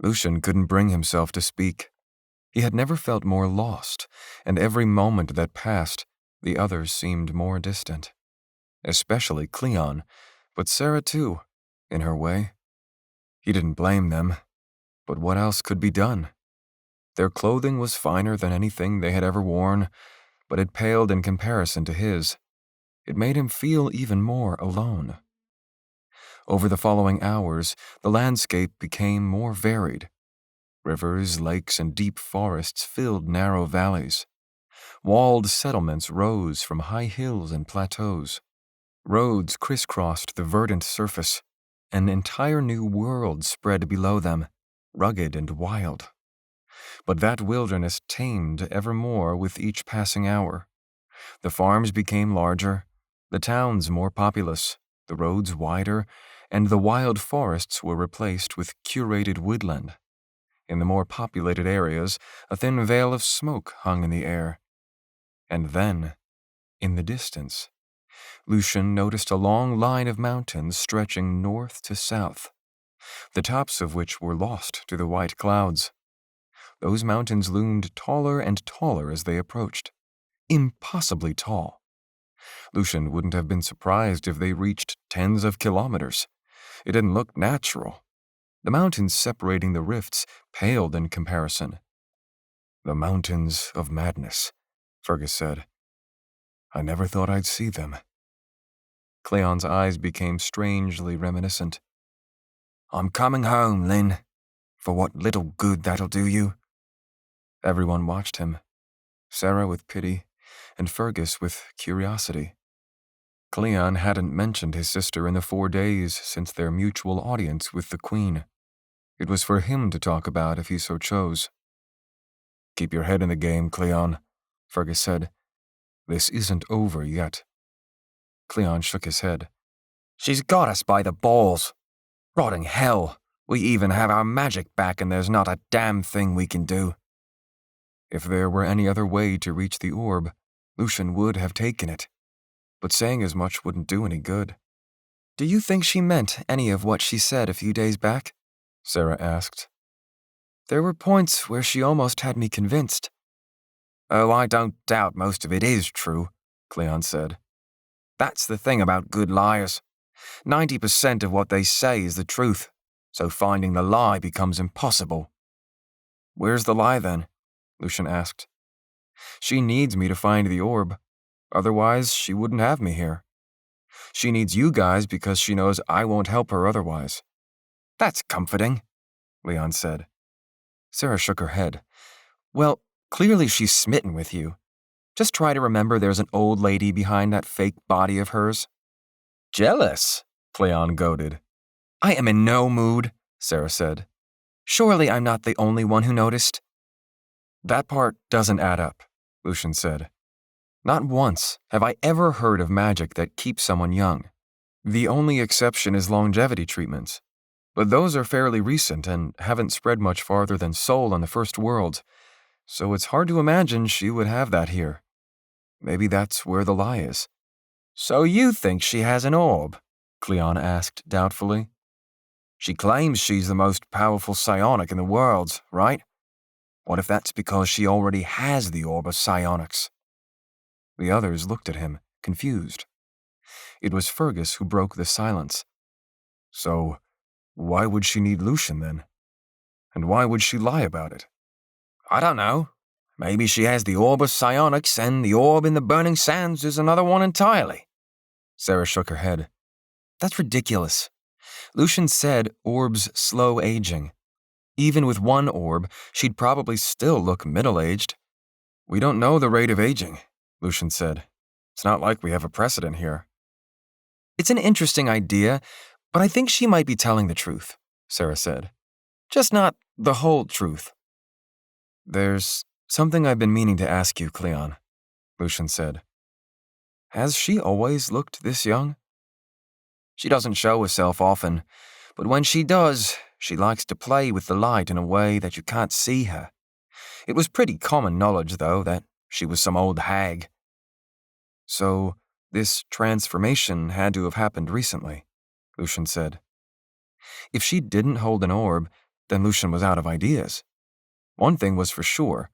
Lucian couldn't bring himself to speak. He had never felt more lost, and every moment that passed, the others seemed more distant. Especially Cleon, but Sarah too, in her way. He didn't blame them, but what else could be done? Their clothing was finer than anything they had ever worn, but it paled in comparison to his. It made him feel even more alone. Over the following hours, the landscape became more varied. Rivers, lakes, and deep forests filled narrow valleys. Walled settlements rose from high hills and plateaus. Roads crisscrossed the verdant surface. An entire new world spread below them, rugged and wild. But that wilderness tamed ever more with each passing hour. The farms became larger, the towns more populous, the roads wider, and the wild forests were replaced with curated woodland. In the more populated areas, a thin veil of smoke hung in the air. And then, in the distance, Lucian noticed a long line of mountains stretching north to south, the tops of which were lost to the white clouds. Those mountains loomed taller and taller as they approached. Impossibly tall. Lucian wouldn't have been surprised if they reached tens of kilometers. It didn't look natural. The mountains separating the rifts paled in comparison. The mountains of madness, Fergus said. I never thought I'd see them. Cleon's eyes became strangely reminiscent. I'm coming home, Lynn. For what little good that'll do you. Everyone watched him, Sarah with pity, and Fergus with curiosity. Cleon hadn't mentioned his sister in the 4 days since their mutual audience with the Queen. It was for him to talk about if he so chose. Keep your head in the game, Cleon, Fergus said. This isn't over yet. Cleon shook his head. She's got us by the balls. Rotting hell. We even have our magic back and there's not a damn thing we can do. If there were any other way to reach the orb, Lucian would have taken it. But saying as much wouldn't do any good. Do you think she meant any of what she said a few days back? Sarah asked. There were points where she almost had me convinced. Oh, I don't doubt most of it is true, Cleon said. That's the thing about good liars. 90% of what they say is the truth, so finding the lie becomes impossible. Where's the lie then? Lucian asked. She needs me to find the orb. Otherwise, she wouldn't have me here. She needs you guys because she knows I won't help her otherwise. That's comforting, Leon said. Sarah shook her head. Well, clearly she's smitten with you. Just try to remember there's an old lady behind that fake body of hers. Jealous, Cleon goaded. I am in no mood, Sarah said. Surely I'm not the only one who noticed. That part doesn't add up, Lucian said. Not once have I ever heard of magic that keeps someone young. The only exception is longevity treatments. But those are fairly recent and haven't spread much farther than Sol on the First World, so it's hard to imagine she would have that here. Maybe that's where the lie is. So you think she has an orb? Cleon asked doubtfully. She claims she's the most powerful psionic in the world, right? What if that's because she already has the orb of psionics? The others looked at him, confused. It was Fergus who broke the silence. So, why would she need Lucian then? And why would she lie about it? I don't know. Maybe she has the orb of psionics and the orb in the burning sands is another one entirely. Sarah shook her head. That's ridiculous. Lucian said orbs slow aging. Even with one orb, she'd probably still look middle-aged. We don't know the rate of aging, Lucian said. It's not like we have a precedent here. It's an interesting idea, but I think she might be telling the truth, Sarah said. Just not the whole truth. There's something I've been meaning to ask you, Cleon, Lucian said. Has she always looked this young? She doesn't show herself often, but when she does, she likes to play with the light in a way that you can't see her. It was pretty common knowledge, though, that she was some old hag. So, this transformation had to have happened recently, Lucian said. If she didn't hold an orb, then Lucian was out of ideas. One thing was for sure.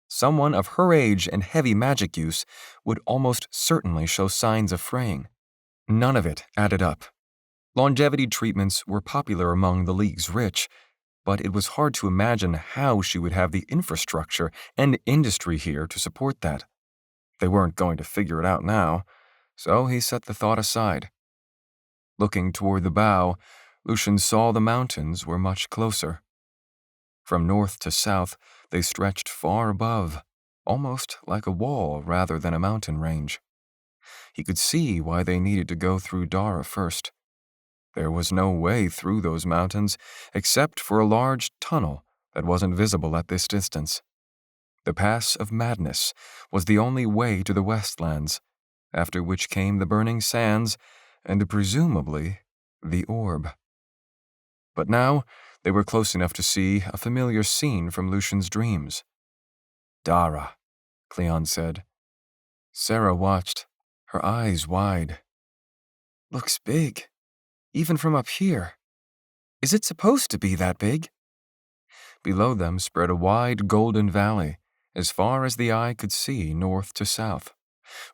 Someone of her age and heavy magic use would almost certainly show signs of fraying. None of it added up. Longevity treatments were popular among the League's rich, but it was hard to imagine how she would have the infrastructure and industry here to support that. They weren't going to figure it out now, so he set the thought aside. Looking toward the bow, Lucian saw the mountains were much closer. From north to south, they stretched far above, almost like a wall rather than a mountain range. He could see why they needed to go through Dara first. There was no way through those mountains except for a large tunnel that wasn't visible at this distance. The Pass of Madness was the only way to the Westlands, after which came the burning sands and, presumably, the orb. But now they were close enough to see a familiar scene from Lucian's dreams. Dara, Cleon said. Sarah watched, her eyes wide. Looks big, even from up here. Is it supposed to be that big? Below them spread a wide golden valley, as far as the eye could see north to south,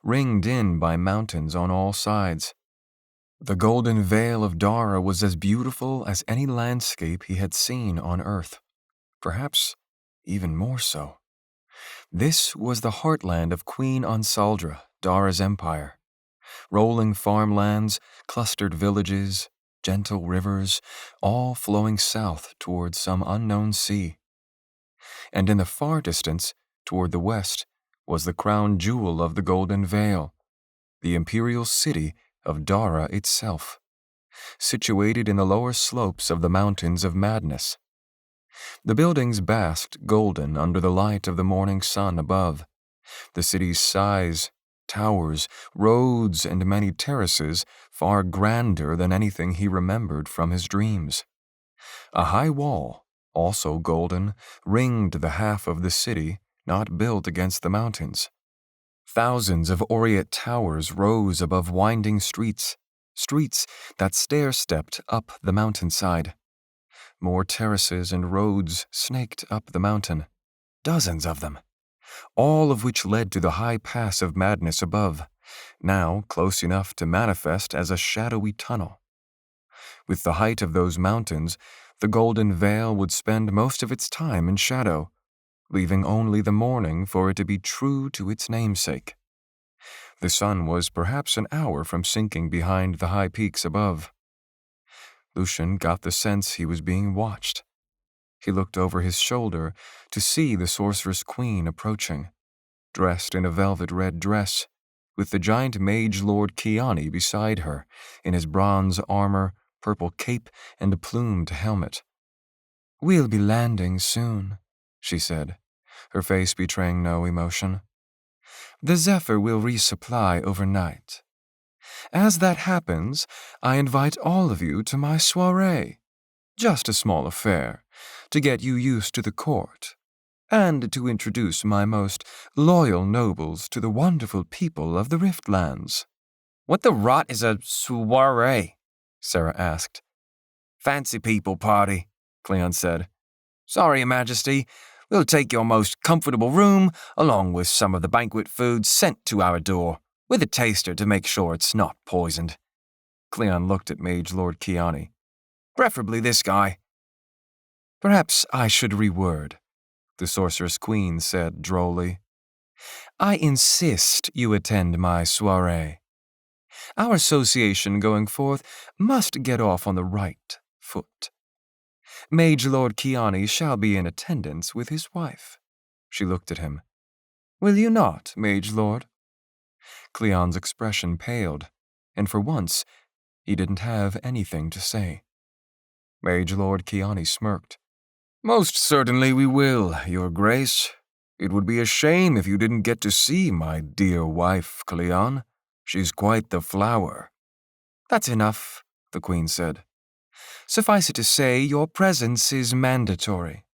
ringed in by mountains on all sides. The golden veil of Dara was as beautiful as any landscape he had seen on Earth, perhaps even more so. This was the heartland of Queen Ansaldra, Dara's empire. Rolling farmlands, clustered villages, gentle rivers, all flowing south toward some unknown sea. And in the far distance, toward the west, was the crown jewel of the Golden Vale, the imperial city of Dara itself, situated in the lower slopes of the Mountains of Madness. The buildings basked golden under the light of the morning sun above. The city's size, towers, roads, and many terraces far grander than anything he remembered from his dreams. A high wall, also golden, ringed the half of the city not built against the mountains. Thousands of aureate towers rose above winding streets that stair-stepped up the mountainside. More terraces and roads snaked up the mountain, dozens of them, all of which led to the high pass of madness above, now close enough to manifest as a shadowy tunnel. With the height of those mountains, the Golden Vale would spend most of its time in shadow, leaving only the morning for it to be true to its namesake. The sun was perhaps an hour from sinking behind the high peaks above. Lucian got the sense he was being watched. He looked over his shoulder to see the Sorceress-Queen approaching, dressed in a velvet red dress, with the giant mage lord Kiani beside her, in his bronze armor, purple cape, and a plumed helmet. "We'll be landing soon," she said, her face betraying no emotion. "The Zephyr will resupply overnight. As that happens, I invite all of you to my soiree. Just a small affair, to get you used to the court, and to introduce my most loyal nobles to the wonderful people of the Riftlands." "What the rot is a soiree?" Sarah asked. "Fancy people party," Cleon said. "Sorry, Your Majesty. We'll take your most comfortable room, along with some of the banquet food sent to our door, with a taster to make sure it's not poisoned." Cleon looked at Mage Lord Kiani. "Preferably this guy." "Perhaps I should reword," the Sorceress Queen said drolly. "I insist you attend my soiree. Our association going forth must get off on the right foot. Mage Lord Kiani shall be in attendance with his wife." She looked at him. "Will you not, Mage Lord?" Cleon's expression paled, and for once he didn't have anything to say. Mage Lord Kiani smirked. "Most certainly we will, Your Grace. It would be a shame if you didn't get to see my dear wife, Cleon. She's quite the flower." "That's enough," the Queen said. "Suffice it to say, your presence is mandatory."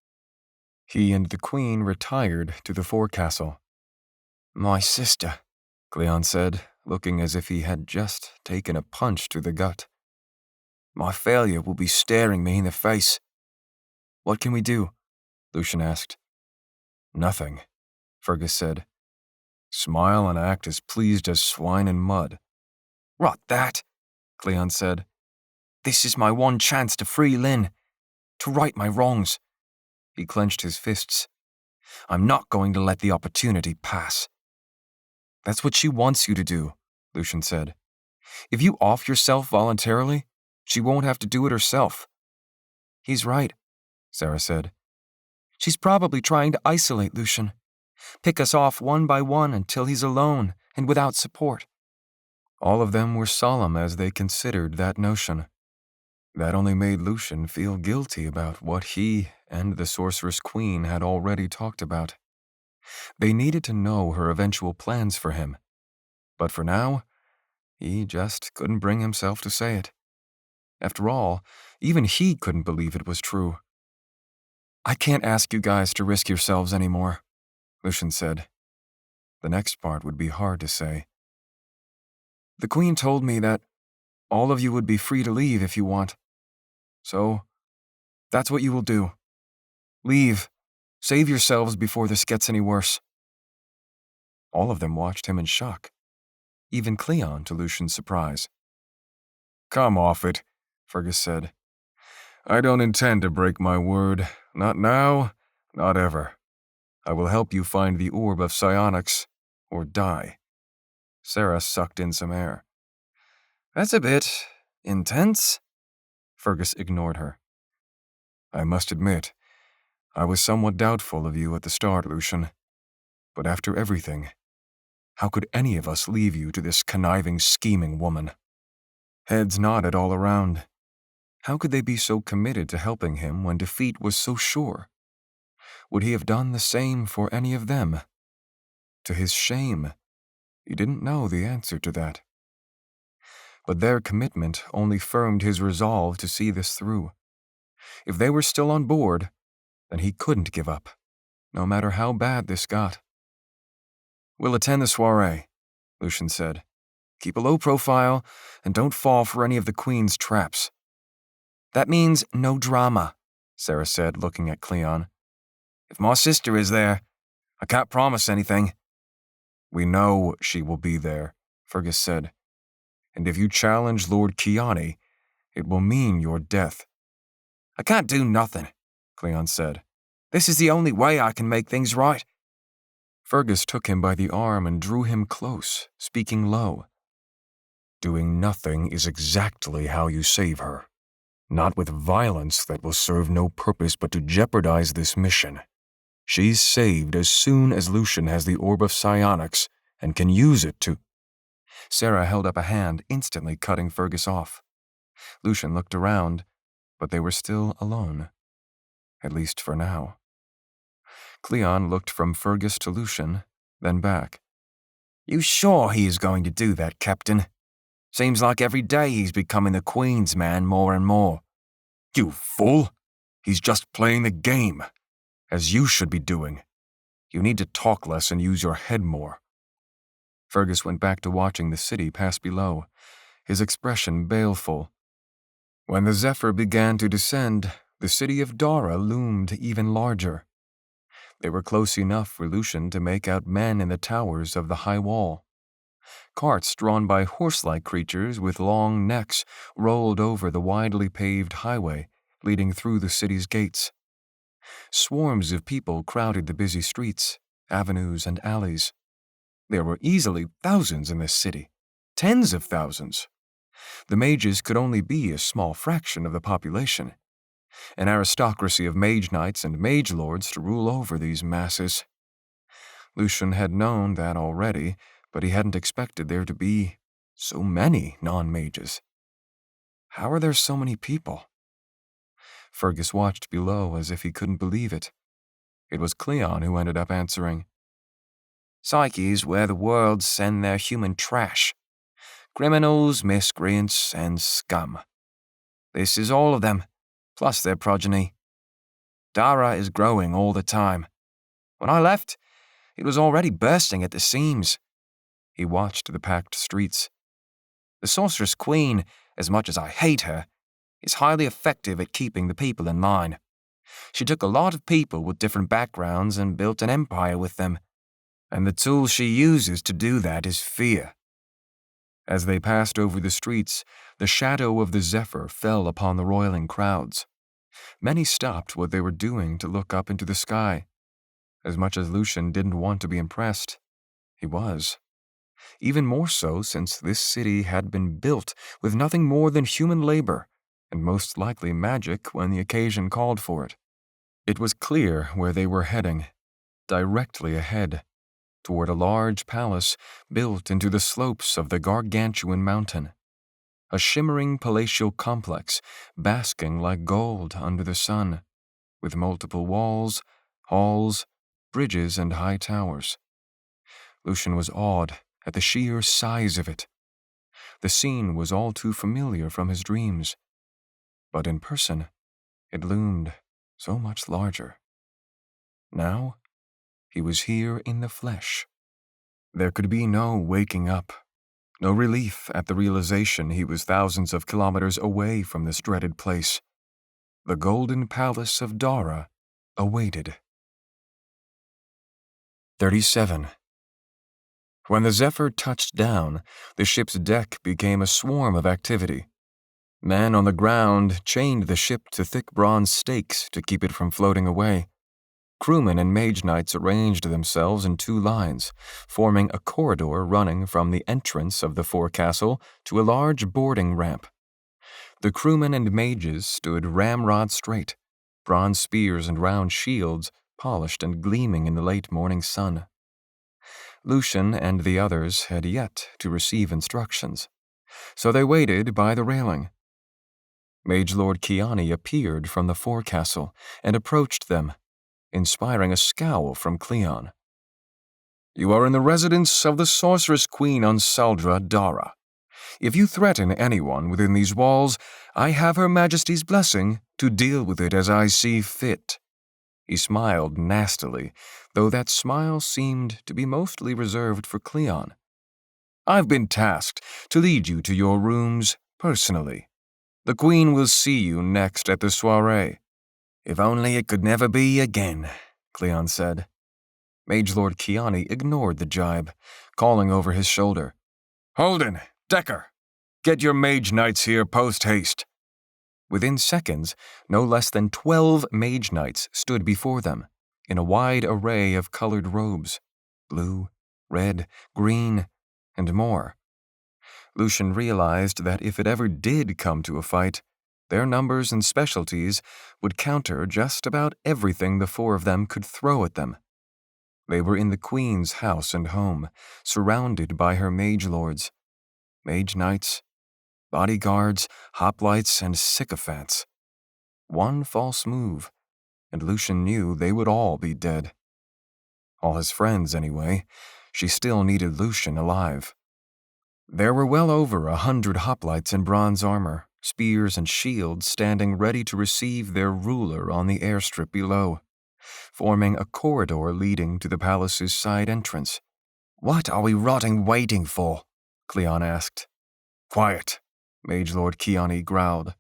He and the Queen retired to the forecastle. "My sister," Cleon said, looking as if he had just taken a punch to the gut. "My failure will be staring me in the face." "What can we do?" Lucian asked. "Nothing," Fergus said. "Smile and act as pleased as swine in mud." "Rot that," Cleon said. "This is my one chance to free Lynn, to right my wrongs." He clenched his fists. "I'm not going to let the opportunity pass." "That's what she wants you to do," Lucian said. "If you off yourself voluntarily, she won't have to do it herself." "He's right," Sarah said. "She's probably trying to isolate Lucian, pick us off one by one until he's alone and without support." All of them were solemn as they considered that notion. That only made Lucian feel guilty about what he and the Sorceress Queen had already talked about. They needed to know her eventual plans for him, but for now, he just couldn't bring himself to say it. After all, even he couldn't believe it was true. "I can't ask you guys to risk yourselves anymore," Lucian said. The next part would be hard to say. "The Queen told me that all of you would be free to leave if you want. So, that's what you will do. Leave. Save yourselves before this gets any worse." All of them watched him in shock, even Cleon, to Lucian's surprise. "Come off it," Fergus said. "I don't intend to break my word. Not now, not ever. I will help you find the orb of psionics, or die." Sarah sucked in some air. That's a bit intense. Fergus ignored her. I must admit, I was somewhat doubtful of you at the start, Lucian. But after everything, how could any of us leave you to this conniving, scheming woman? Heads nodded all around. How could they be so committed to helping him when defeat was so sure? Would he have done the same for any of them? To his shame, he didn't know the answer to that. But their commitment only firmed his resolve to see this through. If they were still on board, then he couldn't give up, no matter how bad this got. We'll attend the soiree, Lucian said. Keep a low profile, and don't fall for any of the Queen's traps. That means no drama, Sarah said, looking at Cleon. If my sister is there, I can't promise anything. We know she will be there, Fergus said. And if you challenge Lord Kiani, it will mean your death. I can't do nothing, Cleon said. This is the only way I can make things right. Fergus took him by the arm and drew him close, speaking low. Doing nothing is exactly how you save her. Not with violence that will serve no purpose but to jeopardize this mission. She's saved as soon as Lucian has the Orb of Psionics and can use it to... Sarah held up a hand, instantly cutting Fergus off. Lucian looked around, but they were still alone. At least for now. Cleon looked from Fergus to Lucian, then back. You sure he is going to do that, Captain? Seems like every day he's becoming the Queen's man more and more. You fool! He's just playing the game, as you should be doing. You need to talk less and use your head more. Fergus went back to watching the city pass below, his expression baleful. When the Zephyr began to descend, the city of Dara loomed even larger. They were close enough for Lucian to make out men in the towers of the high wall. Carts drawn by horse-like creatures with long necks rolled over the widely paved highway leading through the city's gates. Swarms of people crowded the busy streets, avenues, and alleys. There were easily thousands in this city, tens of thousands. The mages could only be a small fraction of the population. An aristocracy of mage knights and mage lords to rule over these masses. Lucian had known that already, but he hadn't expected there to be so many non-mages. How are there so many people? Fergus watched below as if he couldn't believe it. It was Cleon who ended up answering. Psyche is where the worlds send their human trash. Criminals, miscreants, and scum. This is all of them, plus their progeny. Dara is growing all the time. When I left, it was already bursting at the seams. He watched the packed streets. The Sorceress-Queen, as much as I hate her, is highly effective at keeping the people in line. She took a lot of people with different backgrounds and built an empire with them. And the tool she uses to do that is fear. As they passed over the streets, the shadow of the Zephyr fell upon the roiling crowds. Many stopped what they were doing to look up into the sky. As much as Lucian didn't want to be impressed, he was. Even more so since this city had been built with nothing more than human labor, and most likely magic when the occasion called for it. It was clear where they were heading, directly ahead, toward a large palace built into the slopes of the gargantuan mountain. A shimmering palatial complex, basking like gold under the sun, with multiple walls, halls, bridges, and high towers. Lucian was awed at the sheer size of it. The scene was all too familiar from his dreams, but in person, it loomed so much larger. Now, he was here in the flesh. There could be no waking up, no relief at the realization he was thousands of kilometers away from this dreaded place. The golden palace of Dara awaited. 37. When the Zephyr touched down, the ship's deck became a swarm of activity. Men on the ground chained the ship to thick bronze stakes to keep it from floating away. Crewmen and Mage-Knights arranged themselves in 2 lines, forming a corridor running from the entrance of the forecastle to a large boarding ramp. The crewmen and mages stood ramrod straight, bronze spears and round shields polished and gleaming in the late morning sun. Lucian and the others had yet to receive instructions, so they waited by the railing. Mage Lord Kiani appeared from the forecastle and approached them, inspiring a scowl from Cleon. "You are in the residence of the Sorceress-Queen of Dara. If you threaten anyone within these walls, I have Her Majesty's blessing to deal with it as I see fit." He smiled nastily, though that smile seemed to be mostly reserved for Cleon. "I've been tasked to lead you to your rooms personally. The Queen will see you next at the soiree." "If only it could never be again," Cleon said. Mage Lord Kiani ignored the jibe, calling over his shoulder. "Holden, Decker, get your Mage Knights here post-haste." Within seconds, no less than 12 Mage Knights stood before them, in a wide array of colored robes, blue, red, green, and more. Lucian realized that if it ever did come to a fight, their numbers and specialties would counter just about everything the 4 of them could throw at them. They were in the Queen's house and home, surrounded by her mage lords, Mage Knights, bodyguards, hoplites, and sycophants. One false move, and Lucian knew they would all be dead. All his friends, anyway. She still needed Lucian alive. There were well over 100 hoplites in bronze armor, spears and shields standing ready to receive their ruler on the airstrip below, forming a corridor leading to the palace's side entrance. "What are we rotting waiting for?" Cleon asked. "Quiet," Mage Lord Kiani growled.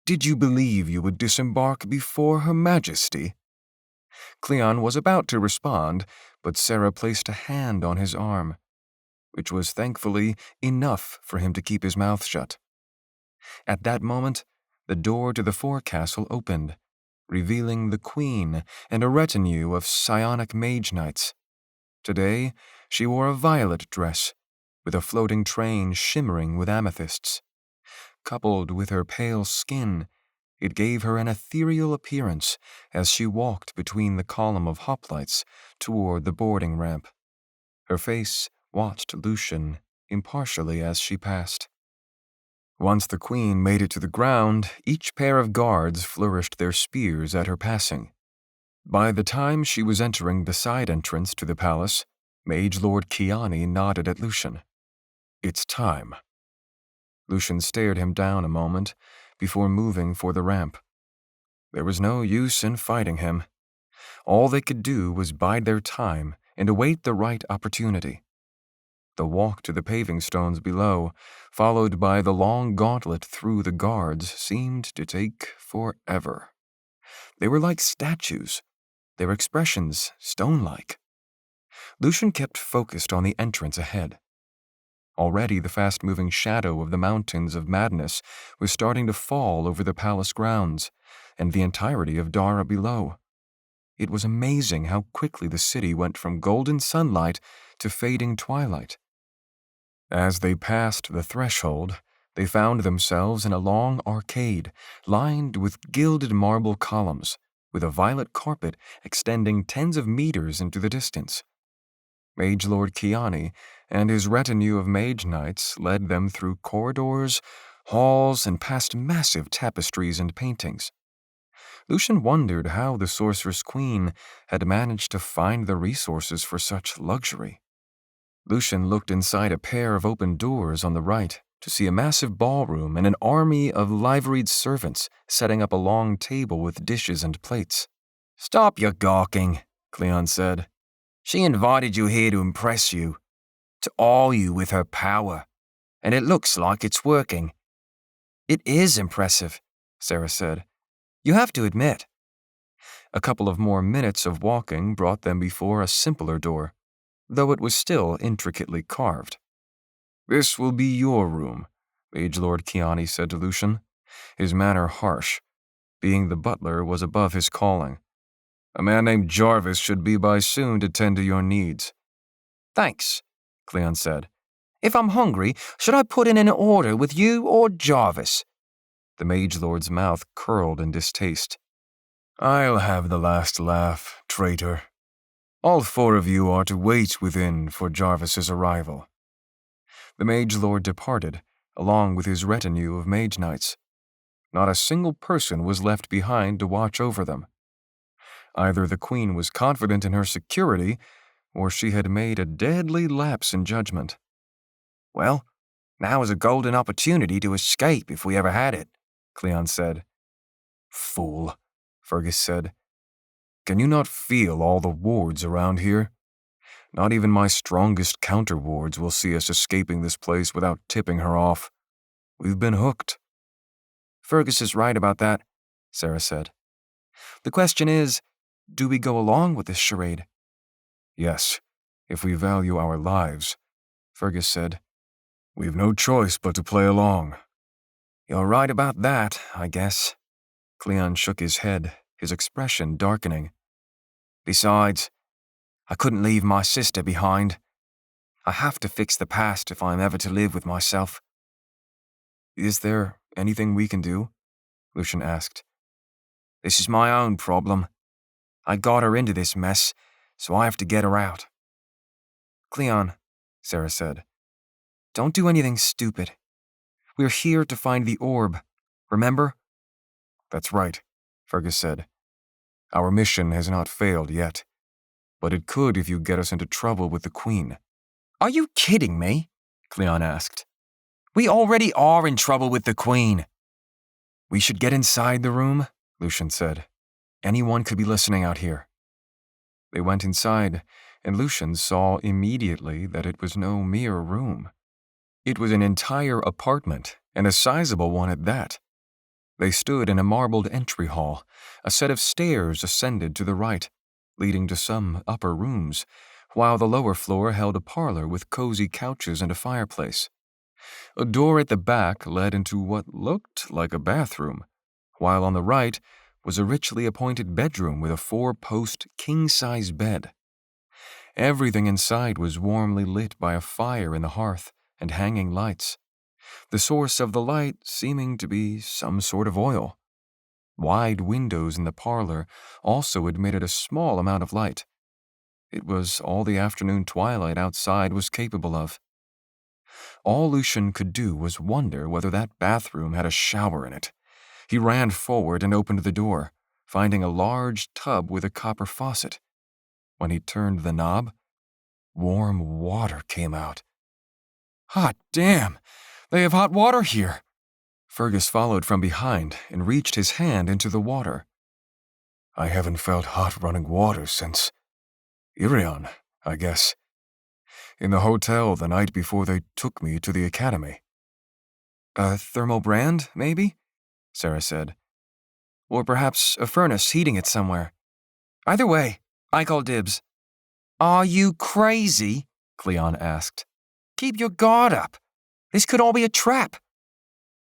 "Did you believe you would disembark before Her Majesty?" Cleon was about to respond, but Sarah placed a hand on his arm, which was thankfully enough for him to keep his mouth shut. At that moment, the door to the forecastle opened, revealing the Queen and a retinue of Psionic Mage-Knights. Today, she wore a violet dress, with a floating train shimmering with amethysts. Coupled with her pale skin, it gave her an ethereal appearance as she walked between the column of hoplites toward the boarding ramp. Her face watched Lucian impartially as she passed. Once the Queen made it to the ground, each pair of guards flourished their spears at her passing. By the time she was entering the side entrance to the palace, Mage Lord Kiani nodded at Lucian. "It's time." Lucian stared him down a moment before moving for the ramp. There was no use in fighting him. All they could do was bide their time and await the right opportunity. The walk to the paving stones below, followed by the long gauntlet through the guards, seemed to take forever. They were like statues, their expressions stone-like. Lucian kept focused on the entrance ahead. Already the fast-moving shadow of the Mountains of Madness was starting to fall over the palace grounds, and the entirety of Dara below. It was amazing how quickly the city went from golden sunlight to fading twilight. As they passed the threshold, they found themselves in a long arcade lined with gilded marble columns, with a violet carpet extending tens of meters into the distance. Mage Lord Kiani and his retinue of Mage Knights led them through corridors, halls, and past massive tapestries and paintings. Lucian wondered how the Sorceress Queen had managed to find the resources for such luxury. Lucian looked inside a pair of open doors on the right to see a massive ballroom and an army of liveried servants setting up a long table with dishes and plates. "Stop your gawking," Cleon said. "She invited you here to impress you, to awe you with her power, and it looks like it's working." "It is impressive," Sarah said. "You have to admit." A couple of more minutes of walking brought them before a simpler door, though it was still intricately carved. "This will be your room," Mage Lord Kiani said to Lucian, his manner harsh. Being the butler was above his calling. A man named Jarvis should be by soon to tend to your needs. Thanks, Cleon said. If I'm hungry, should I put in an order with you or Jarvis? The Mage Lord's mouth curled in distaste. I'll have the last laugh, traitor. All 4 of you are to wait within for Jarvis's arrival. The Mage Lord departed, along with his retinue of Mage Knights. Not a single person was left behind to watch over them. Either the Queen was confident in her security, or she had made a deadly lapse in judgment. Well, now is a golden opportunity to escape if we ever had it, Cleon said. Fool, Fergus said. Can you not feel all the wards around here? Not even my strongest counter-wards will see us escaping this place without tipping her off. We've been hooked. Fergus is right about that, Sarah said. The question is, do we go along with this charade? Yes, if we value our lives, Fergus said. We've no choice but to play along. You're right about that, I guess. Cleon shook his head, his expression darkening. Besides, I couldn't leave my sister behind. I have to fix the past if I'm ever to live with myself. Is there anything we can do? Lucian asked. This is my own problem. I got her into this mess, so I have to get her out. Cleon, Sarah said, don't do anything stupid. We're here to find the orb, remember? That's right, Fergus said. Our mission has not failed yet, but it could if you get us into trouble with the Queen. Are you kidding me? Cleon asked. We already are in trouble with the Queen. We should get inside the room, Lucian said. Anyone could be listening out here. They went inside, and Lucian saw immediately that it was no mere room. It was an entire apartment, and a sizable one at that. They stood in a marbled entry hall. A set of stairs ascended to the right, leading to some upper rooms, while the lower floor held a parlor with cozy couches and a fireplace. A door at the back led into what looked like a bathroom, while on the right was a richly appointed bedroom with a 4-post king-size bed. Everything inside was warmly lit by a fire in the hearth and hanging lights, the source of the light seeming to be some sort of oil. Wide windows in the parlor also admitted a small amount of light. It was all the afternoon twilight outside was capable of. All Lucian could do was wonder whether that bathroom had a shower in it. He ran forward and opened the door, finding a large tub with a copper faucet. When he turned the knob, warm water came out. Hot damn! They have hot water here! Fergus followed from behind and reached his hand into the water. I haven't felt hot running water since Irion, I guess. In the hotel the night before they took me to the academy. A thermal brand, maybe? Sarah said. Or perhaps a furnace heating it somewhere. Either way, I call dibs. Are you crazy? Cleon asked. Keep your guard up. This could all be a trap.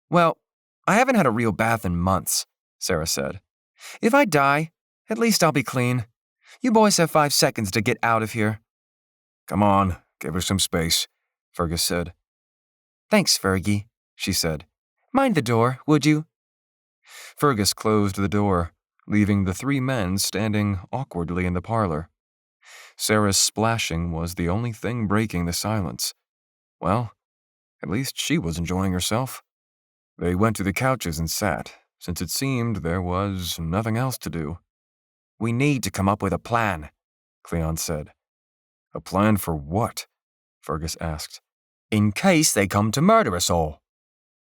Well, I haven't had a real bath in months, Sarah said. If I die, at least I'll be clean. You boys have 5 seconds to get out of here. Come on, give her some space, Fergus said. Thanks, Fergie, she said. Mind the door, would you? Fergus closed the door, leaving the 3 men standing awkwardly in the parlor. Sarah's splashing was the only thing breaking the silence. Well, at least she was enjoying herself. They went to the couches and sat, since it seemed there was nothing else to do. We need to come up with a plan, Cleon said. A plan for what? Fergus asked. In case they come to murder us all.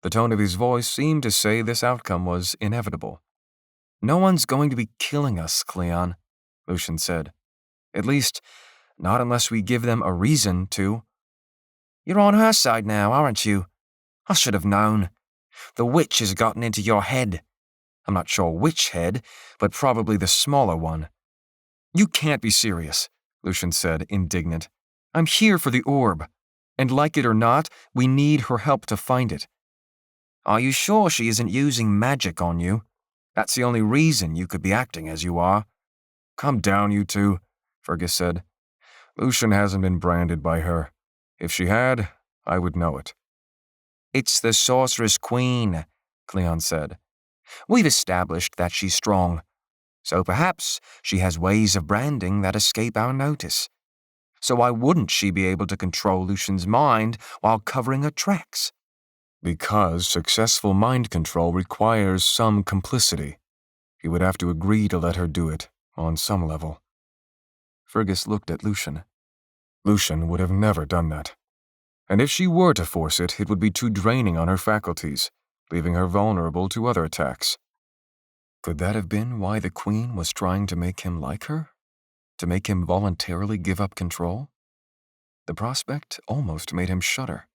The tone of his voice seemed to say this outcome was inevitable. No one's going to be killing us, Cleon, Lucian said. At least, not unless we give them a reason to. You're on her side now, aren't you? I should have known. The witch has gotten into your head. I'm not sure which head, but probably the smaller one. You can't be serious, Lucian said, indignant. I'm here for the orb, and like it or not, we need her help to find it. Are you sure she isn't using magic on you? That's the only reason you could be acting as you are. Calm down, you two, Fergus said. Lucian hasn't been branded by her. If she had, I would know it. It's the Sorceress-Queen, Cleon said. We've established that she's strong, so perhaps she has ways of branding that escape our notice. So why wouldn't she be able to control Lucian's mind while covering her tracks? Because successful mind control requires some complicity. He would have to agree to let her do it, on some level. Fergus looked at Lucian. Lucian would have never done that. And if she were to force it, it would be too draining on her faculties, leaving her vulnerable to other attacks. Could that have been why the Queen was trying to make him like her? To make him voluntarily give up control? The prospect almost made him shudder.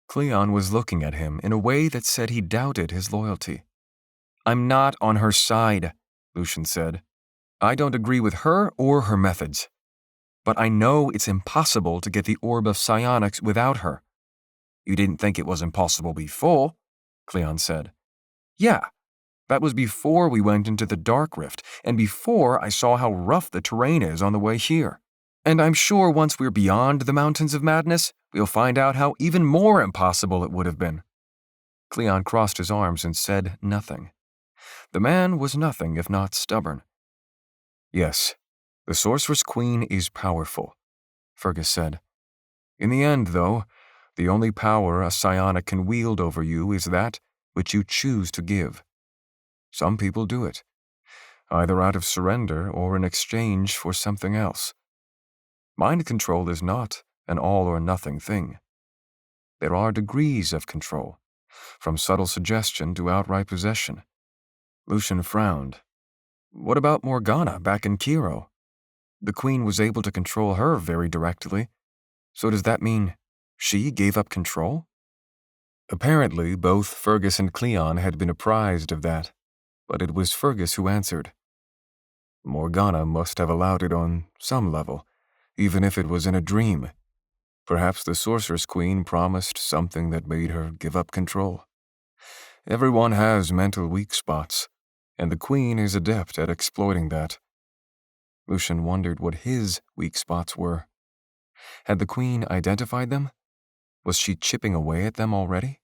Cleon was looking at him in a way that said he doubted his loyalty. I'm not on her side, Lucian said. I don't agree with her or her methods. But I know it's impossible to get the Orb of Psionics without her. You didn't think it was impossible before, Cleon said. Yeah, that was before we went into the Dark Rift, and before I saw how rough the terrain is on the way here. And I'm sure once we're beyond the Mountains of Madness, we'll find out how even more impossible it would have been. Cleon crossed his arms and said nothing. The man was nothing if not stubborn. Yes, the Sorceress Queen is powerful, Fergus said. In the end, though, the only power a psionic can wield over you is that which you choose to give. Some people do it, either out of surrender or in exchange for something else. Mind control is not an all-or-nothing thing. There are degrees of control, from subtle suggestion to outright possession. Lucian frowned. What about Morgana back in Kiro? The Queen was able to control her very directly, so does that mean she gave up control? Apparently, both Fergus and Cleon had been apprised of that, but it was Fergus who answered. Morgana must have allowed it on some level, even if it was in a dream. Perhaps the Sorceress Queen promised something that made her give up control. Everyone has mental weak spots, and the Queen is adept at exploiting that. Lucian wondered what his weak spots were. Had the Queen identified them? Was she chipping away at them already?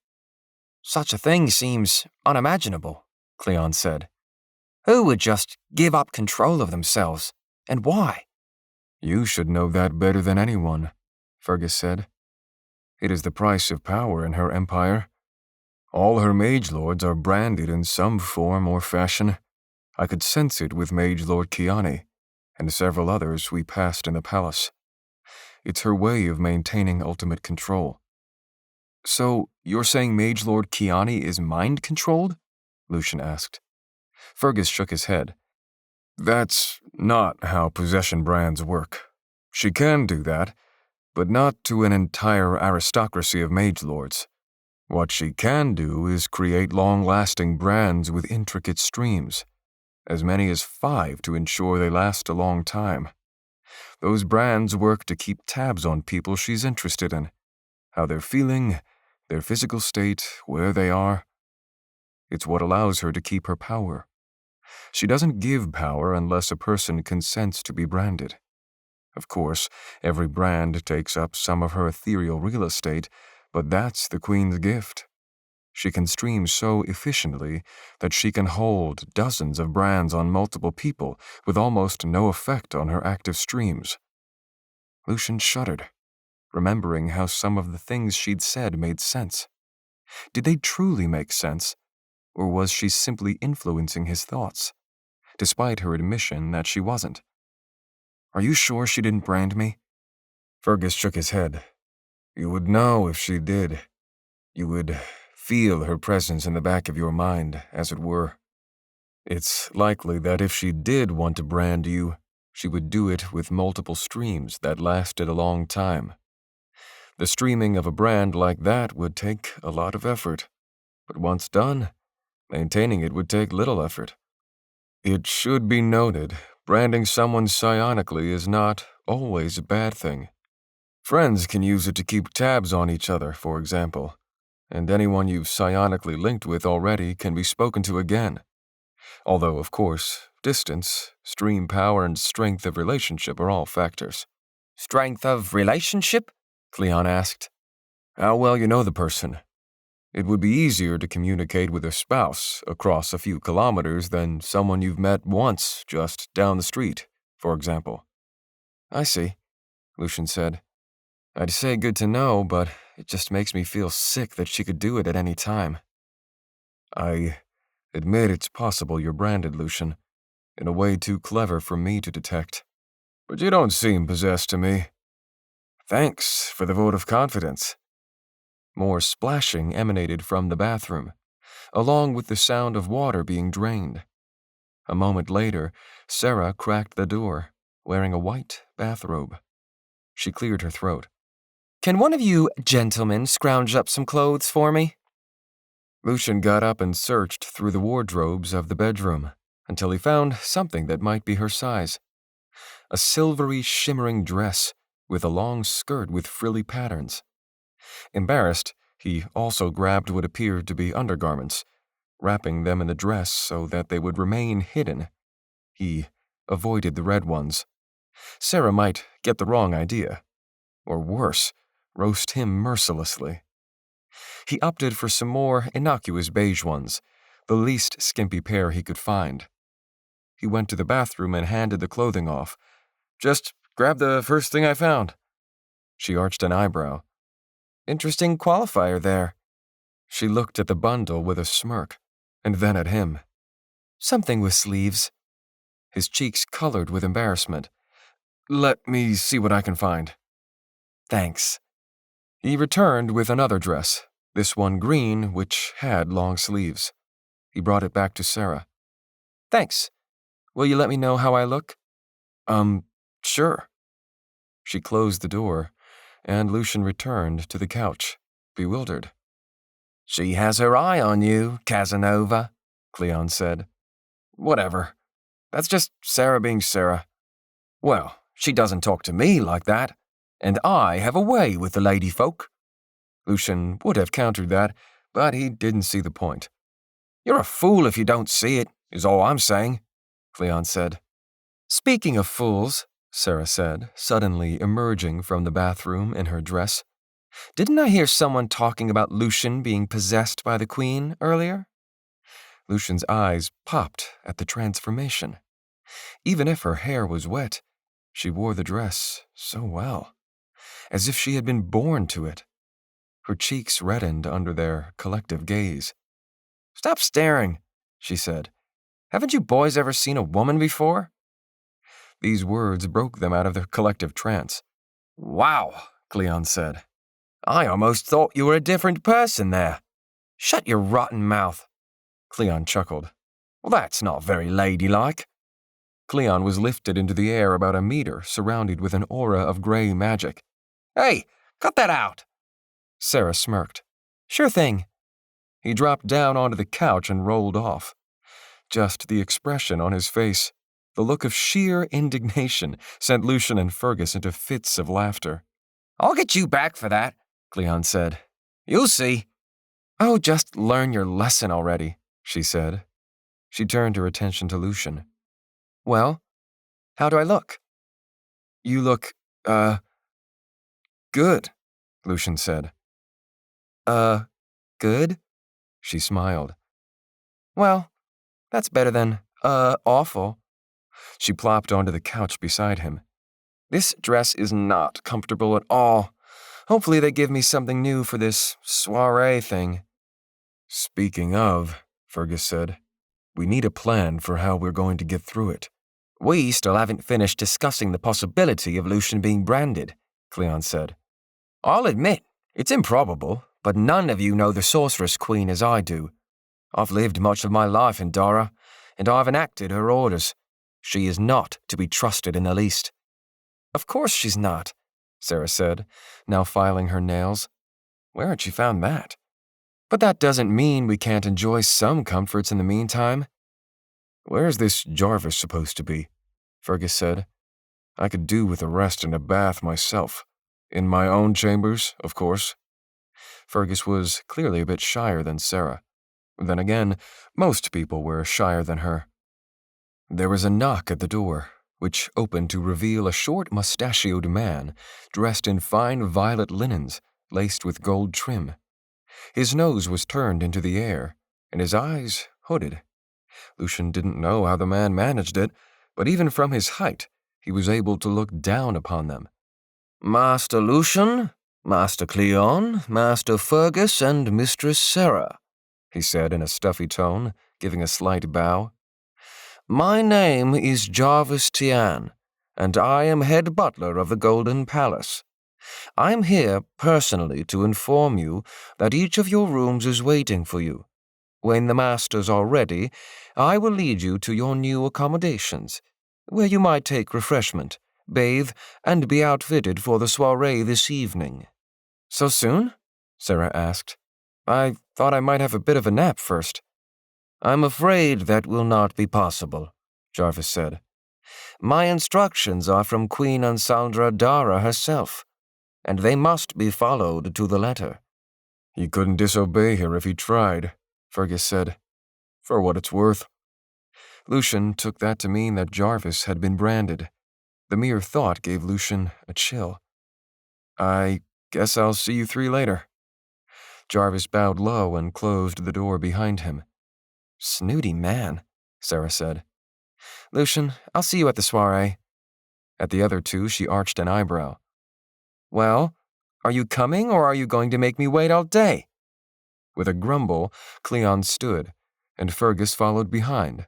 Such a thing seems unimaginable, Cleon said. Who would just give up control of themselves, and why? You should know that better than anyone, Fergus said. It is the price of power in her empire. All her mage lords are branded in some form or fashion. I could sense it with Mage Lord Kiani, and several others we passed in the palace. It's her way of maintaining ultimate control. So, you're saying Mage Lord Kiani is mind-controlled? Lucian asked. Fergus shook his head. That's not how possession brands work. She can do that, but not to an entire aristocracy of mage lords. What she can do is create long-lasting brands with intricate streams, as many as 5 to ensure they last a long time. Those brands work to keep tabs on people she's interested in, how they're feeling, their physical state, where they are. It's what allows her to keep her power. She doesn't give power unless a person consents to be branded. Of course, every brand takes up some of her ethereal real estate, but that's the Queen's gift. She can stream so efficiently that she can hold dozens of brands on multiple people with almost no effect on her active streams. Lucian shuddered, remembering how some of the things she'd said made sense. Did they truly make sense, or was she simply influencing his thoughts, despite her admission that she wasn't? Are you sure she didn't brand me? Fergus shook his head. You would know if she did. You would feel her presence in the back of your mind, as it were. It's likely that if she did want to brand you, she would do it with multiple streams that lasted a long time. The streaming of a brand like that would take a lot of effort, but once done, maintaining it would take little effort. It should be noted, branding someone psionically is not always a bad thing. Friends can use it to keep tabs on each other, for example, and anyone you've psionically linked with already can be spoken to again. Although, of course, distance, stream power, and strength of relationship are all factors. Strength of relationship? Cleon asked. How well you know the person. It would be easier to communicate with a spouse across a few kilometers than someone you've met once just down the street, for example. I see, Lucian said. I'd say good to know, but it just makes me feel sick that she could do it at any time. I admit it's possible you're branded, Lucian, in a way too clever for me to detect. But you don't seem possessed to me. Thanks for the vote of confidence. More splashing emanated from the bathroom, along with the sound of water being drained. A moment later, Sarah cracked the door, wearing a white bathrobe. She cleared her throat. Can one of you gentlemen scrounge up some clothes for me? Lucian got up and searched through the wardrobes of the bedroom until he found something that might be her size. A silvery, shimmering dress with a long skirt with frilly patterns. Embarrassed, he also grabbed what appeared to be undergarments, wrapping them in the dress so that they would remain hidden. He avoided the red ones. Sarah might get the wrong idea, or worse, roast him mercilessly. He opted for some more innocuous beige ones, the least skimpy pair he could find. He went to the bathroom and handed the clothing off. Just grab the first thing I found. She arched an eyebrow. Interesting qualifier there. She looked at the bundle with a smirk, and then at him. Something with sleeves. His cheeks colored with embarrassment. Let me see what I can find. Thanks. He returned with another dress, this one green, which had long sleeves. He brought it back to Sarah. Thanks. Will you let me know how I look? Sure. She closed the door, and Lucian returned to the couch, bewildered. She has her eye on you, Casanova, Cleon said. Whatever. That's just Sarah being Sarah. Well, she doesn't talk to me like that, and I have a way with the lady folk. Lucian would have countered that, but he didn't see the point. You're a fool if you don't see it, is all I'm saying, Cleon said. Speaking of fools, Sarah said, suddenly emerging from the bathroom in her dress, didn't I hear someone talking about Lucian being possessed by the Queen earlier? Lucian's eyes popped at the transformation. Even if her hair was wet, she wore the dress so well, as if she had been born to it. Her cheeks reddened under their collective gaze. Stop staring, she said. Haven't you boys ever seen a woman before? These words broke them out of their collective trance. Wow, Cleon said. I almost thought you were a different person there. Shut your rotten mouth. Cleon chuckled. Well, that's not very ladylike. Cleon was lifted into the air about a meter, surrounded with an aura of gray magic. Hey, cut that out. Sarah smirked. Sure thing. He dropped down onto the couch and rolled off. Just the expression on his face, the look of sheer indignation, sent Lucian and Fergus into fits of laughter. I'll get you back for that, Cleon said. You'll see. Oh, just learn your lesson already, she said. She turned her attention to Lucian. Well, how do I look? You look, good, Lucian said. Good? She smiled. Well, that's better than, awful. She plopped onto the couch beside him. This dress is not comfortable at all. Hopefully they give me something new for this soiree thing. Speaking of, Fergus said, we need a plan for how we're going to get through it. We still haven't finished discussing the possibility of Lucian being branded, Cleon said. I'll admit, it's improbable, but none of you know the Sorceress-Queen as I do. I've lived much of my life in Dara, and I've enacted her orders. She is not to be trusted in the least. Of course she's not, Sarah said, now filing her nails. Where had she found that? But that doesn't mean we can't enjoy some comforts in the meantime. Where's this Jarvis supposed to be? Fergus said. I could do with a rest and a bath myself. In my own chambers, of course. Fergus was clearly a bit shyer than Sarah. Then again, most people were shyer than her. There was a knock at the door, which opened to reveal a short mustachioed man dressed in fine violet linens laced with gold trim. His nose was turned into the air, and his eyes hooded. Lucian didn't know how the man managed it, but even from his height, he was able to look down upon them. "Master Lucian, Master Cleon, Master Fergus, and Mistress Sarah," he said in a stuffy tone, giving a slight bow. "My name is Jarvis Tian, and I am head butler of the Golden Palace. I am here personally to inform you that each of your rooms is waiting for you. When the masters are ready, I will lead you to your new accommodations, where you might take refreshment, bathe, and be outfitted for the soiree this evening." "So soon?" Sarah asked. "I thought I might have a bit of a nap first." "I'm afraid that will not be possible," Jarvis said. "My instructions are from Queen Mage-Knight of Dara herself, and they must be followed to the letter." "He couldn't disobey her if he tried," Fergus said. "For what it's worth." Lucian took that to mean that Jarvis had been branded. The mere thought gave Lucian a chill. "I guess I'll see you three later." Jarvis bowed low and closed the door behind him. "Snooty man," Sarah said. "Lucian, I'll see you at the soiree." At the other two, she arched an eyebrow. "Well, are you coming or are you going to make me wait all day?" With a grumble, Cleon stood, and Fergus followed behind.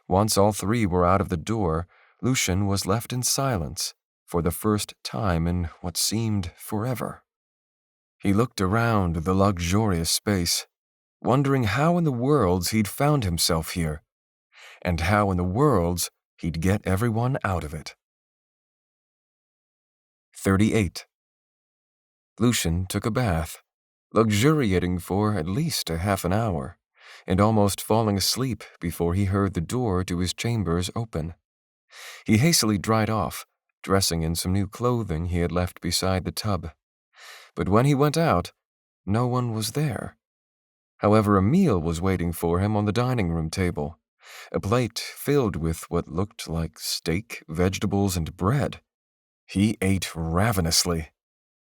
Once all three were out of the door, Lucian was left in silence, for the first time in what seemed forever. He looked around the luxurious space, wondering how in the worlds he'd found himself here, and how in the worlds he'd get everyone out of it. 38. Lucian took a bath, luxuriating for at least a half an hour, and almost falling asleep before he heard the door to his chambers open. He hastily dried off, dressing in some new clothing he had left beside the tub. But when he went out, no one was there. However, a meal was waiting for him on the dining room table, a plate filled with what looked like steak, vegetables, and bread. He ate ravenously.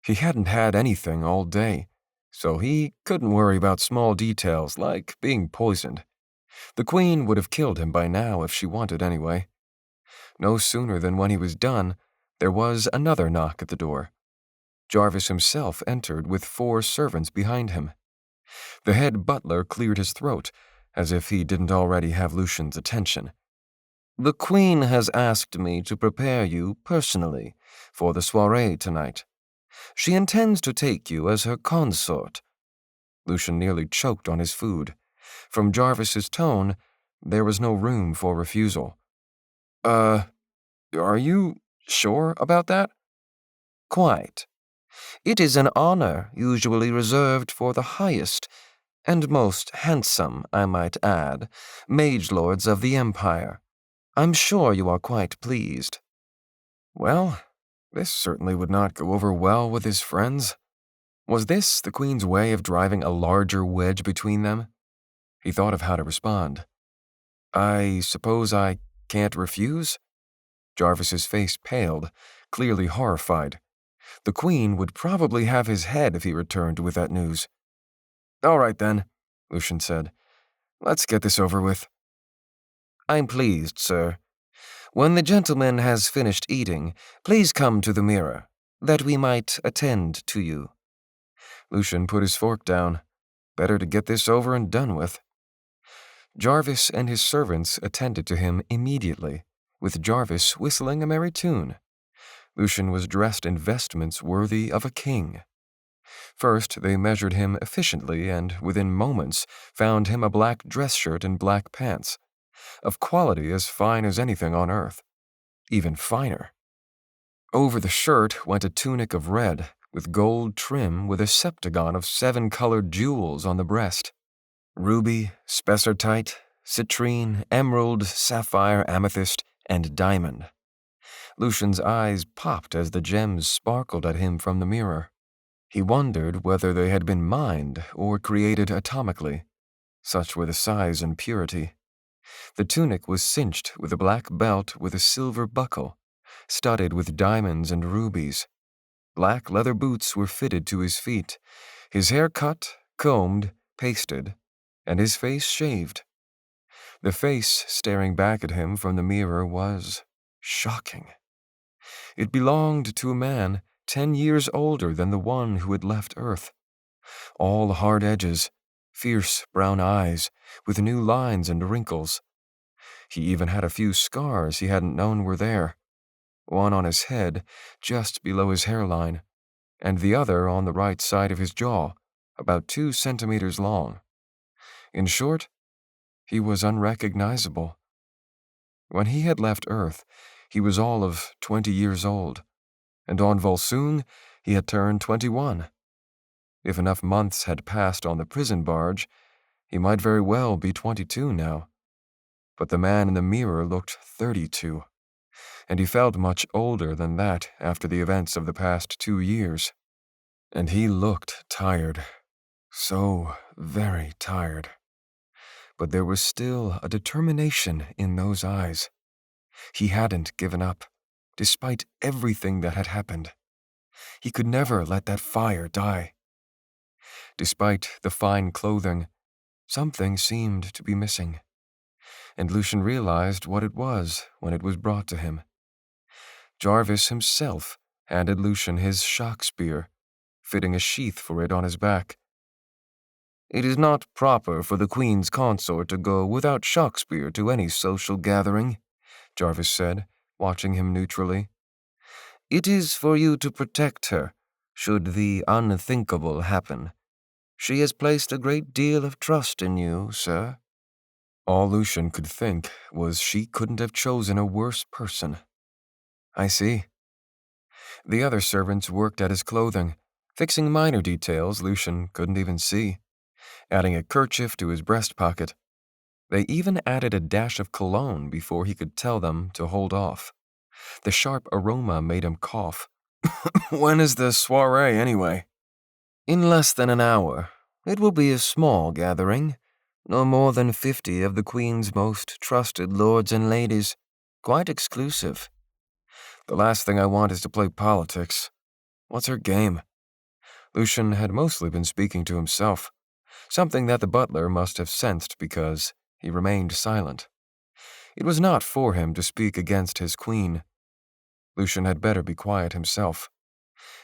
He hadn't had anything all day, so he couldn't worry about small details like being poisoned. The Queen would have killed him by now if she wanted anyway. No sooner than when he was done, there was another knock at the door. Jarvis himself entered with 4 servants behind him. The head butler cleared his throat, as if he didn't already have Lucian's attention. "The Queen has asked me to prepare you personally for the soiree tonight. She intends to take you as her consort." Lucian nearly choked on his food. From Jarvis's tone, there was no room for refusal. Are you sure about that?" "Quite. It is an honor usually reserved for the highest and most handsome, I might add, mage lords of the Empire. I'm sure you are quite pleased." Well, this certainly would not go over well with his friends. Was this the Queen's way of driving a larger wedge between them? He thought of how to respond. "I suppose I can't refuse?" Jarvis's face paled, clearly horrified. The Queen would probably have his head if he returned with that news. "All right then," Lucian said. "Let's get this over with." "I'm pleased, sir. When the gentleman has finished eating, please come to the mirror, that we might attend to you." Lucian put his fork down. Better to get this over and done with. Jarvis and his servants attended to him immediately, with Jarvis whistling a merry tune. Lucian was dressed in vestments worthy of a king. First, they measured him efficiently and, within moments, found him a black dress shirt and black pants, of quality as fine as anything on earth, even finer. Over the shirt went a tunic of red, with gold trim with a septagon of 7 colored jewels on the breast. Ruby, spessartite, citrine, emerald, sapphire, amethyst, and diamond. Lucian's eyes popped as the gems sparkled at him from the mirror. He wondered whether they had been mined or created atomically. such were the size and purity. The tunic was cinched with a black belt with a silver buckle, studded with diamonds and rubies. Black leather boots were fitted to his feet, his hair cut, combed, pasted, and his face shaved. The face staring back at him from the mirror was shocking. It belonged to a man 10 years older than the one who had left Earth. All hard edges, fierce brown eyes with new lines and wrinkles. He even had a few scars he hadn't known were there, one on his head just below his hairline, and the other on the right side of his jaw, about 2 centimeters long. In short, he was unrecognizable. When he had left Earth, he was all of 20 years old, and on Volsung he had turned 21. If enough months had passed on the prison barge, he might very well be 22 now. But the man in the mirror looked 32, and he felt much older than that after the events of the past 2 years. And he looked tired, so very tired. But there was still a determination in those eyes. He hadn't given up, despite everything that had happened. He could never let that fire die. Despite the fine clothing, something seemed to be missing, and Lucian realized what it was when it was brought to him. Jarvis himself handed Lucian his shock spear, fitting a sheath for it on his back. "It is not proper for the Queen's consort to go without shock spear to any social gathering," Jarvis said, watching him neutrally. "It is for you to protect her, should the unthinkable happen. She has placed a great deal of trust in you, sir." All Lucian could think was she couldn't have chosen a worse person. "I see." The other servants worked at his clothing, fixing minor details Lucian couldn't even see, adding a kerchief to his breast pocket. They even added a dash of cologne before he could tell them to hold off. The sharp aroma made him cough. "When is the soiree, anyway?" "In less than an hour. It will be a small gathering. No more than 50 of the Queen's most trusted lords and ladies. Quite exclusive." "The last thing I want is to play politics. What's her game?" Lucian had mostly been speaking to himself, something that the butler must have sensed because he remained silent. It was not for him to speak against his queen. Lucian had better be quiet himself.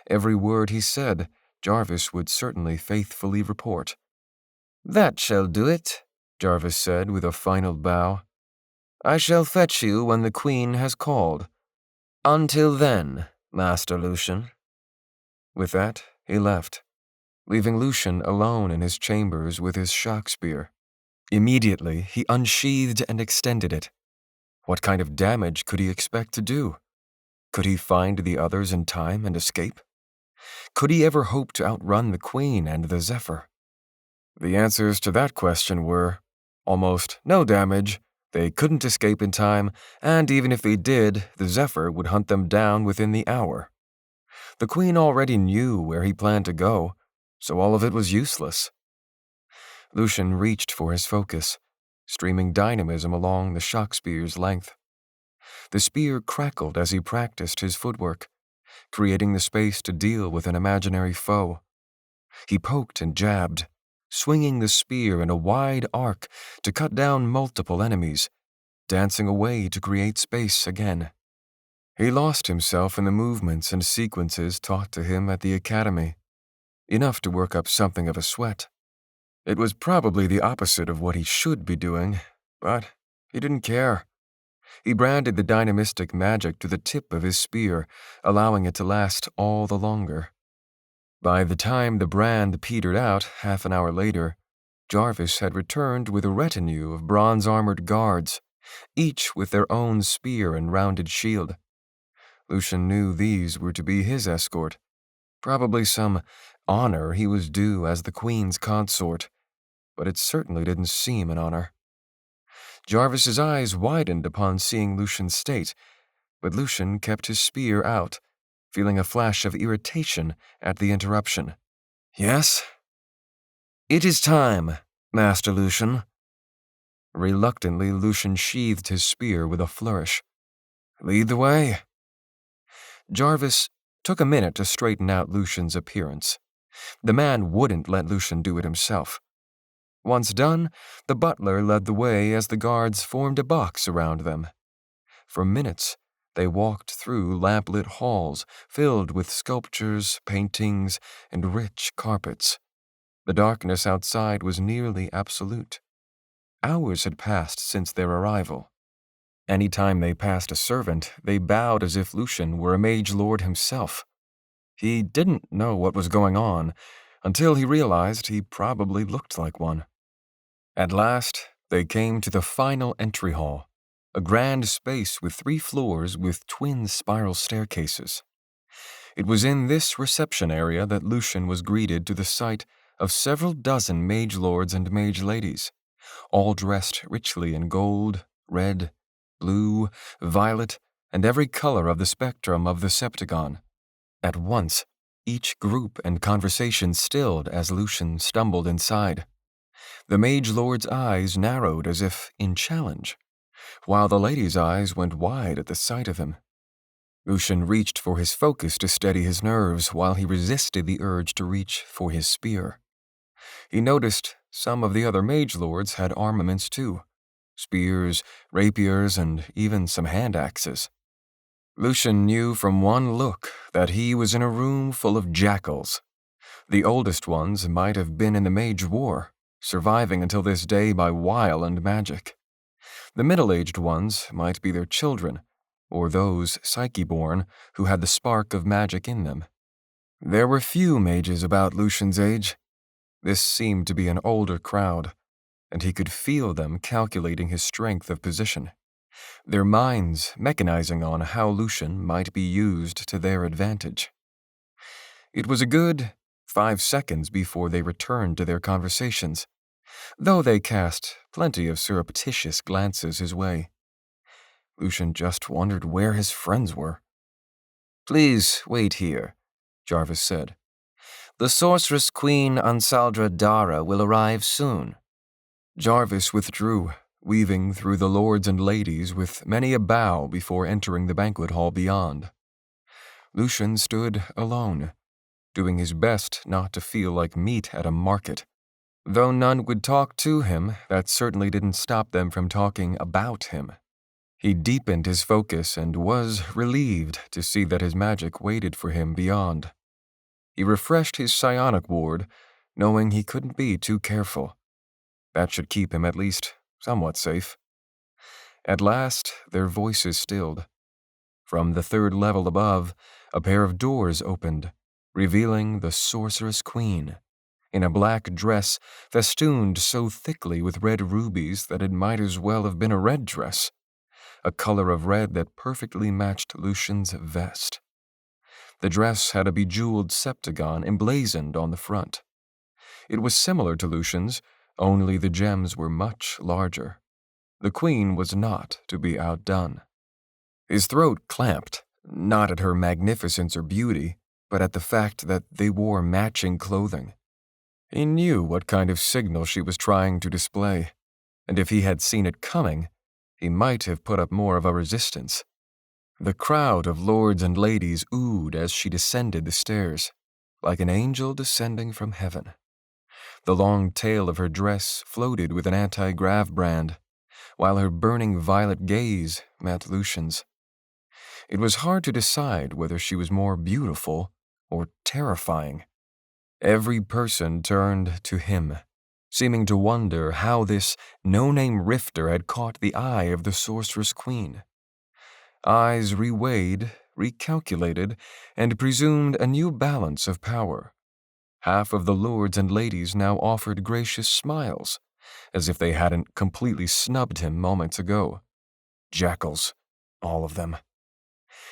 Every word he said, Jarvis would certainly faithfully report. "That shall do it," Jarvis said with a final bow. "I shall fetch you when the Queen has called. Until then, Master Lucian." With that, he left, leaving Lucian alone in his chambers with his shock spear. Immediately, he unsheathed and extended it. What kind of damage could he expect to do? Could he find the others in time and escape? Could he ever hope to outrun the Queen and the Zephyr? The answers to that question were almost no damage, they couldn't escape in time, and even if they did, the Zephyr would hunt them down within the hour. The Queen already knew where he planned to go, so all of it was useless. Lucian reached for his focus, streaming dynamism along the shock spear's length. The spear crackled as he practiced his footwork, creating the space to deal with an imaginary foe. He poked and jabbed, swinging the spear in a wide arc to cut down multiple enemies, dancing away to create space again. He lost himself in the movements and sequences taught to him at the academy, enough to work up something of a sweat. It was probably the opposite of what he should be doing, but he didn't care. He branded the dynamistic magic to the tip of his spear, allowing it to last all the longer. By the time the brand petered out half an hour later, Jarvis had returned with a retinue of bronze-armored guards, each with their own spear and rounded shield. Lucian knew these were to be his escort, probably some honor he was due as the Queen's consort, but it certainly didn't seem an honor. Jarvis's eyes widened upon seeing Lucian's state, but Lucian kept his spear out, feeling a flash of irritation at the interruption. "Yes?" "It is time," Master Lucian. Reluctantly, Lucian sheathed his spear with a flourish. Lead the way. Jarvis took a minute to straighten out Lucian's appearance. The man wouldn't let Lucian do it himself. Once done, the butler led the way as the guards formed a box around them. For minutes, they walked through lamplit halls filled with sculptures, paintings, and rich carpets. The darkness outside was nearly absolute. Hours had passed since their arrival. Any time they passed a servant, they bowed as if Lucian were a mage lord himself. He didn't know what was going on until he realized he probably looked like one. At last, they came to the final entry hall, a grand space with 3 floors with twin spiral staircases. It was in this reception area that Lucian was greeted to the sight of several dozen mage lords and mage ladies, all dressed richly in gold, red, blue, violet, and every color of the spectrum of the septagon. At once, each group and conversation stilled as Lucian stumbled inside. The mage lord's eyes narrowed as if in challenge, while the lady's eyes went wide at the sight of him. Lucian reached for his focus to steady his nerves while he resisted the urge to reach for his spear. He noticed some of the other mage lords had armaments too, spears, rapiers, and even some hand axes. Lucian knew from one look that he was in a room full of jackals. The oldest ones might have been in the Mage War, surviving until this day by wile and magic. The middle-aged ones might be their children, or those Psyche-born who had the spark of magic in them. There were few mages about Lucian's age. This seemed to be an older crowd, and he could feel them calculating his strength of position, their minds mechanizing on how Lucian might be used to their advantage. It was a good 5 seconds before they returned to their conversations, though they cast plenty of surreptitious glances his way. Lucian just wondered where his friends were. Please wait here, Jarvis said. The Sorceress-Queen of Dara will arrive soon. Jarvis withdrew, weaving through the lords and ladies with many a bow before entering the banquet hall beyond. Lucian stood alone, doing his best not to feel like meat at a market. Though none would talk to him, that certainly didn't stop them from talking about him. He deepened his focus and was relieved to see that his magic waited for him beyond. He refreshed his psionic ward, knowing he couldn't be too careful. That should keep him at least somewhat safe. At last, their voices stilled. From the 3rd level above, a pair of doors opened, revealing the Sorceress Queen, in a black dress festooned so thickly with red rubies that it might as well have been a red dress, a color of red that perfectly matched Lucian's vest. The dress had a bejeweled septagon emblazoned on the front. It was similar to Lucian's, only the gems were much larger. The queen was not to be outdone. His throat clamped, not at her magnificence or beauty, but at the fact that they wore matching clothing. He knew what kind of signal she was trying to display, and if he had seen it coming, he might have put up more of a resistance. The crowd of lords and ladies oohed as she descended the stairs, like an angel descending from heaven. The long tail of her dress floated with an anti-grav brand, while her burning violet gaze met Lucian's. It was hard to decide whether she was more beautiful or terrifying. Every person turned to him, seeming to wonder how this no-name rifter had caught the eye of the Sorceress Queen. Eyes reweighed, recalculated, and presumed a new balance of power. Half of the lords and ladies now offered gracious smiles, as if they hadn't completely snubbed him moments ago. Jackals, all of them.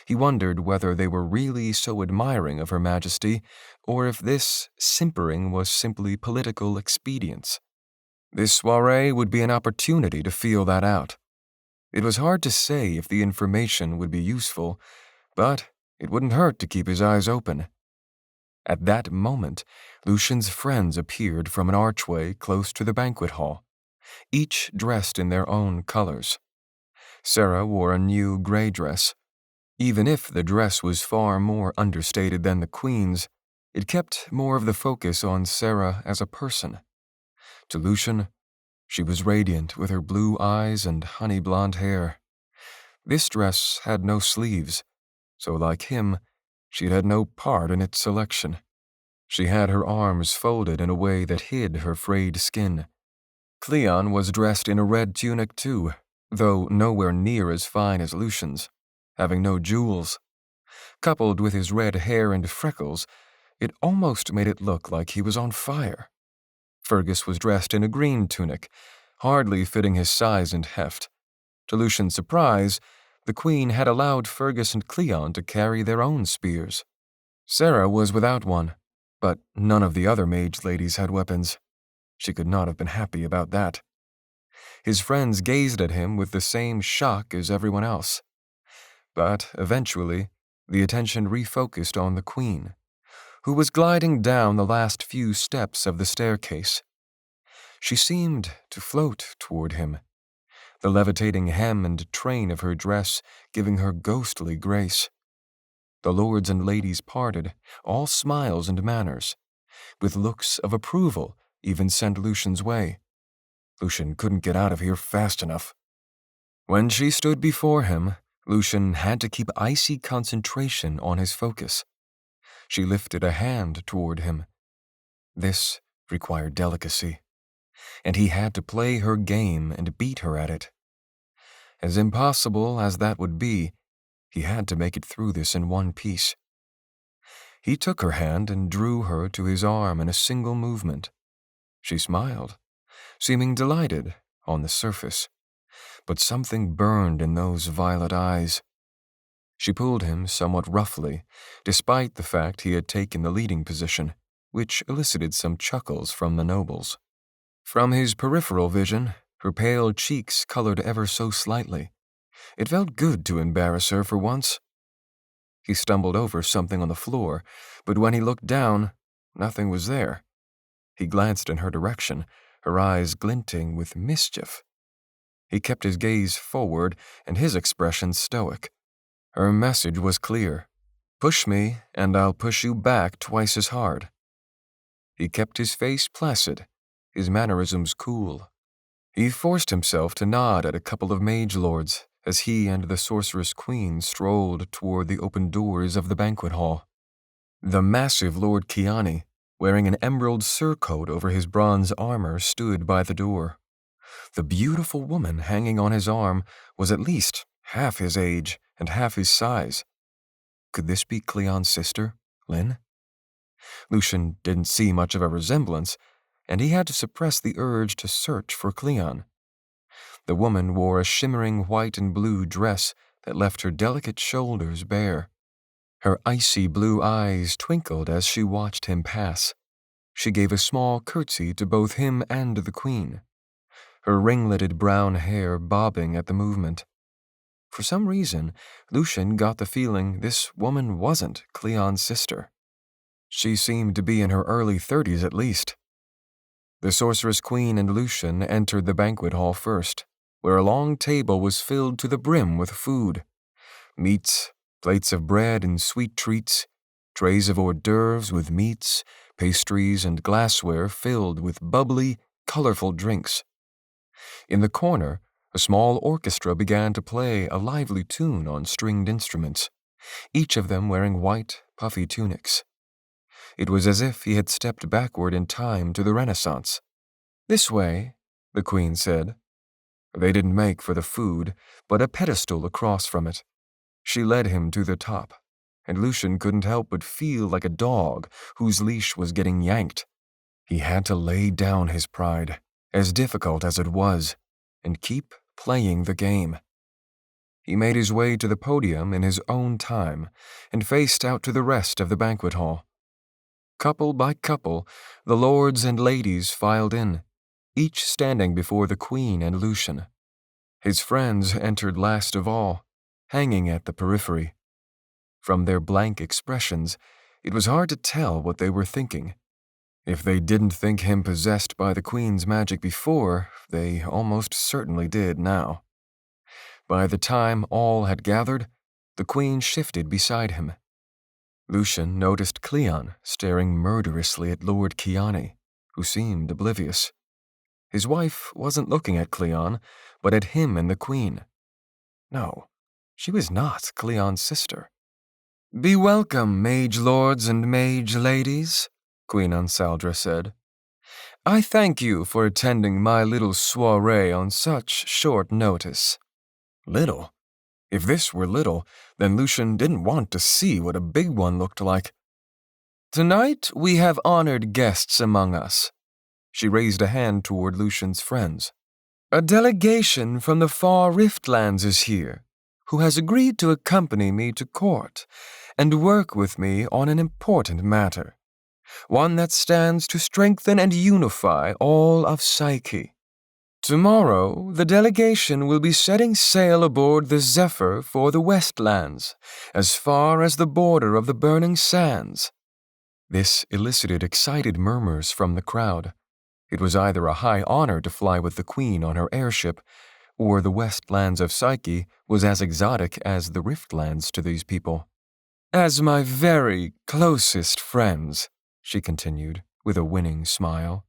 He wondered whether they were really so admiring of Her Majesty, or if this simpering was simply political expedience. This soiree would be an opportunity to feel that out. It was hard to say if the information would be useful, but it wouldn't hurt to keep his eyes open. At that moment, Lucian's friends appeared from an archway close to the banquet hall, each dressed in their own colors. Sarah wore a new gray dress. Even if the dress was far more understated than the Queen's, it kept more of the focus on Sarah as a person. To Lucian, she was radiant with her blue eyes and honey blonde hair. This dress had no sleeves, so like him, she'd had no part in its selection. She had her arms folded in a way that hid her frayed skin. Cleon was dressed in a red tunic too, though nowhere near as fine as Lucian's, having no jewels. Coupled with his red hair and freckles, it almost made it look like he was on fire. Fergus was dressed in a green tunic, hardly fitting his size and heft. To Lucian's surprise, the Queen had allowed Fergus and Cleon to carry their own spears. Sarah was without one, but none of the other mage ladies had weapons. She could not have been happy about that. His friends gazed at him with the same shock as everyone else. But eventually, the attention refocused on the Queen, who was gliding down the last few steps of the staircase. She seemed to float toward him, the levitating hem and train of her dress giving her ghostly grace. The lords and ladies parted, all smiles and manners, with looks of approval even sent Lucian's way. Lucian couldn't get out of here fast enough. When she stood before him, Lucian had to keep icy concentration on his focus. She lifted a hand toward him. This required delicacy, and he had to play her game and beat her at it. As impossible as that would be, he had to make it through this in one piece. He took her hand and drew her to his arm in a single movement. She smiled, seeming delighted on the surface, but something burned in those violet eyes. She pulled him somewhat roughly, despite the fact he had taken the leading position, which elicited some chuckles from the nobles. From his peripheral vision, her pale cheeks colored ever so slightly. It felt good to embarrass her for once. He stumbled over something on the floor, but when he looked down, nothing was there. He glanced in her direction, her eyes glinting with mischief. He kept his gaze forward and his expression stoic. Her message was clear. Push me, and I'll push you back twice as hard. He kept his face placid, his mannerisms cool. He forced himself to nod at a couple of mage lords as he and the Sorceress-Queen strolled toward the open doors of the banquet hall. The massive Lord Kiani, wearing an emerald surcoat over his bronze armor, stood by the door. The beautiful woman hanging on his arm was at least half his age and half his size. Could this be Cleon's sister, Lynn? Lucian didn't see much of a resemblance, and he had to suppress the urge to search for Cleon. The woman wore a shimmering white and blue dress that left her delicate shoulders bare. Her icy blue eyes twinkled as she watched him pass. She gave a small curtsy to both him and the Queen, her ringleted brown hair bobbing at the movement. For some reason, Lucian got the feeling this woman wasn't Cleon's sister. She seemed to be in her early 30s at least. The Sorceress-Queen and Lucian entered the banquet hall first, where a long table was filled to the brim with food. Meats, plates of bread and sweet treats, trays of hors d'oeuvres with meats, pastries, and glassware filled with bubbly, colorful drinks. In the corner, a small orchestra began to play a lively tune on stringed instruments, each of them wearing white, puffy tunics. It was as if he had stepped backward in time to the Renaissance. "This way," the Queen said. They didn't make for the food, but a pedestal across from it. She led him to the top, and Lucian couldn't help but feel like a dog whose leash was getting yanked. He had to lay down his pride, as difficult as it was, and keep playing the game. He made his way to the podium in his own time and faced out to the rest of the banquet hall. Couple by couple, the lords and ladies filed in, each standing before the Queen and Lucian. His friends entered last of all, hanging at the periphery. From their blank expressions, It was hard to tell what they were thinking. If they didn't think him possessed by the Queen's magic before, they almost certainly did now. By the time all had gathered, the Queen shifted beside him. Lucian noticed Cleon staring murderously at Lord Kiani, who seemed oblivious. His wife wasn't looking at Cleon, but at him and the Queen. No, she was not Cleon's sister. "Be welcome, mage lords and mage ladies," Queen Ansaldra said. "I thank you for attending my little soiree on such short notice." Little? If this were little, then Lucian didn't want to see what a big one looked like. "Tonight we have honored guests among us." She raised a hand toward Lucian's friends. "A delegation from the far Riftlands is here, who has agreed to accompany me to court and work with me on an important matter, one that stands to strengthen and unify all of Psyche. Tomorrow, the delegation will be setting sail aboard the Zephyr for the Westlands, as far as the border of the Burning Sands." This elicited excited murmurs from the crowd. It was either a high honor to fly with the Queen on her airship, or the Westlands of Psyche was as exotic as the Riftlands to these people. "As my very closest friends," she continued, with a winning smile,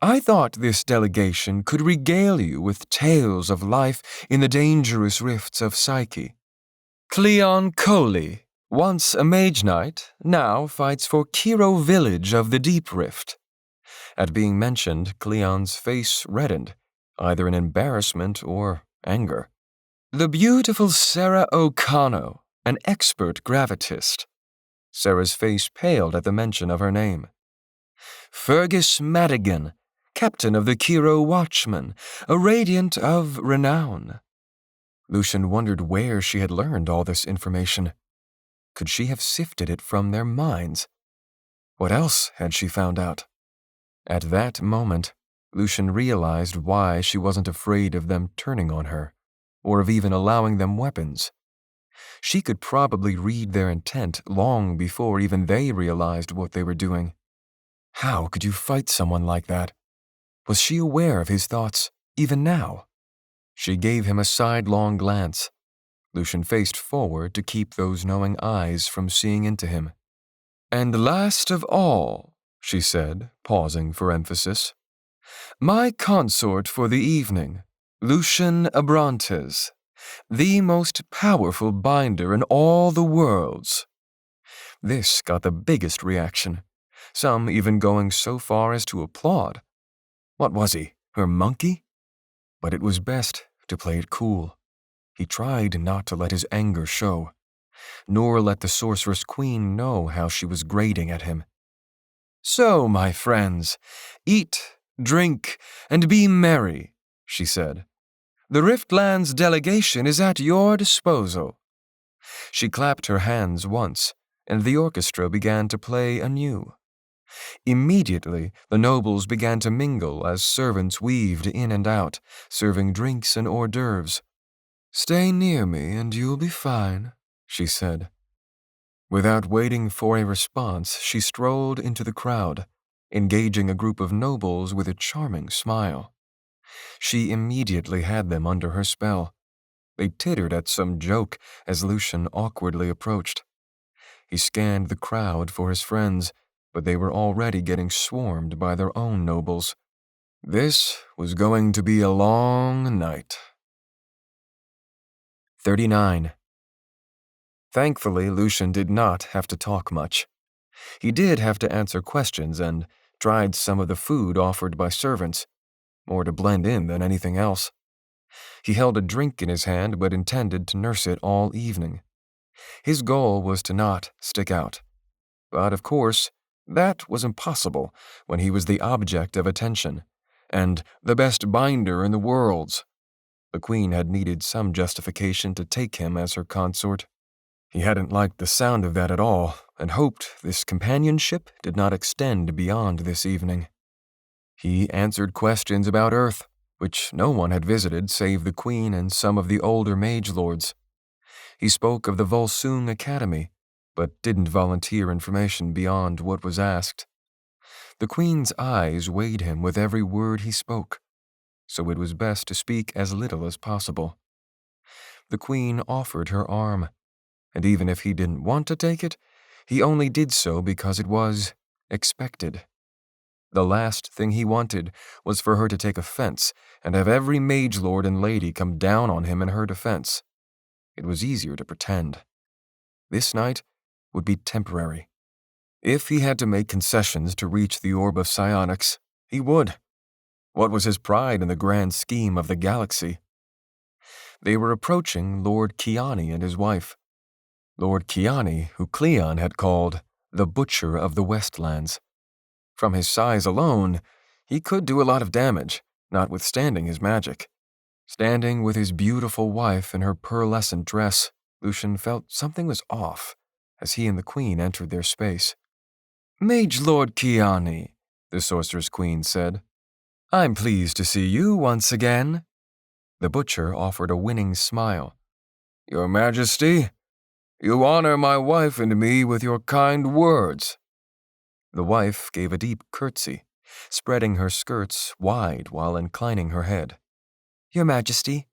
"I thought this delegation could regale you with tales of life in the dangerous rifts of Psyche. Cleon Coley, once a Mage-Knight, now fights for Kiro Village of the Deep Rift." At being mentioned, Cleon's face reddened, either in embarrassment or anger. "The beautiful Sarah O'Connor, an expert gravitist." Sarah's face paled at the mention of her name. "Fergus Madigan, captain of the Kiro Watchmen, a radiant of renown." Lucian wondered where she had learned all this information. Could she have sifted it from their minds? What else had she found out? At that moment, Lucian realized why she wasn't afraid of them turning on her, or of even allowing them weapons. She could probably read their intent long before even they realized what they were doing. How could you fight someone like that? Was she aware of his thoughts, even now? She gave him a sidelong glance. Lucian faced forward to keep those knowing eyes from seeing into him. "And last of all," she said, pausing for emphasis, "my consort for the evening, Lucian Abrantes, the most powerful binder in all the worlds." This got the biggest reaction, some even going so far as to applaud. What was he, her monkey? But it was best to play it cool. He tried not to let his anger show, nor let the Sorceress Queen know how she was grating at him. "So, my friends, eat, drink, and be merry," she said. "The Riftlands delegation is at your disposal." She clapped her hands once, and the orchestra began to play anew. Immediately, the nobles began to mingle as servants weaved in and out, serving drinks and hors d'oeuvres. "Stay near me and you'll be fine," she said. Without waiting for a response, she strolled into the crowd, engaging a group of nobles with a charming smile. She immediately had them under her spell. They tittered at some joke as Lucian awkwardly approached. He scanned the crowd for his friends, but they were already getting swarmed by their own nobles. This was going to be a long night. 39. Thankfully, Lucian did not have to talk much. He did have to answer questions and tried some of the food offered by servants, more to blend in than anything else. He held a drink in his hand but intended to nurse it all evening. His goal was to not stick out. But of course, that was impossible when he was the object of attention, and the best binder in the worlds. The Queen had needed some justification to take him as her consort. He hadn't liked the sound of that at all, and hoped this companionship did not extend beyond this evening. He answered questions about Earth, which no one had visited save the Queen and some of the older mage lords. He spoke of the Volsung Academy, but didn't volunteer information beyond what was asked. The Queen's eyes weighed him with every word he spoke, so it was best to speak as little as possible. The Queen offered her arm, and even if he didn't want to take it, he only did so because it was expected. The last thing he wanted was for her to take offense and have every mage lord and lady come down on him in her defense. It was easier to pretend. This night would be temporary. If he had to make concessions to reach the orb of psionics, he would. What was his pride in the grand scheme of the galaxy? They were approaching Lord Kiani and his wife. Lord Kiani, who Cleon had called the Butcher of the Westlands. From his size alone, he could do a lot of damage, notwithstanding his magic. Standing with his beautiful wife in her pearlescent dress, Lucian felt something was off as he and the Queen entered their space. "Mage Lord Kiani," the Sorceress-Queen said. "I'm pleased to see you once again." The Butcher offered a winning smile. "Your Majesty, you honor my wife and me with your kind words." The wife gave a deep curtsy, spreading her skirts wide while inclining her head. "Your Majesty,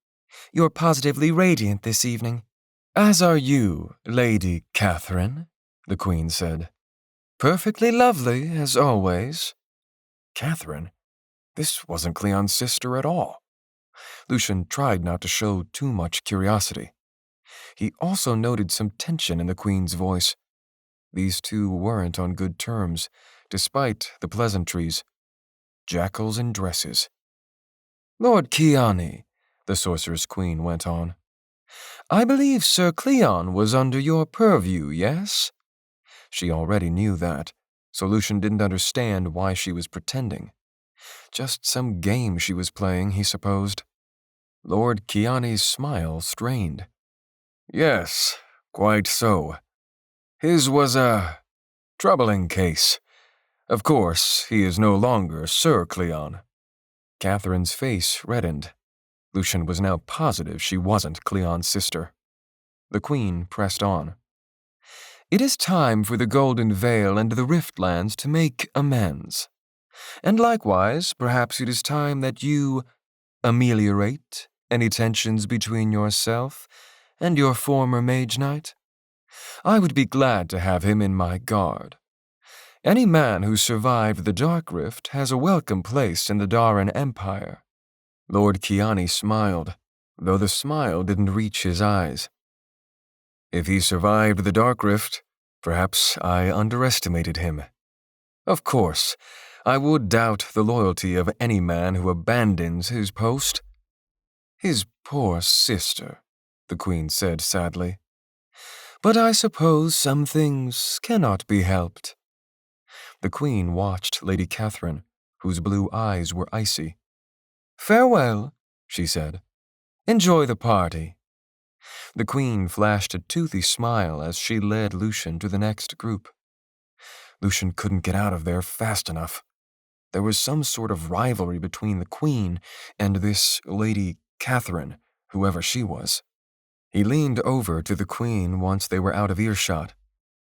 you're positively radiant this evening." "As are you, Lady Catherine," the Queen said. "Perfectly lovely, as always." Catherine? This wasn't Cleon's sister at all. Lucian tried not to show too much curiosity. He also noted some tension in the Queen's voice. These two weren't on good terms, despite the pleasantries. Jackals in dresses. "Lord Kiani," the Sorceress-Queen went on, "I believe Sir Cleon was under your purview, yes?" She already knew that, so Lucian didn't understand why she was pretending. Just some game she was playing, he supposed. Lord Kiani's smile strained. "Yes, quite so. His was a troubling case. Of course, he is no longer Sir Cleon." Catherine's face reddened. Lucian was now positive she wasn't Cleon's sister. The Queen pressed on. "It is time for the Golden Veil and the Riftlands to make amends. And likewise, perhaps it is time that you ameliorate any tensions between yourself and your former Mage-Knight. I would be glad to have him in my guard. Any man who survived the Dark Rift has a welcome place in the Daran Empire." Lord Kiani smiled, though the smile didn't reach his eyes. "If he survived the Dark Rift, perhaps I underestimated him. Of course, I would doubt the loyalty of any man who abandons his post." "His poor sister," the Queen said sadly. "But I suppose some things cannot be helped." The Queen watched Lady Catherine, whose blue eyes were icy. "Farewell," she said. "Enjoy the party." The Queen flashed a toothy smile as she led Lucian to the next group. Lucian couldn't get out of there fast enough. There was some sort of rivalry between the Queen and this Lady Catherine, whoever she was. He leaned over to the Queen once they were out of earshot.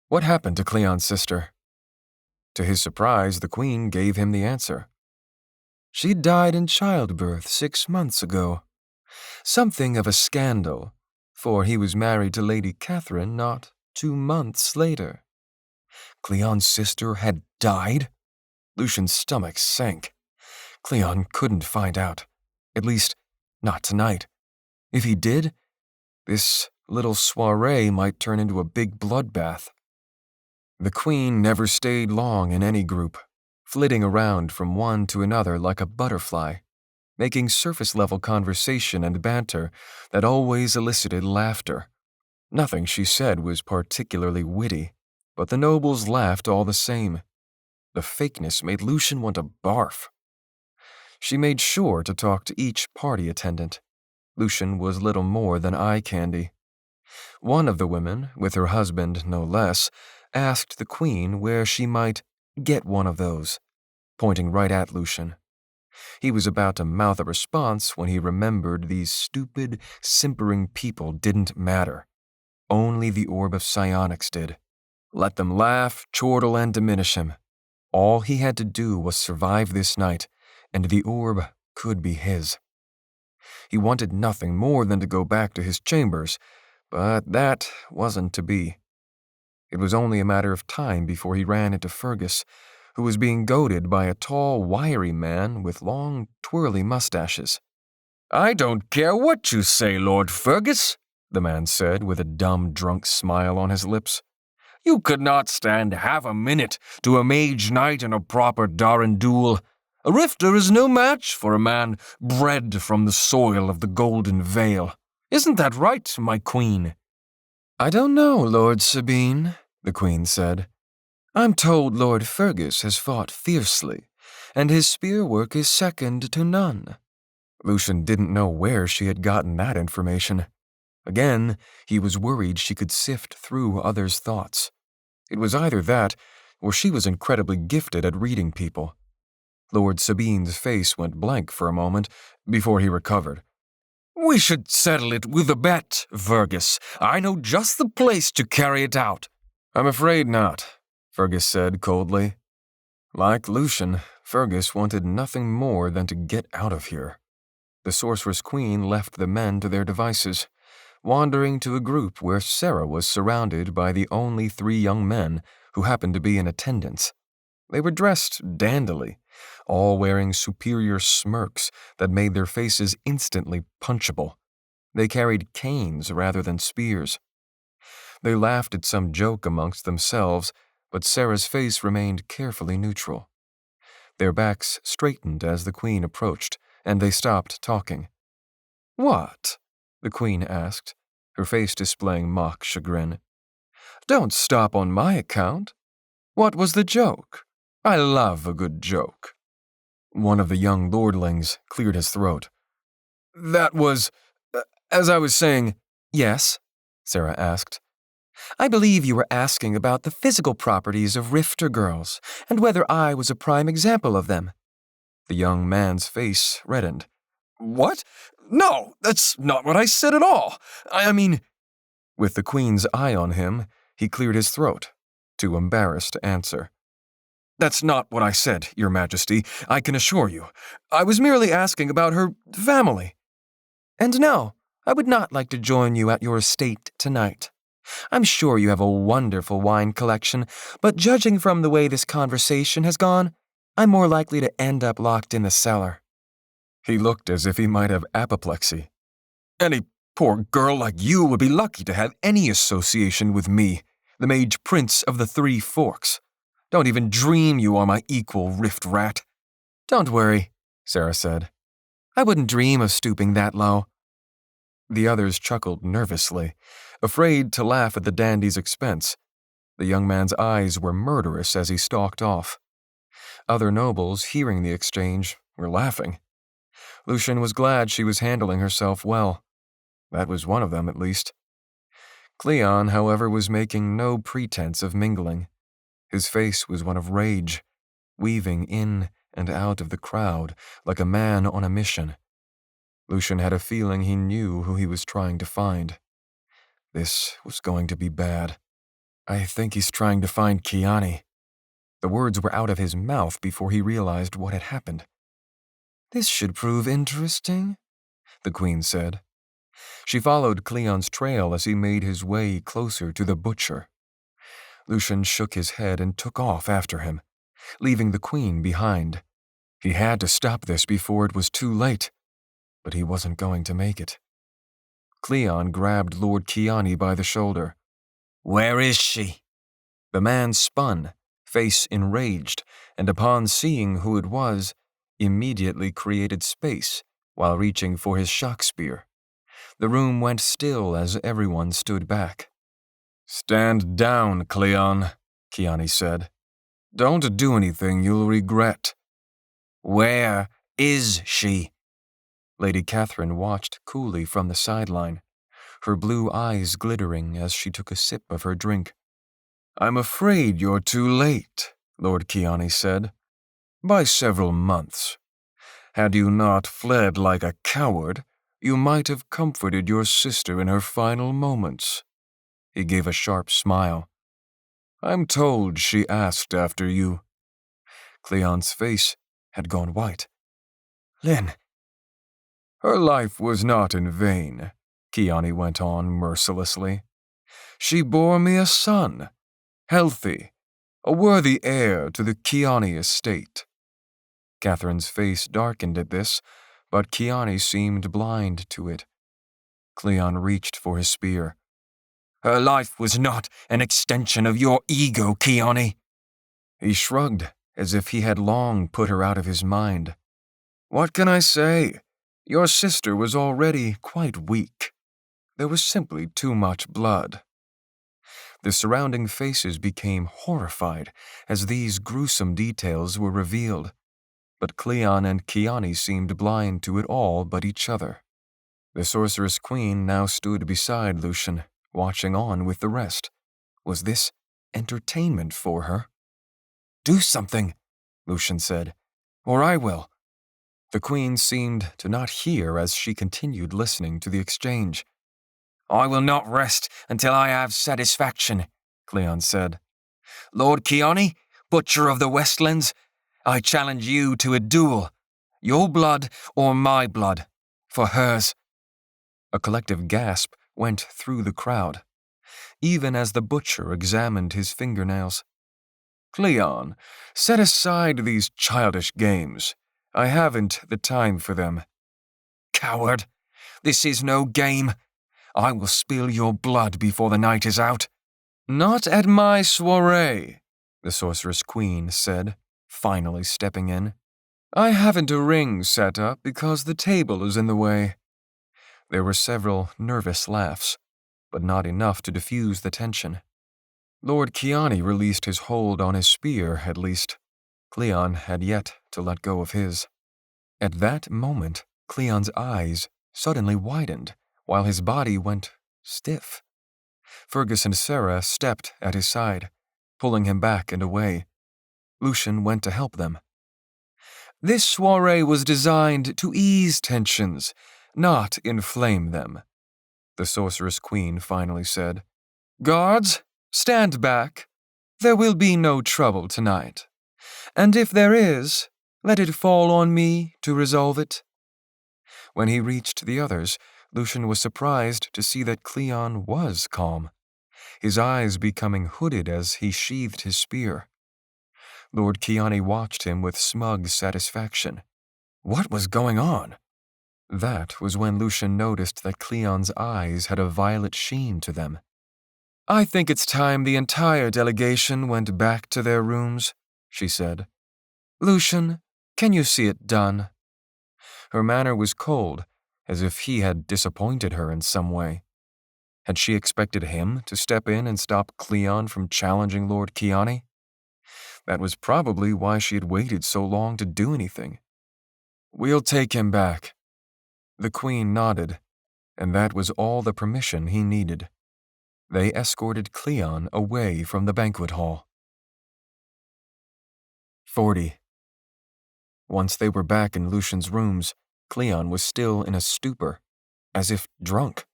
"What happened to Cleon's sister?" To his surprise, the Queen gave him the answer. "She died in childbirth 6 months ago. Something of a scandal, for he was married to Lady Catherine not 2 months later." Cleon's sister had died? Lucian's stomach sank. Cleon couldn't find out. At least, not tonight. If he did, this little soiree might turn into a big bloodbath. The Queen never stayed long in any group, flitting around from one to another like a butterfly, making surface-level conversation and banter that always elicited laughter. Nothing she said was particularly witty, but the nobles laughed all the same. The fakeness made Lucian want to barf. She made sure to talk to each party attendant. Lucian was little more than eye candy. One of the women, with her husband no less, asked the Queen where she might get one of those, pointing right at Lucian. He was about to mouth a response when he remembered these stupid, simpering people didn't matter. Only the orb of psionics did. Let them laugh, chortle, and diminish him. All he had to do was survive this night, and the orb could be his. He wanted nothing more than to go back to his chambers, but that wasn't to be. It was only a matter of time before he ran into Fergus, who was being goaded by a tall, wiry man with long, twirly mustaches. "I don't care what you say, Lord Fergus," the man said with a dumb, drunk smile on his lips. "You could not stand half a minute to a Mage-Knight in a proper Daran duel. A rifter is no match for a man bred from the soil of the Golden Vale. Isn't that right, my queen?" "I don't know, Lord Sabine," the queen said. "I'm told Lord Fergus has fought fiercely, and his spear work is second to none." Lucian didn't know where she had gotten that information. Again, he was worried she could sift through others' thoughts. It was either that, or she was incredibly gifted at reading people. Lord Sabine's face went blank for a moment before he recovered. "We should settle it with a bet, Fergus. I know just the place to carry it out." "I'm afraid not," Fergus said coldly. Like Lucian, Fergus wanted nothing more than to get out of here. The Sorceress-Queen left the men to their devices, wandering to a group where Sarah was surrounded by the only 3 young men who happened to be in attendance. They were dressed dandily, all wearing superior smirks that made their faces instantly punchable. They carried canes rather than spears. They laughed at some joke amongst themselves, but Sarah's face remained carefully neutral. Their backs straightened as the queen approached, and they stopped talking. "What?" the queen asked, her face displaying mock chagrin. "Don't stop on my account. What was the joke? I love a good joke." One of the young lordlings cleared his throat. "That was, as I was saying—" "Yes?" Sarah asked. "I believe you were asking about the physical properties of rifter girls, and whether I was a prime example of them." The young man's face reddened. "What? No, that's not what I said at all. I mean—" With the queen's eye on him, he cleared his throat, too embarrassed to answer. "That's not what I said, Your Majesty, I can assure you. I was merely asking about her family." "And no, I would not like to join you at your estate tonight. I'm sure you have a wonderful wine collection, but judging from the way this conversation has gone, I'm more likely to end up locked in the cellar." He looked as if he might have apoplexy. "Any poor girl like you would be lucky to have any association with me, the Mage Prince of the 3 Forks. Don't even dream you are my equal, Rift Rat." "Don't worry," Sarah said. "I wouldn't dream of stooping that low." The others chuckled nervously, afraid to laugh at the dandy's expense. The young man's eyes were murderous as he stalked off. Other nobles, hearing the exchange, were laughing. Lucian was glad she was handling herself well. That was one of them, at least. Cleon, however, was making no pretense of mingling. His face was one of rage, weaving in and out of the crowd like a man on a mission. Lucian had a feeling he knew who he was trying to find. This was going to be bad. "I think he's trying to find Kiani." The words were out of his mouth before he realized what had happened. "This should prove interesting," the queen said. She followed Cleon's trail as he made his way closer to the butcher. Lucian shook his head and took off after him, leaving the queen behind. He had to stop this before it was too late, but he wasn't going to make it. Cleon grabbed Lord Kiani by the shoulder. "Where is she?" The man spun, face enraged, and upon seeing who it was, immediately created space while reaching for his shock spear. The room went still as everyone stood back. "Stand down, Cleon," Kiani said. "Don't do anything you'll regret." "Where is she?" Lady Catherine watched coolly from the sideline, her blue eyes glittering as she took a sip of her drink. "I'm afraid you're too late," Lord Kiani said. "By several months. Had you not fled like a coward, you might have comforted your sister in her final moments." He gave a sharp smile. I'm told she asked after you. Cleon's face had gone white. Lynn. Her life was not in vain, Kiani went on mercilessly. She bore me a son, healthy, a worthy heir to the Kiani estate. Catherine's face darkened at this, but Kiani seemed blind to it. Cleon reached for his spear. Her life was not an extension of your ego, Kiani. He shrugged, as if he had long put her out of his mind. What can I say? Your sister was already quite weak. There was simply too much blood. The surrounding faces became horrified as these gruesome details were revealed, but Cleon and Kiani seemed blind to it all but each other. The Sorceress-Queen now stood beside Lucian, watching on with the rest. Was this entertainment for her? Do something, Lucian said, or I will. The Queen seemed to not hear as she continued listening to the exchange. I will not rest until I have satisfaction, Cleon said. Lord Kiani, Butcher of the Westlands, I challenge you to a duel. Your blood or my blood, for hers. A collective gasp went through the crowd, even as the butcher examined his fingernails. Cleon, set aside these childish games. I haven't the time for them. Coward, this is no game. I will spill your blood before the night is out. Not at my soiree, the Sorceress-Queen said, finally stepping in. I haven't a ring set up because the table is in the way. There were several nervous laughs, but not enough to diffuse the tension. Lord Kiani released his hold on his spear, at least. Cleon had yet to let go of his. At that moment, Cleon's eyes suddenly widened, while his body went stiff. Fergus and Sarah stepped at his side, pulling him back and away. Lucian went to help them. This soiree was designed to ease tensions, not inflame them, the Sorceress-Queen finally said. Guards, stand back. There will be no trouble tonight. And if there is, let it fall on me to resolve it. When he reached the others, Lucian was surprised to see that Cleon was calm, his eyes becoming hooded as he sheathed his spear. Lord Kiani watched him with smug satisfaction. What was going on? That was when Lucian noticed that Cleon's eyes had a violet sheen to them. I think it's time the entire delegation went back to their rooms, she said. Lucian, can you see it done? Her manner was cold, as if he had disappointed her in some way. Had she expected him to step in and stop Cleon from challenging Lord Kiani? That was probably why she had waited so long to do anything. We'll take him back. The Queen nodded, and that was all the permission he needed. They escorted Cleon away from the banquet hall. 40. Once they were back in Lucian's rooms, Cleon was still in a stupor, as if drunk.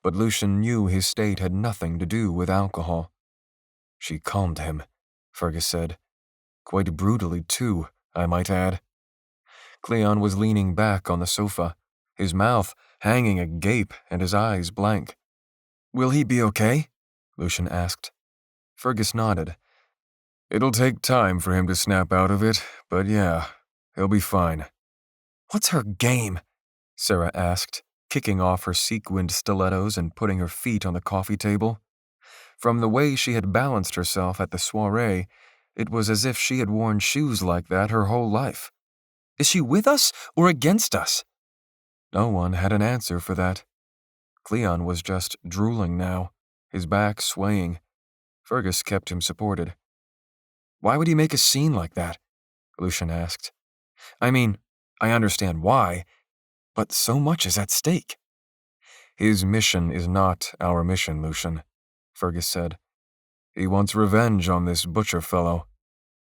But Lucian knew his state had nothing to do with alcohol. She calmed him, Fergus said. Quite brutally, too, I might add. Cleon was leaning back on the sofa, his mouth hanging agape and his eyes blank. Will he be okay? Lucian asked. Fergus nodded. It'll take time for him to snap out of it, but yeah, he'll be fine. What's her game? Sarah asked, kicking off her sequined stilettos and putting her feet on the coffee table. From the way she had balanced herself at the soiree, it was as if she had worn shoes like that her whole life. Is she with us or against us? No one had an answer for that. Cleon was just drooling now, his back swaying. Fergus kept him supported. Why would he make a scene like that? Lucian asked. I mean, I understand why, but so much is at stake. His mission is not our mission, Lucian, Fergus said. He wants revenge on this butcher fellow.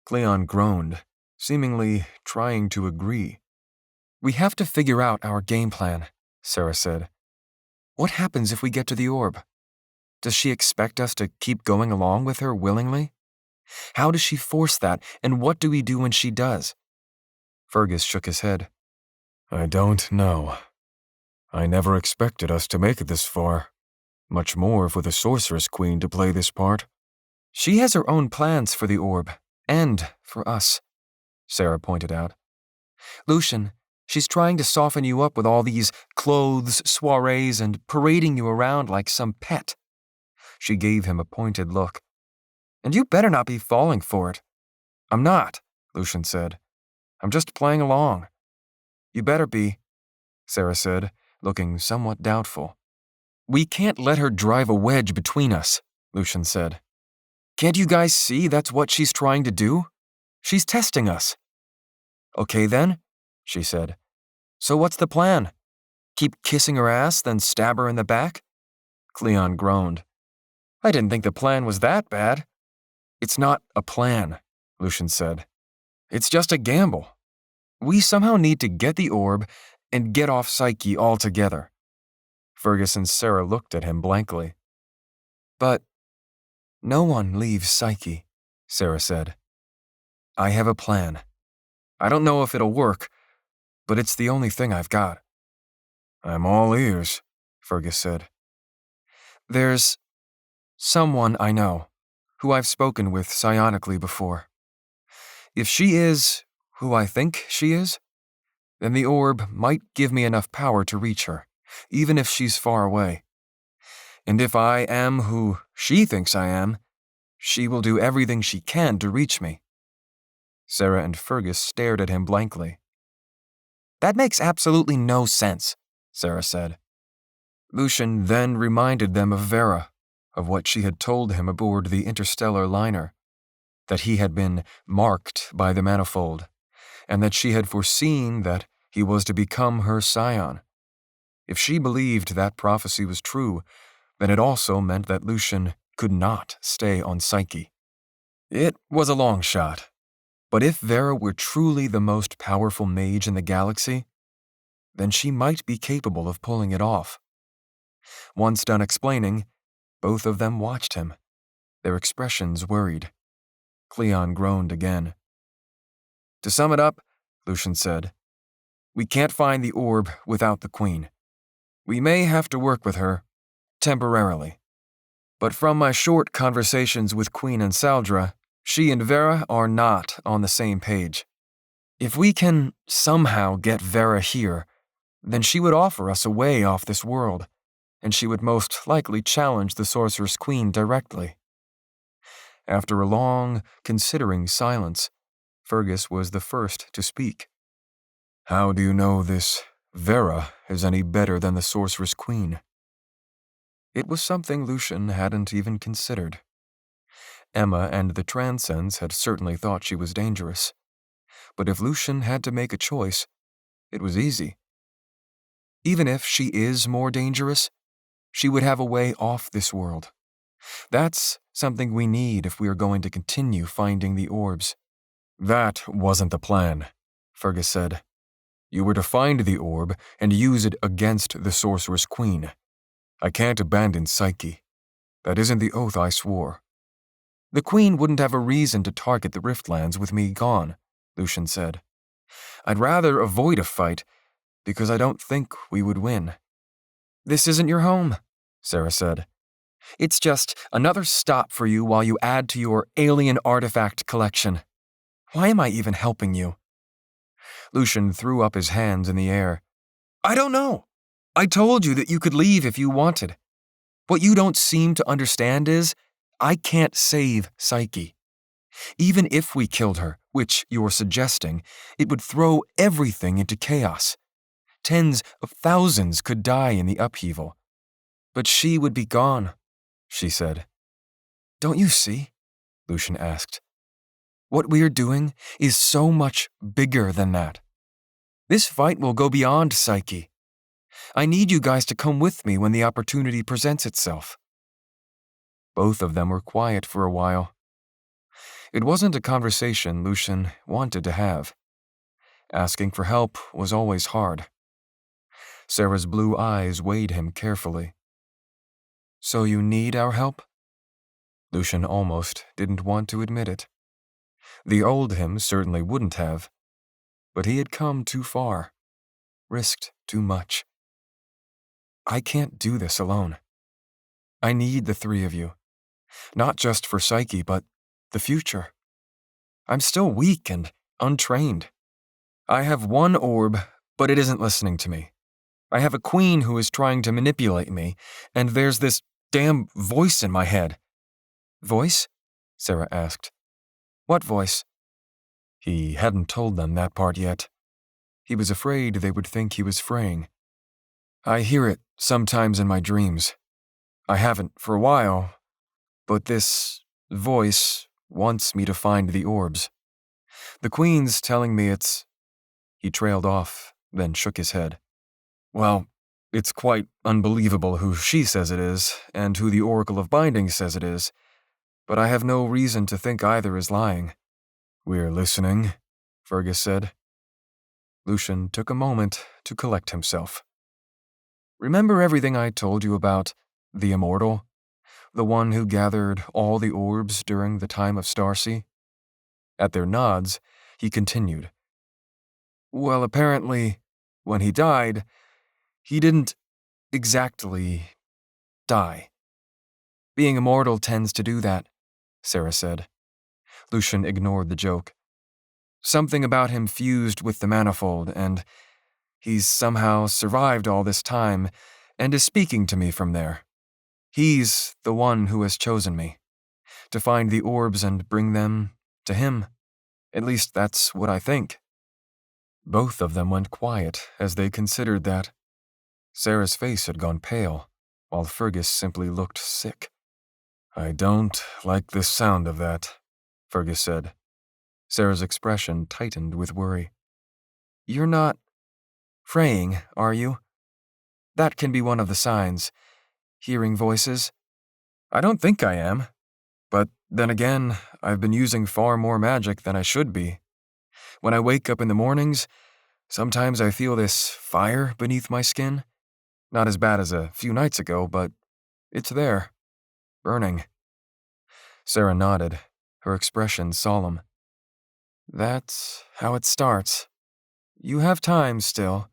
Cleon groaned, seemingly trying to agree. We have to figure out our game plan, Sarah said. What happens if we get to the orb? Does she expect us to keep going along with her willingly? How does she force that, and what do we do when she does? Fergus shook his head. I don't know. I never expected us to make it this far, much more for the Sorceress Queen to play this part. She has her own plans for the orb, and for us, Sarah pointed out. Lucian, she's trying to soften you up with all these clothes, soirees, and parading you around like some pet. She gave him a pointed look. And you better not be falling for it. I'm not, Lucian said. I'm just playing along. You better be, Sarah said, looking somewhat doubtful. We can't let her drive a wedge between us, Lucian said. Can't you guys see that's what she's trying to do? She's testing us. Okay then, she said. So what's the plan? Keep kissing her ass, then stab her in the back? Cleon groaned. I didn't think the plan was that bad. It's not a plan, Lucian said. It's just a gamble. We somehow need to get the orb and get off Psyche altogether. Fergus and Sarah looked at him blankly. But no one leaves Psyche, Sarah said. I have a plan. I don't know if it'll work, but it's the only thing I've got. I'm all ears, Fergus said. There's someone I know who I've spoken with psionically before. If she is who I think she is, then the orb might give me enough power to reach her, even if she's far away. And if I am who she thinks I am, she will do everything she can to reach me. Sarah and Fergus stared at him blankly. That makes absolutely no sense, Sarah said. Lucian then reminded them of Vera, of what she had told him aboard the interstellar liner, that he had been marked by the manifold, and that she had foreseen that he was to become her scion. If she believed that prophecy was true, then it also meant that Lucian could not stay on Psyche. It was a long shot, but if Vera were truly the most powerful mage in the galaxy, then she might be capable of pulling it off. Once done explaining, both of them watched him, their expressions worried. Cleon groaned again. To sum it up, Lucian said, we can't find the orb without the Queen. We may have to work with her, temporarily. But from my short conversations with Queen and Saldra, she and Vera are not on the same page. If we can somehow get Vera here, then she would offer us a way off this world, and she would most likely challenge the Sorceress Queen directly. After a long, considering silence, Fergus was the first to speak. How do you know this Vera is any better than the Sorceress Queen? It was something Lucian hadn't even considered. Emma and the Transcends had certainly thought she was dangerous. But if Lucian had to make a choice, it was easy. Even if she is more dangerous, she would have a way off this world. That's something we need if we are going to continue finding the orbs. That wasn't the plan, Fergus said. You were to find the orb and use it against the Sorceress Queen. I can't abandon Psyche. That isn't the oath I swore. The Queen wouldn't have a reason to target the Riftlands with me gone, Lucian said. I'd rather avoid a fight, because I don't think we would win. This isn't your home, Sarah said. It's just another stop for you while you add to your alien artifact collection. Why am I even helping you? Lucian threw up his hands in the air. I don't know. I told you that you could leave if you wanted. What you don't seem to understand is, I can't save Psyche. Even if we killed her, which you're suggesting, it would throw everything into chaos. Tens of thousands could die in the upheaval. But she would be gone, she said. Don't you see? Lucian asked. What we are doing is so much bigger than that. This fight will go beyond Psyche. I need you guys to come with me when the opportunity presents itself. Both of them were quiet for a while. It wasn't a conversation Lucian wanted to have. Asking for help was always hard. Sarah's blue eyes weighed him carefully. So you need our help? Lucian almost didn't want to admit it. The old him certainly wouldn't have, but he had come too far, risked too much. I can't do this alone. I need the three of you, not just for Psyche, but the future. I'm still weak and untrained. I have one orb, but it isn't listening to me. I have a queen who is trying to manipulate me, and there's this damn voice in my head. Voice? Sarah asked. What voice? He hadn't told them that part yet. He was afraid they would think he was fraying. I hear it sometimes in my dreams. I haven't for a while, but this voice wants me to find the orbs. The queen's telling me it's... He trailed off, then shook his head. Well, it's quite unbelievable who she says it is, and who the Oracle of Binding says it is, but I have no reason to think either is lying. We're listening, Fergus said. Lucian took a moment to collect himself. Remember everything I told you about the Immortal? The one who gathered all the orbs during the time of Starsea? At their nods, he continued. Well, apparently, when he died, he didn't exactly die. Being immortal tends to do that, Sarah said. Lucian ignored the joke. Something about him fused with the manifold, and he's somehow survived all this time and is speaking to me from there. He's the one who has chosen me, to find the orbs and bring them to him. At least that's what I think. Both of them went quiet as they considered that. Sarah's face had gone pale, while Fergus simply looked sick. I don't like the sound of that, Fergus said. Sarah's expression tightened with worry. You're not fraying, are you? That can be one of the signs. Hearing voices. I don't think I am. But then again, I've been using far more magic than I should be. When I wake up in the mornings, sometimes I feel this fire beneath my skin. Not as bad as a few nights ago, but it's there. Burning. Sarah nodded, her expression solemn. That's how it starts. You have time still.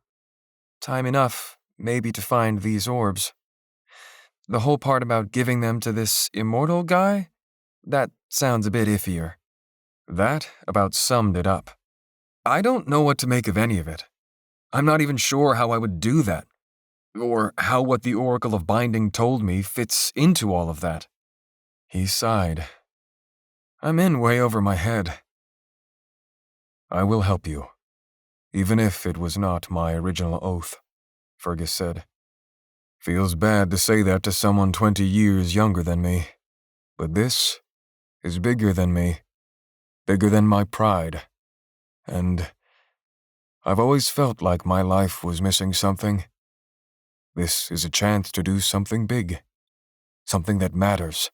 Time enough, maybe, to find these orbs. The whole part about giving them to this immortal guy? That sounds a bit iffier. That about summed it up. I don't know what to make of any of it. I'm not even sure how I would do that, or how what the Oracle of Binding told me fits into all of that. He sighed. I'm in way over my head. I will help you, even if it was not my original oath, Fergus said. Feels bad to say that to someone 20 years younger than me, but this is bigger than me, bigger than my pride, and I've always felt like my life was missing something. This is a chance to do something big, something that matters.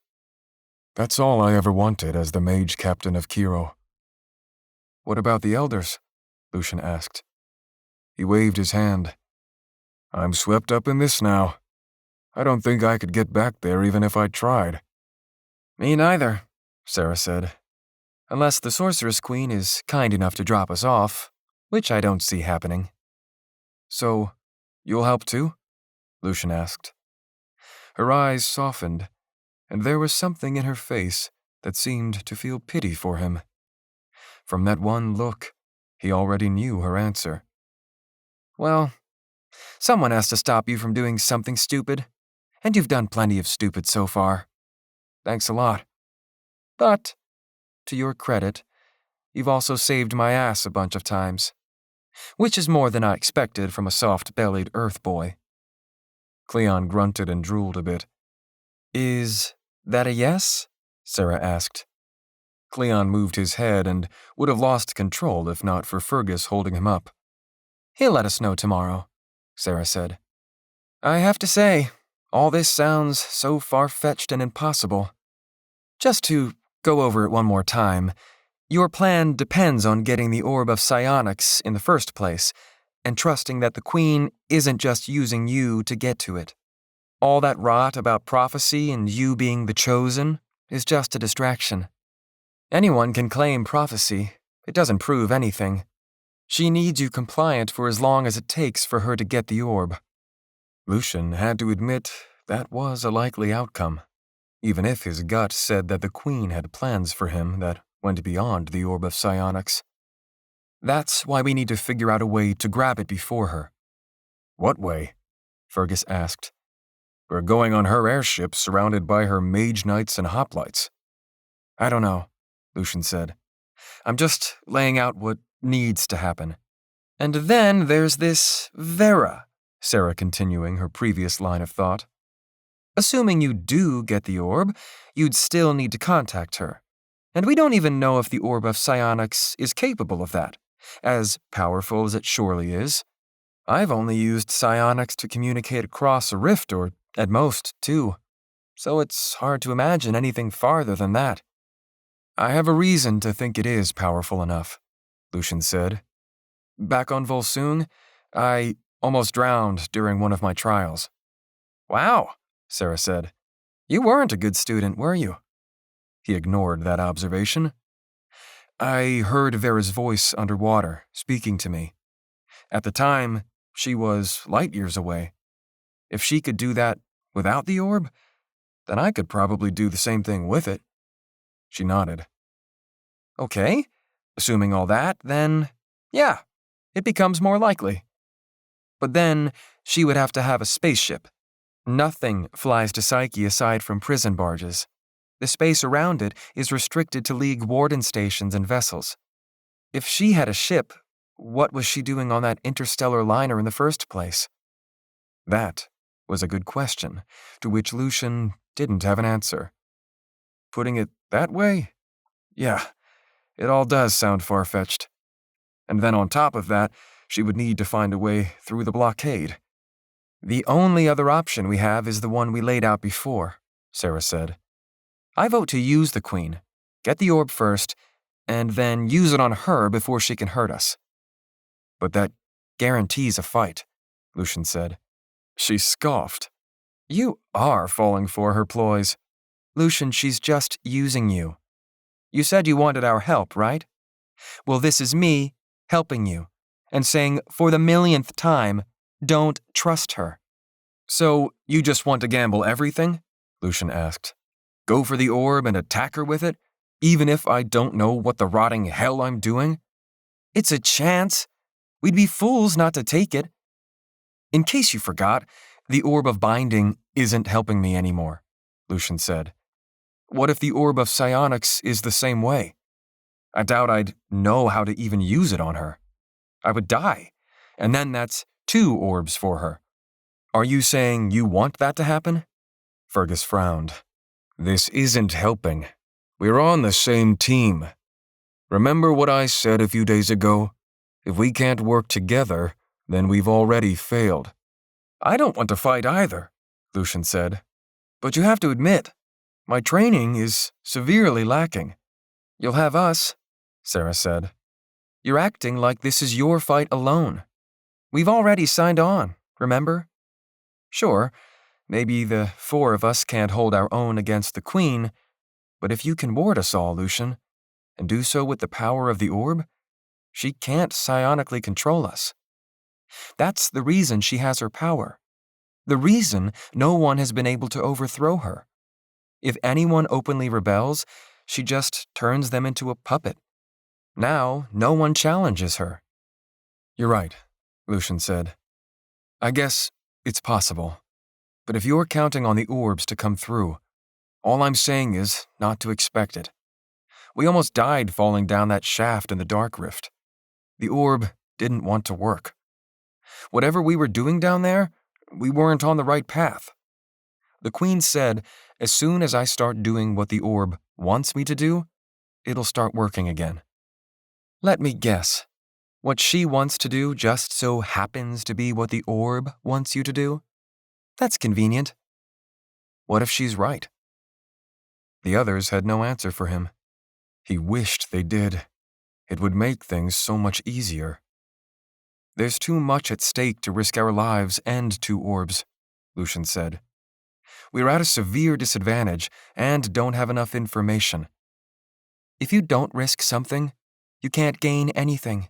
That's all I ever wanted as the mage captain of Kiro. What about the elders? Lucian asked. He waved his hand. I'm swept up in this now. I don't think I could get back there even if I tried. Me neither, Sarah said. Unless the Sorceress-Queen is kind enough to drop us off, which I don't see happening. So, you'll help too? Lucian asked. Her eyes softened, and there was something in her face that seemed to feel pity for him. From that one look, he already knew her answer. Well, someone has to stop you from doing something stupid, and you've done plenty of stupid so far. Thanks a lot. But, to your credit, you've also saved my ass a bunch of times, which is more than I expected from a soft-bellied Earth boy. Cleon grunted and drooled a bit. Is that a yes? Sarah asked. Cleon moved his head and would have lost control if not for Fergus holding him up. He'll let us know tomorrow, Sarah said. I have to say, all this sounds so far-fetched and impossible. Just to go over it one more time, your plan depends on getting the Orb of Psionics in the first place, and trusting that the Queen isn't just using you to get to it. All that rot about prophecy and you being the chosen is just a distraction. Anyone can claim prophecy. It doesn't prove anything. She needs you compliant for as long as it takes for her to get the orb. Lucian had to admit that was a likely outcome, even if his gut said that the Queen had plans for him that went beyond the orb of psionics. That's why we need to figure out a way to grab it before her. What way? Fergus asked. We're going on her airship surrounded by her Mage-Knights and hoplites. I don't know, Lucian said. I'm just laying out what needs to happen. And then there's this Vera, Sarah continuing her previous line of thought. Assuming you do get the orb, you'd still need to contact her. And we don't even know if the orb of psionics is capable of that, as powerful as it surely is. I've only used psionics to communicate across a rift, or at most 2, so it's hard to imagine anything farther than that. I have a reason to think it is powerful enough, Lucian said. Back on Volsung, I almost drowned during one of my trials. Wow, Sarah said. You weren't a good student, were you? He ignored that observation. I heard Vera's voice underwater, speaking to me. At the time, she was light years away. If she could do that without the orb, then I could probably do the same thing with it. She nodded. Okay, assuming all that, then, yeah, it becomes more likely. But then, she would have to have a spaceship. Nothing flies to Psyche aside from prison barges. The space around it is restricted to League warden stations and vessels. If she had a ship, what was she doing on that interstellar liner in the first place? That was a good question, to which Lucian didn't have an answer. Putting it that way? Yeah, it all does sound far-fetched. And then on top of that, she would need to find a way through the blockade. The only other option we have is the one we laid out before, Sarah said. I vote to use the Queen, get the orb first, and then use it on her before she can hurt us. But that guarantees a fight, Lucian said. She scoffed. You are falling for her ploys. Lucian, she's just using you. You said you wanted our help, right? Well, this is me helping you, and saying for the millionth time, don't trust her. So you just want to gamble everything? Lucian asked. Go for the orb and attack her with it, even if I don't know what the rotting hell I'm doing? It's a chance. We'd be fools not to take it. In case you forgot, the orb of binding isn't helping me anymore, Lucian said. What if the orb of psionics is the same way? I doubt I'd know how to even use it on her. I would die, and then that's 2 orbs for her. Are you saying you want that to happen? Fergus frowned. This isn't helping. We're on the same team. Remember what I said a few days ago? If we can't work together, then we've already failed. I don't want to fight either, Lucian said. But you have to admit, my training is severely lacking. You'll have us, Sarah said. You're acting like this is your fight alone. We've already signed on, remember? Sure, maybe the 4 of us can't hold our own against the Queen, but if you can ward us all, Lucian, and do so with the power of the orb, she can't psionically control us. That's the reason she has her power. The reason no one has been able to overthrow her. If anyone openly rebels, she just turns them into a puppet. Now, no one challenges her. You're right, Lucian said. I guess it's possible. But if you're counting on the orbs to come through, all I'm saying is not to expect it. We almost died falling down that shaft in the Dark Rift. The orb didn't want to work. Whatever we were doing down there, we weren't on the right path. The Queen said, as soon as I start doing what the orb wants me to do, it'll start working again. Let me guess. What she wants to do just so happens to be what the orb wants you to do? That's convenient. What if she's right? The others had no answer for him. He wished they did. It would make things so much easier. There's too much at stake to risk our lives and 2 orbs, Lucian said. We're at a severe disadvantage and don't have enough information. If you don't risk something, you can't gain anything,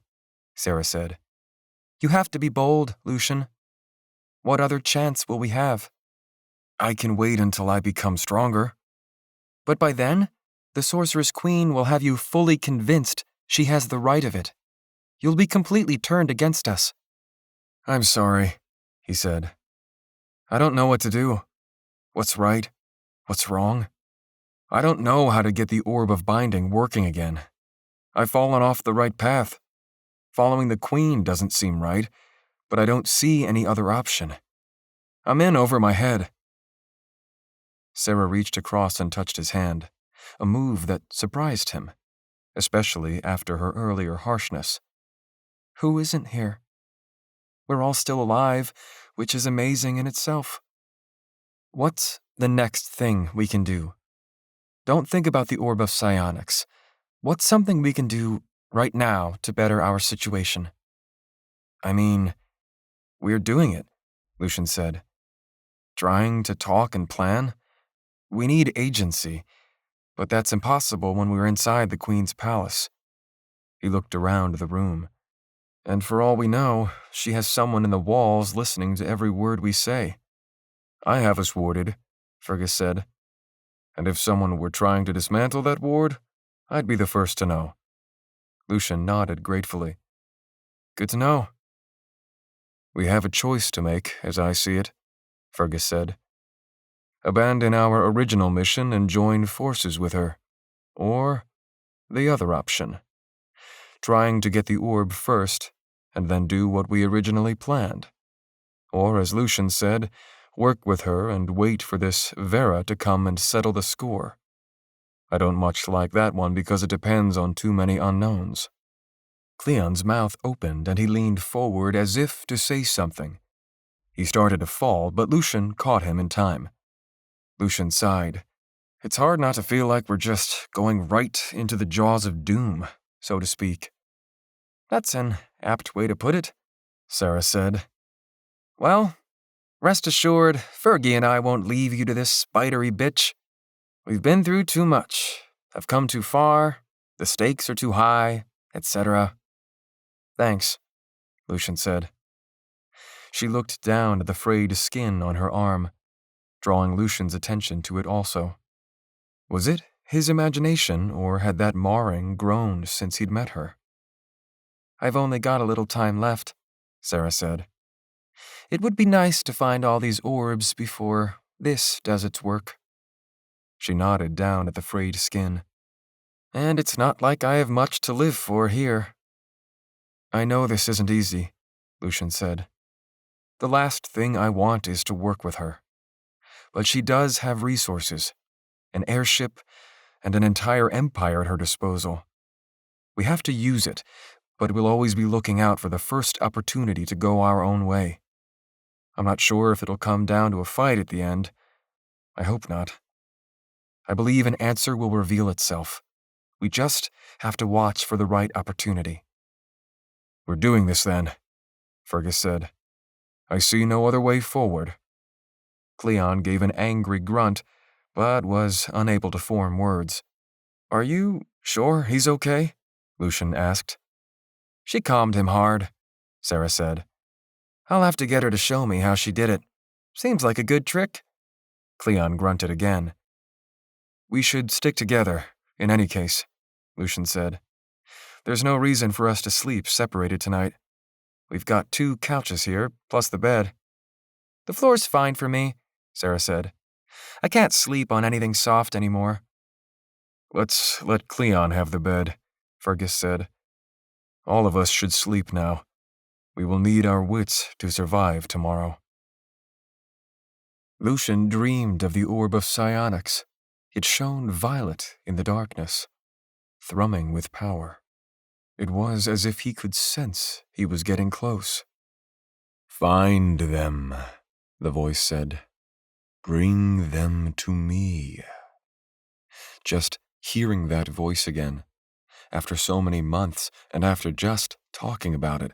Sarah said. You have to be bold, Lucian. What other chance will we have? I can wait until I become stronger. But by then, the Sorceress-Queen will have you fully convinced she has the right of it. You'll be completely turned against us. I'm sorry, he said. I don't know what to do. What's right? What's wrong? I don't know how to get the Orb of Binding working again. I've fallen off the right path. Following the Queen doesn't seem right, but I don't see any other option. I'm in over my head. Sarah reached across and touched his hand, a move that surprised him, especially after her earlier harshness. Who isn't here? We're all still alive, which is amazing in itself. What's the next thing we can do? Don't think about the Orb of Psionics. What's something we can do right now to better our situation? I mean, we're doing it, Lucian said. Trying to talk and plan. We need agency, but that's impossible when we're inside the Queen's palace. He looked around the room. And for all we know, she has someone in the walls listening to every word we say. I have us warded, Fergus said. And if someone were trying to dismantle that ward, I'd be the first to know. Lucian nodded gratefully. Good to know. We have a choice to make, as I see it, Fergus said. Abandon our original mission and join forces with her. Or the other option. Trying to get the orb first, and then do what we originally planned. Or, as Lucian said, work with her and wait for this Vera to come and settle the score. I don't much like that one because it depends on too many unknowns. Cleon's mouth opened and he leaned forward as if to say something. He started to fall, but Lucian caught him in time. Lucian sighed. It's hard not to feel like we're just going right into the jaws of doom, so to speak. That's an apt way to put it, Sarah said. Well, rest assured, Fergie and I won't leave you to this spidery bitch. We've been through too much, have come too far, the stakes are too high, etc. Thanks, Lucian said. She looked down at the frayed skin on her arm, drawing Lucian's attention to it also. Was it his imagination, or had that marring grown since he'd met her? I've only got a little time left, Sarah said. It would be nice to find all these orbs before this does its work. She nodded down at the frayed skin. And it's not like I have much to live for here. I know this isn't easy, Lucian said. The last thing I want is to work with her. But she does have resources, an airship, and an entire empire at her disposal. We have to use it, but we'll always be looking out for the first opportunity to go our own way. I'm not sure if it'll come down to a fight at the end. I hope not. I believe an answer will reveal itself. We just have to watch for the right opportunity. We're doing this then, Fergus said. I see no other way forward. Cleon gave an angry grunt, but was unable to form words. Are you sure he's okay? Lucian asked. She calmed him hard, Sarah said. I'll have to get her to show me how she did it. Seems like a good trick. Cleon grunted again. We should stick together, in any case, Lucian said. There's no reason for us to sleep separated tonight. We've got 2 couches here, plus the bed. The floor's fine for me, Sarah said. I can't sleep on anything soft anymore. Let's let Cleon have the bed, Fergus said. All of us should sleep now. We will need our wits to survive tomorrow. Lucian dreamed of the Orb of Psionics. It shone violet in the darkness, thrumming with power. It was as if he could sense he was getting close. Find them, the voice said. Bring them to me. Just hearing that voice again, after so many months and after just talking about it,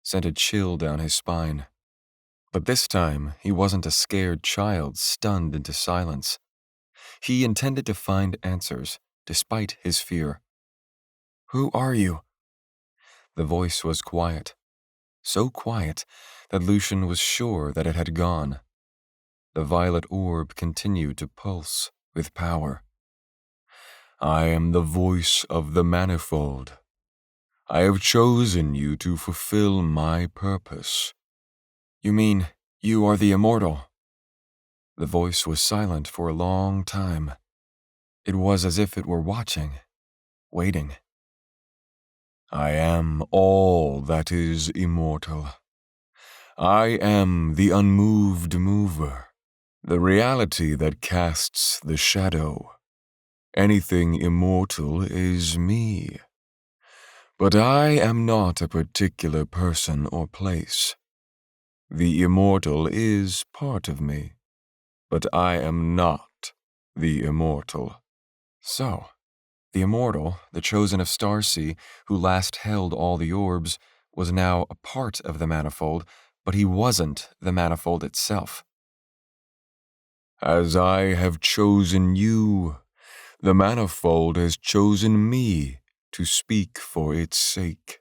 sent a chill down his spine. But this time, he wasn't a scared child stunned into silence. He intended to find answers, despite his fear. "Who are you?" The voice was quiet. So quiet that Lucian was sure that it had gone. The violet orb continued to pulse with power. "I am the voice of the manifold. I have chosen you to fulfill my purpose." "You mean you are the immortal?" The voice was silent for a long time. It was as if it were watching, waiting. "I am all that is immortal. I am the unmoved mover, the reality that casts the shadow. Anything immortal is me. But I am not a particular person or place. The immortal is part of me, but I am not the immortal." So, the immortal, the chosen of Starsea, who last held all the orbs, was now a part of the manifold, but he wasn't the manifold itself. "As I have chosen you, the manifold has chosen me to speak for its sake.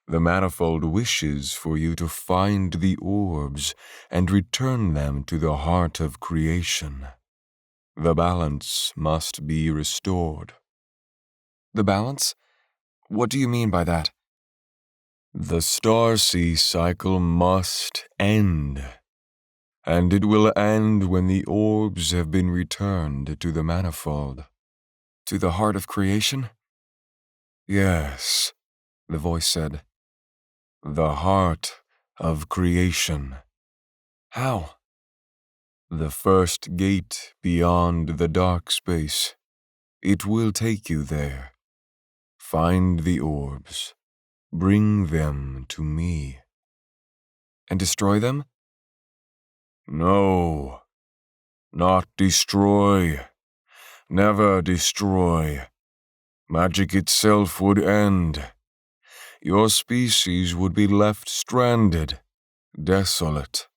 The manifold wishes for you to find the orbs and return them to the heart of creation. The balance must be restored." "The balance? What do you mean by that?" "The Starsea cycle must end, and it will end when the orbs have been returned to the manifold." "To the heart of creation?" "Yes," the voice said. "The heart of creation." "How?" "The first gate beyond the dark space. It will take you there. Find the orbs. Bring them to me." "And destroy them?" "No. Not destroy. Never destroy. Magic itself would end. Your species would be left stranded, desolate.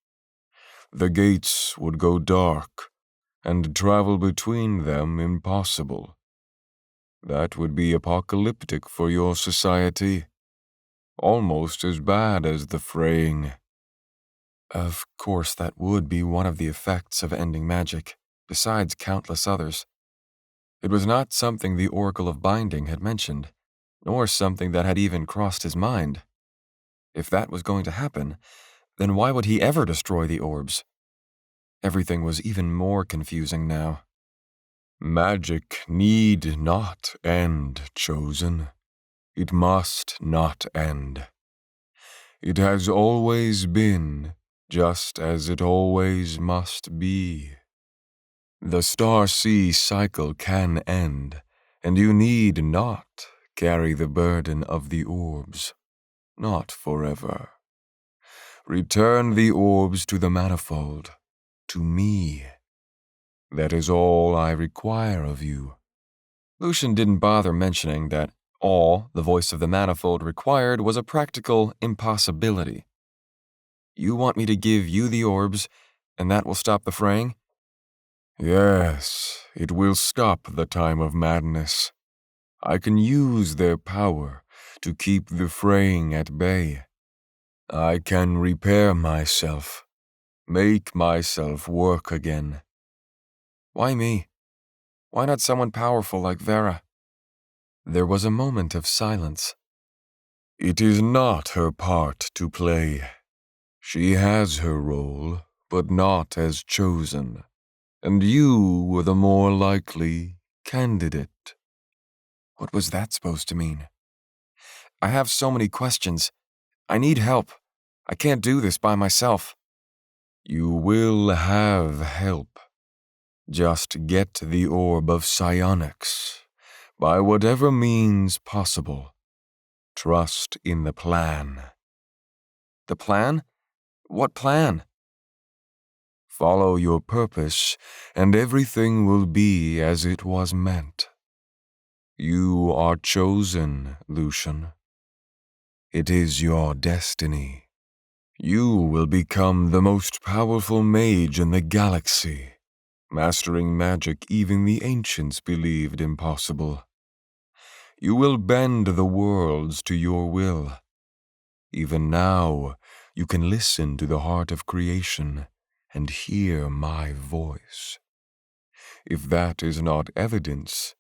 The gates would go dark, and travel between them impossible. That would be apocalyptic for your society. Almost as bad as the fraying." Of course, that would be one of the effects of ending magic, besides countless others. It was not something the Oracle of Binding had mentioned, nor something that had even crossed his mind. If that was going to happen, then why would he ever destroy the orbs? Everything was even more confusing now. "Magic need not end, Chosen. It must not end. It has always been, just as it always must be. The Starsea cycle can end, and you need not carry the burden of the orbs. Not forever. Return the orbs to the manifold, to me. That is all I require of you." Lucian didn't bother mentioning that all the voice of the manifold required was a practical impossibility. "You want me to give you the orbs, and that will stop the fraying?" "Yes, it will stop the time of madness. I can use their power to keep the fraying at bay. I can repair myself, make myself work again." "Why me? Why not someone powerful like Vera?" There was a moment of silence. "It is not her part to play. She has her role, but not as chosen. And you were the more likely candidate." What was that supposed to mean? "I have so many questions. I need help. I can't do this by myself." "You will have help. Just get the orb of psionics, by whatever means possible. Trust in the plan." "The plan? What plan?" "Follow your purpose, and everything will be as it was meant. You are chosen, Lucian. It is your destiny, You will become the most powerful mage in the galaxy, mastering magic even the ancients believed impossible. You will bend the worlds to your will. Even now, you can listen to the heart of creation and hear my voice. If that is not evidence,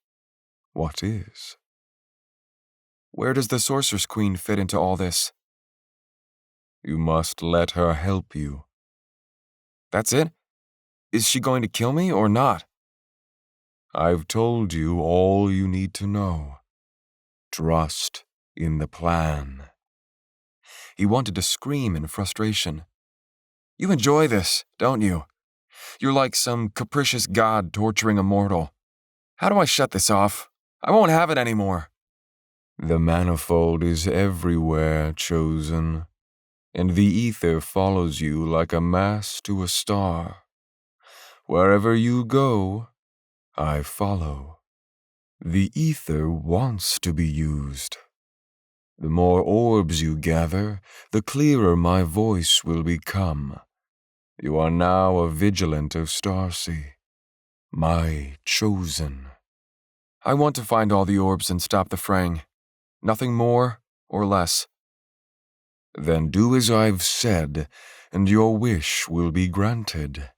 what is? Where does the Sorceress Queen fit into all this? You must let her help you. That's it? Is she going to kill me or not? I've told you all you need to know. Trust in the plan. He wanted to scream in frustration. You enjoy this, don't you? You're like some capricious god torturing a mortal. How do I shut this off? I won't have it anymore. The manifold is everywhere, Chosen, and the ether follows you like a mass to a star. Wherever you go, I follow. The ether wants to be used. The more orbs you gather, the clearer my voice will become. You are now a vigilant of Starsea, my chosen. I want to find all the orbs and stop the fraying. Nothing more or less. Then do as I've said, and your wish will be granted.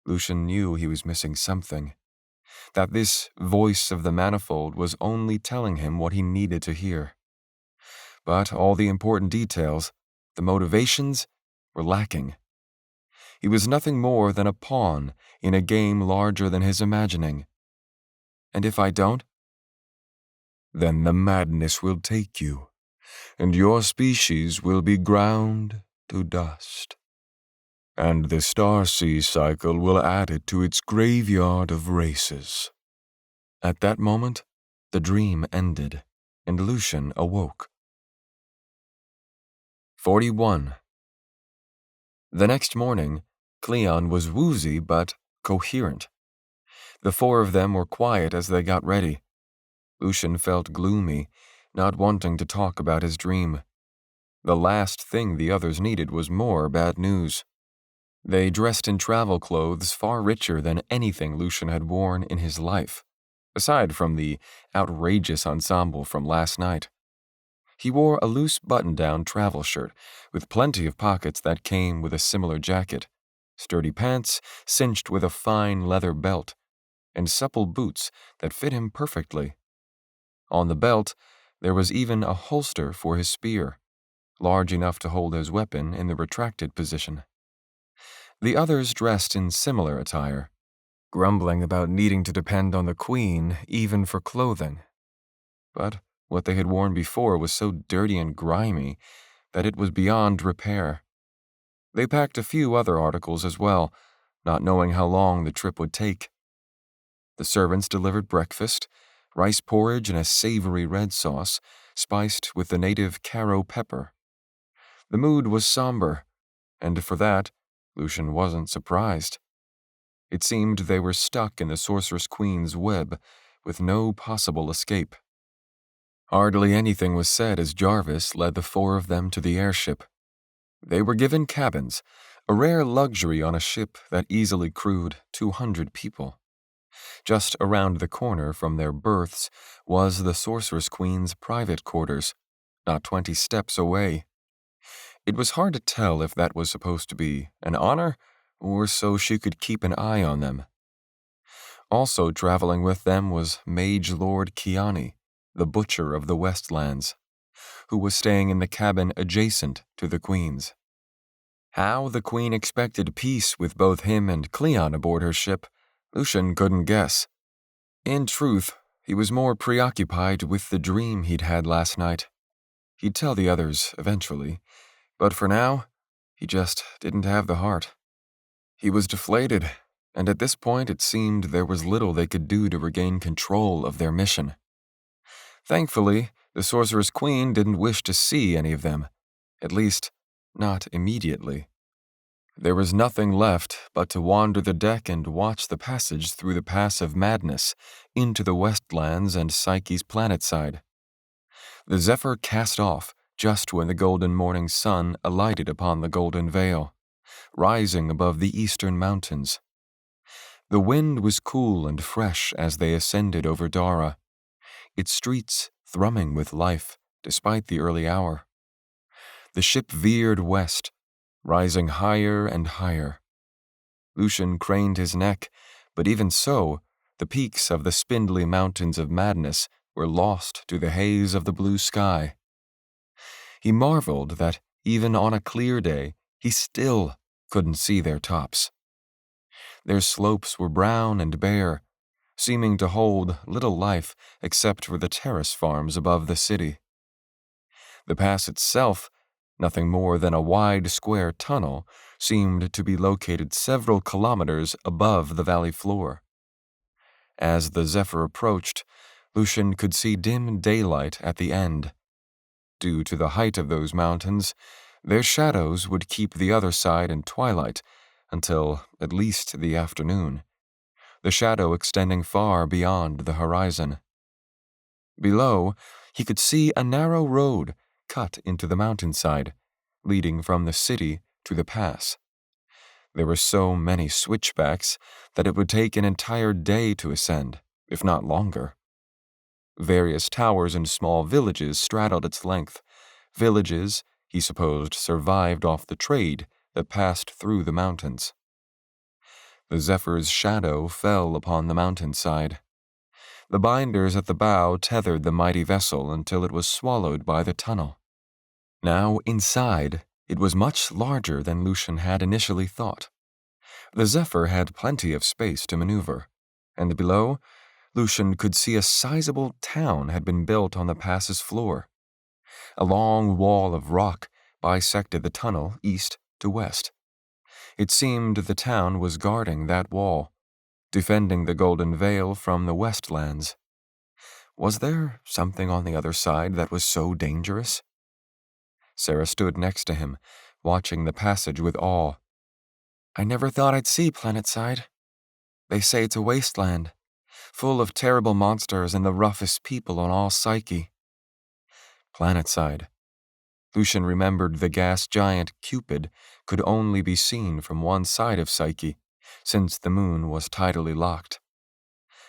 Lucian knew he was missing something, that this voice of the manifold was only telling him what he needed to hear. But all the important details, the motivations, were lacking. He was nothing more than a pawn in a game larger than his imagining. And if I don't? Then the madness will take you, and your species will be ground to dust. And the Starsea cycle will add it to its graveyard of races. At that moment, the dream ended, and Lucian awoke. 41. The next morning, Cleon was woozy but coherent. The four of them were quiet as they got ready. Lucian felt gloomy, not wanting to talk about his dream. The last thing the others needed was more bad news. They dressed in travel clothes far richer than anything Lucian had worn in his life, aside from the outrageous ensemble from last night. He wore a loose button-down travel shirt with plenty of pockets that came with a similar jacket, sturdy pants cinched with a fine leather belt, and supple boots that fit him perfectly. On the belt, there was even a holster for his spear, large enough to hold his weapon in the retracted position. The others dressed in similar attire, grumbling about needing to depend on the queen even for clothing. But what they had worn before was so dirty and grimy that it was beyond repair. They packed a few other articles as well, not knowing how long the trip would take. The servants delivered breakfast, rice porridge in a savory red sauce, spiced with the native Caro pepper. The mood was somber, and for that, Lucian wasn't surprised. It seemed they were stuck in the Sorceress Queen's web, with no possible escape. Hardly anything was said as Jarvis led the four of them to the airship. They were given cabins, a rare luxury on a ship that easily crewed 200 people. Just around the corner from their berths was the Sorceress Queen's private quarters, not 20 steps away. It was hard to tell if that was supposed to be an honor or so she could keep an eye on them. Also traveling with them was Mage Lord Kiani, the butcher of the Westlands, who was staying in the cabin adjacent to the Queen's. How the Queen expected peace with both him and Cleon aboard her ship, Lucian couldn't guess. In truth, he was more preoccupied with the dream he'd had last night. He'd tell the others eventually, but for now, he just didn't have the heart. He was deflated, and at this point it seemed there was little they could do to regain control of their mission. Thankfully, the Sorceress Queen didn't wish to see any of them, at least, not immediately. There was nothing left but to wander the deck and watch the passage through the Pass of Madness into the Westlands and Psyche's planet side. The Zephyr cast off, just when the golden morning sun alighted upon the golden veil, rising above the eastern mountains. The wind was cool and fresh as they ascended over Dara, its streets thrumming with life despite the early hour. The ship veered west, rising higher and higher. Lucian craned his neck, but even so, the peaks of the spindly mountains of madness were lost to the haze of the blue sky. He marveled that, even on a clear day, he still couldn't see their tops. Their slopes were brown and bare, seeming to hold little life except for the terrace farms above the city. The pass itself, nothing more than a wide square tunnel, seemed to be located several kilometers above the valley floor. As the Zephyr approached, Lucian could see dim daylight at the end. Due to the height of those mountains, their shadows would keep the other side in twilight until at least the afternoon, the shadow extending far beyond the horizon. Below, he could see a narrow road cut into the mountainside, leading from the city to the pass. There were so many switchbacks that it would take an entire day to ascend, if not longer. Various towers and small villages straddled its length, villages he supposed survived off the trade that passed through the mountains. The Zephyr's shadow fell upon the mountainside. The binders at the bow tethered the mighty vessel until it was swallowed by the tunnel. Now, inside, it was much larger than Lucian had initially thought. The Zephyr had plenty of space to maneuver, and below, Lucian could see a sizable town had been built on the pass's floor. A long wall of rock bisected the tunnel east to west. It seemed the town was guarding that wall, defending the Golden Veil from the Westlands. Was there something on the other side that was so dangerous? Sarah stood next to him, watching the passage with awe. I never thought I'd see Planetside. They say it's a wasteland, full of terrible monsters and the roughest people on all Psyche. Planetside. Lucian remembered the gas giant Cupid could only be seen from one side of Psyche, since the moon was tidally locked.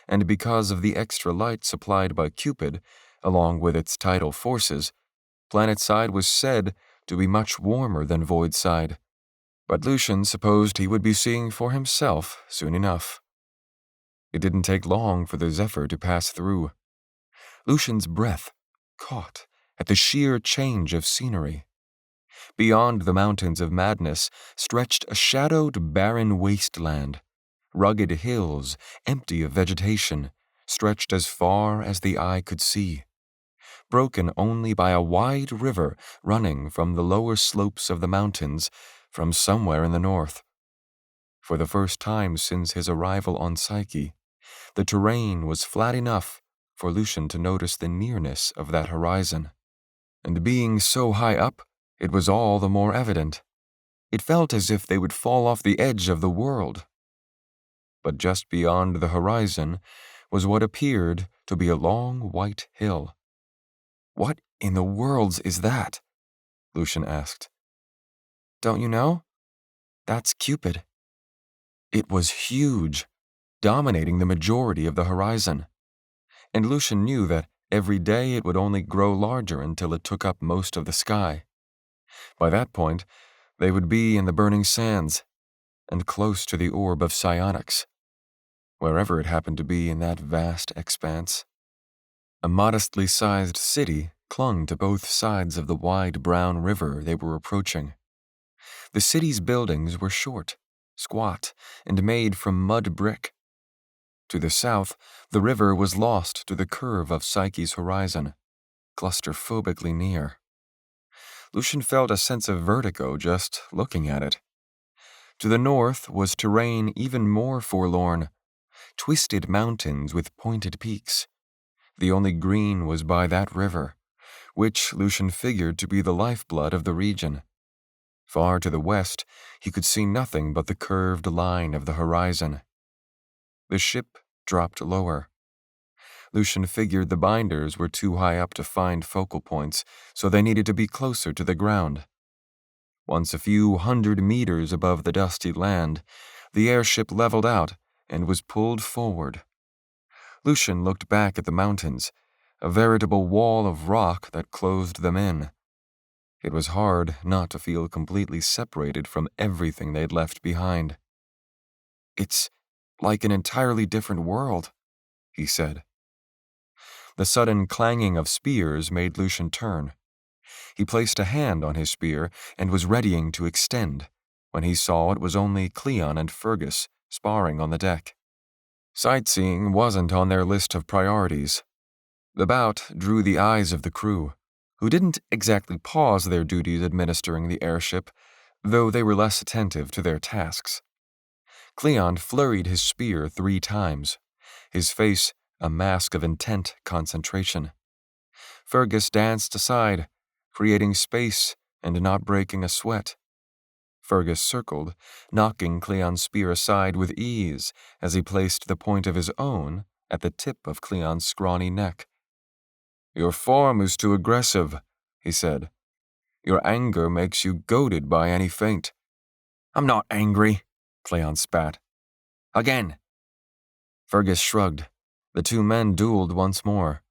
And because of the extra light supplied by Cupid, along with its tidal forces, Planetside was said to be much warmer than Voidside. But Lucian supposed he would be seeing for himself soon enough. It didn't take long for the Zephyr to pass through. Lucian's breath caught at the sheer change of scenery. Beyond the mountains of madness stretched a shadowed, barren wasteland. Rugged hills, empty of vegetation, stretched as far as the eye could see, broken only by a wide river running from the lower slopes of the mountains from somewhere in the north. For the first time since his arrival on Psyche, the terrain was flat enough for Lucian to notice the nearness of that horizon. And being so high up, it was all the more evident. It felt as if they would fall off the edge of the world. But just beyond the horizon was what appeared to be a long white hill. What in the worlds is that? Lucian asked. Don't you know? That's Cupid. It was huge, dominating the majority of the horizon. And Lucian knew that every day it would only grow larger until it took up most of the sky. By that point, they would be in the burning sands, and close to the orb of psionics, wherever it happened to be in that vast expanse. A modestly sized city clung to both sides of the wide brown river they were approaching. The city's buildings were short, squat, and made from mud brick. To the south, the river was lost to the curve of Psyche's horizon, claustrophobically near. Lucian felt a sense of vertigo just looking at it. To the north was terrain even more forlorn, twisted mountains with pointed peaks. The only green was by that river, which Lucian figured to be the lifeblood of the region. Far to the west, he could see nothing but the curved line of the horizon. The ship dropped lower. Lucian figured the binders were too high up to find focal points, so they needed to be closer to the ground. Once a few 100 meters above the dusty land, the airship leveled out and was pulled forward. Lucian looked back at the mountains, a veritable wall of rock that closed them in. It was hard not to feel completely separated from everything they'd left behind. "It's like an entirely different world," he said. The sudden clanging of spears made Lucian turn. He placed a hand on his spear and was readying to extend, when he saw it was only Cleon and Fergus sparring on the deck. Sightseeing wasn't on their list of priorities. The bout drew the eyes of the crew, who didn't exactly pause their duties administering the airship, though they were less attentive to their tasks. Cleon flurried his spear 3 times, his face a mask of intent concentration. Fergus danced aside, creating space and not breaking a sweat. Fergus circled, knocking Cleon's spear aside with ease as he placed the point of his own at the tip of Cleon's scrawny neck. "Your form is too aggressive," he said. "Your anger makes you goaded by any feint." "I'm not angry," Cleon spat. "Again." Fergus shrugged. The 2 men dueled once more.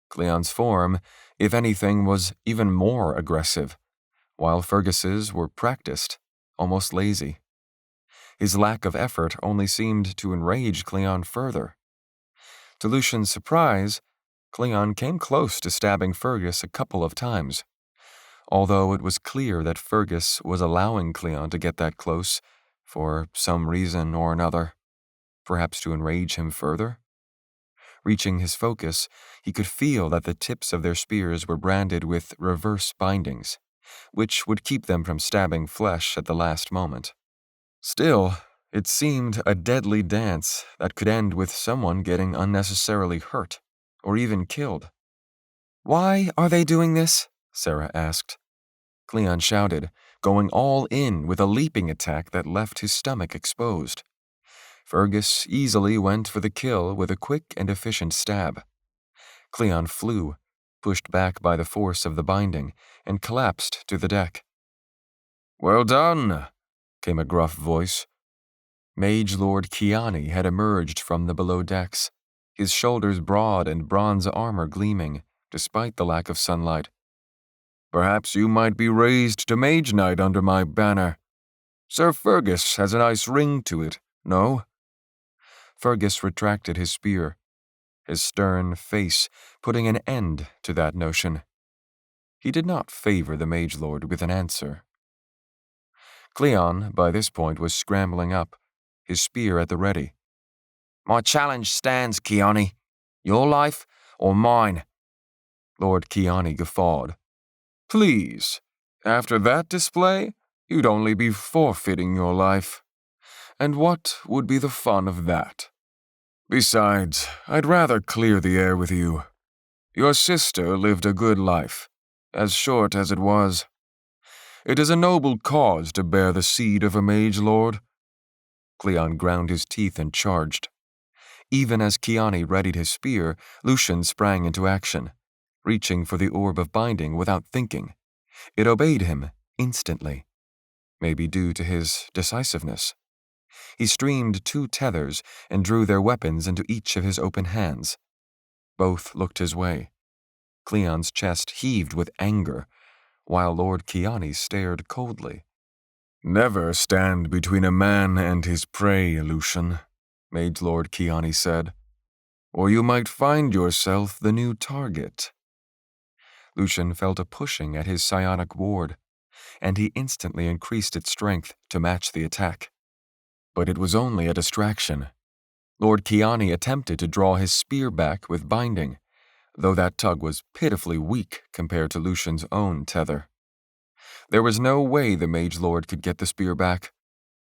Cleon's form, if anything, was even more aggressive, while Fergus's were practiced, almost lazy. His lack of effort only seemed to enrage Cleon further. To Lucian's surprise, Cleon came close to stabbing Fergus a couple of times, although it was clear that Fergus was allowing Cleon to get that close for some reason or another, perhaps to enrage him further. Reaching his focus, he could feel that the tips of their spears were branded with reverse bindings, which would keep them from stabbing flesh at the last moment. Still, it seemed a deadly dance that could end with someone getting unnecessarily hurt, or even killed. "Why are they doing this?" Sarah asked. Cleon shouted, going all in with a leaping attack that left his stomach exposed. Fergus easily went for the kill with a quick and efficient stab. Cleon flew, pushed back by the force of the binding, and collapsed to the deck. "Well done," came a gruff voice. Mage Lord Kiani had emerged from the below decks, his shoulders broad and bronze armor gleaming, despite the lack of sunlight. "Perhaps you might be raised to Mage-Knight under my banner. Sir Fergus has a nice ring to it, no?" Fergus retracted his spear, his stern face putting an end to that notion. He did not favor the Mage Lord with an answer. Cleon, by this point, was scrambling up, his spear at the ready. "My challenge stands, Kiani. Your life or mine?" Lord Kiani guffawed. "Please, after that display, you'd only be forfeiting your life. And what would be the fun of that? Besides, I'd rather clear the air with you. Your sister lived a good life, as short as it was. It is a noble cause to bear the seed of a mage lord." Cleon ground his teeth and charged. Even as Kiani readied his spear, Lucian sprang into action, reaching for the orb of binding without thinking. It obeyed him instantly, maybe due to his decisiveness. He streamed 2 tethers and drew their weapons into each of his open hands. Both looked his way. Cleon's chest heaved with anger, while Lord Kiani stared coldly. "Never stand between a man and his prey, Lucian," Mage Lord Kiani said, "or you might find yourself the new target." Lucian felt a pushing at his psionic ward, and he instantly increased its strength to match the attack. But it was only a distraction. Lord Kiani attempted to draw his spear back with binding, though that tug was pitifully weak compared to Lucian's own tether. There was no way the Mage Lord could get the spear back,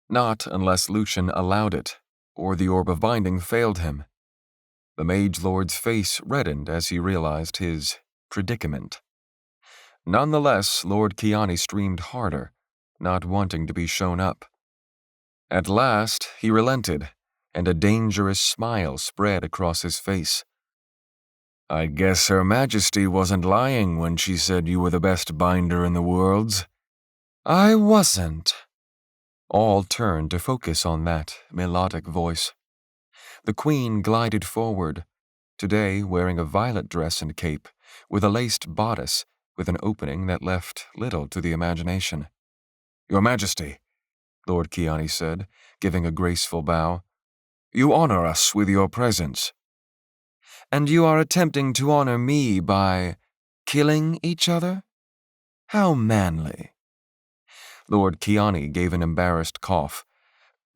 not unless Lucian allowed it, or the orb of binding failed him. The Mage Lord's face reddened as he realized his predicament. Nonetheless, Lord Kiani streamed harder, not wanting to be shown up. At last, he relented, and a dangerous smile spread across his face. I guess Her Majesty wasn't lying when she said you were the best binder in the worlds. I wasn't. All turned to focus on that melodic voice. The queen glided forward, today wearing a violet dress and cape, with a laced bodice with an opening that left little to the imagination. Your Majesty, Lord Kiani said, giving a graceful bow, you honor us with your presence. And you are attempting to honor me by killing each other? How manly. Lord Kiani gave an embarrassed cough.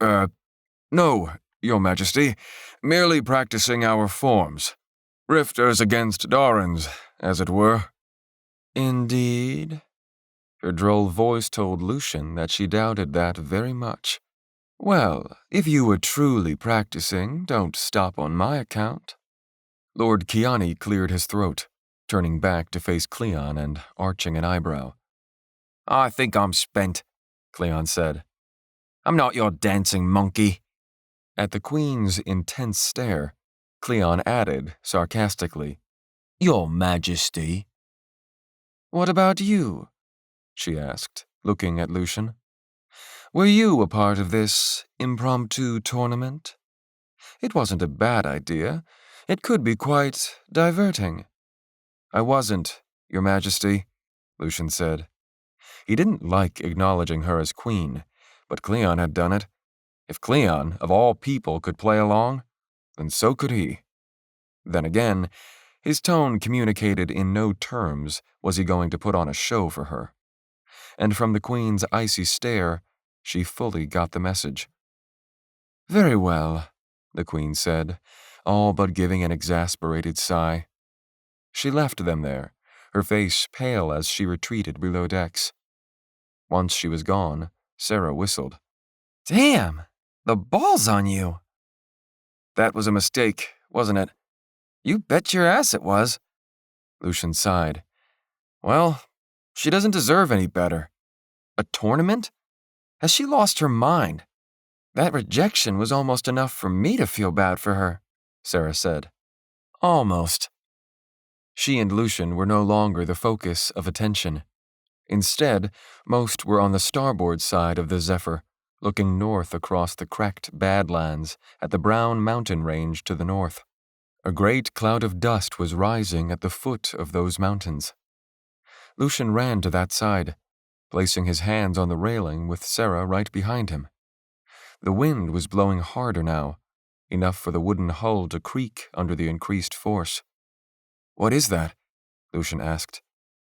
No, Your Majesty, merely practicing our forms. Rifters against Darans, as it were. Indeed? Her droll voice told Lucian that she doubted that very much. Well, if you were truly practicing, don't stop on my account. Lord Kiani cleared his throat, turning back to face Cleon and arching an eyebrow. I think I'm spent, Cleon said. I'm not your dancing monkey. At the queen's intense stare, Cleon added sarcastically, Your Majesty. What about you? She asked, looking at Lucian. Were you a part of this impromptu tournament? It wasn't a bad idea. It could be quite diverting. I wasn't, Your Majesty, Lucian said. He didn't like acknowledging her as queen, but Cleon had done it. If Cleon, of all people, could play along, then so could he. Then again, his tone communicated in no terms was he going to put on a show for her. And from the queen's icy stare, she fully got the message. Very well, the queen said, all but giving an exasperated sigh. She left them there, her face pale as she retreated below decks. Once she was gone, Sarah whistled. Damn, the ball's on you. That was a mistake, wasn't it? You bet your ass it was. Lucian sighed. Well, she doesn't deserve any better. A tournament? Has she lost her mind? That rejection was almost enough for me to feel bad for her, Sarah said. Almost. She and Lucian were no longer the focus of attention. Instead, most were on the starboard side of the Zephyr, looking north across the cracked Badlands at the brown mountain range to the north. A great cloud of dust was rising at the foot of those mountains. Lucian ran to that side, placing his hands on the railing with Sarah right behind him. The wind was blowing harder now, enough for the wooden hull to creak under the increased force. What is that? Lucian asked.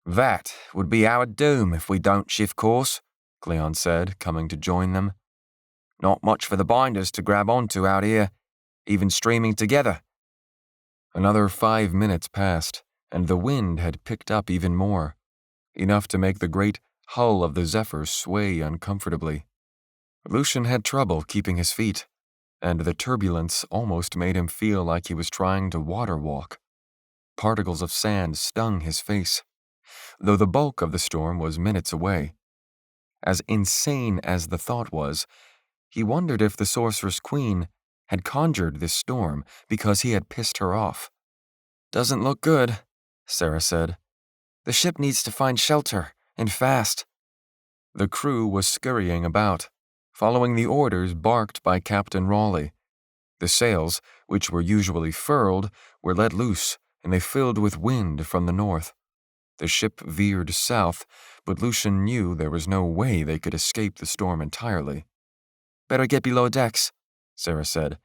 That would be our doom if we don't shift course, Cleon said, coming to join them. Not much for the binders to grab onto out here, even streaming together. Another 5 minutes passed, and the wind had picked up even more, enough to make the great hull of the Zephyr sway uncomfortably. Lucian had trouble keeping his feet, and the turbulence almost made him feel like he was trying to water walk. Particles of sand stung his face, though the bulk of the storm was minutes away. As insane as the thought was, he wondered if the Sorceress-Queen had conjured this storm because he had pissed her off. Doesn't look good, Sarah said. The ship needs to find shelter, and fast. The crew was scurrying about, following the orders barked by Captain Raleigh. The sails, which were usually furled, were let loose, and they filled with wind from the north. The ship veered south, but Lucian knew there was no way they could escape the storm entirely. Better get below decks, Sarah said.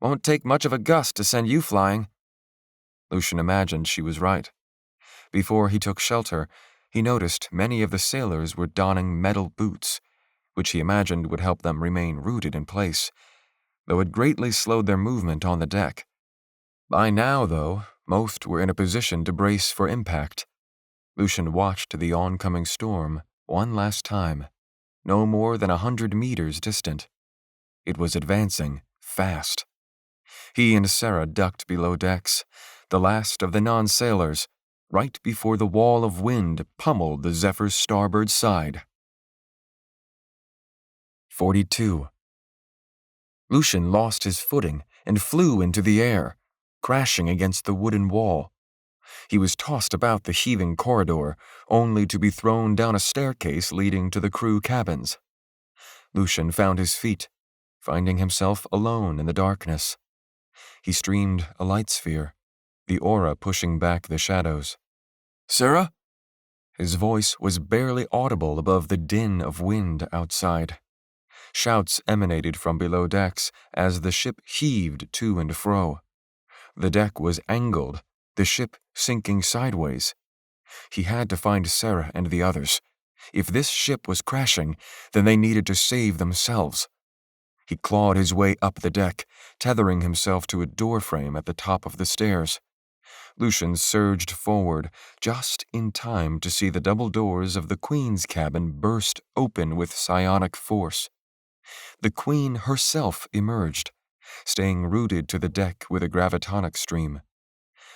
Won't take much of a gust to send you flying. Lucian imagined she was right. Before he took shelter, he noticed many of the sailors were donning metal boots, which he imagined would help them remain rooted in place, though it greatly slowed their movement on the deck. By now, though, most were in a position to brace for impact. Lucian watched the oncoming storm one last time, no more than 100 meters distant. It was advancing fast. He and Sarah ducked below decks, the last of the non-sailors, right before the wall of wind pummeled the Zephyr's starboard side. 42. Lucian lost his footing and flew into the air, crashing against the wooden wall, He was tossed about the heaving corridor, only to be thrown down a staircase leading to the crew cabins. Lucian found his feet, finding himself alone in the darkness. He streamed a light sphere, the aura pushing back the shadows. "Sarah?" His voice was barely audible above the din of wind outside. Shouts emanated from below decks as the ship heaved to and fro. The deck was angled, the ship sinking sideways. He had to find Sarah and the others. If this ship was crashing, then they needed to save themselves. He clawed his way up the deck, tethering himself to a doorframe at the top of the stairs. Lucian surged forward, just in time to see the double doors of the Queen's cabin burst open with psionic force. The Queen herself emerged, staying rooted to the deck with a gravitonic stream.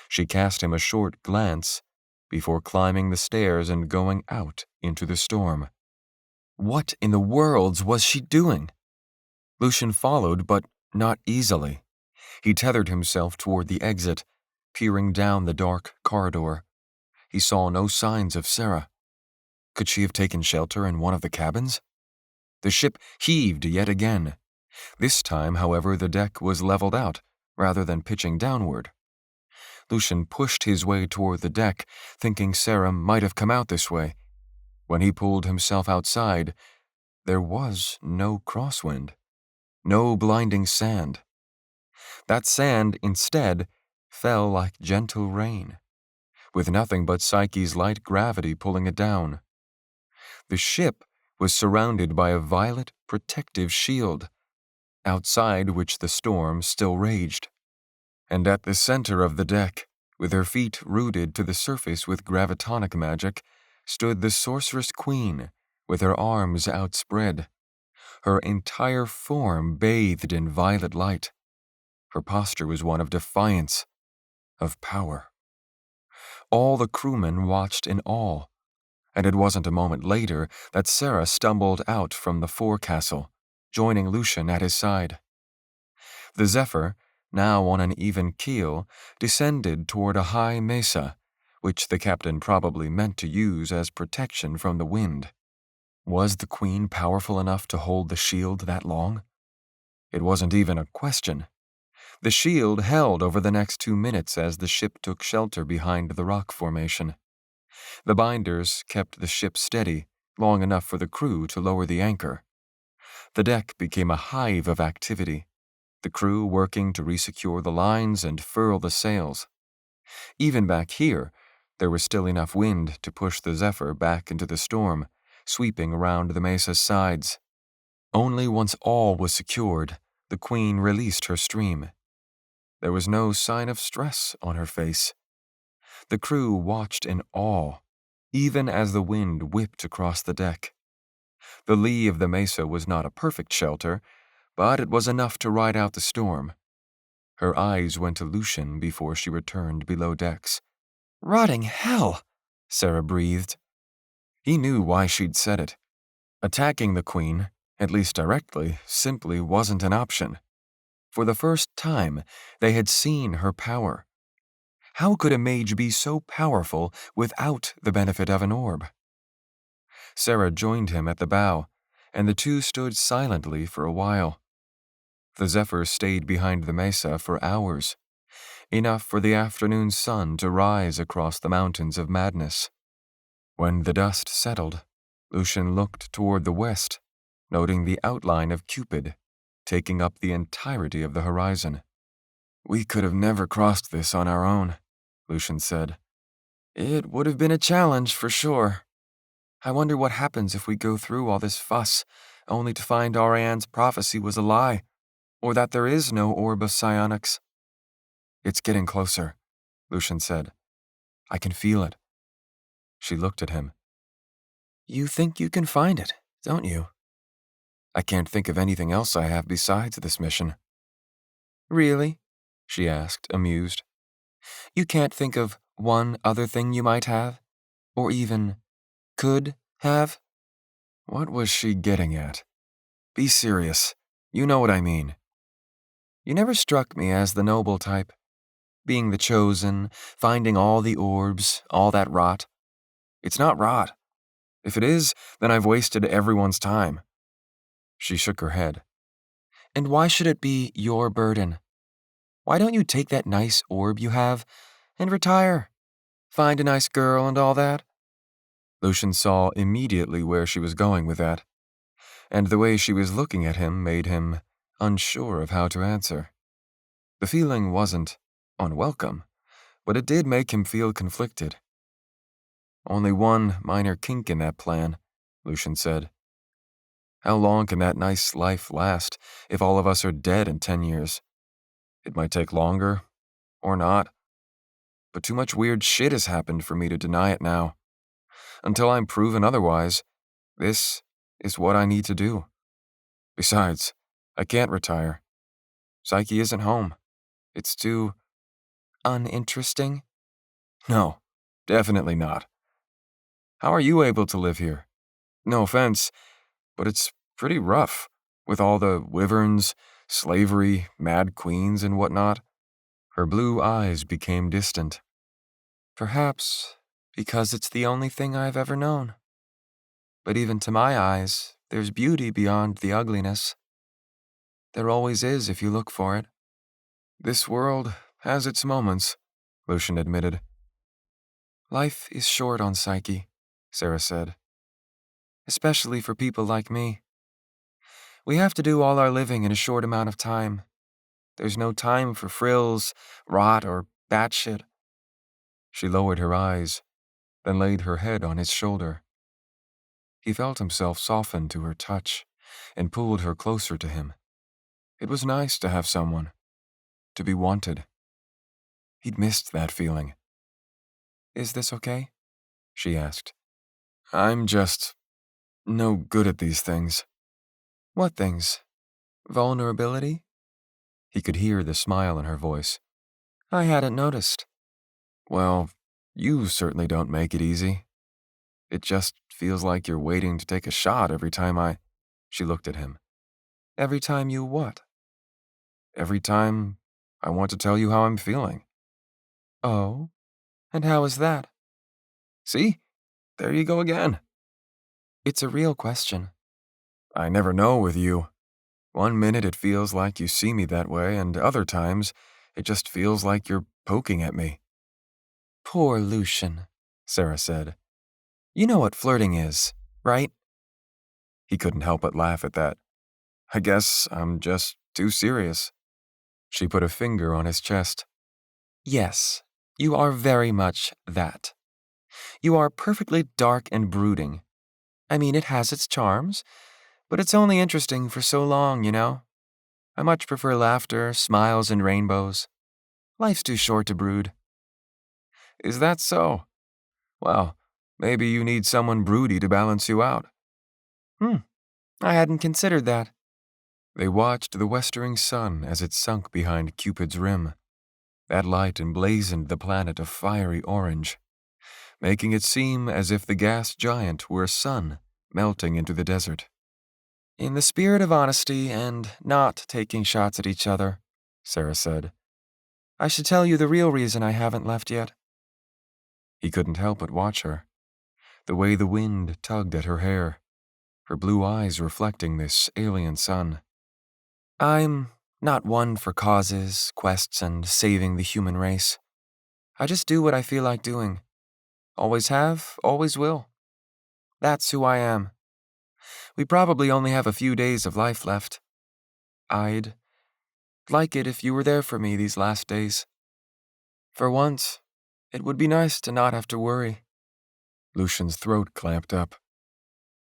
She cast him a short glance before climbing the stairs and going out into the storm. What in the worlds was she doing? Lucian followed, but not easily. He tethered himself toward the exit, peering down the dark corridor. He saw no signs of Sarah. Could she have taken shelter in one of the cabins? The ship heaved yet again. This time, however, the deck was leveled out, rather than pitching downward. Lucian pushed his way toward the deck, thinking Sarah might have come out this way. When he pulled himself outside, there was no crosswind, no blinding sand. That sand, instead, fell like gentle rain, with nothing but Psyche's light gravity pulling it down. The ship was surrounded by a violet protective shield, outside which the storm still raged. And at the center of the deck, with her feet rooted to the surface with gravitonic magic, stood the Sorceress-Queen, with her arms outspread, her entire form bathed in violet light. Her posture was one of defiance, of power. All the crewmen watched in awe, and it wasn't a moment later that Sarah stumbled out from the forecastle, joining Lucian at his side. The Zephyr, now on an even keel, descended toward a high mesa, which the captain probably meant to use as protection from the wind. Was the Queen powerful enough to hold the shield that long? It wasn't even a question. The shield held over the next 2 minutes as the ship took shelter behind the rock formation. The binders kept the ship steady, long enough for the crew to lower the anchor. The deck became a hive of activity, the crew working to resecure the lines and furl the sails. Even back here, there was still enough wind to push the Zephyr back into the storm, sweeping around the mesa's sides. Only once all was secured, the Queen released her stream. There was no sign of stress on her face. The crew watched in awe, even as the wind whipped across the deck. The lee of the mesa was not a perfect shelter, but it was enough to ride out the storm. Her eyes went to Lucian before she returned below decks. "Rotting hell," Sarah breathed. He knew why she'd said it. Attacking the Queen, at least directly, simply wasn't an option. For the first time, they had seen her power. How could a mage be so powerful without the benefit of an orb? Sarah joined him at the bow, and the two stood silently for a while. The Zephyr stayed behind the mesa for hours, enough for the afternoon sun to rise across the mountains of madness. When the dust settled, Lucian looked toward the west, noting the outline of Cupid, taking up the entirety of the horizon. "We could have never crossed this on our own," Lucian said. "It would have been a challenge, for sure. I wonder what happens if we go through all this fuss, only to find Ariane's prophecy was a lie, or that there is no orb of psionics." "It's getting closer," Lucian said. "I can feel it." She looked at him. "You think you can find it, don't you?" "I can't think of anything else I have besides this mission." "Really?" she asked, amused. "You can't think of one other thing you might have? Or even could have?" What was she getting at? "Be serious. You know what I mean." "You never struck me as the noble type." Being the chosen, finding all the orbs, all that rot. It's not rot. If it is, then I've wasted everyone's time. She shook her head. And why should it be your burden? Why don't you take that nice orb you have and retire? Find a nice girl and all that? Lucian saw immediately where she was going with that, and the way she was looking at him made him unsure of how to answer. The feeling wasn't unwelcome, but it did make him feel conflicted. Only one minor kink in that plan, Lucian said. How long can that nice life last if all of us are dead in 10 years? It might take longer, or not. But too much weird shit has happened for me to deny it now. Until I'm proven otherwise, this is what I need to do. Besides, I can't retire. Psyche isn't home. It's too uninteresting? No, definitely not. How are you able to live here? No offense, but it's pretty rough, with all the wyverns, slavery, mad queens, and whatnot. Her blue eyes became distant. Perhaps because it's the only thing I've ever known. But even to my eyes, there's beauty beyond the ugliness. There always is if you look for it. This world has its moments, Lucian admitted. Life is short on Psyche, Sarah said. Especially for people like me. We have to do all our living in a short amount of time. There's no time for frills, rot, or batshit. She lowered her eyes, then laid her head on his shoulder. He felt himself soften to her touch and pulled her closer to him. It was nice to have someone, to be wanted. He'd missed that feeling. Is this okay? She asked. I'm just no good at these things. What things? Vulnerability? He could hear the smile in her voice. I hadn't noticed. Well, you certainly don't make it easy. It just feels like you're waiting to take a shot every time She looked at him. Every time you what? Every time I want to tell you how I'm feeling. Oh? And how is that? See? There you go again. It's a real question. I never know with you. One minute it feels like you see me that way, and other times it just feels like you're poking at me. Poor Lucian, Sarah said. You know what flirting is, right? He couldn't help but laugh at that. I guess I'm just too serious. She put a finger on his chest. Yes, you are very much that. You are perfectly dark and brooding. I mean, it has its charms, but it's only interesting for so long, you know? I much prefer laughter, smiles, and rainbows. Life's too short to brood. Is that so? Well, maybe you need someone broody to balance you out. I hadn't considered that. They watched the westering sun as it sunk behind Cupid's rim. That light emblazoned the planet a fiery orange, making it seem as if the gas giant were a sun melting into the desert. In the spirit of honesty and not taking shots at each other, Sarah said, I should tell you the real reason I haven't left yet. He couldn't help but watch her, the way the wind tugged at her hair, her blue eyes reflecting this alien sun. I'm not one for causes, quests, and saving the human race. I just do what I feel like doing. Always have, always will. That's who I am. We probably only have a few days of life left. I'd like it if you were there for me these last days. For once, it would be nice to not have to worry. Lucian's throat clamped up.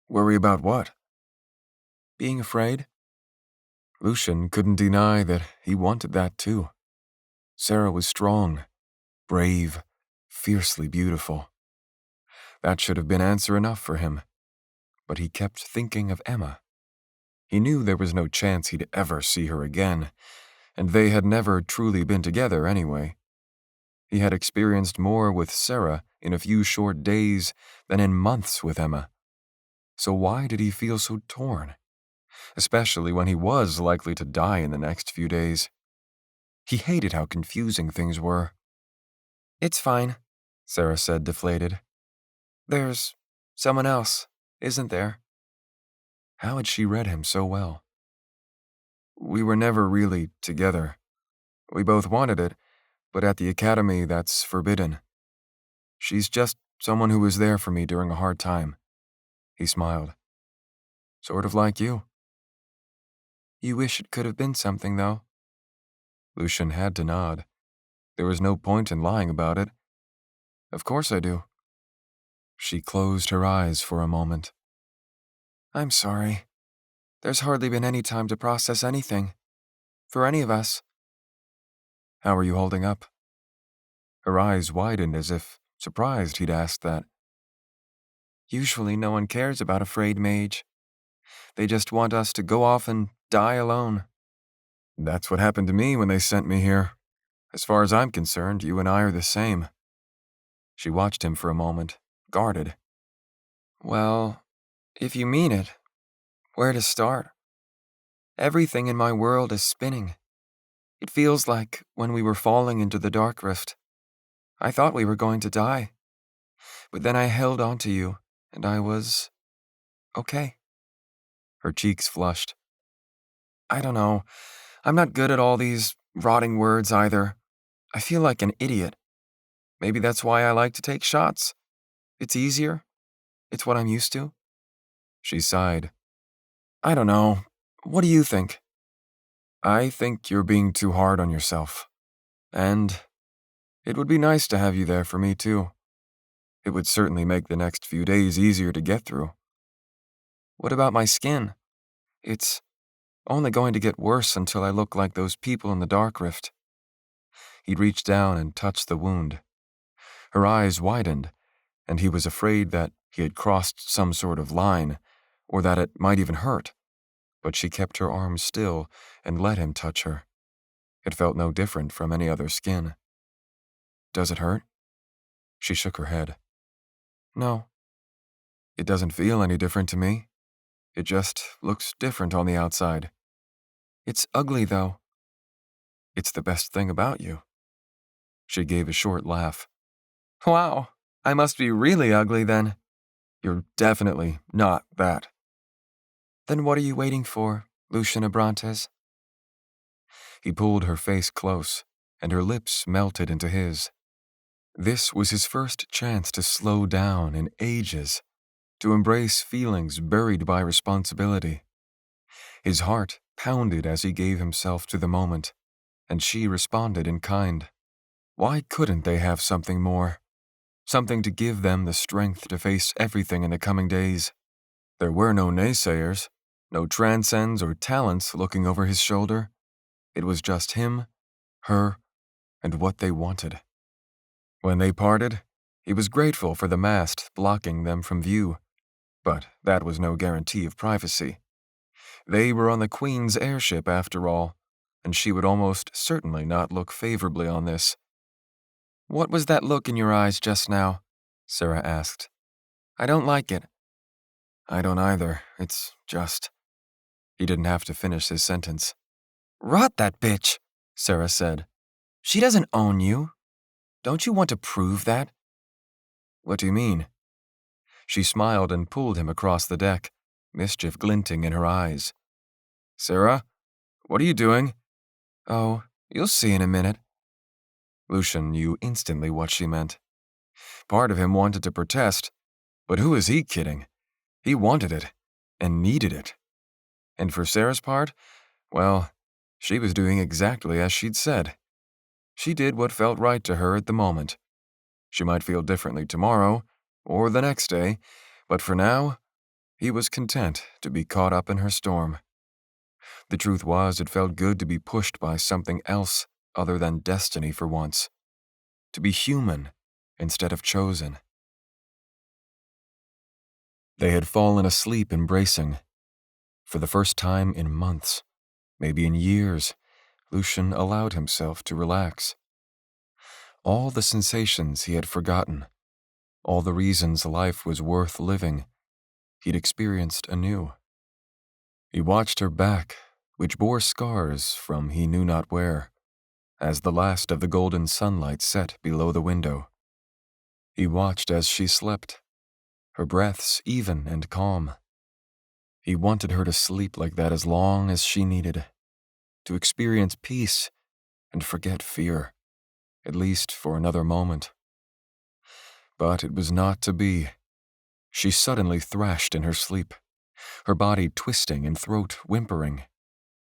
Worry about what? Being afraid. Lucian couldn't deny that he wanted that too. Sarah was strong, brave, fiercely beautiful. That should have been answer enough for him. But he kept thinking of Emma. He knew there was no chance he'd ever see her again, and they had never truly been together anyway. He had experienced more with Sarah in a few short days than in months with Emma. So why did he feel so torn? Especially when he was likely to die in the next few days. He hated how confusing things were. It's fine, Sarah said, deflated. There's someone else, isn't there? How had she read him so well? We were never really together. We both wanted it, but at the academy, that's forbidden. She's just someone who was there for me during a hard time. He smiled. Sort of like you. You wish it could have been something, though. Lucian had to nod. There was no point in lying about it. Of course I do. She closed her eyes for a moment. I'm sorry. There's hardly been any time to process anything. For any of us. How are you holding up? Her eyes widened as if surprised he'd asked that. Usually no one cares about a frayed mage. They just want us to go off and die alone. That's what happened to me when they sent me here. As far as I'm concerned, you and I are the same. She watched him for a moment, guarded. Well, if you mean it, where to start? Everything in my world is spinning. It feels like when we were falling into the dark rift. I thought we were going to die. But then I held on to you, and I was okay. Her cheeks flushed. I don't know. I'm not good at all these rotting words either. I feel like an idiot. Maybe that's why I like to take shots. It's easier. It's what I'm used to. She sighed. I don't know. What do you think? I think you're being too hard on yourself. And it would be nice to have you there for me, too. It would certainly make the next few days easier to get through. What about my skin? It's only going to get worse until I look like those people in the dark rift. He'd reached down and touched the wound. Her eyes widened, and he was afraid that he had crossed some sort of line, or that it might even hurt. But she kept her arms still and let him touch her. It felt no different from any other skin. Does it hurt? She shook her head. No. It doesn't feel any different to me. It just looks different on the outside. It's ugly, though. It's the best thing about you. She gave a short laugh. Wow, I must be really ugly then. You're definitely not that. Then what are you waiting for, Lucian Abrantes? He pulled her face close, and her lips melted into his. This was his first chance to slow down in ages, to embrace feelings buried by responsibility. His heart pounded as he gave himself to the moment, and she responded in kind. Why couldn't they have something more? Something to give them the strength to face everything in the coming days. There were no naysayers, no transcends or talents looking over his shoulder. It was just him, her, and what they wanted. When they parted, he was grateful for the mast blocking them from view, but that was no guarantee of privacy. They were on the Queen's airship after all, and she would almost certainly not look favorably on this. What was that look in your eyes just now? Sarah asked. I don't like it. I don't either. It's just... He didn't have to finish his sentence. Rot that bitch, Sarah said. She doesn't own you. Don't you want to prove that? What do you mean? She smiled and pulled him across the deck, mischief glinting in her eyes. Sarah, what are you doing? Oh, you'll see in a minute. Lucian knew instantly what she meant. Part of him wanted to protest, but who is he kidding? He wanted it, and needed it. And for Sarah's part, well, she was doing exactly as she'd said. She did what felt right to her at the moment. She might feel differently tomorrow, or the next day, but for now, he was content to be caught up in her storm. The truth was, it felt good to be pushed by something else other than destiny for once. To be human instead of chosen. They had fallen asleep embracing. For the first time in months, maybe in years, Lucian allowed himself to relax. All the sensations he had forgotten, all the reasons life was worth living, he'd experienced anew. He watched her back, which bore scars from he knew not where, as the last of the golden sunlight set below the window. He watched as she slept, her breaths even and calm. He wanted her to sleep like that as long as she needed, to experience peace and forget fear, at least for another moment. But it was not to be. She suddenly thrashed in her sleep, her body twisting and throat whimpering.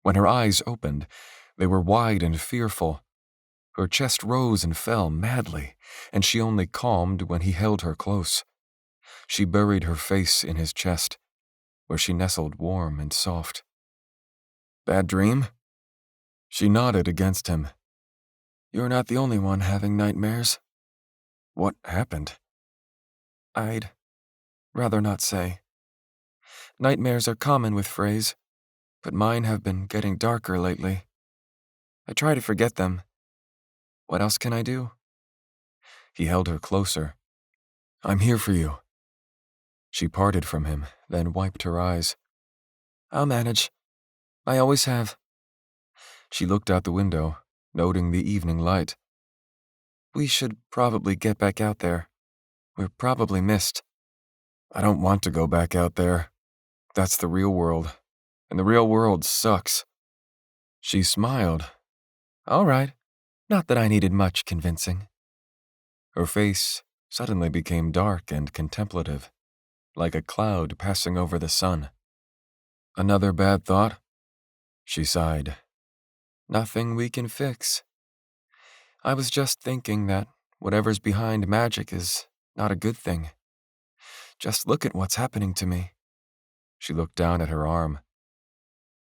When her eyes opened, they were wide and fearful. Her chest rose and fell madly, and she only calmed when he held her close. She buried her face in his chest, where she nestled warm and soft. "Bad dream?" She nodded against him. "You're not the only one having nightmares." "What happened?" "I'd rather not say. Nightmares are common with frays, but mine have been getting darker lately. I try to forget them. What else can I do?" He held her closer. "I'm here for you." She parted from him, then wiped her eyes. "I'll manage. I always have." She looked out the window, noting the evening light. "We should probably get back out there. We're probably missed." "I don't want to go back out there. That's the real world, and the real world sucks." She smiled. "All right. Not that I needed much convincing." Her face suddenly became dark and contemplative, like a cloud passing over the sun. "Another bad thought?" She sighed. "Nothing we can fix. I was just thinking that whatever's behind magic is not a good thing. Just look at what's happening to me." She looked down at her arm.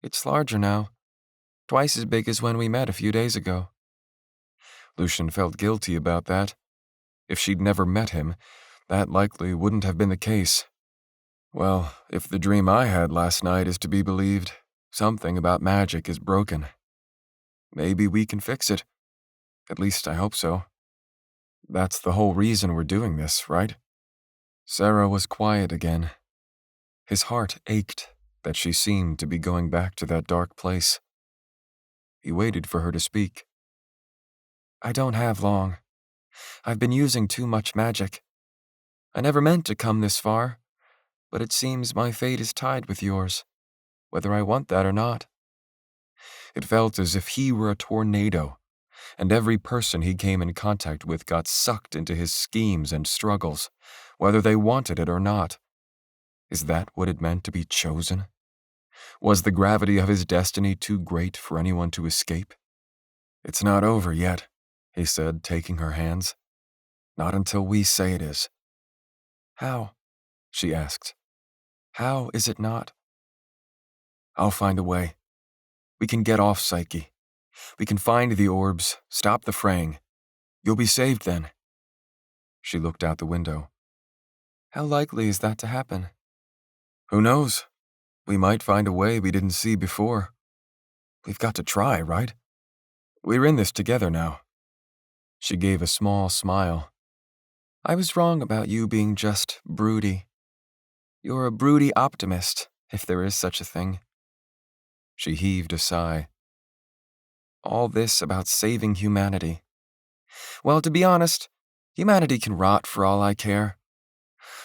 "It's larger now, twice as big as when we met a few days ago." Lucian felt guilty about that. If she'd never met him, that likely wouldn't have been the case. Well, if the dream I had last night is to be believed, something about magic is broken. Maybe we can fix it. At least I hope so. That's the whole reason we're doing this, right? Sarah was quiet again. His heart ached that she seemed to be going back to that dark place. He waited for her to speak. "I don't have long. I've been using too much magic. I never meant to come this far, but it seems my fate is tied with yours, whether I want that or not." It felt as if he were a tornado, and every person he came in contact with got sucked into his schemes and struggles, whether they wanted it or not. Is that what it meant to be chosen? Was the gravity of his destiny too great for anyone to escape? "It's not over yet," he said, taking her hands. "Not until we say it is." "How?" she asked. "How is it not?" "I'll find a way. We can get off Psyche. We can find the orbs, stop the fraying. You'll be saved then." She looked out the window. "How likely is that to happen?" "Who knows? We might find a way we didn't see before. We've got to try, right? We're in this together now." She gave a small smile. "I was wrong about you being just broody. You're a broody optimist, if there is such a thing." She heaved a sigh. "All this about saving humanity. Well, to be honest, humanity can rot for all I care.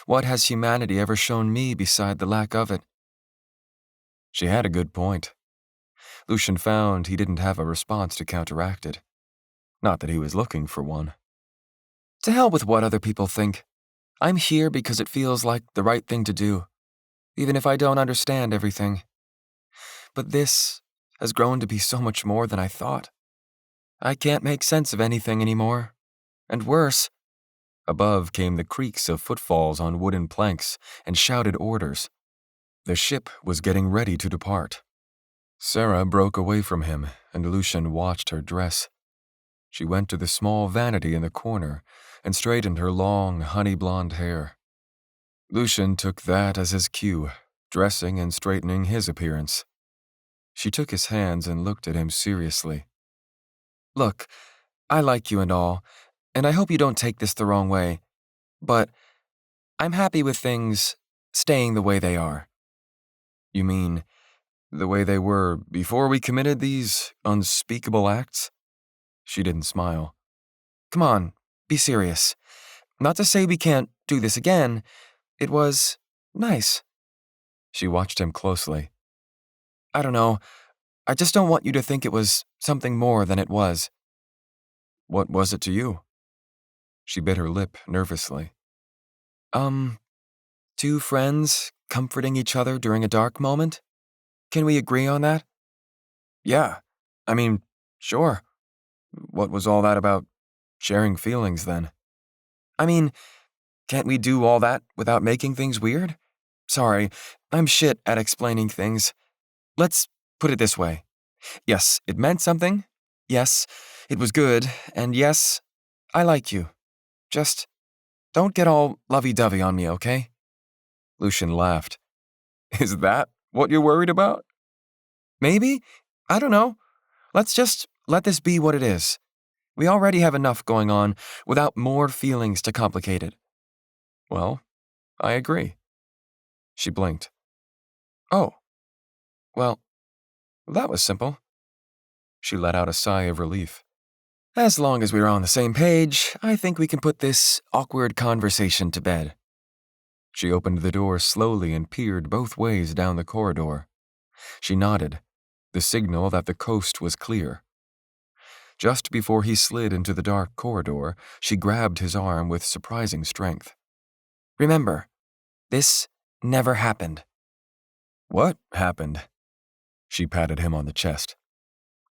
What has humanity ever shown me beside the lack of it?" She had a good point. Lucian found he didn't have a response to counteract it. Not that he was looking for one. "To hell with what other people think. I'm here because it feels like the right thing to do, even if I don't understand everything. But this has grown to be so much more than I thought. I can't make sense of anything anymore. And worse." Above came the creaks of footfalls on wooden planks and shouted orders. The ship was getting ready to depart. Sarah broke away from him, and Lucian watched her dress. She went to the small vanity in the corner and straightened her long, honey-blonde hair. Lucian took that as his cue, dressing and straightening his appearance. She took his hands and looked at him seriously. "Look, I like you and all, and I hope you don't take this the wrong way, but I'm happy with things staying the way they are." "You mean the way they were before we committed these unspeakable acts?" She didn't smile. Come on, be serious. Not to say we can't do this again. It was nice. She watched him closely. I don't know. I just don't want you to think it was something more than it was. What was it to you? She bit her lip nervously. Two friends comforting each other during a dark moment? Can we agree on that? Yeah. I mean, sure. What was all that about sharing feelings then? I mean, can't we do all that without making things weird? Sorry, I'm shit at explaining things. Let's put it this way. Yes, it meant something. Yes, it was good. And yes, I like you. Just don't get all lovey-dovey on me, okay? Lucian laughed. Is that what you're worried about? Maybe? I don't know. Let's just let this be what it is. We already have enough going on without more feelings to complicate it. Well, I agree. She blinked. Oh. Well, that was simple. She let out a sigh of relief. As long as we're on the same page, I think we can put this awkward conversation to bed. She opened the door slowly and peered both ways down the corridor. She nodded, the signal that the coast was clear. Just before he slid into the dark corridor, she grabbed his arm with surprising strength. Remember, this never happened. What happened? She patted him on the chest.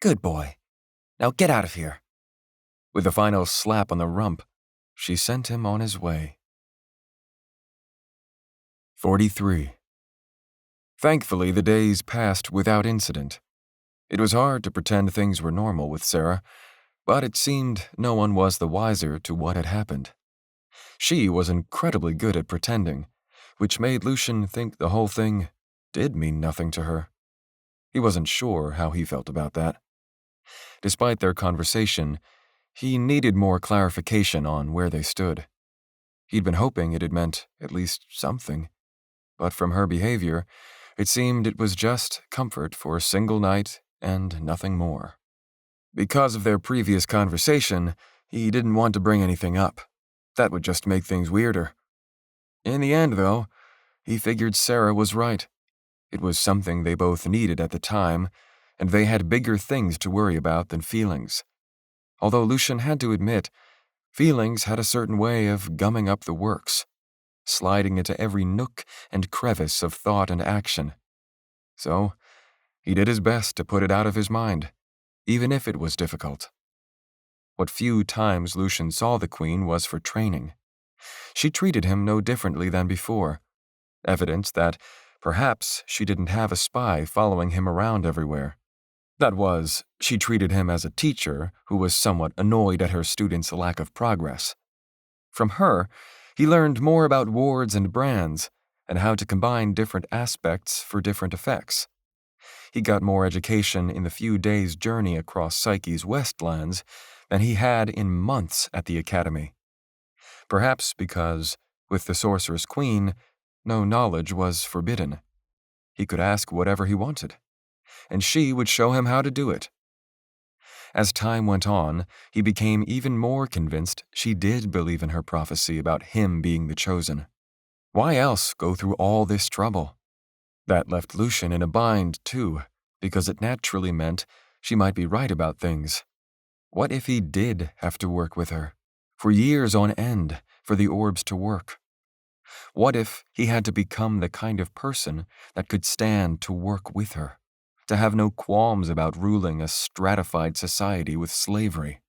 Good boy. Now get out of here. With a final slap on the rump, she sent him on his way. 43. Thankfully, the days passed without incident. It was hard to pretend things were normal with Sarah, but it seemed no one was the wiser to what had happened. She was incredibly good at pretending, which made Lucian think the whole thing did mean nothing to her. He wasn't sure how he felt about that. Despite their conversation, he needed more clarification on where they stood. He'd been hoping it had meant at least something, but from her behavior, it seemed it was just comfort for a single night and nothing more. Because of their previous conversation, he didn't want to bring anything up. That would just make things weirder. In the end, though, he figured Sarah was right. It was something they both needed at the time, and they had bigger things to worry about than feelings. Although Lucian had to admit, feelings had a certain way of gumming up the works, sliding into every nook and crevice of thought and action. So, he did his best to put it out of his mind, even if it was difficult. What few times Lucian saw the Queen was for training. She treated him no differently than before, evidence that perhaps she didn't have a spy following him around everywhere. That was, she treated him as a teacher who was somewhat annoyed at her students' lack of progress. From her, he learned more about wards and brands, and how to combine different aspects for different effects. He got more education in the few days' journey across Psyche's Westlands than he had in months at the Academy. Perhaps because, with the Sorceress Queen, no knowledge was forbidden. He could ask whatever he wanted, and she would show him how to do it. As time went on, he became even more convinced she did believe in her prophecy about him being the chosen. Why else go through all this trouble? That left Lucian in a bind, too, because it naturally meant she might be right about things. What if he did have to work with her, for years on end, for the orbs to work? What if he had to become the kind of person that could stand to work with her, to have no qualms about ruling a stratified society with slavery?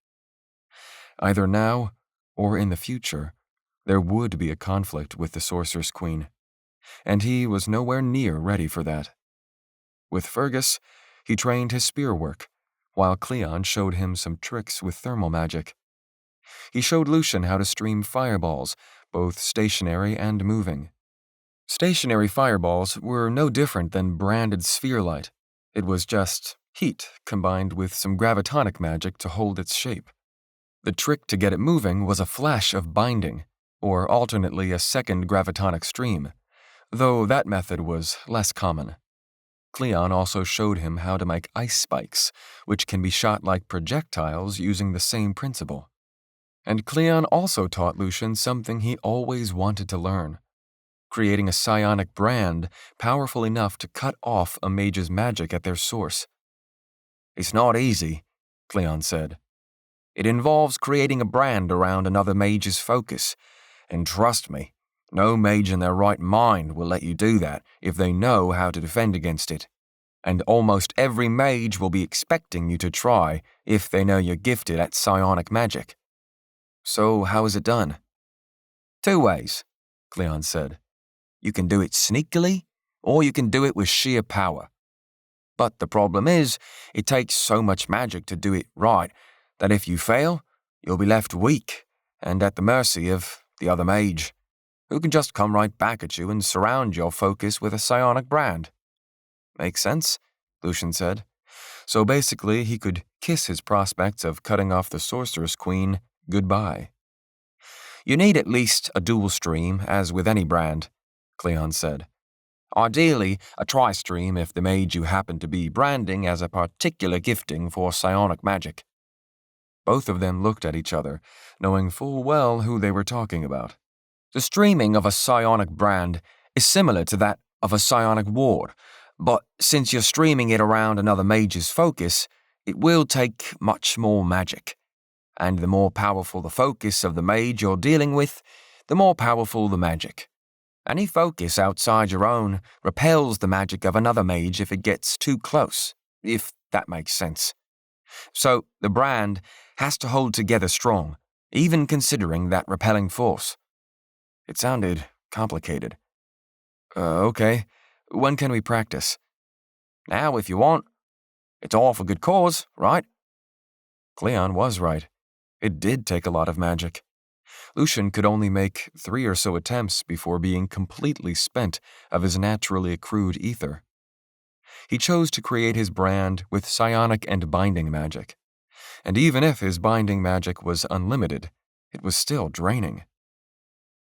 Either now, or in the future, there would be a conflict with the Sorceress Queen, and he was nowhere near ready for that. With Fergus, he trained his spear work, while Cleon showed him some tricks with thermal magic. He showed Lucian how to stream fireballs, both stationary and moving. Stationary fireballs were no different than branded sphere light. It was just heat combined with some gravitonic magic to hold its shape. The trick to get it moving was a flash of binding, or alternately a second gravitonic stream, though that method was less common. Cleon also showed him how to make ice spikes, which can be shot like projectiles using the same principle. And Cleon also taught Lucian something he always wanted to learn: creating a psionic brand powerful enough to cut off a mage's magic at their source. It's not easy, Cleon said. It involves creating a brand around another mage's focus, and trust me, no mage in their right mind will let you do that if they know how to defend against it. And almost every mage will be expecting you to try if they know you're gifted at psionic magic. So how is it done? 2 ways, Cleon said. You can do it sneakily, or you can do it with sheer power. But the problem is, it takes so much magic to do it right that if you fail, you'll be left weak and at the mercy of the other mage, who can just come right back at you and surround your focus with a psionic brand. Makes sense, Lucian said. So basically, he could kiss his prospects of cutting off the Sorceress-Queen goodbye. You need at least a dual stream, as with any brand, Cleon said. Ideally, a tri-stream if the mage you happen to be branding has a particular gifting for psionic magic. Both of them looked at each other, knowing full well who they were talking about. The streaming of a psionic brand is similar to that of a psionic ward, but since you're streaming it around another mage's focus, it will take much more magic. And the more powerful the focus of the mage you're dealing with, the more powerful the magic. Any focus outside your own repels the magic of another mage if it gets too close, if that makes sense. So the brand has to hold together strong, even considering that repelling force. It sounded complicated. Okay. When can we practice? Now, if you want. It's all for good cause, right? Cleon was right. It did take a lot of magic. Lucian could only make 3 or so attempts before being completely spent of his naturally accrued ether. He chose to create his brand with psionic and binding magic. And even if his binding magic was unlimited, it was still draining.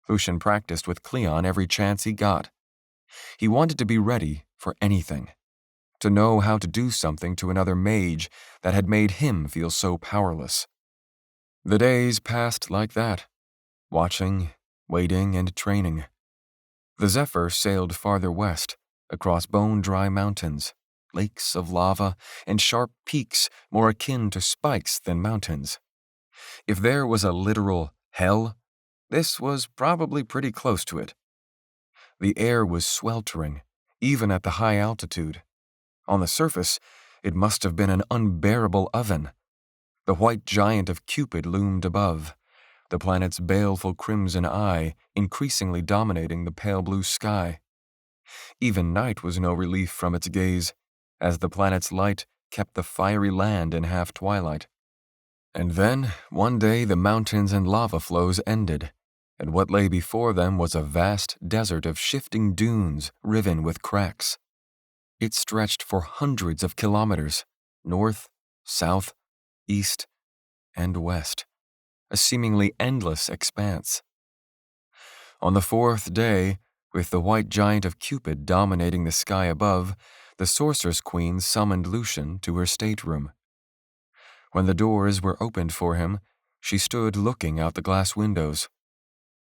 Lucian practiced with Cleon every chance he got. He wanted to be ready for anything, to know how to do something to another mage that had made him feel so powerless. The days passed like that, watching, waiting, and training. The Zephyr sailed farther west, across bone-dry mountains, lakes of lava, and sharp peaks more akin to spikes than mountains. If there was a literal hell, this was probably pretty close to it. The air was sweltering, even at the high altitude. On the surface, it must have been an unbearable oven. The white giant of Cupid loomed above, the planet's baleful crimson eye increasingly dominating the pale blue sky. Even night was no relief from its gaze, as the planet's light kept the fiery land in half-twilight. And then, one day, the mountains and lava flows ended, and what lay before them was a vast desert of shifting dunes riven with cracks. It stretched for hundreds of kilometers, north, south, east, and west, a seemingly endless expanse. On the 4th day, with the white giant of Cupid dominating the sky above, the Sorceress-Queen summoned Lucian to her stateroom. When the doors were opened for him, she stood looking out the glass windows.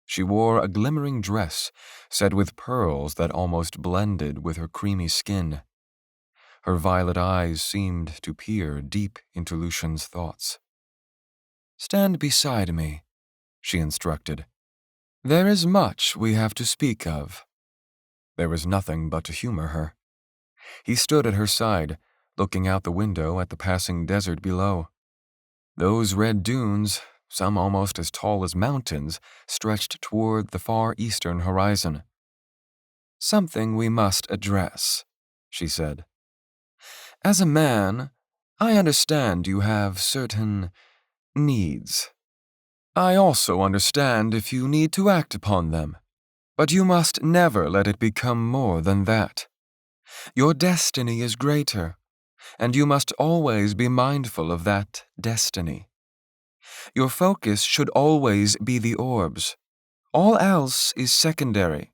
She wore a glimmering dress set with pearls that almost blended with her creamy skin. Her violet eyes seemed to peer deep into Lucian's thoughts. "Stand beside me," she instructed. "There is much we have to speak of." There was nothing but to humor her. He stood at her side, looking out the window at the passing desert below. Those red dunes, some almost as tall as mountains, stretched toward the far eastern horizon. "Something we must address," she said. "As a man, I understand you have certain needs. I also understand if you need to act upon them, but you must never let it become more than that. Your destiny is greater, and you must always be mindful of that destiny. Your focus should always be the orbs. All else is secondary.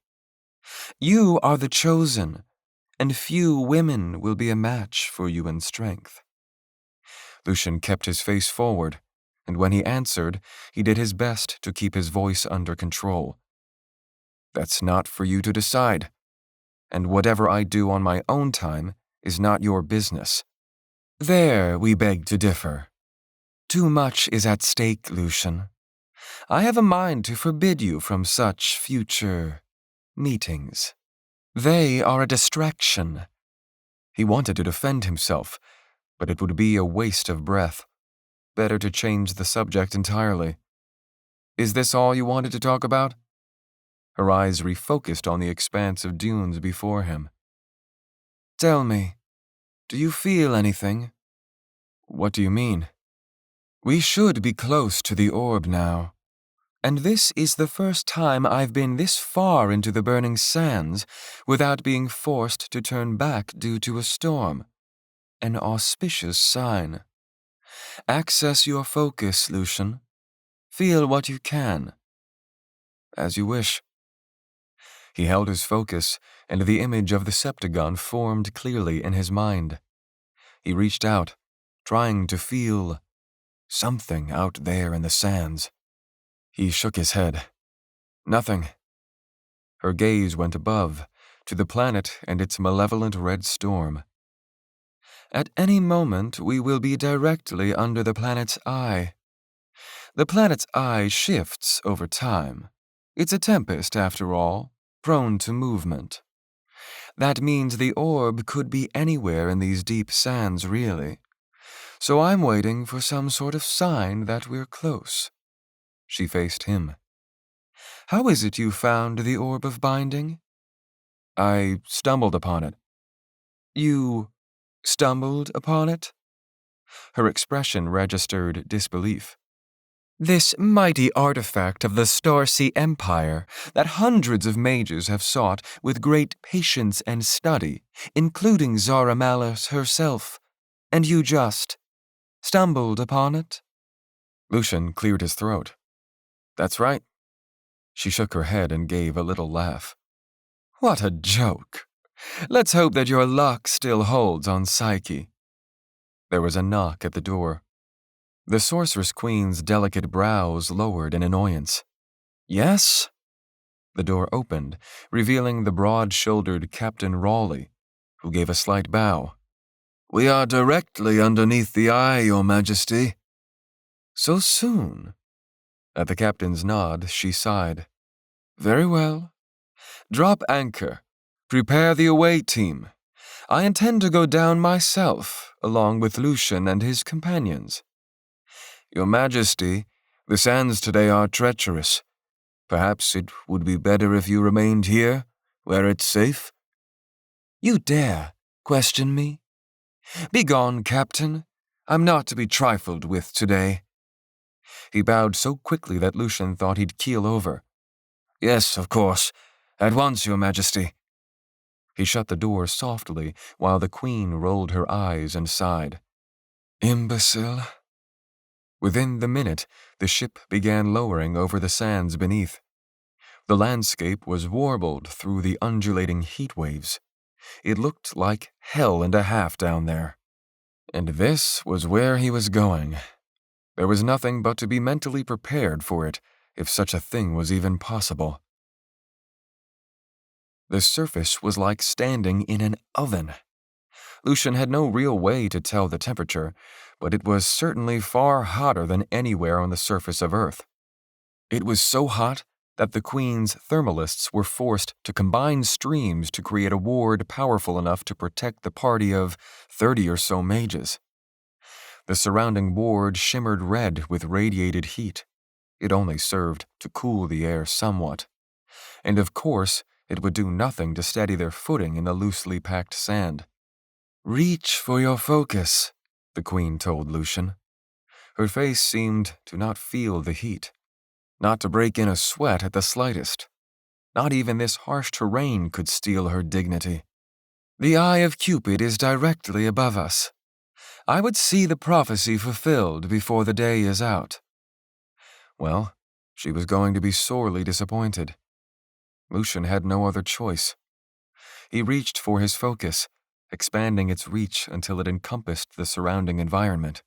You are the chosen, and few women will be a match for you in strength." Lucian kept his face forward, and when he answered, he did his best to keep his voice under control. "That's not for you to decide, and whatever I do on my own time is not your business." "There we beg to differ. Too much is at stake, Lucian. I have a mind to forbid you from such future meetings. They are a distraction." He wanted to defend himself, but it would be a waste of breath. Better to change the subject entirely. "Is this all you wanted to talk about?" Her eyes refocused on the expanse of dunes before him. "Tell me, do you feel anything?" "What do you mean?" "We should be close to the orb now. And this is the first time I've been this far into the burning sands without being forced to turn back due to a storm. An auspicious sign. Access your focus, Lucian. Feel what you can." "As you wish." He held his focus, and the image of the septagon formed clearly in his mind. He reached out, trying to feel something out there in the sands. He shook his head. "Nothing." Her gaze went above, to the planet and its malevolent red storm. "At any moment we will be directly under the planet's eye. The planet's eye shifts over time. It's a tempest, after all, prone to movement. That means the orb could be anywhere in these deep sands, really. So I'm waiting for some sort of sign that we're close." She faced him. "How is it you found the orb of binding?" "I stumbled upon it." "You stumbled upon it?" Her expression registered disbelief. "This mighty artifact of the Starsea Empire that hundreds of mages have sought with great patience and study, including Zara Malus herself, and you just stumbled upon it?" Lucian cleared his throat. "That's right." She shook her head and gave a little laugh. "What a joke. Let's hope that your luck still holds on Psyche." There was a knock at the door. The Sorceress-Queen's delicate brows lowered in annoyance. "Yes?" The door opened, revealing the broad-shouldered Captain Raleigh, who gave a slight bow. "We are directly underneath the eye, Your Majesty." "So soon?" At the captain's nod, she sighed. "Very well. Drop anchor. Prepare the away team. I intend to go down myself, along with Lucian and his companions." "Your Majesty, the sands today are treacherous. Perhaps it would be better if you remained here, where it's safe." "You dare question me? Begone, Captain. I'm not to be trifled with today." He bowed so quickly that Lucian thought he'd keel over. "Yes, of course. At once, Your Majesty." He shut the door softly while the Queen rolled her eyes and sighed. "Imbecile." Within the minute, the ship began lowering over the sands beneath. The landscape was warbled through the undulating heat waves. It looked like hell and a half down there. And this was where he was going. There was nothing but to be mentally prepared for it, if such a thing was even possible. The surface was like standing in an oven. Lucian had no real way to tell the temperature, but it was certainly far hotter than anywhere on the surface of Earth. It was so hot that the Queen's thermalists were forced to combine streams to create a ward powerful enough to protect the party of 30 or so mages. The surrounding ward shimmered red with radiated heat. It only served to cool the air somewhat. And of course, it would do nothing to steady their footing in the loosely packed sand. "Reach for your focus," the Queen told Lucian. Her face seemed to not feel the heat, not to break in a sweat at the slightest. Not even this harsh terrain could steal her dignity. "The eye of Cupid is directly above us. I would see the prophecy fulfilled before the day is out." Well, she was going to be sorely disappointed. Lucian had no other choice. He reached for his focus, expanding its reach until it encompassed the surrounding environment.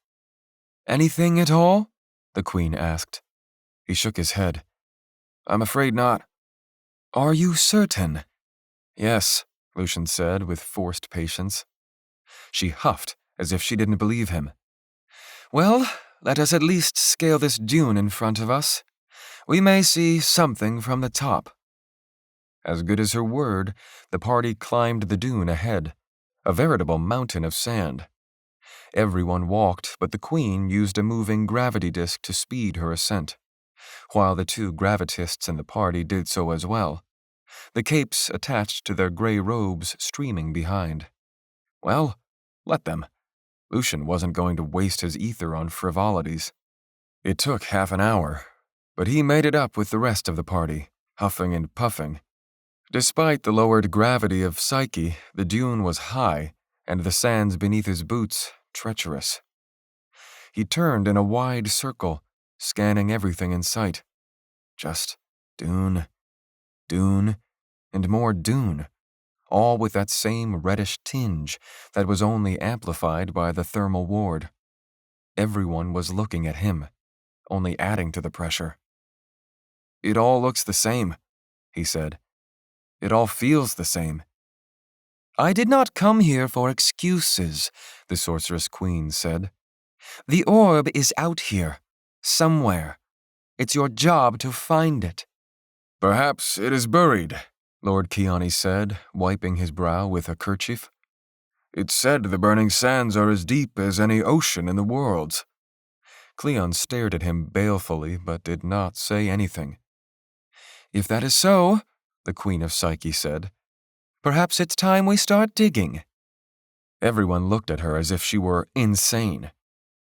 Anything at all? The Queen asked. He shook his head. I'm afraid not. Are you certain? Yes, Lucian said with forced patience. She huffed as if she didn't believe him. Well, let us at least scale this dune in front of us. We may see something from the top. As good as her word, the party climbed the dune ahead, a veritable mountain of sand. Everyone walked, but the Queen used a moving gravity disk to speed her ascent, while the two gravitists in the party did so as well, the capes attached to their gray robes streaming behind. Well, let them. Lucian wasn't going to waste his ether on frivolities. It took half an hour, but he made it up with the rest of the party, huffing and puffing. Despite the lowered gravity of Psyche, the dune was high, and the sands beneath his boots treacherous. He turned in a wide circle, scanning everything in sight. Just dune, dune, and more dune, all with that same reddish tinge that was only amplified by the thermal ward. Everyone was looking at him, only adding to the pressure. It all looks the same, he said. It all feels the same. I did not come here for excuses, the Sorceress Queen said. The orb is out here, somewhere. It's your job to find it. Perhaps it is buried, Lord Keone said, wiping his brow with a kerchief. It's said the burning sands are as deep as any ocean in the worlds. Cleon stared at him balefully, but did not say anything. If that is so, the Queen of Psyche said, perhaps it's time we start digging. Everyone looked at her as if she were insane,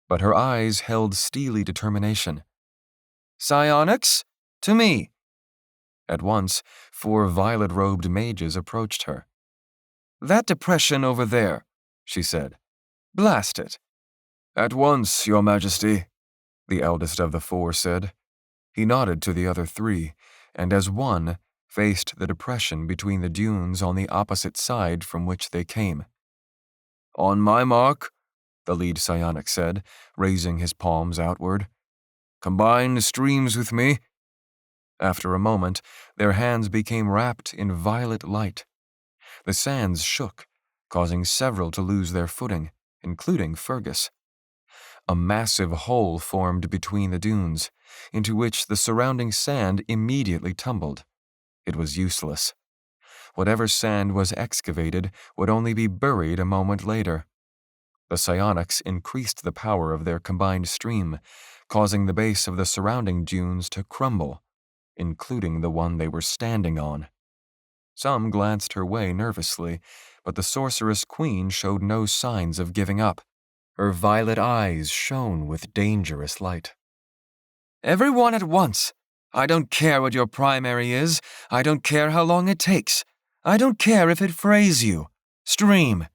but her eyes held steely determination. Psionics, to me. At once, 4 violet-robed mages approached her. That depression over there, she said. Blast it. At once, Your Majesty, the eldest of the 4 said. He nodded to the other 3, and as one, faced the depression between the dunes on the opposite side from which they came. On my mark, the lead psionic said, raising his palms outward. Combine streams with me. After a moment, their hands became wrapped in violet light. The sands shook, causing several to lose their footing, including Fergus. A massive hole formed between the dunes, into which the surrounding sand immediately tumbled. It was useless. Whatever sand was excavated would only be buried a moment later. The psionics increased the power of their combined stream, causing the base of the surrounding dunes to crumble, including the one they were standing on. Some glanced her way nervously, but the Sorceress Queen showed no signs of giving up. Her violet eyes shone with dangerous light. Everyone at once. I don't care what your primary is. I don't care how long it takes. I don't care if it frays you. Stream.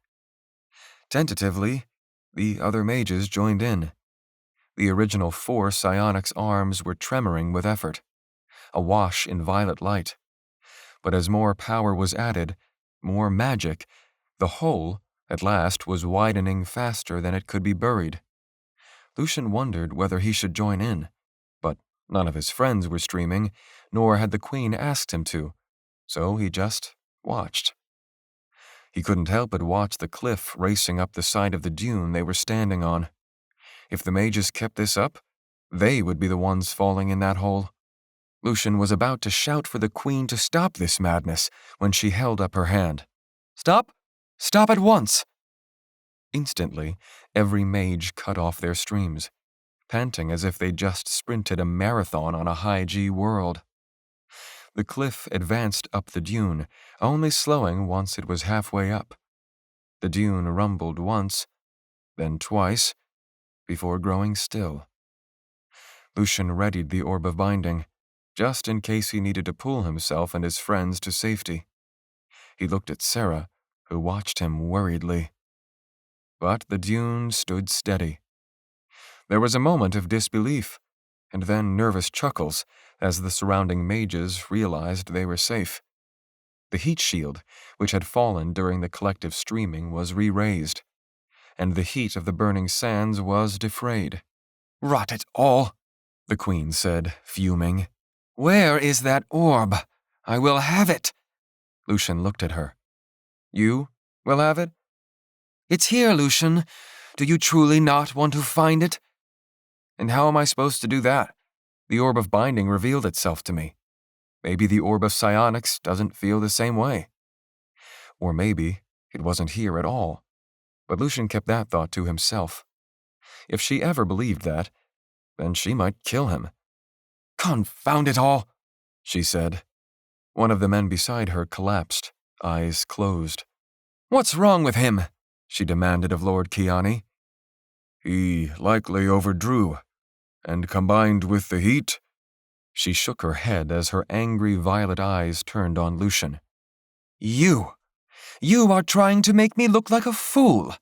Tentatively, the other mages joined in. The original 4 psionics' arms were tremoring with effort, awash in violet light. But as more power was added, more magic, the hole, at last, was widening faster than it could be buried. Lucian wondered whether he should join in, but none of his friends were streaming, nor had the Queen asked him to, so he just watched. He couldn't help but watch the cliff racing up the side of the dune they were standing on. If the mages kept this up, they would be the ones falling in that hole. Lucian was about to shout for the Queen to stop this madness when she held up her hand. Stop! Stop at once! Instantly, every mage cut off their streams, panting as if they'd just sprinted a marathon on a high-G world. The cliff advanced up the dune, only slowing once it was halfway up. The dune rumbled once, then twice, before growing still. Lucian readied the orb of binding, just in case he needed to pull himself and his friends to safety. He looked at Sarah, who watched him worriedly. But the dune stood steady. There was a moment of disbelief, and then nervous chuckles as the surrounding mages realized they were safe. The heat shield, which had fallen during the collective streaming, was re-raised, and the heat of the burning sands was defrayed. "Rot it all," the Queen said, fuming. "Where is that orb? I will have it." Lucian looked at her. "You will have it?" "It's here, Lucian. Do you truly not want to find it?" "And how am I supposed to do that? The orb of binding revealed itself to me. Maybe the orb of psionics doesn't feel the same way. Or maybe it wasn't here at all." But Lucian kept that thought to himself. If she ever believed that, then she might kill him. "Confound it all," she said. One of the men beside her collapsed, eyes closed. "What's wrong with him?" she demanded of Lord Kiani. "He likely overdrew, and combined with the heat." She shook her head as her angry violet eyes turned on Lucian. You are trying to make me look like a fool.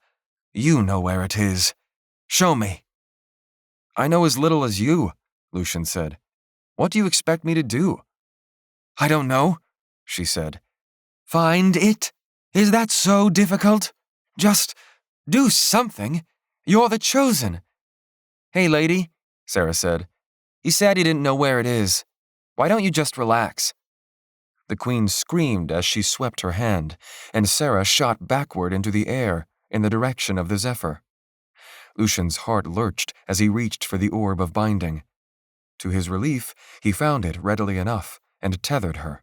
You know where it is. Show me." "I know as little as you," Lucian said. "What do you expect me to do?" "I don't know," she said. "Find it? Is that so difficult? Just do something. You're the chosen." "Hey, lady," Sarah said. "He said he didn't know where it is. Why don't you just relax?" The Queen screamed as she swept her hand, and Sarah shot backward into the air in the direction of the Zephyr. Lucian's heart lurched as he reached for the orb of binding. To his relief, he found it readily enough and tethered her.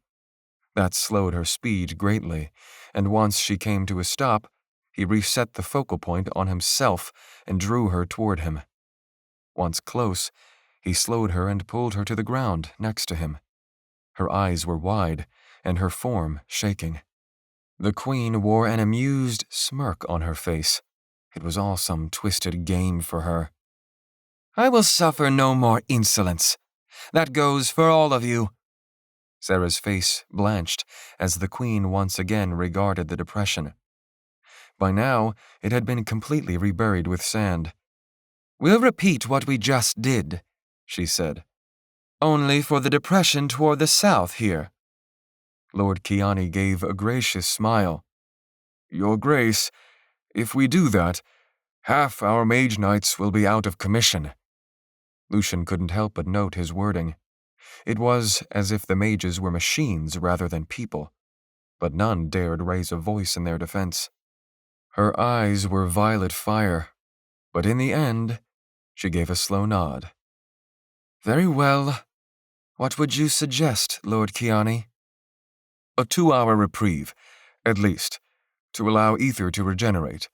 That slowed her speed greatly, and once she came to a stop, he reset the focal point on himself and drew her toward him. Once close, he slowed her and pulled her to the ground next to him. Her eyes were wide, and her form shaking. The Queen wore an amused smirk on her face. It was all some twisted game for her. "I will suffer no more insolence. That goes for all of you." Sarah's face blanched as the Queen once again regarded the depression. By now, it had been completely reburied with sand. "We'll repeat what we just did," she said. "Only for the depression toward the south here." Lord Kiani gave a gracious smile. "Your Grace, if we do that, half our mage knights will be out of commission." Lucian couldn't help but note his wording. It was as if the mages were machines rather than people, but none dared raise a voice in their defense. Her eyes were violet fire, but in the end, she gave a slow nod. "Very well. What would you suggest, Lord Kiani?" "A 2-hour reprieve, at least, to allow ether to regenerate,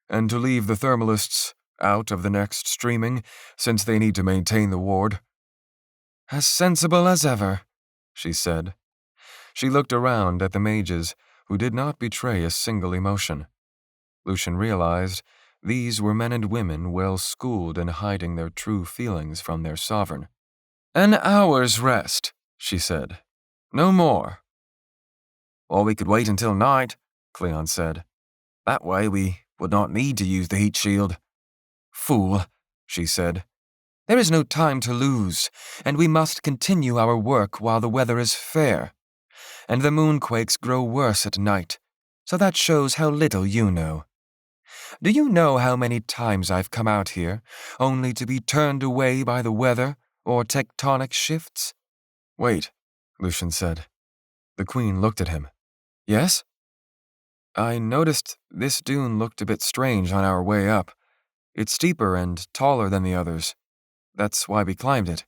and to leave the thermalists out of the next streaming since they need to maintain the ward." "As sensible as ever," she said. She looked around at the mages, who did not betray a single emotion. Lucian realized these were men and women well schooled in hiding their true feelings from their sovereign. "An hour's rest," she said. "No more." "Or we could wait until night," Cleon said. "That way we would not need to use the heat shield." "Fool," she said. "There is no time to lose, and we must continue our work while the weather is fair. And the moonquakes grow worse at night, so that shows how little you know. Do you know how many times I've come out here, only to be turned away by the weather or tectonic shifts?" "Wait," Lucian said. The Queen looked at him. "Yes?" "I noticed this dune looked a bit strange on our way up. It's steeper and taller than the others. That's why we climbed it."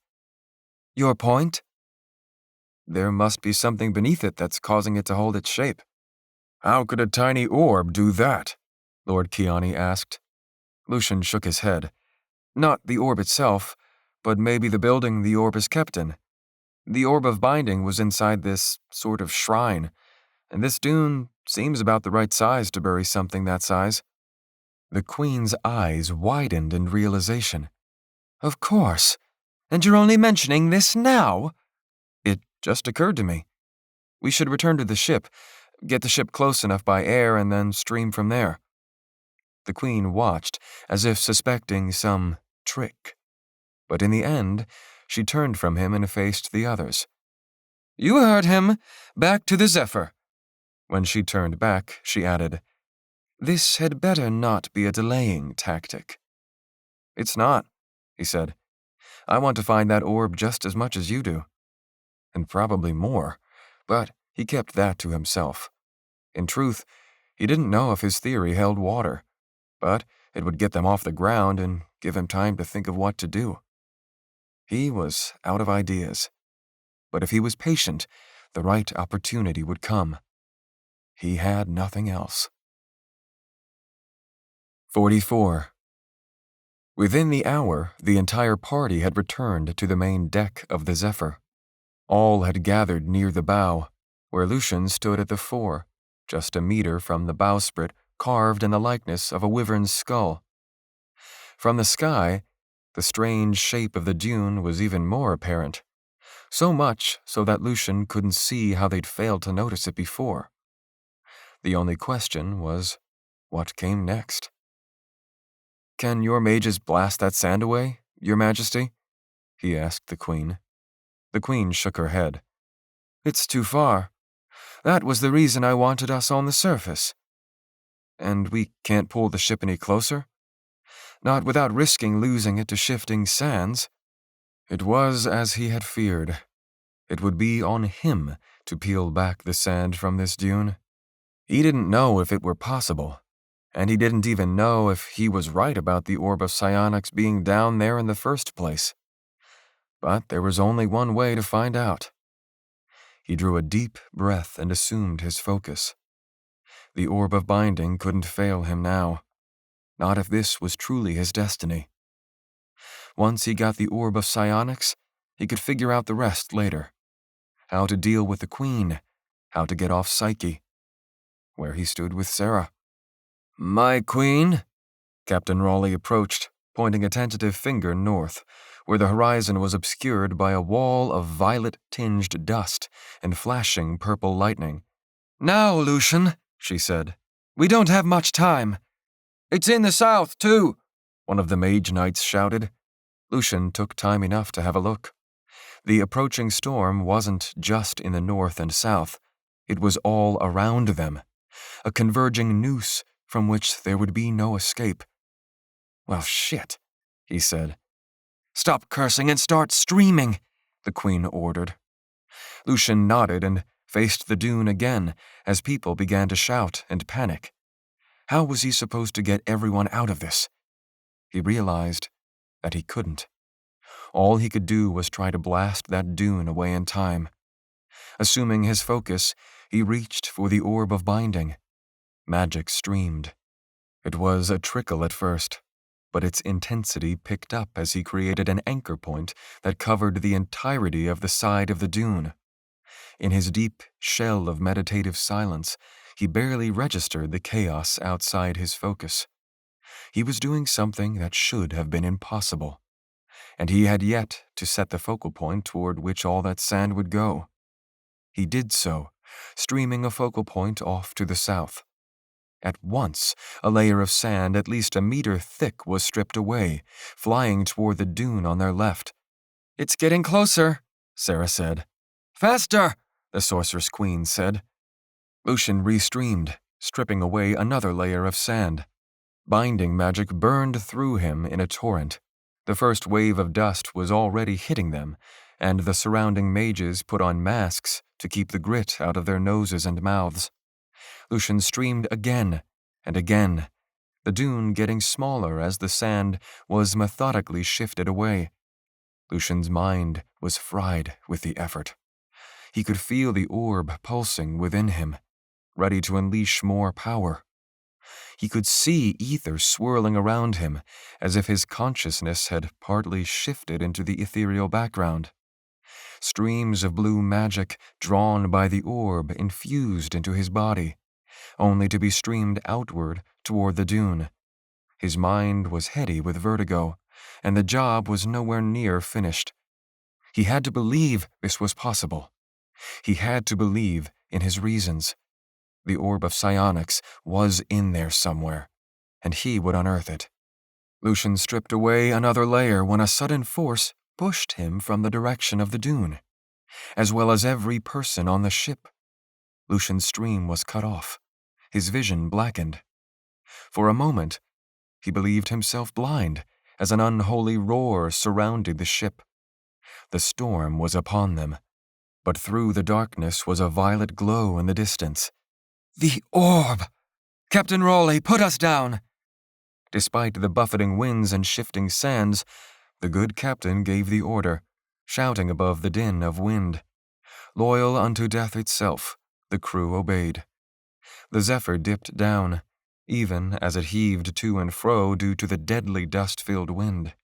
"Your point?" "There must be something beneath it that's causing it to hold its shape." "How could a tiny orb do that?" Lord Kiani asked. Lucian shook his head. "Not the orb itself, but maybe the building the orb is kept in. The orb of binding was inside this sort of shrine, and this dune seems about the right size to bury something that size." The Queen's eyes widened in realization. "Of course. And you're only mentioning this now?" "It just occurred to me. We should return to the ship, get the ship close enough by air, and then stream from there." The Queen watched, as if suspecting some trick. But in the end, she turned from him and faced the others. "You heard him. Back to the Zephyr. When she turned back, she added, "This had better not be a delaying tactic." "It's not," he said. "I want to find that orb just as much as you do. And probably more, but he kept that to himself. In truth, he didn't know if his theory held water, but it would get them off the ground and give him time to think of what to do. He was out of ideas, but if he was patient, the right opportunity would come. He had nothing else. 44. Within the hour, the entire party had returned to the main deck of the Zephyr. All had gathered near the bow, where Lucian stood at the fore, just a meter from the bowsprit carved in the likeness of a wyvern's skull. From the sky, the strange shape of the dune was even more apparent, so much so that Lucian couldn't see how they'd failed to notice it before. The only question was, what came next? "Can your mages blast that sand away, Your Majesty?" he asked the Queen. The Queen shook her head. "It's too far. That was the reason I wanted us on the surface. And we can't pull the ship any closer? Not without risking losing it to shifting sands." It was as he had feared. It would be on him to peel back the sand from this dune. He didn't know if it were possible, and he didn't even know if he was right about the orb of psionics being down there in the first place. But there was only one way to find out. He drew a deep breath and assumed his focus. The orb of binding couldn't fail him now, not if this was truly his destiny. Once he got the orb of psionics, he could figure out the rest later. How to deal with the Queen, how to get off Psyche, where he stood with Sarah. "My Queen?" Captain Raleigh approached, pointing a tentative finger north, where the horizon was obscured by a wall of violet-tinged dust and flashing purple lightning. "Now, Lucian," she said. "We don't have much time." "It's in the south, too," one of the Mage-Knights shouted. Lucian took time enough to have a look. The approaching storm wasn't just in the north and south. It was all around them, a converging noose from which there would be no escape. "Well, shit," he said. "Stop cursing and start streaming," the Queen ordered. Lucian nodded and faced the dune again as people began to shout and panic. How was he supposed to get everyone out of this? He realized that he couldn't. All he could do was try to blast that dune away in time. Assuming his focus, he reached for the orb of binding. Magic streamed. It was a trickle at first, but its intensity picked up as he created an anchor point that covered the entirety of the side of the dune. In his deep shell of meditative silence, he barely registered the chaos outside his focus. He was doing something that should have been impossible, and he had yet to set the focal point toward which all that sand would go. He did so, streaming a focal point off to the south. At once, a layer of sand at least a meter thick was stripped away, flying toward the dune on their left. "It's getting closer," Sarah said. "Faster," the Sorceress Queen said. Lucian restreamed, stripping away another layer of sand. Binding magic burned through him in a torrent. The first wave of dust was already hitting them, and the surrounding mages put on masks to keep the grit out of their noses and mouths. Lucian streamed again and again, the dune getting smaller as the sand was methodically shifted away. Lucian's mind was fried with the effort. He could feel the orb pulsing within him, ready to unleash more power. He could see ether swirling around him, as if his consciousness had partly shifted into the ethereal background. Streams of blue magic drawn by the orb infused into his body, only to be streamed outward toward the dune. His mind was heady with vertigo, and the job was nowhere near finished. He had to believe this was possible. He had to believe in his reasons. The orb of psionics was in there somewhere, and he would unearth it. Lucian stripped away another layer when a sudden force pushed him from the direction of the dune, as well as every person on the ship. Lucian's stream was cut off. His vision blackened. For a moment, he believed himself blind as an unholy roar surrounded the ship. The storm was upon them, but through the darkness was a violet glow in the distance. "The orb! Captain Raleigh, put us down!" Despite the buffeting winds and shifting sands, the good captain gave the order, shouting above the din of wind. Loyal unto death itself, the crew obeyed. The Zephyr dipped down, even as it heaved to and fro due to the deadly dust-filled wind.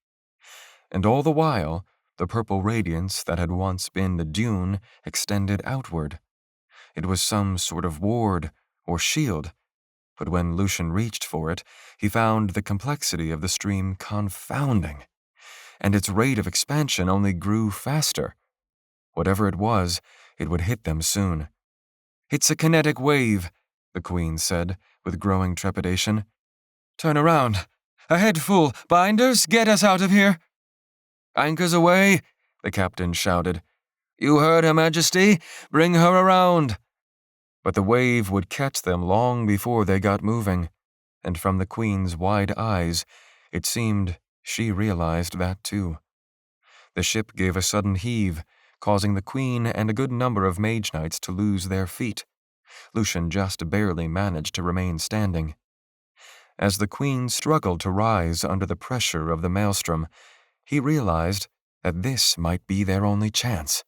And all the while, the purple radiance that had once been the dune extended outward. It was some sort of ward or shield, but when Lucian reached for it, he found the complexity of the stream confounding, and its rate of expansion only grew faster. Whatever it was, it would hit them soon. "It's a kinetic wave," the Queen said, with growing trepidation. "Turn around. A head full. Binders, get us out of here." "Anchors away," the captain shouted. "You heard Her Majesty. Bring her around." But the wave would catch them long before they got moving, and from the Queen's wide eyes, it seemed she realized that too. The ship gave a sudden heave, causing the Queen and a good number of Mage-Knights to lose their feet. Lucian just barely managed to remain standing. As the Queen struggled to rise under the pressure of the maelstrom, he realized that this might be their only chance.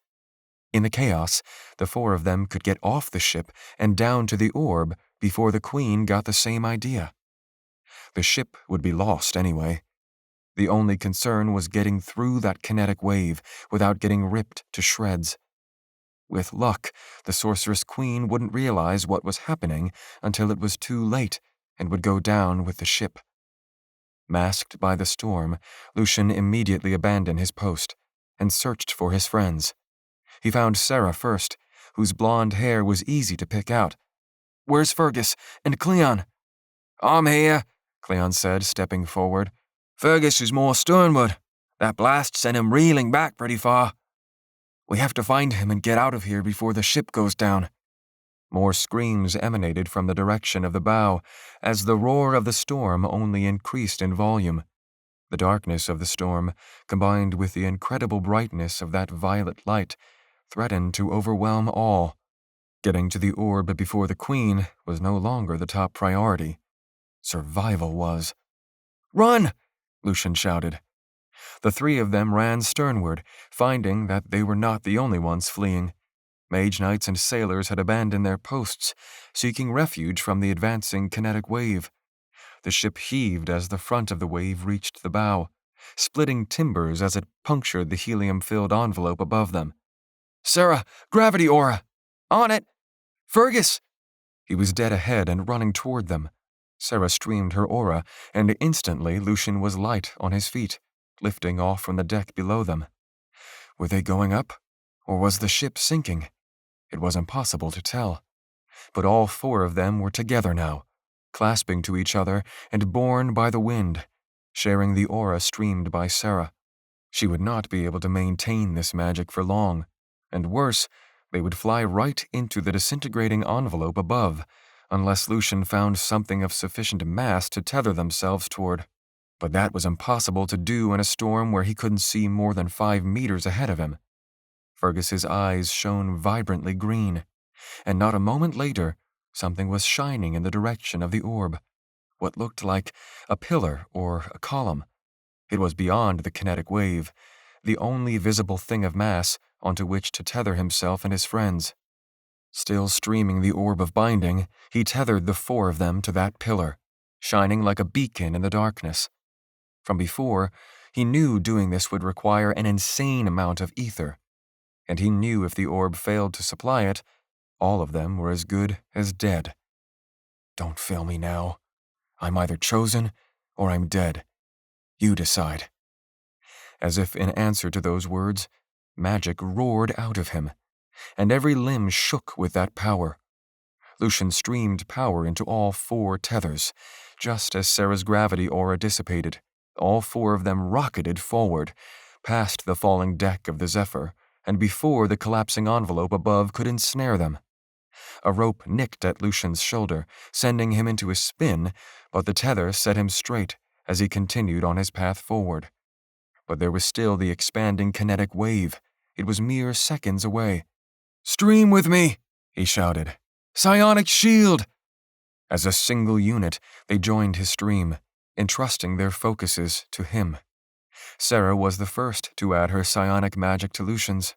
In the chaos, the four of them could get off the ship and down to the orb before the Queen got the same idea. The ship would be lost anyway. The only concern was getting through that kinetic wave without getting ripped to shreds. With luck, the Sorceress-Queen wouldn't realize what was happening until it was too late and would go down with the ship. Masked by the storm, Lucian immediately abandoned his post and searched for his friends. He found Sarah first, whose blonde hair was easy to pick out. "Where's Fergus? And Cleon?" "I'm here," Cleon said, stepping forward. "Fergus is more sternward. That blast sent him reeling back pretty far. We have to find him and get out of here before the ship goes down." More screams emanated from the direction of the bow, as the roar of the storm only increased in volume. The darkness of the storm, combined with the incredible brightness of that violet light, threatened to overwhelm all. Getting to the orb before the Queen was no longer the top priority. Survival was. "Run!" Lucian shouted. The three of them ran sternward, finding that they were not the only ones fleeing. Mage-Knights and sailors had abandoned their posts, seeking refuge from the advancing kinetic wave. The ship heaved as the front of the wave reached the bow, splitting timbers as it punctured the helium-filled envelope above them. "Sarah, gravity aura! On it! Fergus!" He was dead ahead and running toward them. Sarah streamed her aura, and instantly Lucian was light on his feet, lifting off from the deck below them. Were they going up, or was the ship sinking? It was impossible to tell. But all four of them were together now, clasping to each other and borne by the wind, sharing the aura streamed by Sarah. She would not be able to maintain this magic for long, and worse, they would fly right into the disintegrating envelope above, unless Lucian found something of sufficient mass to tether themselves toward. But that was impossible to do in a storm where he couldn't see more than 5 meters ahead of him. Fergus's eyes shone vibrantly green, and not a moment later, something was shining in the direction of the orb. What looked like a pillar or a column. It was beyond the kinetic wave, the only visible thing of mass onto which to tether himself and his friends. Still streaming the orb of binding, he tethered the four of them to that pillar, shining like a beacon in the darkness. From before, he knew doing this would require an insane amount of ether, and he knew if the orb failed to supply it, all of them were as good as dead. "Don't fail me now. I'm either chosen or I'm dead. You decide." As if in answer to those words, magic roared out of him, and every limb shook with that power. Lucian streamed power into all 4 tethers. Just as Sarah's gravity aura dissipated, all 4 of them rocketed forward, past the falling deck of the Zephyr, and before the collapsing envelope above could ensnare them. A rope nicked at Lucian's shoulder, sending him into a spin, but the tether set him straight as he continued on his path forward. But there was still the expanding kinetic wave. It was mere seconds away. "Stream with me!" he shouted. "Psionic shield!" As a single unit, they joined his stream, entrusting their focuses to him. Sarah was the first to add her psionic magic to Lucian's.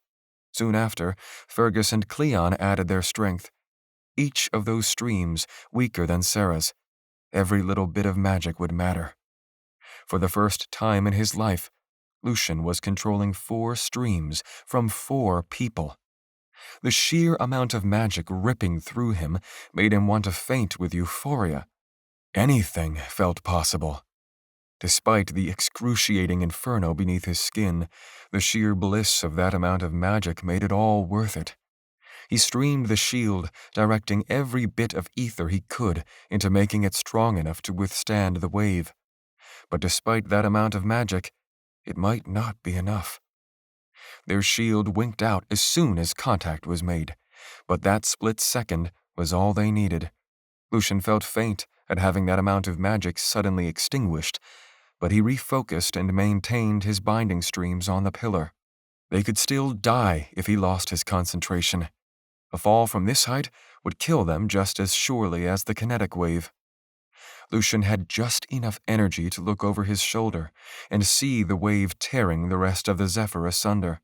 Soon after, Fergus and Cleon added their strength. Each of those streams weaker than Sarah's. Every little bit of magic would matter. For the first time in his life, Lucian was controlling 4 streams from 4 people. The sheer amount of magic ripping through him made him want to faint with euphoria. Anything felt possible. Despite the excruciating inferno beneath his skin, the sheer bliss of that amount of magic made it all worth it. He streamed the shield, directing every bit of ether he could into making it strong enough to withstand the wave. But despite that amount of magic, it might not be enough. Their shield winked out as soon as contact was made, but that split second was all they needed. Lucian felt faint at having that amount of magic suddenly extinguished, but he refocused and maintained his binding streams on the pillar. They could still die if he lost his concentration. A fall from this height would kill them just as surely as the kinetic wave. Lucian had just enough energy to look over his shoulder and see the wave tearing the rest of the Zephyr asunder.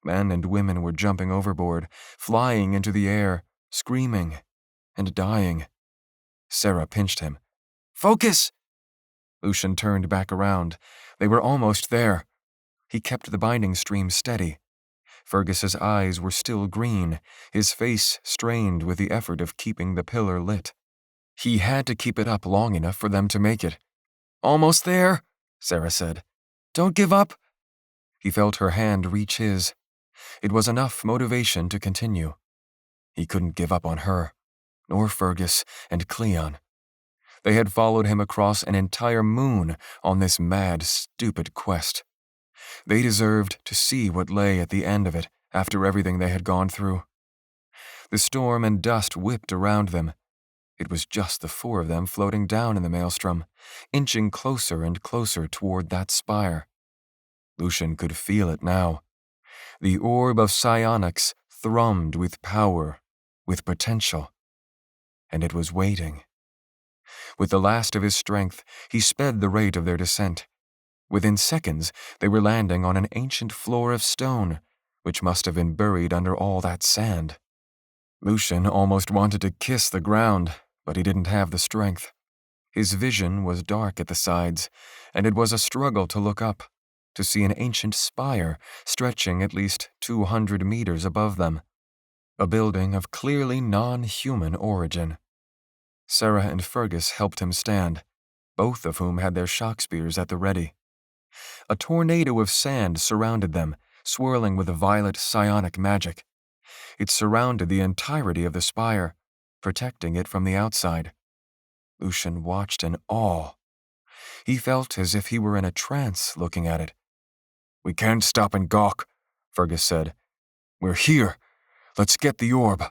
Men and women were jumping overboard, flying into the air, screaming, and dying. Sarah pinched him. "Focus!" Lucian turned back around. They were almost there. He kept the binding stream steady. Fergus's eyes were still green, his face strained with the effort of keeping the pillar lit. He had to keep it up long enough for them to make it. "Almost there," Sarah said. "Don't give up." He felt her hand reach his. It was enough motivation to continue. He couldn't give up on her, nor Fergus and Cleon. They had followed him across an entire moon on this mad, stupid quest. They deserved to see what lay at the end of it after everything they had gone through. The storm and dust whipped around them. It was just the 4 of them floating down in the maelstrom, inching closer and closer toward that spire. Lucian could feel it now. The orb of psionics thrummed with power, with potential. And it was waiting. With the last of his strength, he sped the rate of their descent. Within seconds, they were landing on an ancient floor of stone, which must have been buried under all that sand. Lucian almost wanted to kiss the ground, but he didn't have the strength. His vision was dark at the sides, and it was a struggle to look up, to see an ancient spire stretching at least 200 meters above them. A building of clearly non-human origin. Sarah and Fergus helped him stand, both of whom had their shock spears at the ready. A tornado of sand surrounded them, swirling with violet psionic magic. It surrounded the entirety of the spire, protecting it from the outside. Lucian watched in awe. He felt as if he were in a trance looking at it. "We can't stop and gawk," Fergus said. "We're here. Let's get the orb.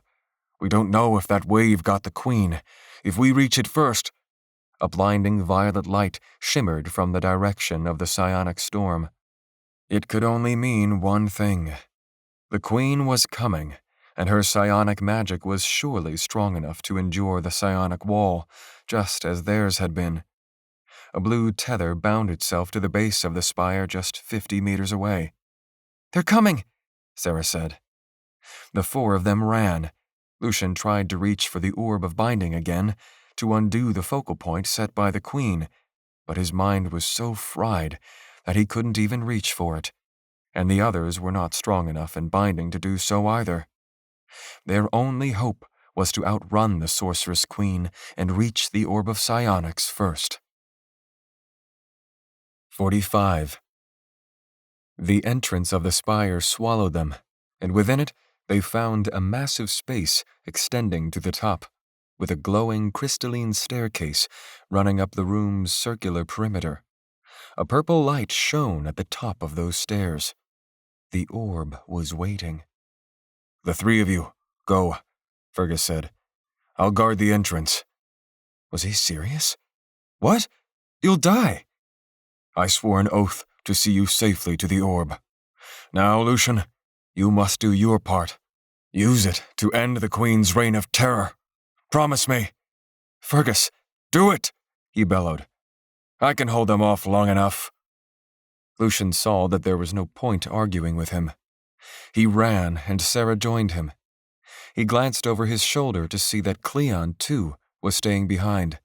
We don't know if that wave got the queen. If we reach it first—" A blinding violet light shimmered from the direction of the psionic storm. It could only mean one thing. The queen was coming, and her psionic magic was surely strong enough to endure the psionic wall, just as theirs had been. A blue tether bound itself to the base of the spire just 50 meters away. "They're coming," Sarah said. The 4 of them ran. Lucian tried to reach for the orb of binding again, to undo the focal point set by the queen, but his mind was so fried that he couldn't even reach for it, and the others were not strong enough in binding to do so either. Their only hope was to outrun the Sorceress-Queen and reach the orb of psionics first. 45. The entrance of the spire swallowed them, and within it they found a massive space extending to the top, with a glowing crystalline staircase running up the room's circular perimeter. A purple light shone at the top of those stairs. The orb was waiting. "The 3 of you, go," Fergus said. I'll guard the entrance. Was he serious? What? You'll die. I swore an oath to see you safely to the orb. Now, Lucian, you must do your part. Use it to end the Queen's reign of terror. Promise me. Fergus, do it, he bellowed. I can hold them off long enough. Lucian saw that there was no point arguing with him. He ran, and Sarah joined him. He glanced over his shoulder to see that Cleon, too, was staying behind.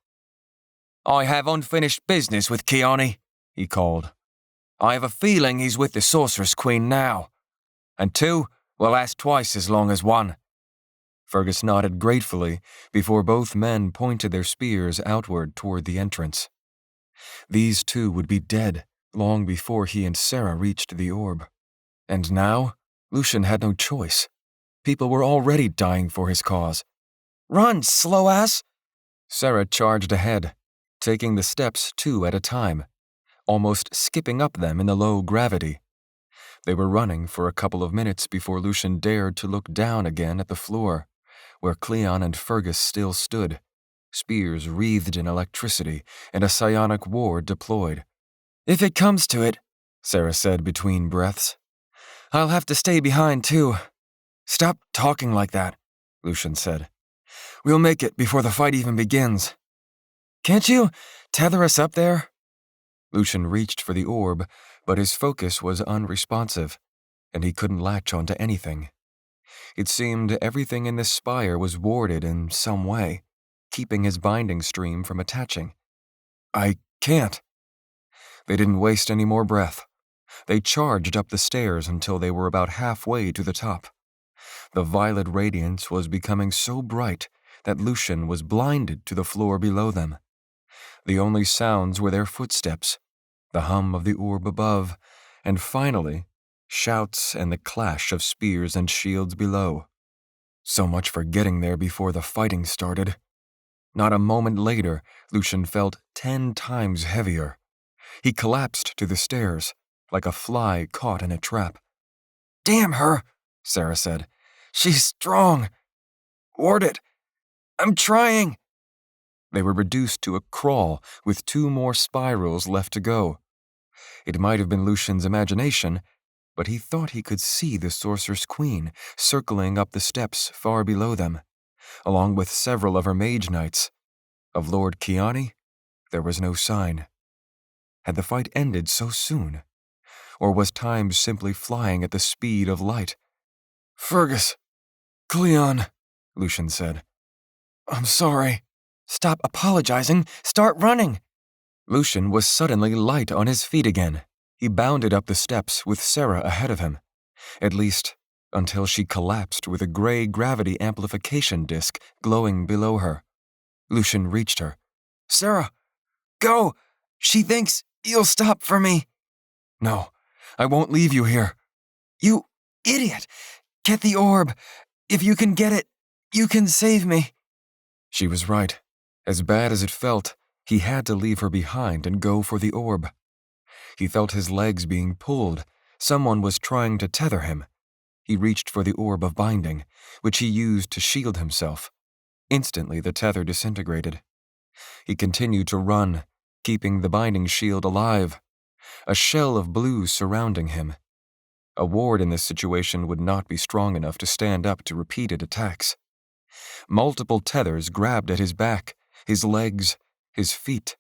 I have unfinished business with Kiani, he called. I have a feeling he's with the Sorceress-Queen now. And 2 will last twice as long as 1. Fergus nodded gratefully before both men pointed their spears outward toward the entrance. These 2 would be dead long before he and Sarah reached the orb. And now, Lucian had no choice. People were already dying for his cause. Run, slow ass! Sarah charged ahead, taking the steps 2 at a time, almost skipping up them in the low gravity. They were running for a couple of minutes before Lucian dared to look down again at the floor, where Cleon and Fergus still stood, spears wreathed in electricity and a psionic ward deployed. If it comes to it, Sarah said between breaths, I'll have to stay behind too. Stop talking like that, Lucian said. We'll make it before the fight even begins. Can't you tether us up there? Lucian reached for the orb, but his focus was unresponsive, and he couldn't latch onto anything. It seemed everything in this spire was warded in some way, keeping his binding stream from attaching. I can't. They didn't waste any more breath. They charged up the stairs until they were about halfway to the top. The violet radiance was becoming so bright that Lucian was blinded to the floor below them. The only sounds were their footsteps, the hum of the orb above, and finally, shouts and the clash of spears and shields below. So much for getting there before the fighting started. Not a moment later, Lucian felt 10 times heavier. He collapsed to the stairs, like a fly caught in a trap. Damn her, Sarah said. She's strong. Ward it. I'm trying. They were reduced to a crawl with 2 more spirals left to go. It might have been Lucian's imagination, but he thought he could see the Sorceress-Queen circling up the steps far below them, along with several of her Mage-Knights. Of Lord Kiani, there was no sign. Had the fight ended so soon? Or was time simply flying at the speed of light? Fergus, Cleon, Lucian said. I'm sorry. Stop apologizing. Start running. Lucian was suddenly light on his feet again. He bounded up the steps with Sarah ahead of him, at least until she collapsed with a gray gravity amplification disc glowing below her. Lucian reached her. Sarah, go! She thinks you'll stop for me. No, I won't leave you here. You idiot! Get the orb. If you can get it, you can save me. She was right. As bad as it felt, he had to leave her behind and go for the orb. He felt his legs being pulled. Someone was trying to tether him. He reached for the orb of binding, which he used to shield himself. Instantly, the tether disintegrated. He continued to run, keeping the binding shield alive, a shell of blue surrounding him. A ward in this situation would not be strong enough to stand up to repeated attacks. Multiple tethers grabbed at his back, his legs, his feet.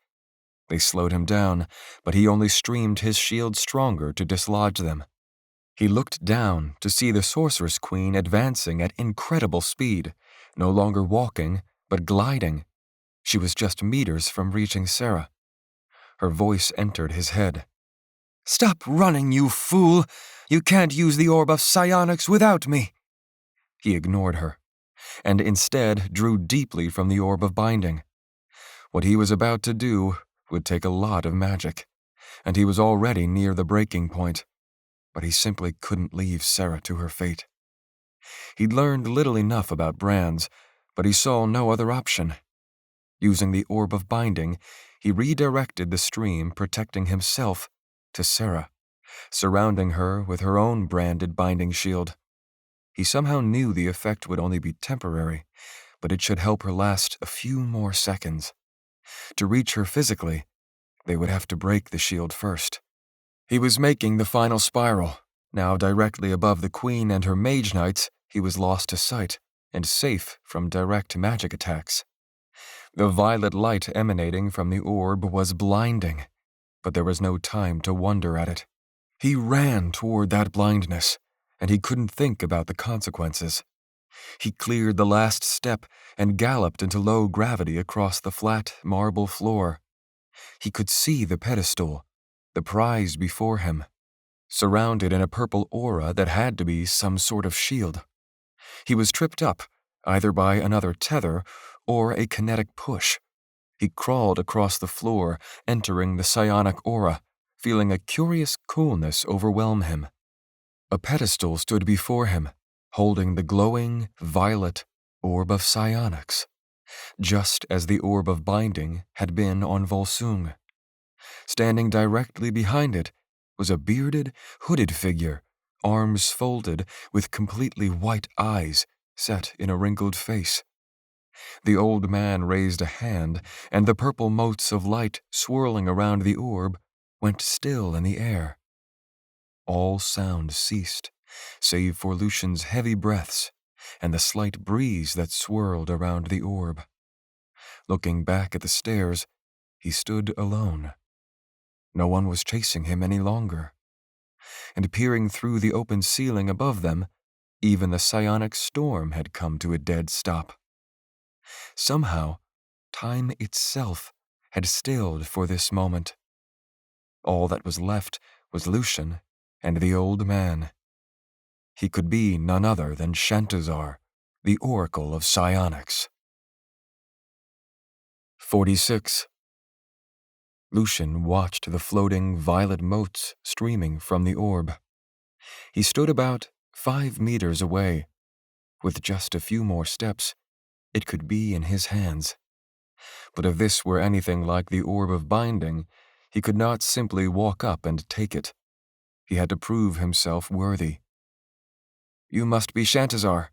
They slowed him down, but he only streamed his shield stronger to dislodge them. He looked down to see the Sorceress-Queen advancing at incredible speed, no longer walking, but gliding. She was just meters from reaching Sarah. Her voice entered his head. Stop running, you fool! You can't use the orb of psionics without me. He ignored her, and instead drew deeply from the orb of binding. What he was about to do would take a lot of magic, and he was already near the breaking point, but he simply couldn't leave Sarah to her fate. He'd learned little enough about brands, but he saw no other option. Using the orb of binding, he redirected the stream, protecting himself, to Sarah, surrounding her with her own branded binding shield. He somehow knew the effect would only be temporary, but it should help her last a few more seconds. To reach her physically, they would have to break the shield first. He was making the final spiral. Now directly above the Queen and her Mage Knights, he was lost to sight and safe from direct magic attacks. The violet light emanating from the orb was blinding, but there was no time to wonder at it. He ran toward that blindness, and he couldn't think about the consequences. He cleared the last step and galloped into low gravity across the flat marble floor. He could see the pedestal, the prize before him, surrounded in a purple aura that had to be some sort of shield. He was tripped up, either by another tether or a kinetic push. He crawled across the floor, entering the psionic aura, feeling a curious coolness overwhelm him. A pedestal stood before him, holding the glowing, violet orb of psionics, just as the orb of binding had been on Volsung. Standing directly behind it was a bearded, hooded figure, arms folded, with completely white eyes set in a wrinkled face. The old man raised a hand, and the purple motes of light swirling around the orb went still in the air. All sound ceased, save for Lucian's heavy breaths and the slight breeze that swirled around the orb. Looking back at the stairs, he stood alone. No one was chasing him any longer. And peering through the open ceiling above them, even the psionic storm had come to a dead stop. Somehow, time itself had stilled for this moment. All that was left was Lucian and the old man. He could be none other than Shantazar, the Oracle of Psionics. 46. Lucian watched the floating violet motes streaming from the orb. He stood about 5 meters away. With just a few more steps, it could be in his hands. But if this were anything like the orb of binding, he could not simply walk up and take it. He had to prove himself worthy. "You must be Shantazar,"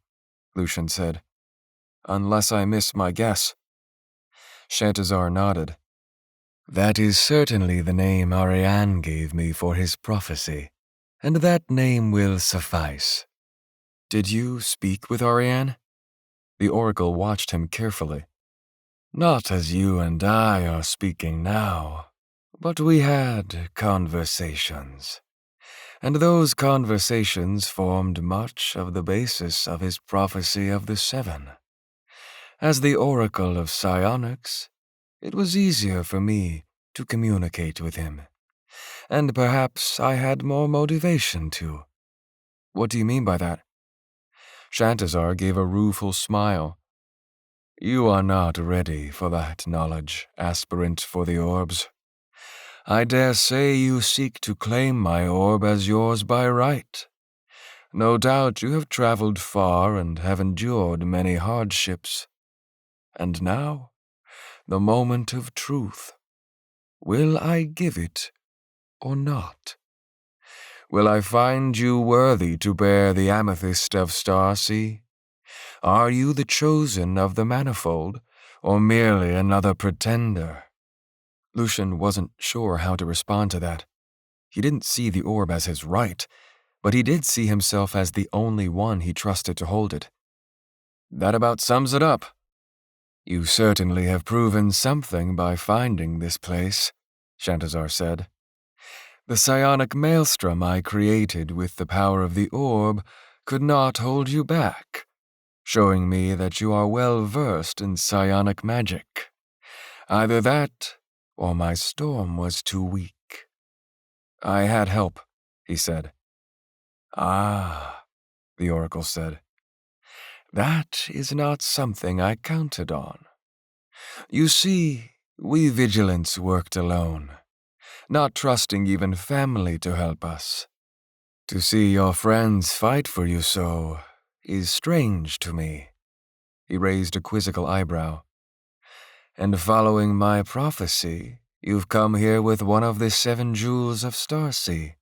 Lucian said. "Unless I miss my guess." Shantazar nodded. "That is certainly the name Ariane gave me for his prophecy, and that name will suffice." "Did you speak with Ariane?" The oracle watched him carefully. "Not as you and I are speaking now, but we had conversations. And those conversations formed much of the basis of his prophecy of the Seven. As the Oracle of Psionics, it was easier for me to communicate with him, and perhaps I had more motivation to." "What do you mean by that?" Shantazar gave a rueful smile. "You are not ready for that knowledge, aspirant for the orbs. I dare say you seek to claim my orb as yours by right. No doubt you have traveled far and have endured many hardships. And now, the moment of truth. Will I give it or not? Will I find you worthy to bear the amethyst of Starsea? Are you the chosen of the manifold, or merely another pretender?" Lucian wasn't sure how to respond to that. He didn't see the orb as his right, but he did see himself as the only one he trusted to hold it. "That about sums it up." "You certainly have proven something by finding this place," Shantazar said. "The psionic maelstrom I created with the power of the orb could not hold you back, showing me that you are well versed in psionic magic. Either that, or my storm was too weak." "I had help," he said. "Ah," the oracle said. "That is not something I counted on. You see, we vigilants worked alone, not trusting even family to help us. To see your friends fight for you so is strange to me." He raised a quizzical eyebrow. "And following my prophecy, you've come here with one of the 7 jewels of Starsea."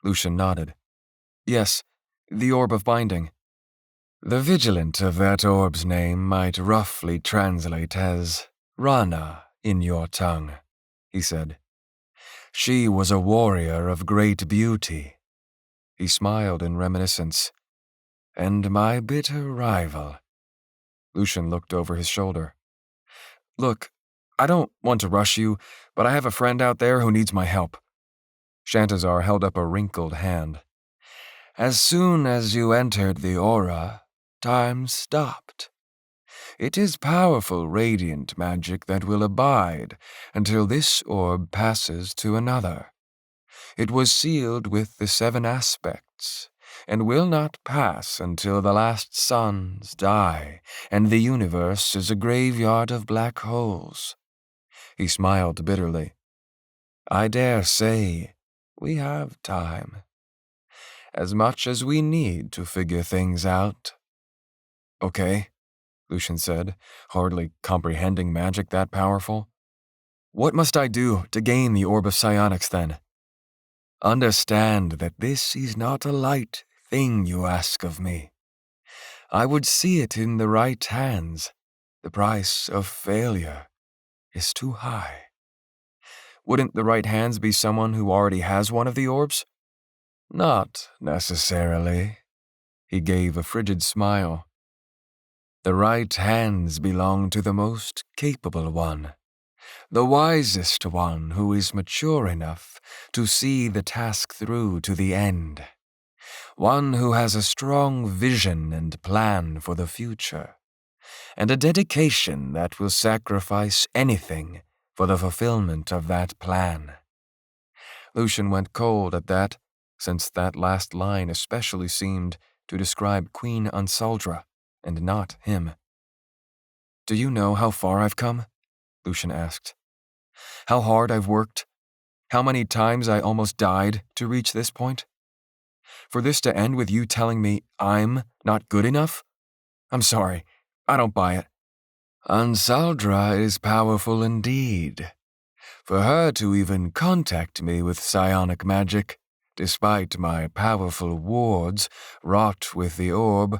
Lucian nodded. "Yes, the orb of binding." The vigilant of that orb's name might roughly translate as Rana in your tongue, he said. She was a warrior of great beauty. He smiled in reminiscence. And my bitter rival. Lucian looked over his shoulder. Look, I don't want to rush you, but I have a friend out there who needs my help. Shantazar held up a wrinkled hand. As soon as you entered the aura, time stopped. It is powerful radiant magic that will abide until this orb passes to another. It was sealed with the 7 aspects, and will not pass until the last suns die and the universe is a graveyard of black holes. He smiled bitterly. I dare say we have time. As much as we need to figure things out. Okay, Lucian said, hardly comprehending magic that powerful. What must I do to gain the Orb of Psionics, then? Understand that this is not a light thing you ask of me. I would see it in the right hands. The price of failure is too high. Wouldn't the right hands be someone who already has one of the orbs? Not necessarily. He gave a frigid smile. The right hands belong to the most capable one, the wisest one who is mature enough to see the task through to the end, one who has a strong vision and plan for the future, and a dedication that will sacrifice anything for the fulfillment of that plan. Lucian went cold at that, since that last line especially seemed to describe Queen Ansaldra, and not him. Do you know how far I've come? Lucian asked. How hard I've worked? How many times I almost died to reach this point? For this to end with you telling me I'm not good enough? I'm sorry, I don't buy it. Ansaldra is powerful indeed. For her to even contact me with psionic magic, despite my powerful wards wrought with the orb,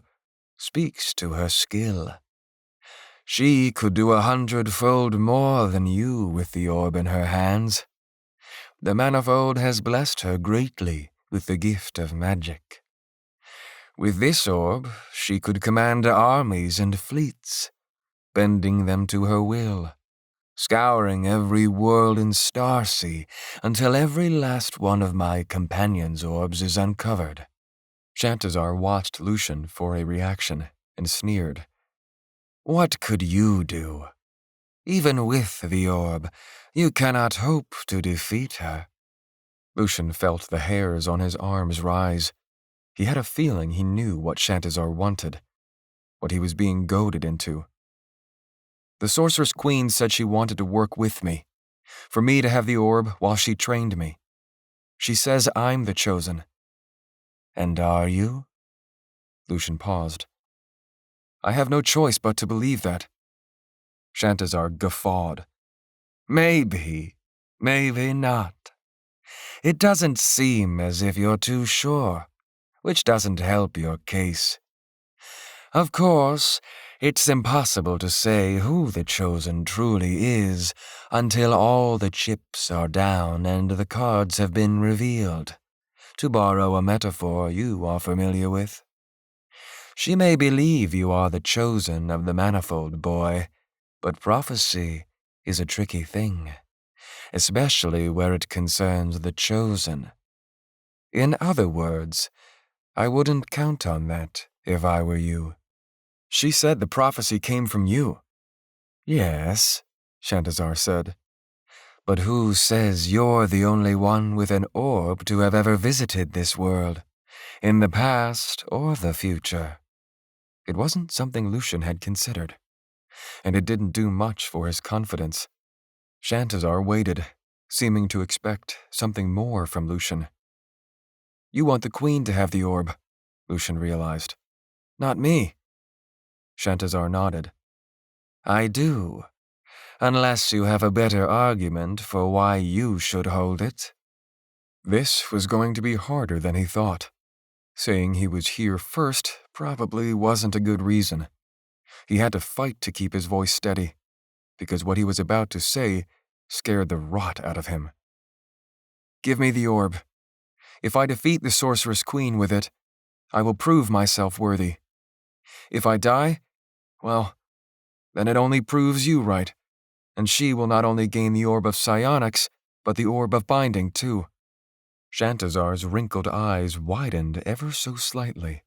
speaks to her skill. She could do 100-fold more than you with the orb in her hands. The manifold has blessed her greatly with the gift of magic. With this orb, she could command armies and fleets, bending them to her will, scouring every world in Starsea until every last one of my companion's orbs is uncovered. Shantazar watched Lucian for a reaction and sneered. What could you do? Even with the orb, you cannot hope to defeat her. Lucian felt the hairs on his arms rise. He had a feeling he knew what Shantazar wanted, what he was being goaded into. The Sorceress Queen said she wanted to work with me, for me to have the orb while she trained me. She says I'm the chosen. And are you? Lucian paused. I have no choice but to believe that. Shantazar guffawed. Maybe, maybe not. It doesn't seem as if you're too sure, which doesn't help your case. Of course, it's impossible to say who the chosen truly is until all the chips are down and the cards have been revealed, to borrow a metaphor you are familiar with. She may believe you are the chosen of the manifold, boy, but prophecy is a tricky thing, especially where it concerns the chosen. In other words, I wouldn't count on that if I were you. She said the prophecy came from you. Yes, Shantazar said. But who says you're the only one with an orb to have ever visited this world, in the past or the future? It wasn't something Lucian had considered, and it didn't do much for his confidence. Shantazar waited, seeming to expect something more from Lucian. You want the Queen to have the orb, Lucian realized. Not me. Shantazar nodded. I do, unless you have a better argument for why you should hold it. This was going to be harder than he thought. Saying he was here first probably wasn't a good reason. He had to fight to keep his voice steady, because what he was about to say scared the rot out of him. Give me the orb. If I defeat the Sorceress Queen with it, I will prove myself worthy. If I die, well, then it only proves you right, and she will not only gain the orb of psionics, but the orb of binding too. Shantazar's wrinkled eyes widened ever so slightly,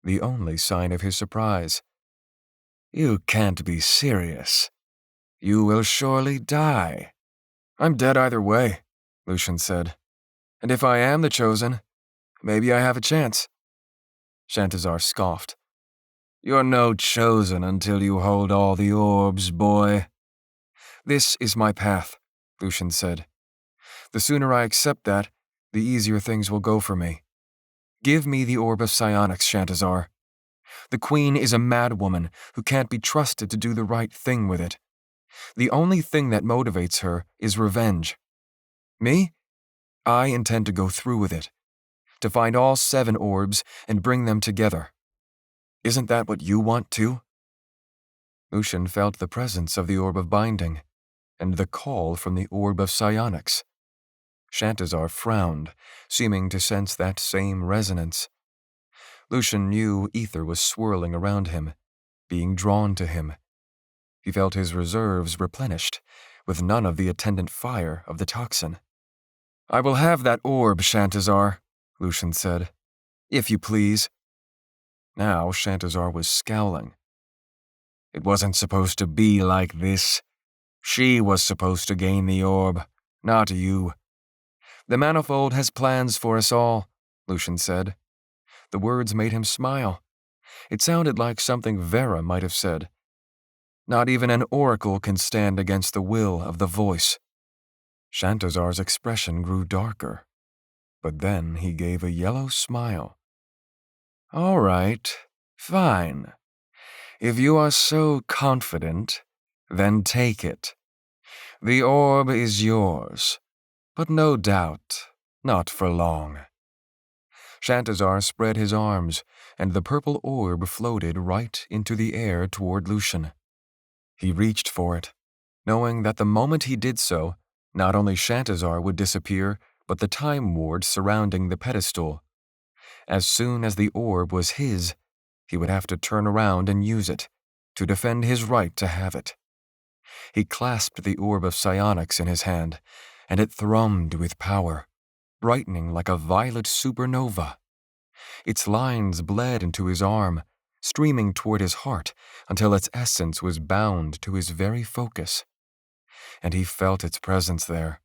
the only sign of his surprise. You can't be serious. You will surely die. I'm dead either way, Lucian said. And if I am the chosen, maybe I have a chance. Shantazar scoffed. You're no chosen until you hold all the orbs, boy. This is my path, Lucian said. The sooner I accept that, the easier things will go for me. Give me the orb of psionics, Shantazar. The queen is a madwoman who can't be trusted to do the right thing with it. The only thing that motivates her is revenge. Me? I intend to go through with it, to find all 7 orbs and bring them together. Isn't that what you want too? Lucian felt the presence of the orb of binding, and the call from the orb of psionics. Shantazar frowned, seeming to sense that same resonance. Lucian knew ether was swirling around him, being drawn to him. He felt his reserves replenished, with none of the attendant fire of the toxin. I will have that orb, Shantazar, Lucian said. If you please. Now Shantazar was scowling. It wasn't supposed to be like this. She was supposed to gain the orb, not you. The manifold has plans for us all, Lucian said. The words made him smile. It sounded like something Vera might have said. Not even an oracle can stand against the will of the voice. Shantazar's expression grew darker, but then he gave a yellow smile. All right, fine. If you are so confident, then take it. The orb is yours, but no doubt, not for long. Shantazar spread his arms, and the purple orb floated right into the air toward Lucian. He reached for it, knowing that the moment he did so, not only Shantazar would disappear, but the time ward surrounding the pedestal. As soon as the orb was his, he would have to turn around and use it, to defend his right to have it. He clasped the orb of psionics in his hand, and it thrummed with power, brightening like a violet supernova. Its lines bled into his arm, streaming toward his heart until its essence was bound to his very focus. And he felt its presence there,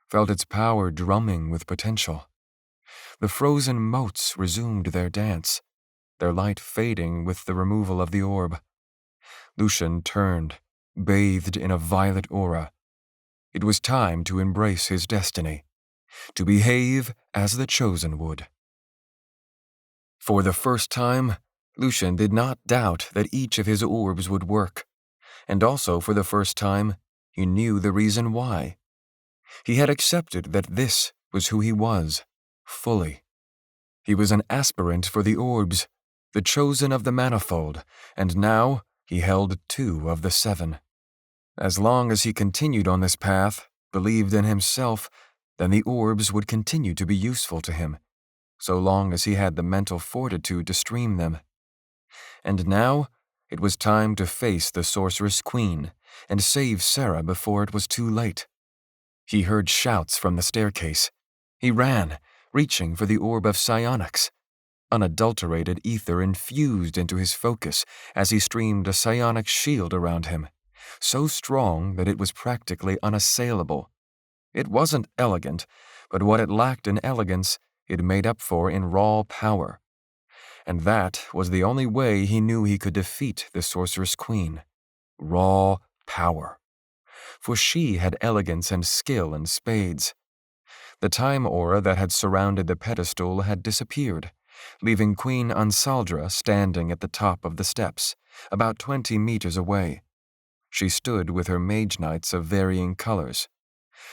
felt its power drumming with potential. The frozen motes resumed their dance, their light fading with the removal of the orb. Lucian turned, bathed in a violet aura. It was time to embrace his destiny, to behave as the chosen would. For the first time, Lucian did not doubt that each of his orbs would work, and also for the first time, he knew the reason why. He had accepted that this was who he was, fully. He was an aspirant for the orbs, the chosen of the manifold, and now he held 2 of the 7. As long as he continued on this path, believed in himself, then the orbs would continue to be useful to him, so long as he had the mental fortitude to stream them. And now, it was time to face the Sorceress Queen and save Sarah before it was too late. He heard shouts from the staircase. He ran, reaching for the orb of psionics. Unadulterated ether infused into his focus as he streamed a psionic shield around him, so strong that it was practically unassailable. It wasn't elegant, but what it lacked in elegance, it made up for in raw power. And that was the only way he knew he could defeat the Sorceress Queen. Raw power. For she had elegance and skill in spades. The time aura that had surrounded the pedestal had disappeared, leaving Queen Ansaldra standing at the top of the steps, about 20 meters away. She stood with her Mage-Knights of varying colors.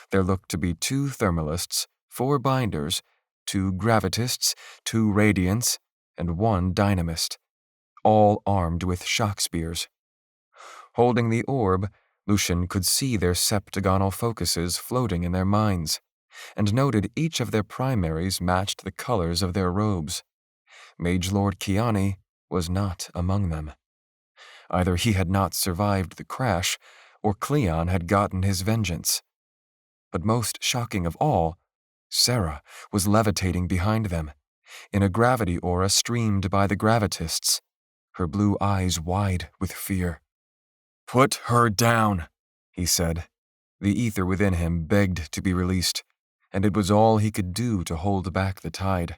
There looked to be 2 thermalists, 4 binders, 2 gravitists, 2 radiants, and 1 dynamist, all armed with shock spears. Holding the orb, Lucian could see their septagonal focuses floating in their minds, and noted each of their primaries matched the colors of their robes. Mage Lord Kiani was not among them. Either he had not survived the crash, or Cleon had gotten his vengeance. But most shocking of all, Sarah was levitating behind them, in a gravity aura streamed by the gravitists, her blue eyes wide with fear. "Put her down," he said. The ether within him begged to be released, and it was all he could do to hold back the tide.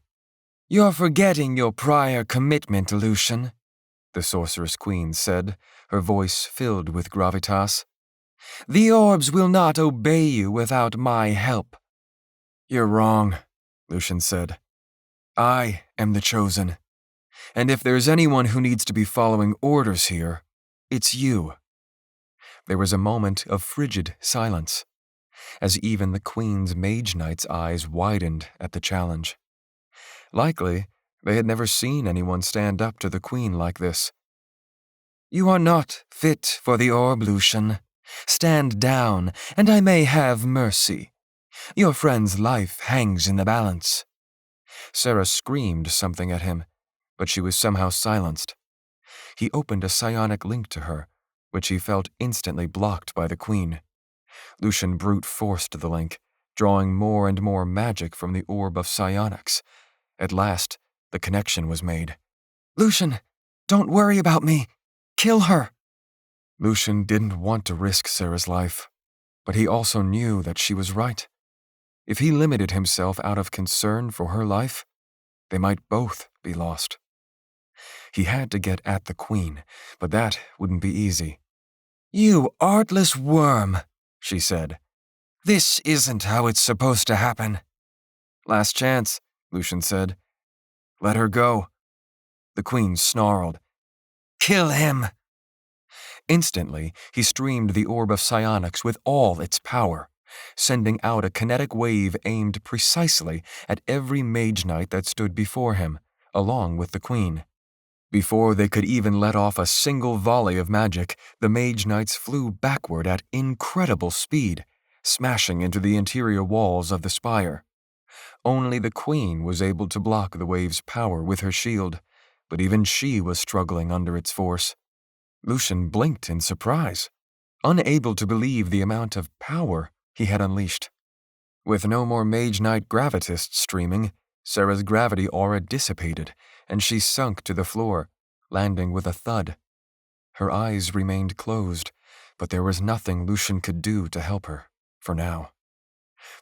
"You're forgetting your prior commitment, Lucian," the Sorceress Queen said, her voice filled with gravitas. "The orbs will not obey you without my help." "You're wrong," Lucian said. "I am the chosen, and if there's anyone who needs to be following orders here, it's you." There was a moment of frigid silence, as even the Queen's Mage-Knight's eyes widened at the challenge. Likely, they had never seen anyone stand up to the Queen like this. "You are not fit for the orb, Lucian. Stand down, and I may have mercy. Your friend's life hangs in the balance." Sarah screamed something at him, but she was somehow silenced. He opened a psionic link to her, which he felt instantly blocked by the Queen. Lucian brute forced the link, drawing more and more magic from the orb of psionics. At last, the connection was made. "Lucian, don't worry about me. Kill her." Lucian didn't want to risk Sarah's life, but he also knew that she was right. If he limited himself out of concern for her life, they might both be lost. He had to get at the Queen, but that wouldn't be easy. "You artless worm," she said. "This isn't how it's supposed to happen." "Last chance," Lucian said. "Let her go." The Queen snarled. "Kill him." Instantly, he streamed the orb of psionics with all its power, sending out a kinetic wave aimed precisely at every Mage Knight that stood before him, along with the Queen. Before they could even let off a single volley of magic, the Mage Knights flew backward at incredible speed, smashing into the interior walls of the spire. Only the Queen was able to block the wave's power with her shield, but even she was struggling under its force. Lucian blinked in surprise, unable to believe the amount of power he had unleashed. With no more Mage Knight gravitists streaming, Sarah's gravity aura dissipated, and she sunk to the floor, landing with a thud. Her eyes remained closed, but there was nothing Lucian could do to help her, for now.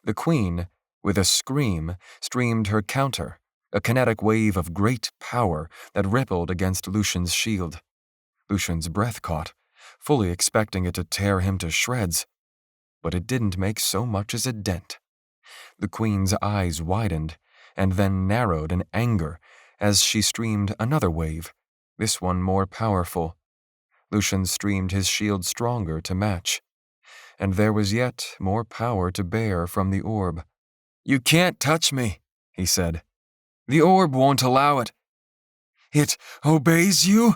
The Queen, with a scream, streamed her counter, a kinetic wave of great power that rippled against Lucian's shield. Lucian's breath caught, fully expecting it to tear him to shreds, but it didn't make so much as a dent. The Queen's eyes widened, and then narrowed in anger as she streamed another wave, this one more powerful. Lucian streamed his shield stronger to match, and there was yet more power to bear from the orb. "You can't touch me," he said. "The orb won't allow it." "It obeys you?"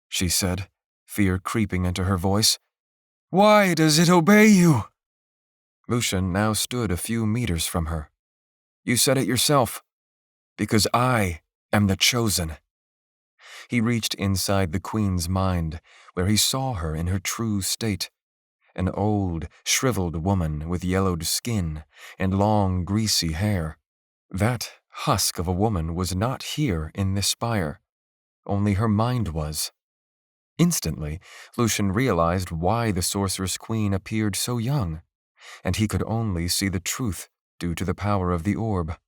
she said, fear creeping into her voice. "Why does it obey you?" Lucian now stood a few meters from her. "You said it yourself. Because I am the chosen." He reached inside the Queen's mind, where he saw her in her true state, an old, shriveled woman with yellowed skin and long, greasy hair. That husk of a woman was not here in this spire. Only her mind was. Instantly, Lucian realized why the Sorceress Queen appeared so young, and he could only see the truth due to the power of the orb.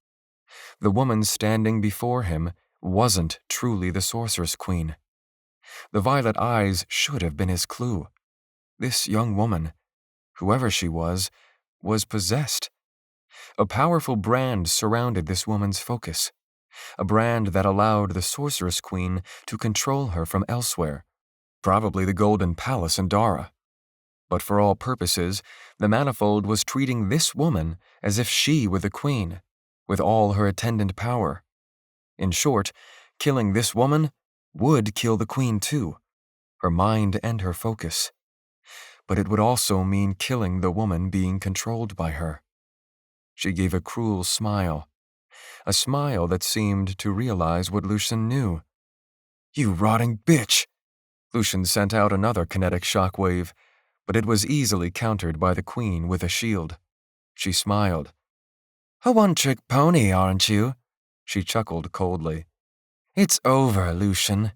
The woman standing before him wasn't truly the Sorceress Queen. The violet eyes should have been his clue. This young woman, whoever she was possessed. A powerful brand surrounded this woman's focus, a brand that allowed the Sorceress Queen to control her from elsewhere, probably the Golden Palace in Dara. But for all purposes, the Manifold was treating this woman as if she were the Queen, with all her attendant power. In short, killing this woman would kill the queen too, her mind and her focus. But it would also mean killing the woman being controlled by her. She gave a cruel smile, a smile that seemed to realize what Lucian knew. "You rotting bitch!" Lucian sent out another kinetic shockwave, but it was easily countered by the queen with a shield. She smiled. "A one-trick pony, aren't you?" She chuckled coldly. "It's over, Lucian."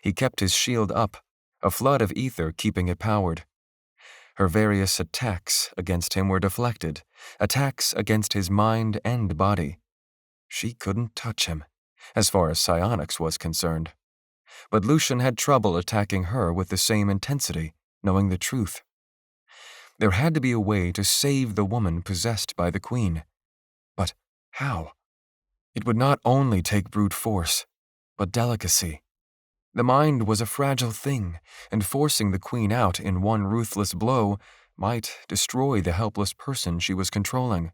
He kept his shield up, a flood of ether keeping it powered. Her various attacks against him were deflected, attacks against his mind and body. She couldn't touch him, as far as psionics was concerned. But Lucian had trouble attacking her with the same intensity, knowing the truth. There had to be a way to save the woman possessed by the queen. But how? It would not only take brute force, but delicacy. The mind was a fragile thing, and forcing the queen out in one ruthless blow might destroy the helpless person she was controlling.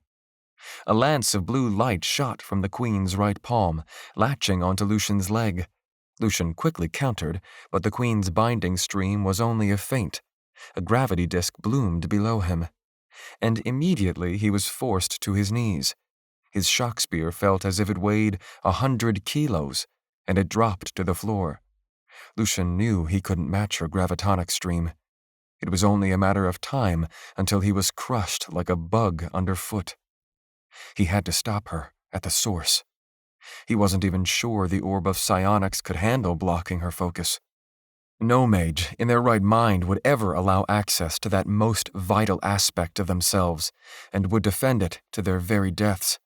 A lance of blue light shot from the queen's right palm, latching onto Lucian's leg. Lucian quickly countered, but the queen's binding stream was only a feint. A gravity disk bloomed below him, and immediately he was forced to his knees. His shock spear felt as if it weighed 100 kilos, and it dropped to the floor. Lucian knew he couldn't match her gravitonic stream. It was only a matter of time until he was crushed like a bug underfoot. He had to stop her at the source. He wasn't even sure the orb of psionics could handle blocking her focus. No mage in their right mind would ever allow access to that most vital aspect of themselves, and would defend it to their very deaths.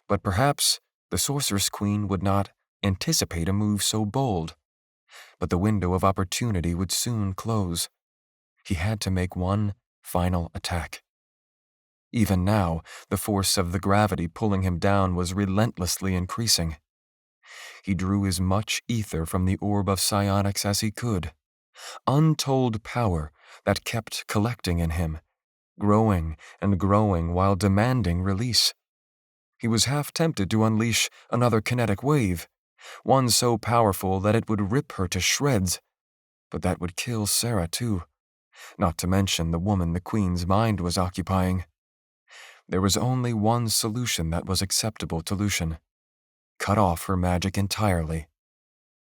But perhaps the Sorceress Queen would not anticipate a move so bold. But the window of opportunity would soon close. He had to make one final attack. Even now, the force of the gravity pulling him down was relentlessly increasing. He drew as much ether from the orb of psionics as he could. Untold power that kept collecting in him, growing and growing while demanding release. He was half tempted to unleash another kinetic wave, one so powerful that it would rip her to shreds. But that would kill Sarah too, not to mention the woman the queen's mind was occupying. There was only one solution that was acceptable to Lucian: cut off her magic entirely.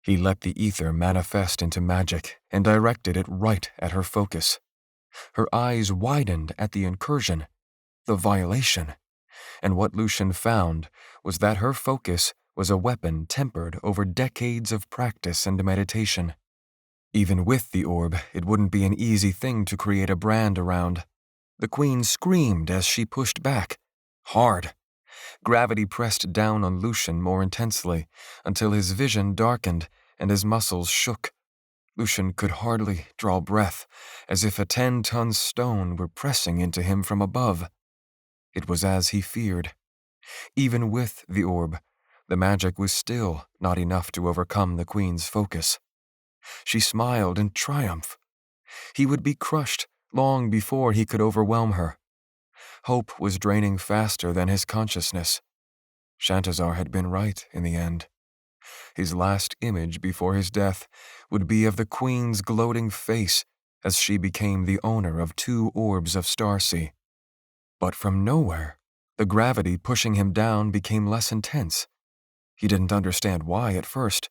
He let the ether manifest into magic and directed it right at her focus. Her eyes widened at the incursion, the violation, and what Lucian found was that her focus was a weapon tempered over decades of practice and meditation. Even with the orb, it wouldn't be an easy thing to create a brand around. The queen screamed as she pushed back, hard. Gravity pressed down on Lucian more intensely, until his vision darkened and his muscles shook. Lucian could hardly draw breath, as if a 10-ton stone were pressing into him from above. It was as he feared. Even with the orb, the magic was still not enough to overcome the queen's focus. She smiled in triumph. He would be crushed long before he could overwhelm her. Hope was draining faster than his consciousness. Shantazar had been right in the end. His last image before his death would be of the queen's gloating face as she became the owner of 2 orbs of Starsea. But from nowhere, the gravity pushing him down became less intense. He didn't understand why at first.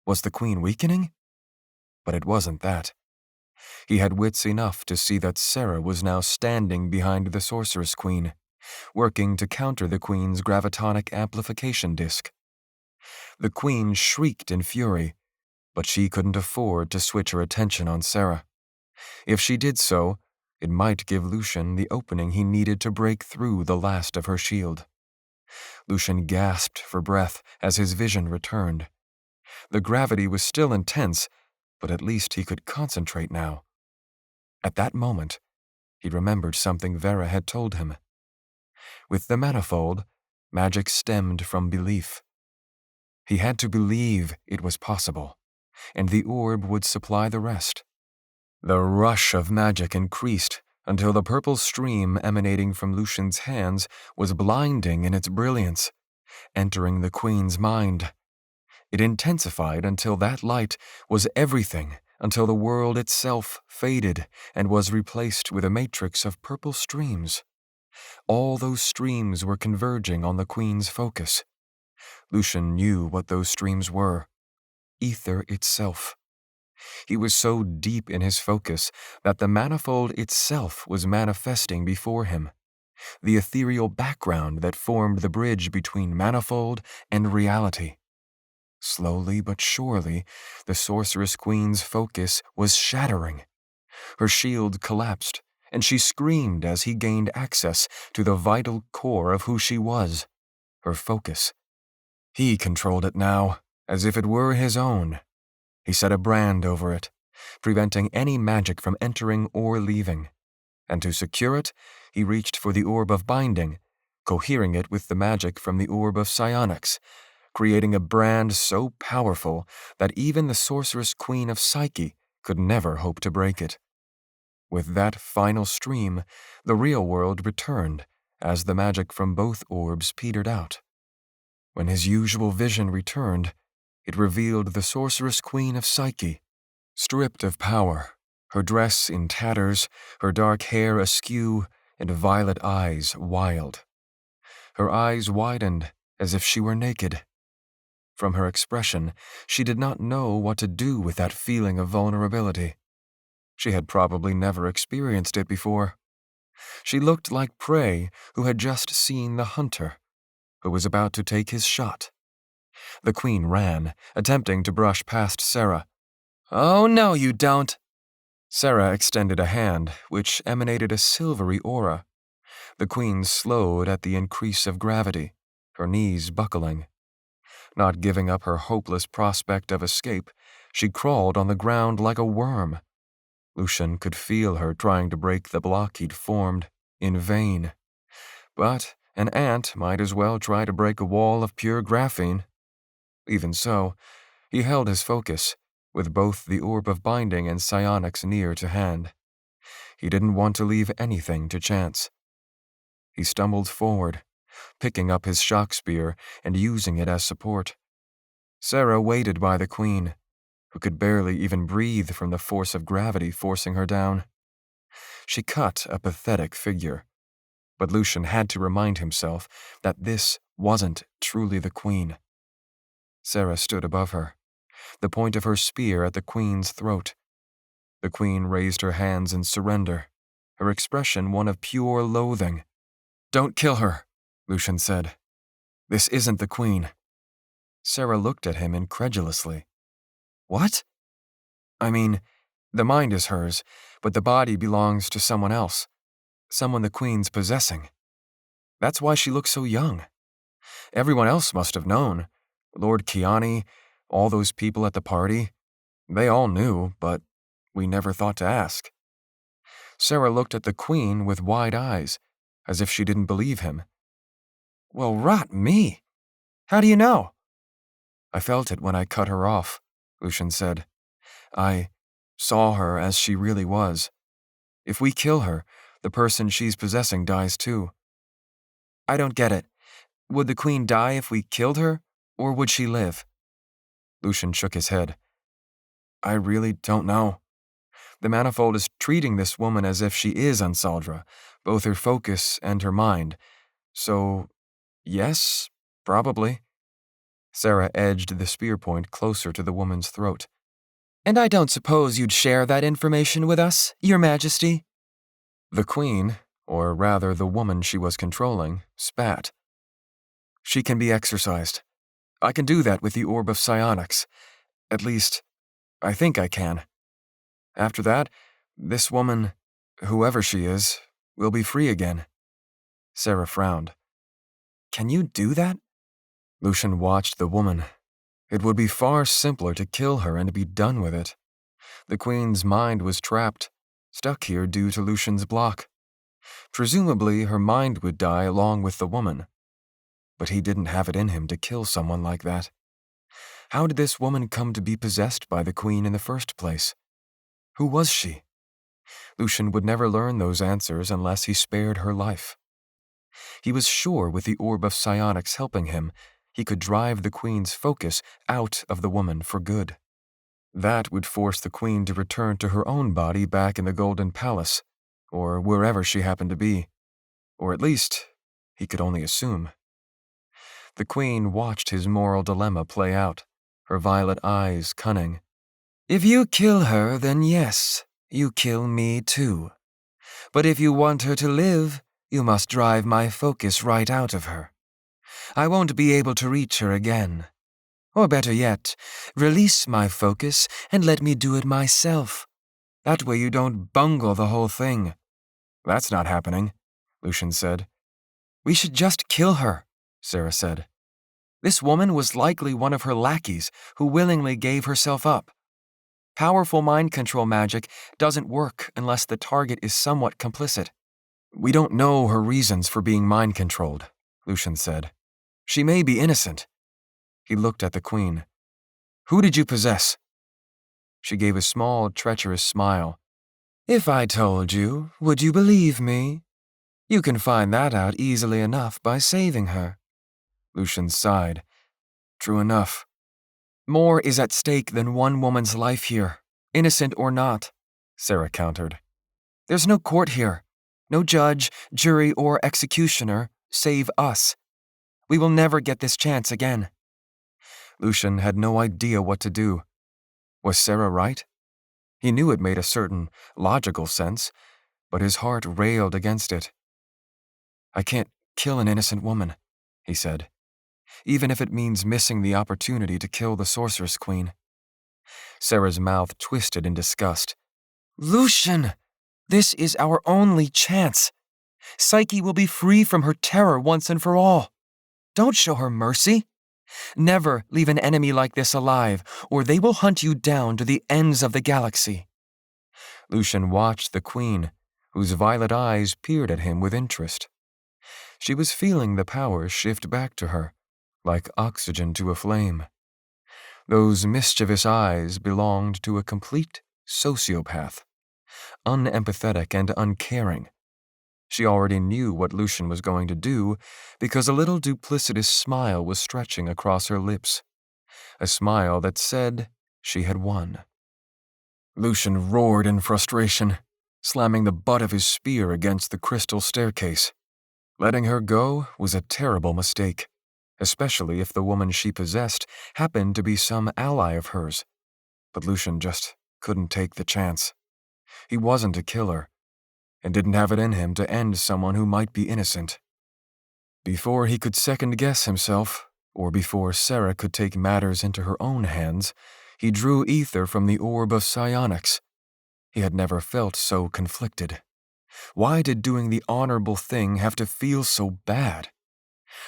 Was the queen weakening? But it wasn't that. He had wits enough to see that Sarah was now standing behind the Sorceress Queen, working to counter the queen's gravitonic amplification disk. The queen shrieked in fury, but she couldn't afford to switch her attention on Sarah. If she did so, it might give Lucian the opening he needed to break through the last of her shield. Lucian gasped for breath as his vision returned. The gravity was still intense, but at least he could concentrate now. At that moment, he remembered something Vera had told him. With the manifold, magic stemmed from belief. He had to believe it was possible, and the orb would supply the rest. The rush of magic increased until the purple stream emanating from Lucian's hands was blinding in its brilliance, entering the queen's mind. It intensified until that light was everything, until the world itself faded and was replaced with a matrix of purple streams. All those streams were converging on the queen's focus. Lucian knew what those streams were. Ether itself. He was so deep in his focus that the manifold itself was manifesting before him, the ethereal background that formed the bridge between manifold and reality. Slowly but surely, the Sorceress Queen's focus was shattering. Her shield collapsed, and she screamed as he gained access to the vital core of who she was, her focus. He controlled it now, as if it were his own. He set a brand over it, preventing any magic from entering or leaving. And to secure it, he reached for the orb of binding, cohering it with the magic from the orb of psionics, creating a brand so powerful that even the Sorceress-Queen of Psyche could never hope to break it. With that final stream, the real world returned as the magic from both orbs petered out. When his usual vision returned, it revealed the Sorceress-Queen of Psyche, stripped of power, her dress in tatters, her dark hair askew, and violet eyes wild. Her eyes widened as if she were naked. From her expression, she did not know what to do with that feeling of vulnerability. She had probably never experienced it before. She looked like prey who had just seen the hunter, who was about to take his shot. The queen ran, attempting to brush past Sarah. "Oh, no, you don't." Sarah extended a hand, which emanated a silvery aura. The queen slowed at the increase of gravity, her knees buckling. Not giving up her hopeless prospect of escape, she crawled on the ground like a worm. Lucian could feel her trying to break the block he'd formed, in vain. But an ant might as well try to break a wall of pure graphene. Even so, he held his focus, with both the orb of binding and psionics near to hand. He didn't want to leave anything to chance. He stumbled forward, picking up his shock spear and using it as support. Sarah waited by the queen, who could barely even breathe from the force of gravity forcing her down. She cut a pathetic figure, but Lucian had to remind himself that this wasn't truly the queen. Sarah stood above her, the point of her spear at the queen's throat. The queen raised her hands in surrender, her expression one of pure loathing. "Don't kill her," Lucian said. "This isn't the queen." Sarah looked at him incredulously. "What?" "I mean, the mind is hers, but the body belongs to someone else, someone the queen's possessing. That's why she looks so young. Everyone else must have known. Lord Kiani, all those people at the party. They all knew, but we never thought to ask." Sarah looked at the queen with wide eyes, as if she didn't believe him. "Well, rot me! How do you know?" "I felt it when I cut her off," Lucian said. "I saw her as she really was. If we kill her, the person she's possessing dies too." "I don't get it. Would the queen die if we killed her, or would she live?" Lucian shook his head. "I really don't know. The manifold is treating this woman as if she is Ansaldra, both her focus and her mind. So, yes, probably." Sarah edged the spear point closer to the woman's throat. "And I don't suppose you'd share that information with us, Your Majesty?" The queen, or rather the woman she was controlling, spat. "She can be exorcised. I can do that with the orb of psionics. At least, I think I can. After that, this woman, whoever she is, will be free again." Sarah frowned. "Can you do that?" Lucian watched the woman. It would be far simpler to kill her and be done with it. The queen's mind was trapped, stuck here due to Lucian's block. Presumably, her mind would die along with the woman. But he didn't have it in him to kill someone like that. How did this woman come to be possessed by the queen in the first place? Who was she? Lucian would never learn those answers unless he spared her life. He was sure with the orb of psionics helping him, he could drive the Queen's focus out of the woman for good. That would force the Queen to return to her own body back in the Golden Palace, or wherever she happened to be. Or at least, he could only assume. The Queen watched his moral dilemma play out, her violet eyes cunning. If you kill her, then yes, you kill me too. But if you want her to live, you must drive my focus right out of her. I won't be able to reach her again. Or better yet, release my focus and let me do it myself. That way you don't bungle the whole thing. That's not happening, Lucian said. We should just kill her, Sarah said. This woman was likely one of her lackeys who willingly gave herself up. Powerful mind control magic doesn't work unless the target is somewhat complicit. We don't know her reasons for being mind-controlled, Lucian said. She may be innocent. He looked at the Queen. Who did you possess? She gave a small, treacherous smile. If I told you, would you believe me? You can find that out easily enough by saving her. Lucian sighed. True enough. More is at stake than one woman's life here, innocent or not, Sarah countered. There's no court here, no judge, jury, or executioner, save us. We will never get this chance again. Lucian had no idea what to do. Was Sarah right? He knew it made a certain logical sense, but his heart railed against it. I can't kill an innocent woman, he said, even if it means missing the opportunity to kill the Sorceress Queen. Sarah's mouth twisted in disgust. Lucian, this is our only chance. Psyche will be free from her terror once and for all. Don't show her mercy. Never leave an enemy like this alive, or they will hunt you down to the ends of the galaxy. Lucian watched the Queen, whose violet eyes peered at him with interest. She was feeling the power shift back to her, like oxygen to a flame. Those mischievous eyes belonged to a complete sociopath, unempathetic and uncaring. She already knew what Lucian was going to do because a little duplicitous smile was stretching across her lips, a smile that said she had won. Lucian roared in frustration, slamming the butt of his spear against the crystal staircase. Letting her go was a terrible mistake, especially if the woman she possessed happened to be some ally of hers. But Lucian just couldn't take the chance. He wasn't a killer, and didn't have it in him to end someone who might be innocent. Before he could second-guess himself, or before Sarah could take matters into her own hands, he drew ether from the orb of psionics. He had never felt so conflicted. Why did doing the honorable thing have to feel so bad?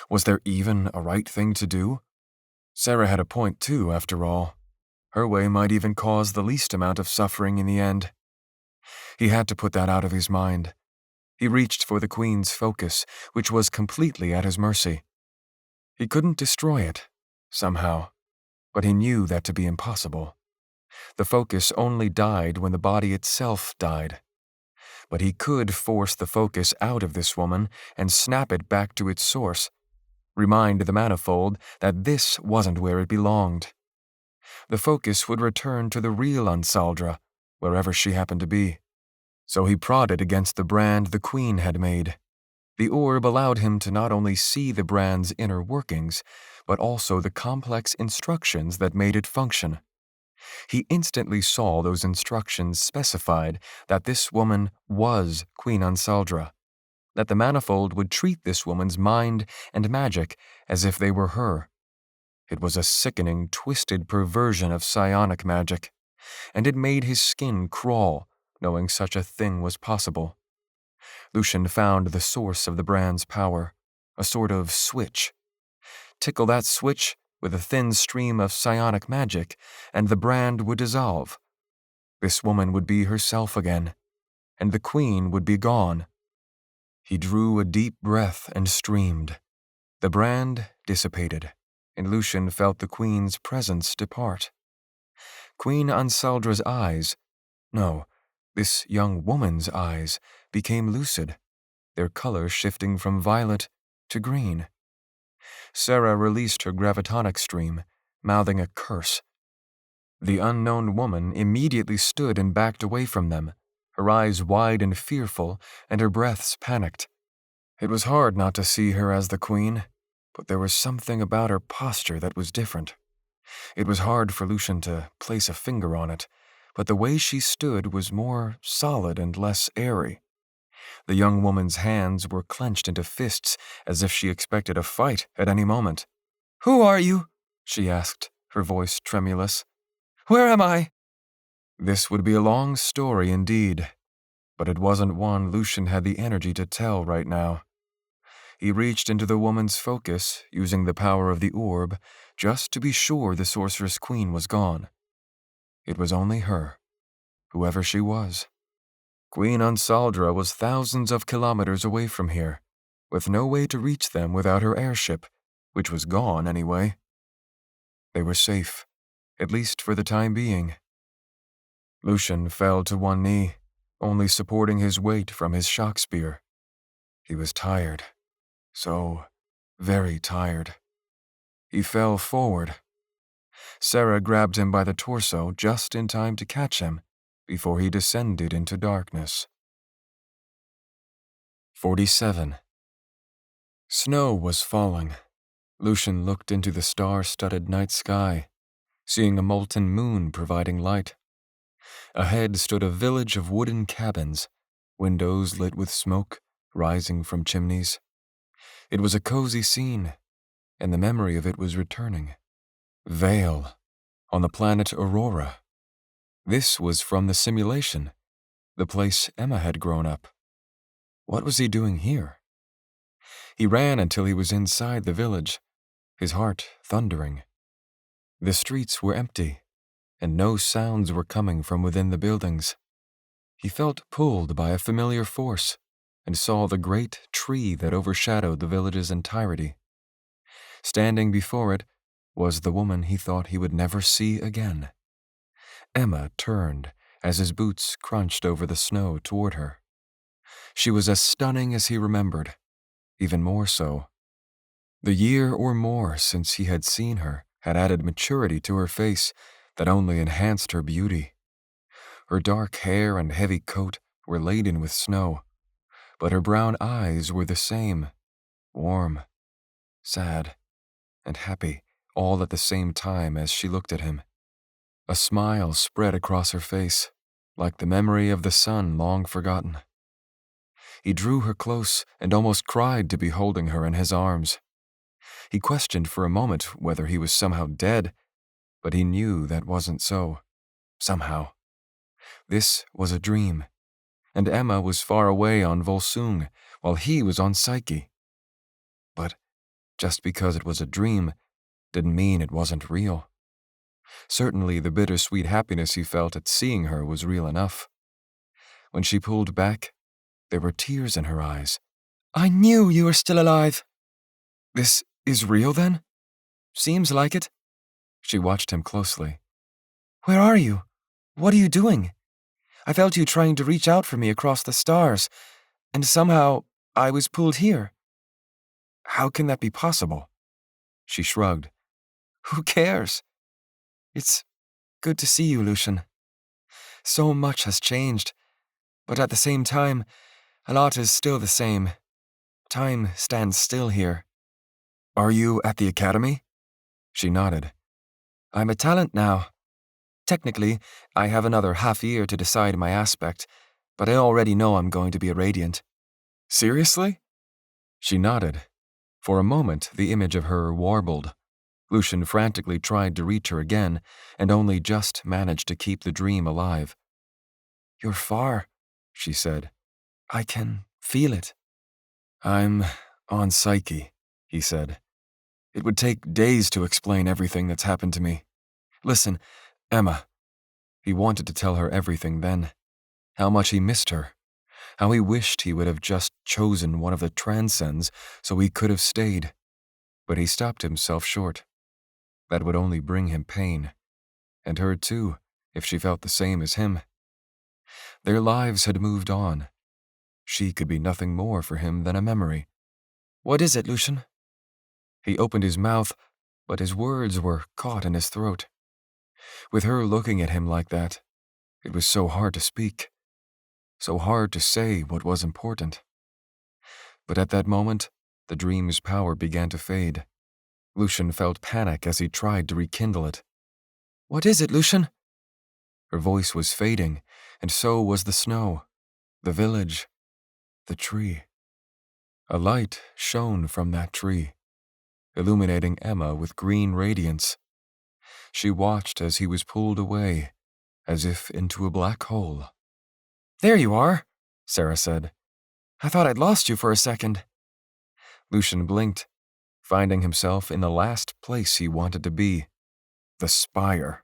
Was there even a right thing to do? Sarah had a point too, after all. Her way might even cause the least amount of suffering in the end. He had to put that out of his mind. He reached for the Queen's focus, which was completely at his mercy. He couldn't destroy it, somehow, but he knew that to be impossible. The focus only died when the body itself died. But he could force the focus out of this woman and snap it back to its source, remind the manifold that this wasn't where it belonged. The focus would return to the real Ansaldra, wherever she happened to be. So he prodded against the brand the Queen had made. The orb allowed him to not only see the brand's inner workings, but also the complex instructions that made it function. He instantly saw those instructions specified that this woman was Queen Ansaldra, that the manifold would treat this woman's mind and magic as if they were her. It was a sickening, twisted perversion of psionic magic, and it made his skin crawl, knowing such a thing was possible. Lucian found the source of the brand's power, a sort of switch. Tickle that switch with a thin stream of psionic magic, and the brand would dissolve. This woman would be herself again, and the Queen would be gone. He drew a deep breath and streamed. The brand dissipated, and Lucian felt the Queen's presence depart. Queen Ansaldra's eyes, no, This young woman's eyes became lucid, their color shifting from violet to green. Sarah released her gravitonic stream, mouthing a curse. The unknown woman immediately stood and backed away from them, her eyes wide and fearful, and her breaths panicked. It was hard not to see her as the queen, but there was something about her posture that was different. It was hard for Lucian to place a finger on it, but the way she stood was more solid and less airy. The young woman's hands were clenched into fists as if she expected a fight at any moment. "Who are you?" she asked, her voice tremulous. "Where am I?" This would be a long story indeed, but it wasn't one Lucian had the energy to tell right now. He reached into the woman's focus, using the power of the orb, just to be sure the Sorceress Queen was gone. It was only her, whoever she was. Queen Ansaldra was thousands of kilometers away from here, with no way to reach them without her airship, which was gone anyway. They were safe, at least for the time being. Lucian fell to one knee, only supporting his weight from his shock spear. He was tired. So very tired. He fell forward. Sarah grabbed him by the torso just in time to catch him before he descended into darkness. 47. Snow was falling. Lucian looked into the star-studded night sky, seeing a molten moon providing light. Ahead stood a village of wooden cabins, windows lit with smoke rising from chimneys. It was a cozy scene, and the memory of it was returning. Vale, on the planet Aurora. This was from the simulation, the place Emma had grown up. What was he doing here? He ran until he was inside the village, his heart thundering. The streets were empty, and no sounds were coming from within the buildings. He felt pulled by a familiar force, and saw the great tree that overshadowed the village's entirety. Standing before it was the woman he thought he would never see again. Emma turned as his boots crunched over the snow toward her. She was as stunning as he remembered, even more so. The year or more since he had seen her had added maturity to her face that only enhanced her beauty. Her dark hair and heavy coat were laden with snow, but her brown eyes were the same, warm, sad, and happy, all at the same time as she looked at him. A smile spread across her face, like the memory of the sun long forgotten. He drew her close and almost cried to be holding her in his arms. He questioned for a moment whether he was somehow dead, but he knew that wasn't so. Somehow. This was a dream, and Emma was far away on Volsung, while he was on Psyche. But just because it was a dream didn't mean it wasn't real. Certainly the bittersweet happiness he felt at seeing her was real enough. When she pulled back, there were tears in her eyes. "I knew you were still alive." "This is real, then?" "Seems like it." She watched him closely. "Where are you? What are you doing? I felt you trying to reach out for me across the stars, and somehow I was pulled here." "How can that be possible?" She shrugged. "Who cares? It's good to see you, Lucian. So much has changed, but at the same time, a lot is still the same. Time stands still here." "Are you at the academy?" She nodded. "I'm a talent now. Technically, I have another half year to decide my aspect, but I already know I'm going to be a Radiant." "Seriously?" She nodded. For a moment, the image of her warbled. Lucian frantically tried to reach her again, and only just managed to keep the dream alive. "You're far," she said. "I can feel it." "I'm on Psyche," he said. "It would take days to explain everything that's happened to me. Listen, Emma." He wanted to tell her everything then. How much he missed her. How he wished he would have just chosen one of the transcends so he could have stayed. But he stopped himself short. That would only bring him pain. And her too, if she felt the same as him. Their lives had moved on. She could be nothing more for him than a memory. What is it, Lucian? He opened his mouth, but his words were caught in his throat. With her looking at him like that, it was so hard to speak, so hard to say what was important. But at that moment, the dream's power began to fade. Lucian felt panic as he tried to rekindle it. What is it, Lucian? Her voice was fading, and so was the snow, the village, the tree. A light shone from that tree, illuminating Emma with green radiance. She watched as he was pulled away, as if into a black hole. There you are, Sarah said. I thought I'd lost you for a second. Lucian blinked, finding himself in the last place he wanted to be, the spire.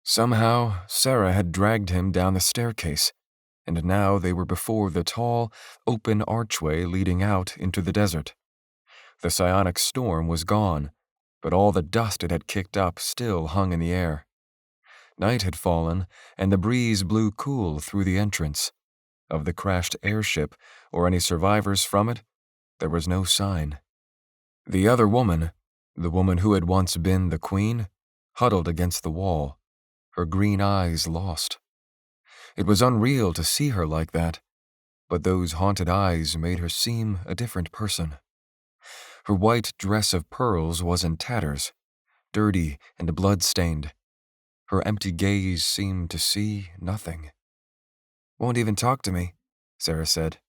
Somehow, Sarah had dragged him down the staircase, and now they were before the tall, open archway leading out into the desert. The psionic storm was gone, but all the dust it had kicked up still hung in the air. Night had fallen, and the breeze blew cool through the entrance. Of the crashed airship, or any survivors from it, there was no sign. The other woman, the woman who had once been the queen, huddled against the wall, her green eyes lost. It was unreal to see her like that, but those haunted eyes made her seem a different person. Her white dress of pearls was in tatters, dirty and blood-stained. Her empty gaze seemed to see nothing. Won't even talk to me, Sarah said.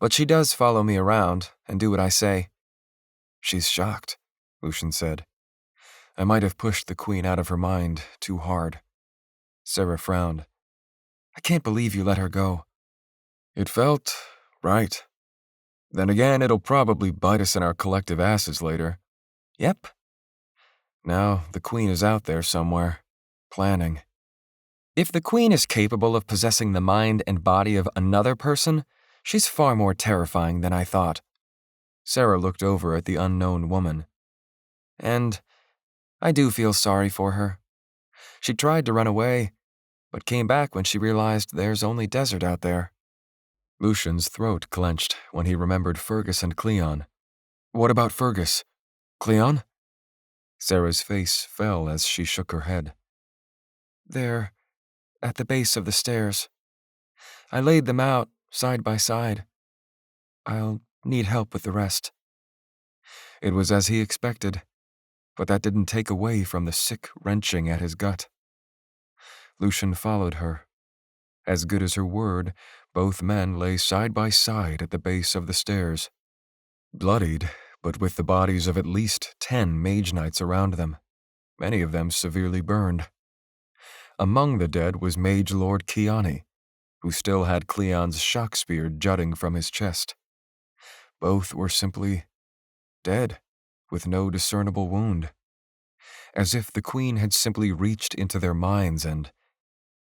But she does follow me around and do what I say. She's shocked, Lucian said. I might have pushed the queen out of her mind too hard. Sarah frowned. I can't believe you let her go. It felt right. Then again, it'll probably bite us in our collective asses later. Yep. Now the queen is out there somewhere, planning. If the queen is capable of possessing the mind and body of another person, she's far more terrifying than I thought. Sarah looked over at the unknown woman. And I do feel sorry for her. She tried to run away, but came back when she realized there's only desert out there. Lucian's throat clenched when he remembered Fergus and Cleon. What about Fergus? Cleon? Sarah's face fell as she shook her head. They're at the base of the stairs. I laid them out side by side. I'll need help with the rest. It was as he expected, but that didn't take away from the sick wrenching at his gut. Lucian followed her. As good as her word, both men lay side by side at the base of the stairs, bloodied, but with the bodies of at least 10 Mage-Knights around them, many of them severely burned. Among the dead was Mage Lord Kiani, who still had Cleon's shock spear jutting from his chest. Both were simply dead, with no discernible wound, as if the queen had simply reached into their minds and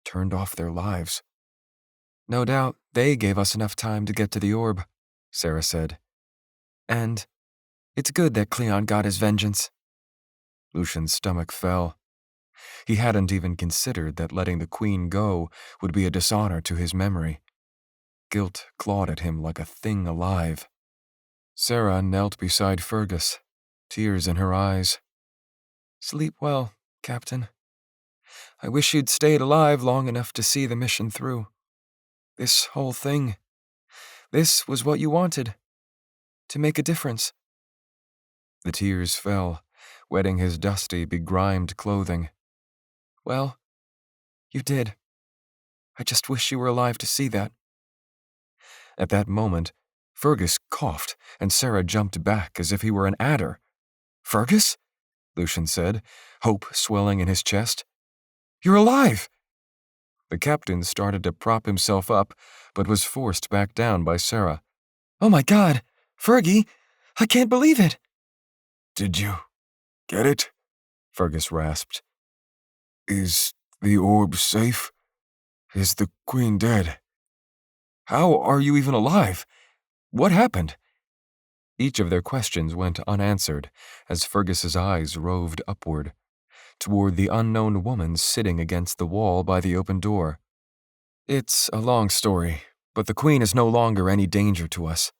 turned off their lives. No doubt they gave us enough time to get to the orb, Sarah said. And it's good that Cleon got his vengeance. Lucian's stomach fell. He hadn't even considered that letting the queen go would be a dishonor to his memory. Guilt clawed at him like a thing alive. Sarah knelt beside Fergus, tears in her eyes. Sleep well, Captain. I wish you'd stayed alive long enough to see the mission through. This whole thing, this was what you wanted, to make a difference. The tears fell, wetting his dusty, begrimed clothing. Well, you did. I just wish you were alive to see that. At that moment, Fergus coughed, and Sarah jumped back as if he were an adder. "Fergus?" Lucian said, hope swelling in his chest. "You're alive!" The captain started to prop himself up, but was forced back down by Sarah. "Oh my God! Fergie! I can't believe it!" "Did you get it?" Fergus rasped. "Is the orb safe? Is the queen dead? How are you even alive? What happened?" Each of their questions went unanswered as Fergus's eyes roved upward, toward the unknown woman sitting against the wall by the open door. It's a long story, but the Queen is no longer any danger to us.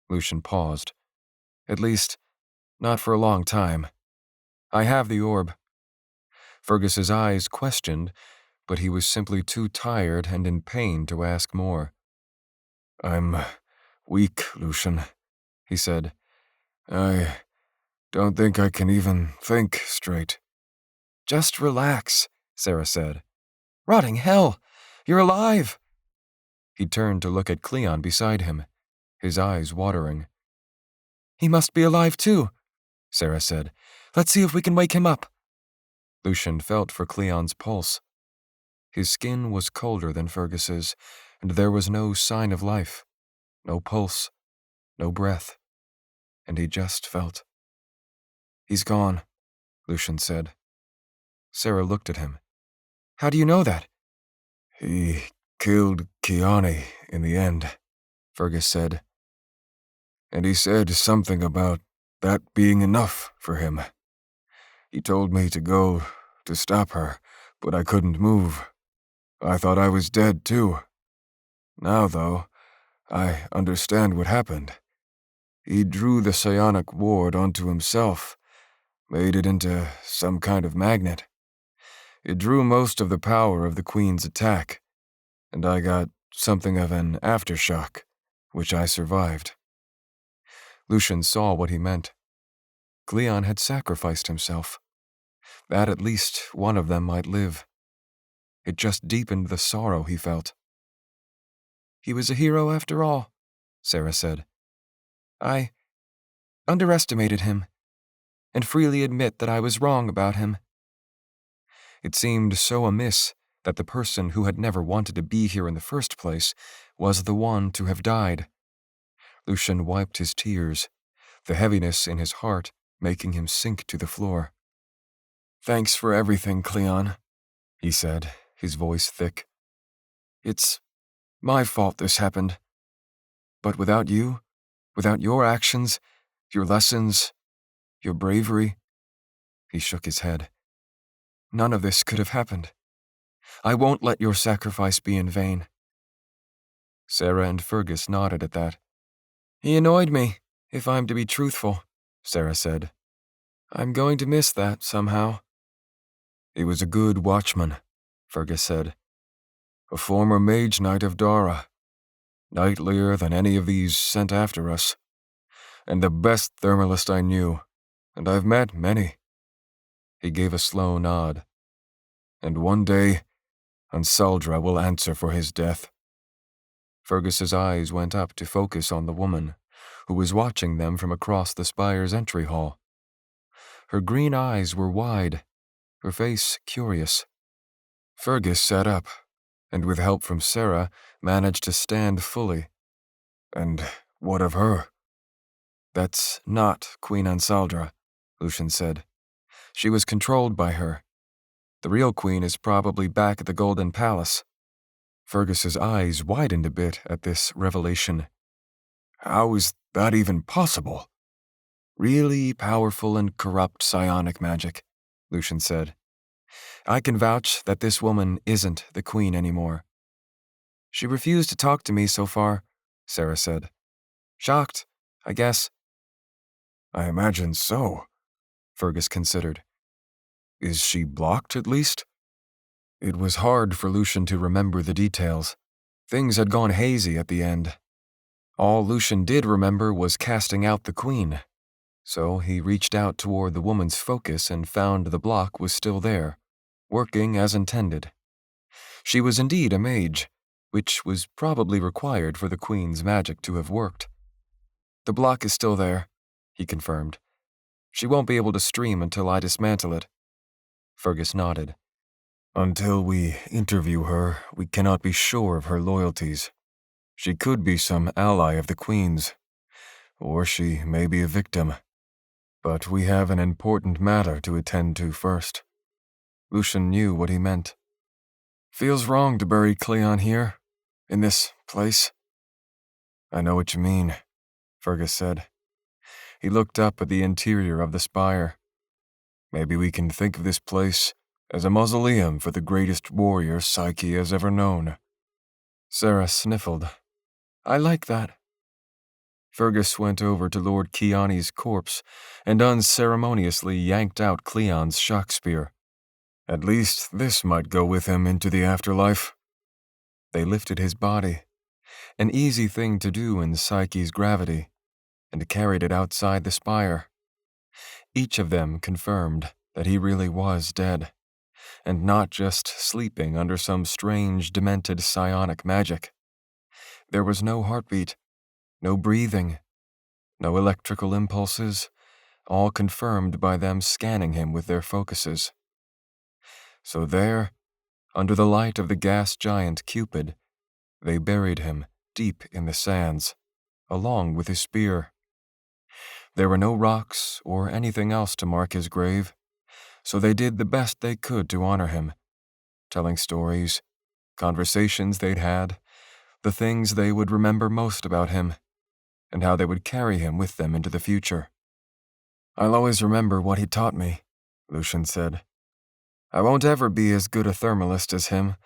Lucian paused. At least, not for a long time. I have the orb. Fergus's eyes questioned, but he was simply too tired and in pain to ask more. I'm weak, Lucian, he said. I don't think I can even think straight. Just relax, Sarah said. Rotting hell! You're alive! He turned to look at Cleon beside him, his eyes watering. He must be alive too, Sarah said. Let's see if we can wake him up. Lucian felt for Cleon's pulse. His skin was colder than Fergus's, and there was no sign of life, no pulse, no breath, and he just felt. He's gone, Lucian said. Sarah looked at him. How do you know that? He killed Kiani in the end, Fergus said. And he said something about that being enough for him. He told me to go to stop her, but I couldn't move. I thought I was dead too. Now, though, I understand what happened. He drew the psionic ward onto himself, made it into some kind of magnet. It drew most of the power of the Queen's attack, and I got something of an aftershock, which I survived. Lucian saw what he meant. Cleon had sacrificed himself. That at least one of them might live. It just deepened the sorrow he felt. He was a hero after all, Sarah said. I underestimated him, and freely admit that I was wrong about him. It seemed so amiss that the person who had never wanted to be here in the first place was the one to have died. Lucian wiped his tears, the heaviness in his heart making him sink to the floor. Thanks for everything, Cleon, he said, his voice thick. It's my fault this happened. But without you, without your actions, your lessons, your bravery, he shook his head. None of this could have happened. I won't let your sacrifice be in vain. Sarah and Fergus nodded at that. He annoyed me, if I'm to be truthful, Sarah said. I'm going to miss that somehow. He was a good watchman, Fergus said. A former Mage-Knight of Dara. Knightlier than any of these sent after us. And the best thermalist I knew, and I've met many. He gave a slow nod. And one day, Ansaldra will answer for his death. Fergus's eyes went up to focus on the woman, who was watching them from across the spire's entry hall. Her green eyes were wide, her face curious. Fergus sat up, and with help from Sarah, managed to stand fully. And what of her? That's not Queen Ansaldra, Lucian said. She was controlled by her. The real queen is probably back at the Golden Palace. Fergus's eyes widened a bit at this revelation. How is that even possible? Really powerful and corrupt psionic magic, Lucian said. I can vouch that this woman isn't the queen anymore. She refused to talk to me so far, Sarah said. Shocked, I guess. I imagine so, Fergus considered. Is she blocked, at least? It was hard for Lucian to remember the details. Things had gone hazy at the end. All Lucian did remember was casting out the queen. So he reached out toward the woman's focus and found the block was still there, working as intended. She was indeed a mage, which was probably required for the queen's magic to have worked. The block is still there, he confirmed. She won't be able to stream until I dismantle it. Fergus nodded. Until we interview her, we cannot be sure of her loyalties. She could be some ally of the Queen's, or she may be a victim. But we have an important matter to attend to first. Lucian knew what he meant. Feels wrong to bury Cleon here, in this place. I know what you mean, Fergus said. He looked up at the interior of the spire. Maybe we can think of this place as a mausoleum for the greatest warrior Psyche has ever known. Sarah sniffled. I like that. Fergus went over to Lord Kiani's corpse and unceremoniously yanked out Cleon's shock spear. At least this might go with him into the afterlife. They lifted his body, an easy thing to do in Psyche's gravity, and carried it outside the spire. Each of them confirmed that he really was dead, and not just sleeping under some strange, demented psionic magic. There was no heartbeat, no breathing, no electrical impulses, all confirmed by them scanning him with their focuses. So there, under the light of the gas giant Cupid, they buried him deep in the sands, along with his spear. There were no rocks or anything else to mark his grave, so they did the best they could to honor him, telling stories, conversations they'd had, the things they would remember most about him, and how they would carry him with them into the future. I'll always remember what he taught me, Lucian said. I won't ever be as good a thermalist as him,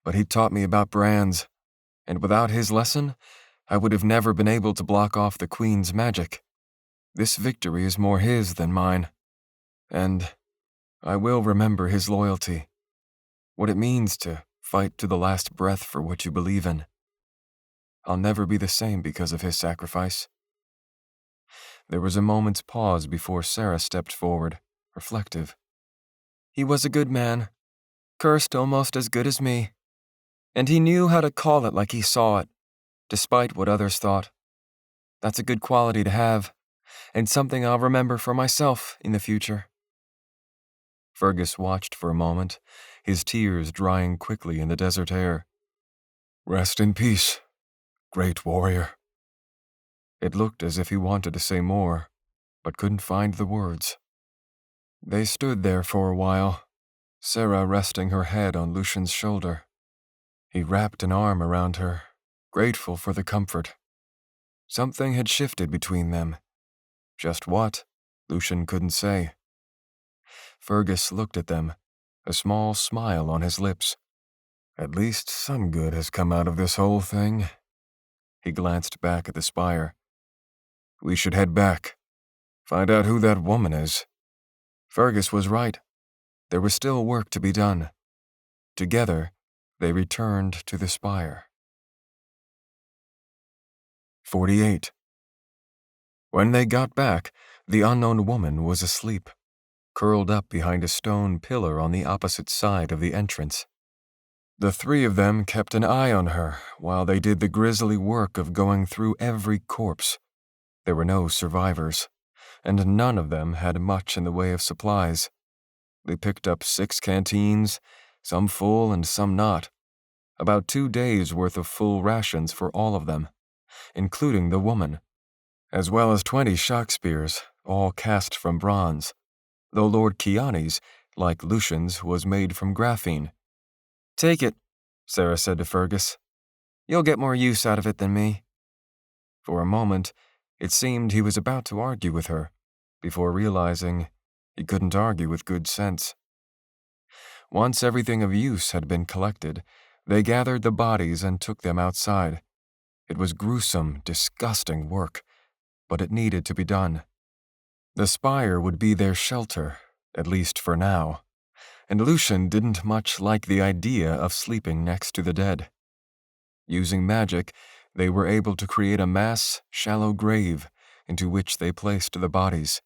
but he taught me about brands, and without his lesson, I would have never been able to block off the Queen's magic. This victory is more his than mine, and I will remember his loyalty, what it means to fight to the last breath for what you believe in. I'll never be the same because of his sacrifice. There was a moment's pause before Sarah stepped forward, reflective. He was a good man, cursed almost as good as me, and he knew how to call it like he saw it, despite what others thought. That's a good quality to have, and something I'll remember for myself in the future. Fergus watched for a moment, his tears drying quickly in the desert air. Rest in peace, great warrior. It looked as if he wanted to say more, but couldn't find the words. They stood there for a while, Sarah resting her head on Lucian's shoulder. He wrapped an arm around her, grateful for the comfort. Something had shifted between them. Just what, Lucian couldn't say. Fergus looked at them, a small smile on his lips. At least some good has come out of this whole thing. He glanced back at the spire. We should head back, find out who that woman is. Fergus was right. There was still work to be done. Together, they returned to the spire. 48. When they got back, the unknown woman was asleep, curled up behind a stone pillar on the opposite side of the entrance. The three of them kept an eye on her while they did the grisly work of going through every corpse. There were no survivors, and none of them had much in the way of supplies. They picked up 6 canteens, some full and some not, about 2 days' worth of full rations for all of them, including the woman, as well as 20 shock spears, all cast from bronze, though Lord Kiani's, like Lucian's, was made from graphene. Take it, Sarah said to Fergus. You'll get more use out of it than me. For a moment, it seemed he was about to argue with her, before realizing he couldn't argue with good sense. Once everything of use had been collected, they gathered the bodies and took them outside. It was gruesome, disgusting work, but it needed to be done. The spire would be their shelter, at least for now, and Lucian didn't much like the idea of sleeping next to the dead. Using magic, they were able to create a mass, shallow grave into which they placed the bodies.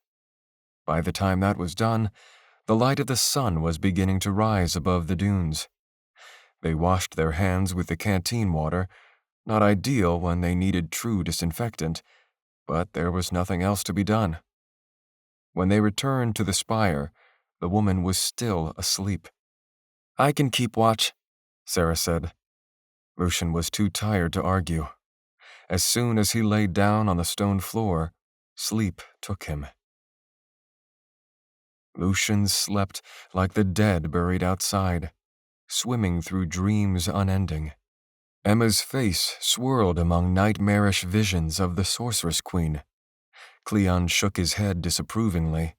By the time that was done, the light of the sun was beginning to rise above the dunes. They washed their hands with the canteen water, not ideal when they needed true disinfectant, but there was nothing else to be done. When they returned to the spire, the woman was still asleep. I can keep watch, Sarah said. Lucian was too tired to argue. As soon as he laid down on the stone floor, sleep took him. Lucian slept like the dead buried outside, swimming through dreams unending. Emma's face swirled among nightmarish visions of the Sorceress-Queen. Cleon shook his head disapprovingly.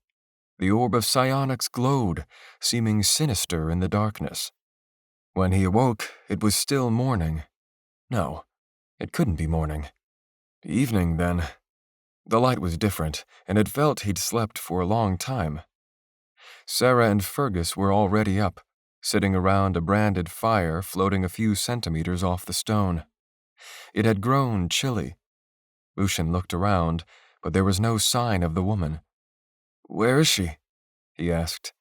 The orb of psionics glowed, seeming sinister in the darkness. When he awoke, it was still morning. No, it couldn't be morning. Evening, then. The light was different, and it felt he'd slept for a long time. Sarah and Fergus were already up, sitting around a branded fire floating a few centimeters off the stone. It had grown chilly. Lucian looked around, but there was no sign of the woman. "Where is she?" he asked.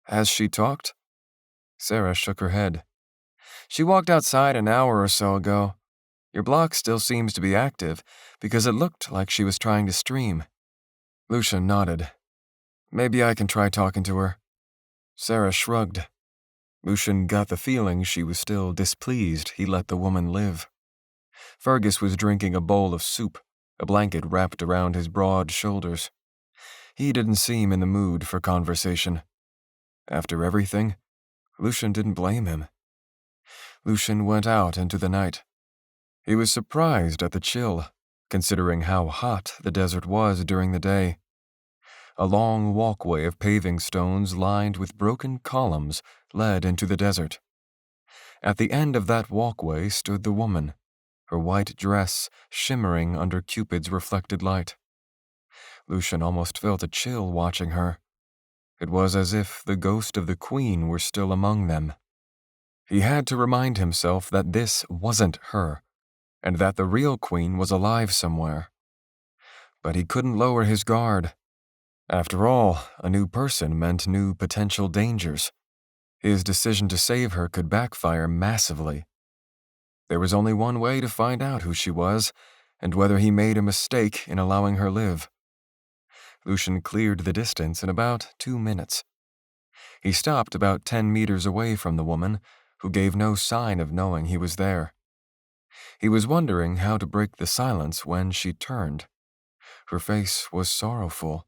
"Has she talked?" Sarah shook her head. "She walked outside an hour or so ago. Your block still seems to be active, because it looked like she was trying to stream." Lucian nodded. "Maybe I can try talking to her." Sarah shrugged. Lucian got the feeling she was still displeased he let the woman live. Fergus was drinking a bowl of soup, a blanket wrapped around his broad shoulders. He didn't seem in the mood for conversation. After everything, Lucian didn't blame him. Lucian went out into the night. He was surprised at the chill, considering how hot the desert was during the day. A long walkway of paving stones lined with broken columns led into the desert. At the end of that walkway stood the woman, her white dress shimmering under Cupid's reflected light. Lucian almost felt a chill watching her. It was as if the ghost of the queen were still among them. He had to remind himself that this wasn't her, and that the real queen was alive somewhere. But he couldn't lower his guard. After all, a new person meant new potential dangers. His decision to save her could backfire massively. There was only one way to find out who she was, and whether he made a mistake in allowing her live. Lucian cleared the distance in about 2 minutes. He stopped about 10 meters away from the woman, who gave no sign of knowing he was there. He was wondering how to break the silence when she turned. Her face was sorrowful,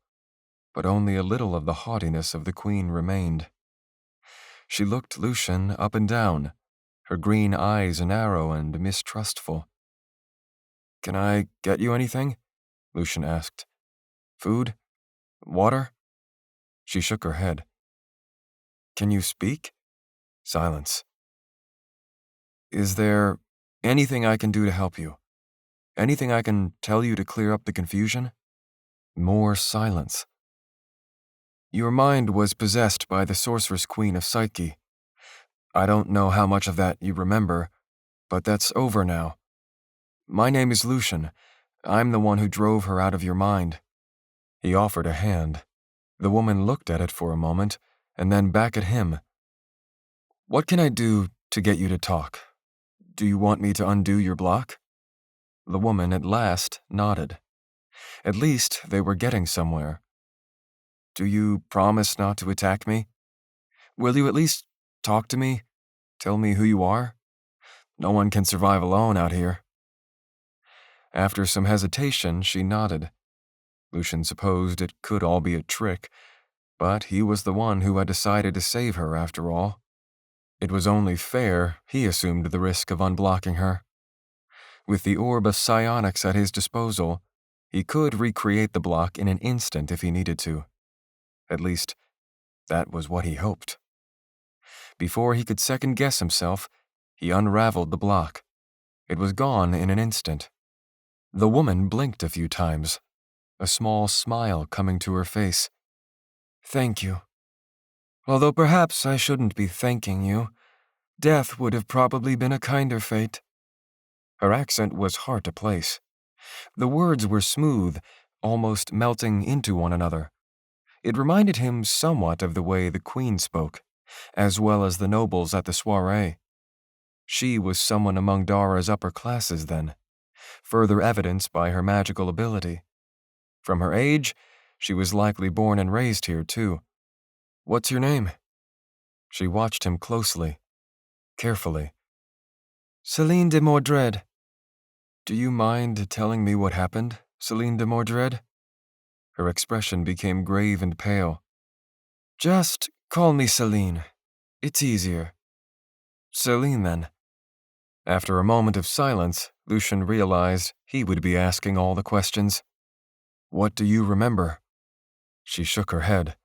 but only a little of the haughtiness of the queen remained. She looked Lucian up and down, her green eyes narrow and mistrustful. "Can I get you anything?" Lucian asked. "Food? Water?" She shook her head. "Can you speak?" Silence. "Is there anything I can do to help you? Anything I can tell you to clear up the confusion?" More silence. "Your mind was possessed by the Sorceress-Queen of Psyche. I don't know how much of that you remember, but that's over now. My name is Lucian. I'm the one who drove her out of your mind." He offered a hand. The woman looked at it for a moment, and then back at him. "What can I do to get you to talk? Do you want me to undo your block?" The woman at last nodded. At least they were getting somewhere. "Do you promise not to attack me? Will you at least talk to me? Tell me who you are? No one can survive alone out here." After some hesitation, she nodded. Lucian supposed it could all be a trick, but he was the one who had decided to save her after all. It was only fair he assumed the risk of unblocking her. With the orb of psionics at his disposal, he could recreate the block in an instant if he needed to. At least, that was what he hoped. Before he could second-guess himself, he unraveled the block. It was gone in an instant. The woman blinked a few times, a small smile coming to her face. "Thank you. Although perhaps I shouldn't be thanking you. Death would have probably been a kinder fate." Her accent was hard to place. The words were smooth, almost melting into one another. It reminded him somewhat of the way the queen spoke, as well as the nobles at the soiree. She was someone among Dara's upper classes then, further evidenced by her magical ability. From her age, she was likely born and raised here too. "What's your name?" She watched him closely, carefully. "Celine de Mordred." "Do you mind telling me what happened, Celine de Mordred?" Her expression became grave and pale. "Just call me Celine. It's easier." "Celine, then." After a moment of silence, Lucian realized he would be asking all the questions. "What do you remember?" She shook her head.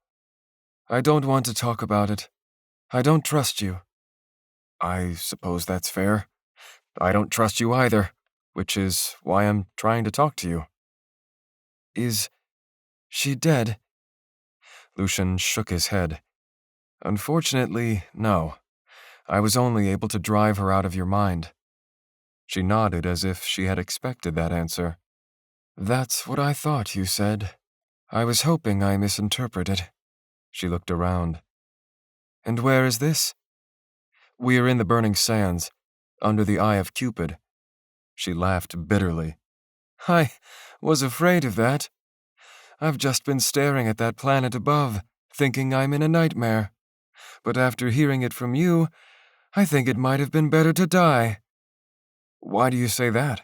"I don't want to talk about it. I don't trust you." "I suppose that's fair. I don't trust you either, which is why I'm trying to talk to you. Is she dead? Lucian shook his head. Unfortunately, no. I was only able to drive her out of your mind. She nodded as if she had expected that answer. That's what I thought you said. I was hoping I misinterpreted. She looked around. And where is this? We are in the burning sands, under the eye of Cupid. She laughed bitterly. I was afraid of that. I've just been staring at that planet above, thinking I'm in a nightmare. But after hearing it from you, I think it might have been better to die. Why do you say that?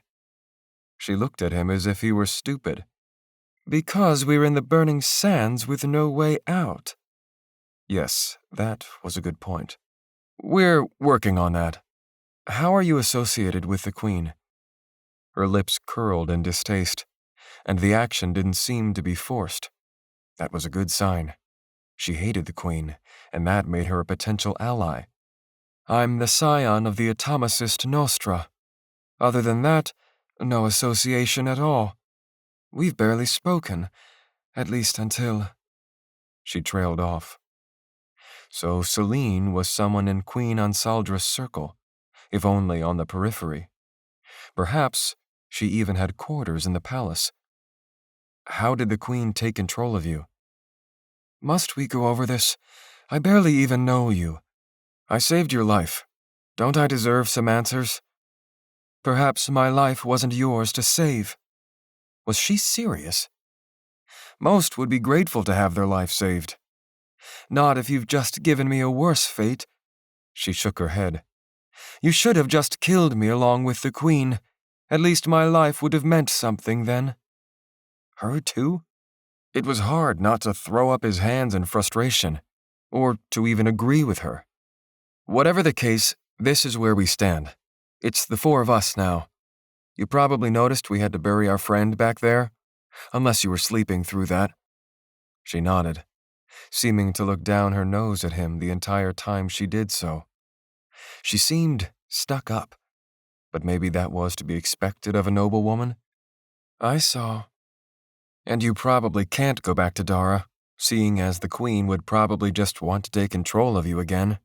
She looked at him as if he were stupid. Because we're in the burning sands with no way out. Yes, that was a good point. We're working on that. How are you associated with the Queen? Her lips curled in distaste, and the action didn't seem to be forced. That was a good sign. She hated the Queen, and that made her a potential ally. I'm the scion of the atomicist Nostra. Other than that, no association at all. We've barely spoken, at least until... She trailed off. So Selene was someone in Queen Ansaldra's circle, if only on the periphery. Perhaps she even had quarters in the palace. How did the Queen take control of you? Must we go over this? I barely even know you. I saved your life. Don't I deserve some answers? Perhaps my life wasn't yours to save. Was she serious? Most would be grateful to have their life saved. Not if you've just given me a worse fate. She shook her head. You should have just killed me along with the Queen. At least my life would have meant something then. Her too? It was hard not to throw up his hands in frustration, or to even agree with her. Whatever the case, this is where we stand. It's the four of us now. You probably noticed we had to bury our friend back there, unless you were sleeping through that. She nodded, seeming to look down her nose at him the entire time she did so. She seemed stuck up, but maybe that was to be expected of a noblewoman. I saw. And you probably can't go back to Dara, seeing as the Queen would probably just want to take control of you again.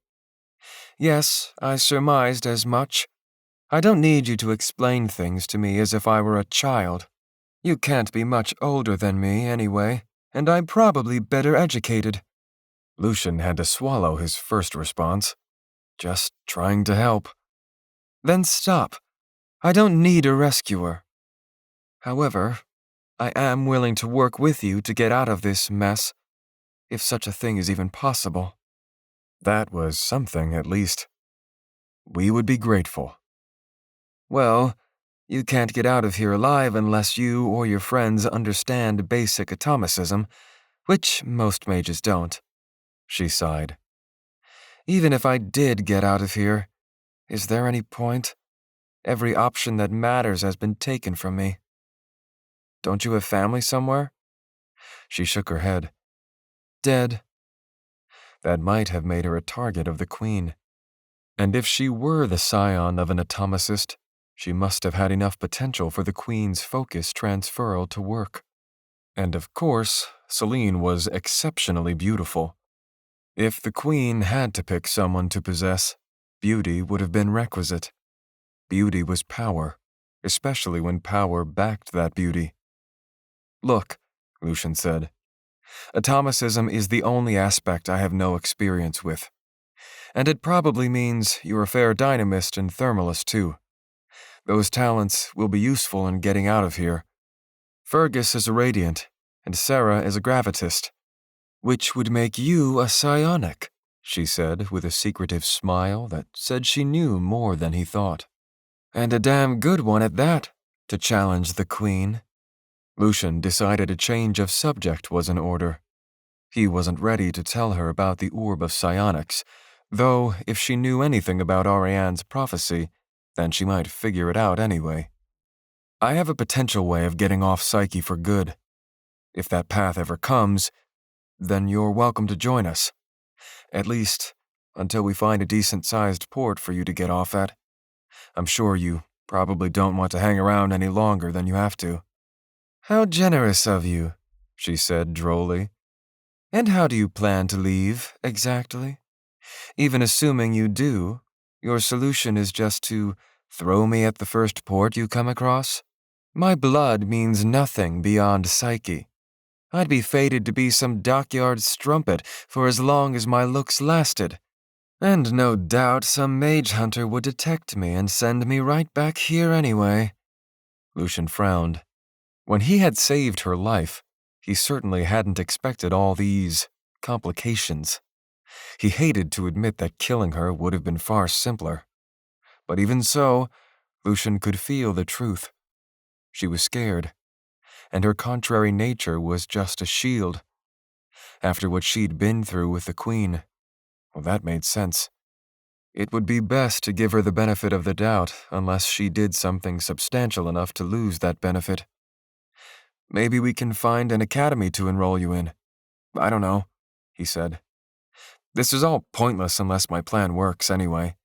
Yes, I surmised as much. I don't need you to explain things to me as if I were a child. You can't be much older than me anyway, and I'm probably better educated. Lucian had to swallow his first response. Just trying to help. Then stop. I don't need a rescuer. However, I am willing to work with you to get out of this mess, if such a thing is even possible. That was something, at least. We would be grateful. Well, you can't get out of here alive unless you or your friends understand basic atomicism, which most mages don't. She sighed. Even if I did get out of here, is there any point? Every option that matters has been taken from me. Don't you have family somewhere? She shook her head. Dead. That might have made her a target of the Queen. And if she were the scion of an atomicist, she must have had enough potential for the Queen's focus transferal to work. And of course, Selene was exceptionally beautiful. If the Queen had to pick someone to possess, beauty would have been requisite. Beauty was power, especially when power backed that beauty. Look, Lucian said, atomicism is the only aspect I have no experience with. And it probably means you're a fair dynamist and thermalist too. Those talents will be useful in getting out of here. Fergus is a radiant, and Sarah is a gravitist. Which would make you a psionic, she said with a secretive smile that said she knew more than he thought. And a damn good one at that, to challenge the Queen. Lucian decided a change of subject was in order. He wasn't ready to tell her about the orb of psionics, though if she knew anything about Ariane's prophecy, then she might figure it out anyway. I have a potential way of getting off Psyche for good. If that path ever comes, then you're welcome to join us. At least, until we find a decent-sized port for you to get off at. I'm sure you probably don't want to hang around any longer than you have to." "How generous of you," she said drolly. "And how do you plan to leave, exactly? Even assuming you do, your solution is just to throw me at the first port you come across? My blood means nothing beyond Psyche. I'd be fated to be some dockyard strumpet for as long as my looks lasted. And no doubt some mage hunter would detect me and send me right back here anyway." Lucian frowned. When he had saved her life, he certainly hadn't expected all these complications. He hated to admit that killing her would have been far simpler. But even so, Lucian could feel the truth. She was scared, and her contrary nature was just a shield. After what she'd been through with the Queen, well, that made sense. It would be best to give her the benefit of the doubt unless she did something substantial enough to lose that benefit. "Maybe we can find an academy to enroll you in. I don't know," he said. "This is all pointless unless my plan works anyway."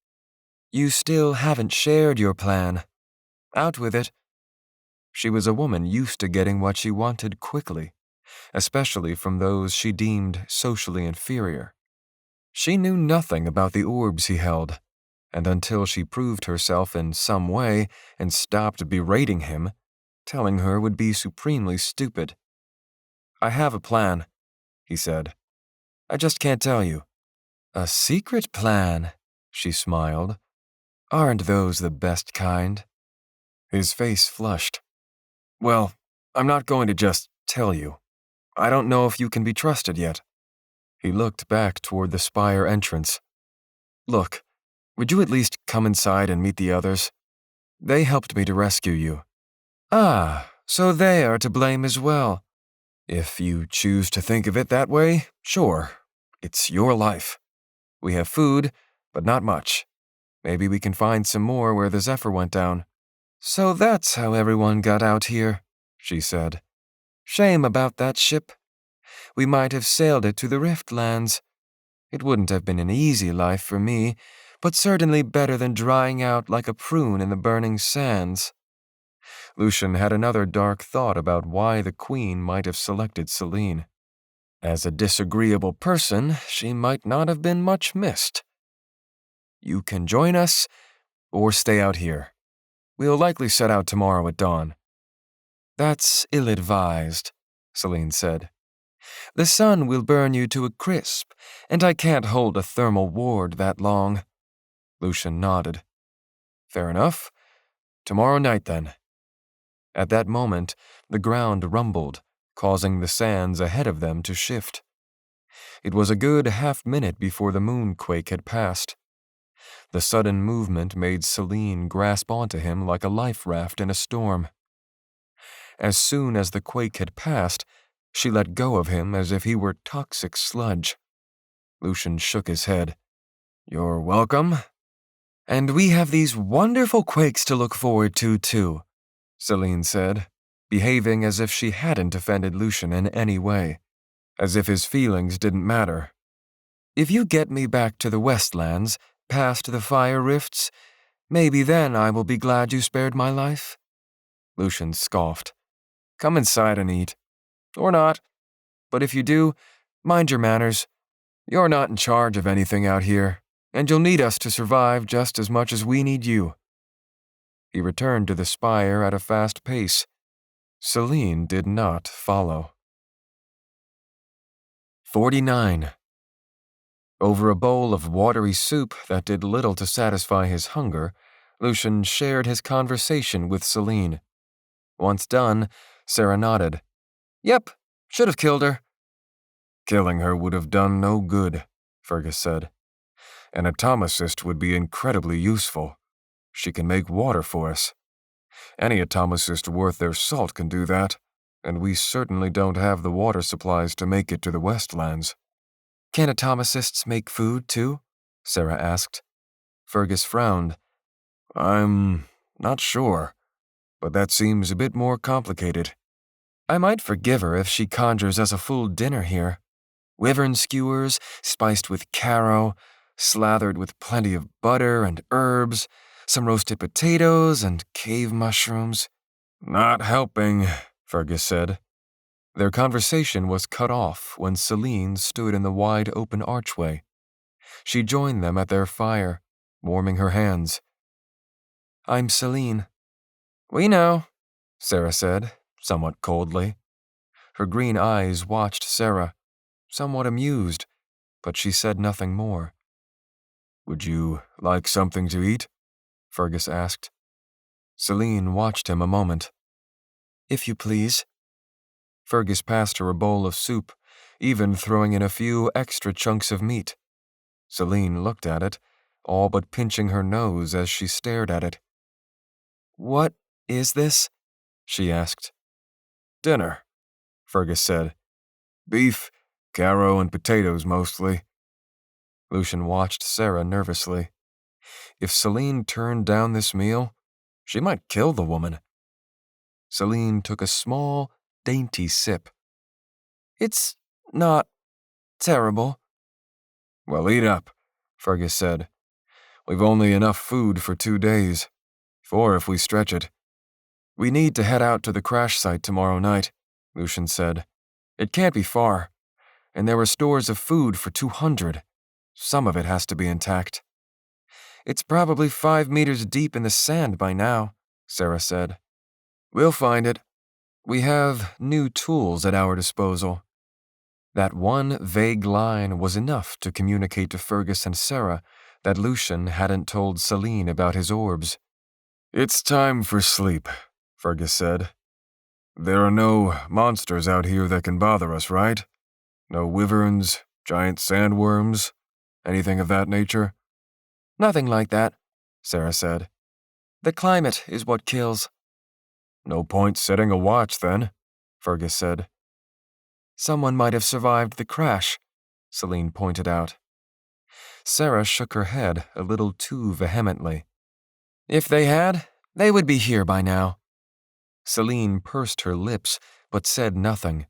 "You still haven't shared your plan. Out with it." She was a woman used to getting what she wanted quickly, especially from those she deemed socially inferior. She knew nothing about the orbs he held, and until she proved herself in some way and stopped berating him, telling her would be supremely stupid. "I have a plan," he said. "I just can't tell you." "A secret plan," she smiled. "Aren't those the best kind?" His face flushed. "Well, I'm not going to just tell you. I don't know if you can be trusted yet." He looked back toward the spire entrance. "Look, would you at least come inside and meet the others? They helped me to rescue you." "Ah, so they are to blame as well." "If you choose to think of it that way, sure. It's your life. We have food, but not much. Maybe we can find some more where the Zephyr went down." "So that's how everyone got out here," she said. "Shame about that ship. We might have sailed it to the Riftlands. It wouldn't have been an easy life for me, but certainly better than drying out like a prune in the burning sands." Lucian had another dark thought about why the Queen might have selected Celine. As a disagreeable person, she might not have been much missed. "You can join us, or stay out here. We'll likely set out tomorrow at dawn." "That's ill-advised," Celine said. "The sun will burn you to a crisp, and I can't hold a thermal ward that long." Lucian nodded. "Fair enough. Tomorrow night, then." At that moment, the ground rumbled, causing the sands ahead of them to shift. It was a good half-minute before the moonquake had passed. The sudden movement made Celine grasp onto him like a life raft in a storm. As soon as the quake had passed, she let go of him as if he were toxic sludge. Lucian shook his head. "You're welcome." "And we have these wonderful quakes to look forward to, too," Celine said, behaving as if she hadn't offended Lucian in any way, as if his feelings didn't matter. "If you get me back to the Westlands, past the fire rifts, maybe then I will be glad you spared my life." Lucian scoffed. "Come inside and eat. Or not. But if you do, mind your manners. You're not in charge of anything out here, and you'll need us to survive just as much as we need you." He returned to the spire at a fast pace. Celine did not follow. 49. Over a bowl of watery soup that did little to satisfy his hunger, Lucian shared his conversation with Celine. Once done, Sarah nodded. "Yep, should have killed her." "Killing her would have done no good," Fergus said. "An atomicist would be incredibly useful. She can make water for us. Any atomicist worth their salt can do that, and we certainly don't have the water supplies to make it to the Westlands." "Can atomicists make food, too?" Sarah asked. Fergus frowned. "I'm not sure, but that seems a bit more complicated." "I might forgive her if she conjures us a full dinner here. Wyvern skewers, spiced with carrow, slathered with plenty of butter and herbs, Some roasted potatoes and cave mushrooms. Not helping, Fergus said. Their conversation was cut off when Celine stood in the wide open archway. She joined them at their fire, warming her hands. I'm Celine. We know, Sarah said, somewhat coldly. Her green eyes watched Sarah, somewhat amused, but she said nothing more. Would you like something to eat? Fergus asked. Celine watched him a moment. If you please. Fergus passed her a bowl of soup, even throwing in a few extra chunks of meat. Celine looked at it, all but pinching her nose as she stared at it. What is this? She asked. Dinner, Fergus said. Beef, carrow, and potatoes mostly. Lucian watched Sarah nervously. If Celine turned down this meal, she might kill the woman. Celine took a small, dainty sip. It's not terrible. Well, eat up, Fergus said. We've only enough food for 2 days. 4 if we stretch it. We need to head out to the crash site tomorrow night, Lucian said. It can't be far, and there are stores of food for 200. Some of it has to be intact. It's probably 5 meters deep in the sand by now, Sarah said. We'll find it. We have new tools at our disposal. That one vague line was enough to communicate to Fergus and Sarah that Lucian hadn't told Celine about his orbs. It's time for sleep, Fergus said. There are no monsters out here that can bother us, right? No wyverns, giant sandworms, anything of that nature? Nothing like that, Sarah said. The climate is what kills. No point setting a watch, then, Fergus said. Someone might have survived the crash, Celine pointed out. Sarah shook her head a little too vehemently. If they had, they would be here by now. Celine pursed her lips, but said nothing.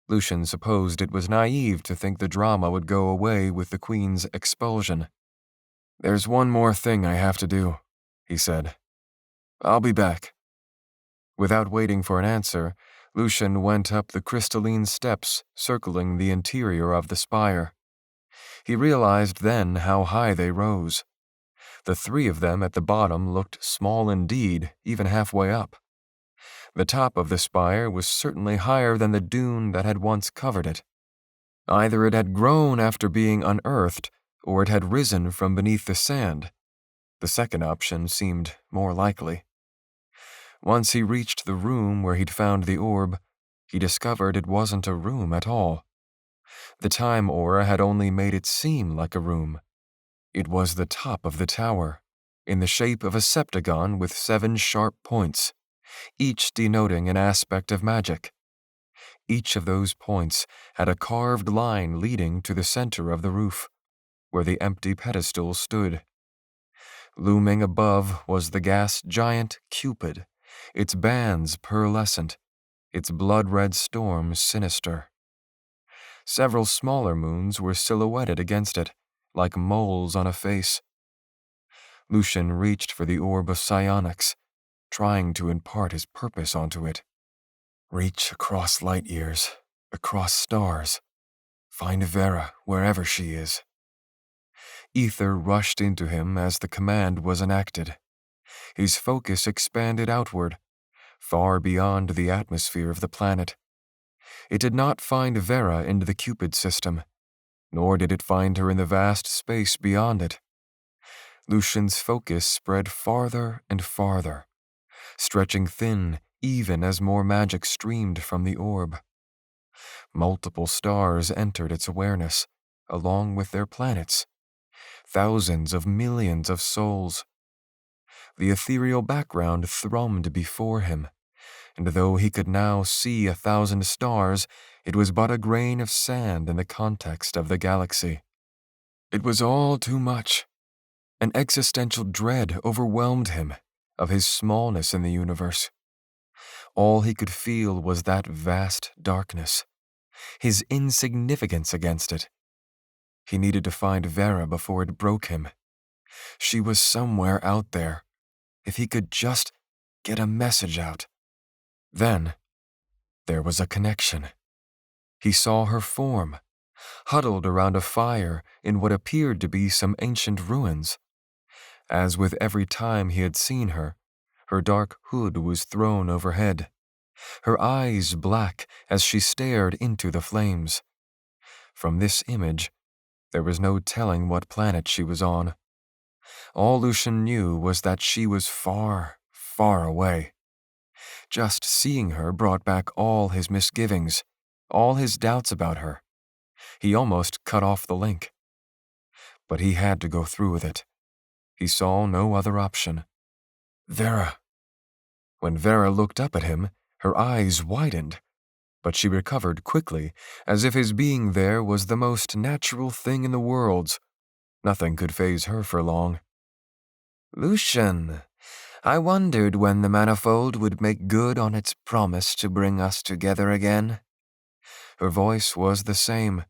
Lucian supposed it was naive to think the drama would go away with the Queen's expulsion. There's one more thing I have to do, he said. I'll be back. Without waiting for an answer, Lucian went up the crystalline steps circling the interior of the spire. He realized then how high they rose. The 3 of them at the bottom looked small indeed, even halfway up. The top of the spire was certainly higher than the dune that had once covered it. Either it had grown after being unearthed, or it had risen from beneath the sand. The second option seemed more likely. Once he reached the room where he'd found the orb, he discovered it wasn't a room at all. The time aura had only made it seem like a room. It was the top of the tower, in the shape of a septagon with 7 sharp points, each denoting an aspect of magic. Each of those points had a carved line leading to the center of the roof, where the empty pedestal stood. Looming above was the gas giant Cupid, its bands pearlescent, its blood-red storm sinister. Several smaller moons were silhouetted against it, like moles on a face. Lucian reached for the orb of psionics, trying to impart his purpose onto it. Reach across light years, across stars. Find Vera wherever she is. Ether rushed into him as the command was enacted. His focus expanded outward, far beyond the atmosphere of the planet. It did not find Vera in the Cupid system, nor did it find her in the vast space beyond it. Lucian's focus spread farther and farther, stretching thin even as more magic streamed from the orb. Multiple stars entered its awareness, along with their planets. Thousands of millions of souls. The ethereal background thrummed before him, and though he could now see 1,000 stars, it was but a grain of sand in the context of the galaxy. It was all too much. An existential dread overwhelmed him of his smallness in the universe. All he could feel was that vast darkness, his insignificance against it. He needed to find Vera before it broke him. She was somewhere out there, If he could just get a message out. Then, there was a connection. He saw her form, huddled around a fire in what appeared to be some ancient ruins. As with every time he had seen her, her dark hood was thrown overhead, her eyes black as she stared into the flames. From this image, there was no telling what planet she was on. All Lucian knew was that she was far, far away. Just seeing her brought back all his misgivings, all his doubts about her. He almost cut off the link. But he had to go through with it. He saw no other option. Vera. When Vera looked up at him, her eyes widened, but she recovered quickly, as if his being there was the most natural thing in the world. Nothing could faze her for long. Lucian, I wondered when the manifold would make good on its promise to bring us together again. Her voice was the same,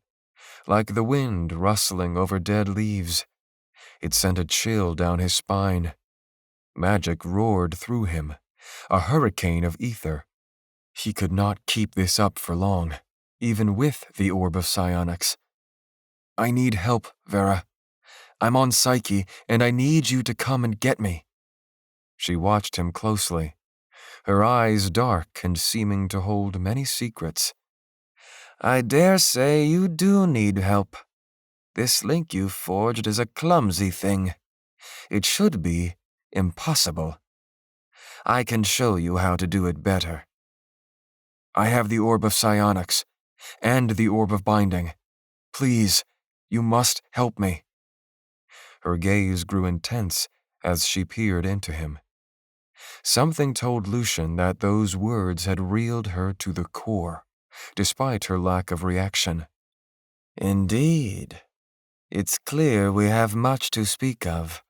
like the wind rustling over dead leaves. It sent a chill down his spine. Magic roared through him, a hurricane of ether. He could not keep this up for long, even with the orb of psionics. I need help, Vera. I'm on Psyche, and I need you to come and get me. She watched him closely, her eyes dark and seeming to hold many secrets. I dare say you do need help. This link you've forged is a clumsy thing. It should be impossible. I can show you how to do it better. I have the orb of psionics, and the orb of binding. Please, you must help me. Her gaze grew intense as she peered into him. Something told Lucian that those words had reeled her to the core, despite her lack of reaction. Indeed. It's clear we have much to speak of,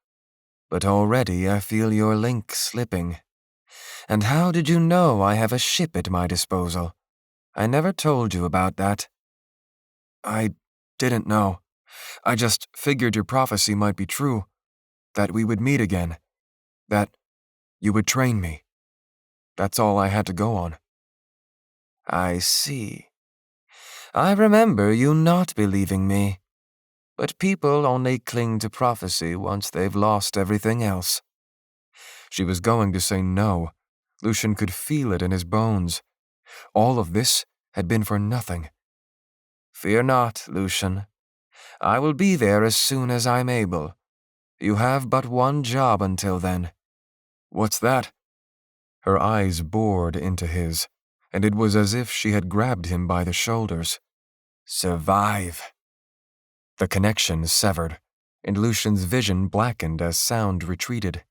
but already I feel your link slipping. And how did you know I have a ship at my disposal? I never told you about that. I didn't know. I just figured your prophecy might be true, that we would meet again, that you would train me. That's all I had to go on. I see. I remember you not believing me. But people only cling to prophecy once they've lost everything else. She was going to say no. Lucian could feel it in his bones. All of this had been for nothing. Fear not, Lucian. I will be there as soon as I'm able. You have but one job until then. What's that? Her eyes bored into his, and it was as if she had grabbed him by the shoulders. Survive. The connection severed, and Lucian's vision blackened as sound retreated.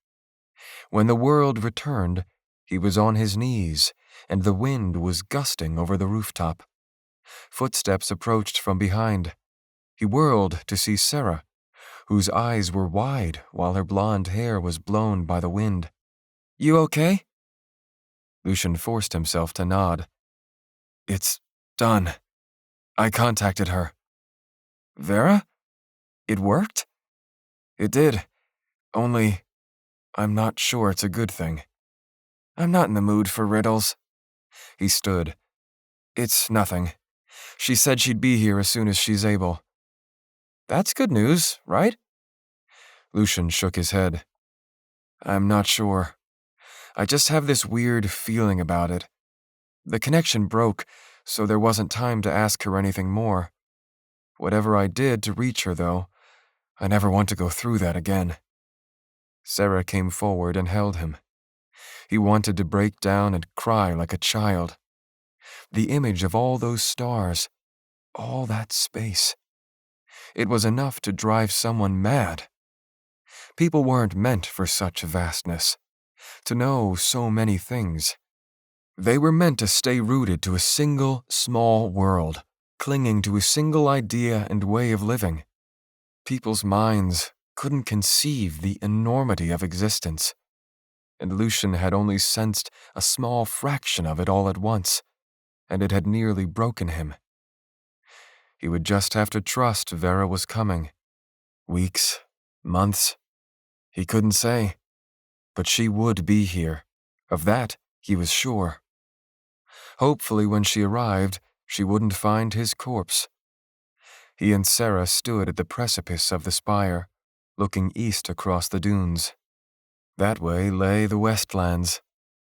When the world returned, he was on his knees, and the wind was gusting over the rooftop. Footsteps approached from behind. He whirled to see Sarah, whose eyes were wide while her blonde hair was blown by the wind. You okay? Lucian forced himself to nod. It's done. I contacted her. Vera? It worked? It did. Only, I'm not sure it's a good thing. I'm not in the mood for riddles. He stood. It's nothing. She said she'd be here as soon as she's able. That's good news, right? Lucian shook his head. I'm not sure. I just have this weird feeling about it. The connection broke, so there wasn't time to ask her anything more. Whatever I did to reach her, though, I never want to go through that again. Sarah came forward and held him. He wanted to break down and cry like a child. The image of all those stars, all that space. It was enough to drive someone mad. People weren't meant for such vastness, to know so many things. They were meant to stay rooted to a single, small world, clinging to a single idea and way of living. People's minds couldn't conceive the enormity of existence, and Lucian had only sensed a small fraction of it all at once, and it had nearly broken him. He would just have to trust Vera was coming. Weeks, months, he couldn't say. But she would be here. Of that, he was sure. Hopefully, when she arrived, she wouldn't find his corpse. He and Sarah stood at the precipice of the spire, looking east across the dunes. That way lay the Westlands,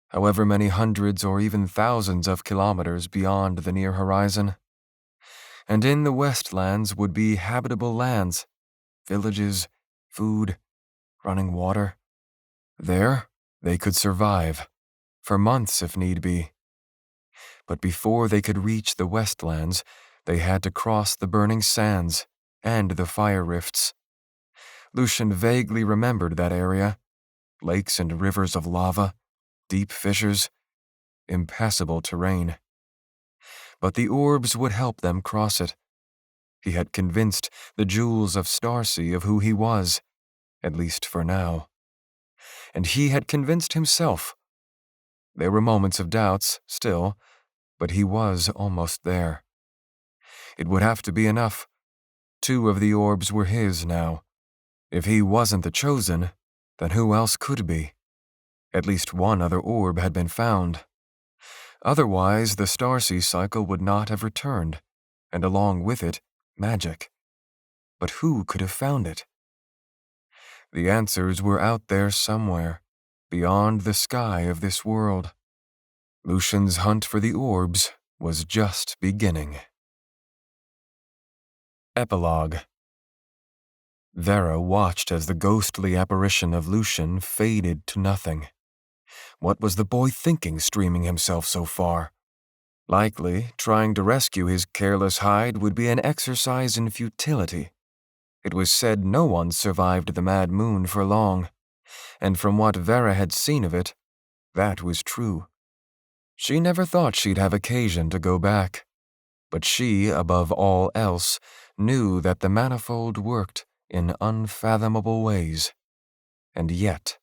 however many hundreds or even thousands of kilometers beyond the near horizon. And in the Westlands would be habitable lands, villages, food, running water. There, they could survive, for months if need be. But before they could reach the Westlands, they had to cross the burning sands and the fire rifts. Lucian vaguely remembered that area. Lakes and rivers of lava, deep fissures, impassable terrain. But the orbs would help them cross it. He had convinced the jewels of Starsea of who he was, at least for now. And he had convinced himself. There were moments of doubts, still, but he was almost there. It would have to be enough. 2 of the orbs were his now. If he wasn't the chosen, then who else could be? At least 1 other orb had been found. Otherwise, the Starsea cycle would not have returned, and along with it, magic. But who could have found it? The answers were out there somewhere, beyond the sky of this world. Lucian's hunt for the orbs was just beginning. Epilogue. Vera watched as the ghostly apparition of Lucian faded to nothing. What was the boy thinking, streaming himself so far? Likely, trying to rescue his careless hide would be an exercise in futility. It was said no one survived the Mad Moon for long, and from what Vera had seen of it, that was true. She never thought she'd have occasion to go back, but she, above all else, knew that the manifold worked in unfathomable ways. And yet,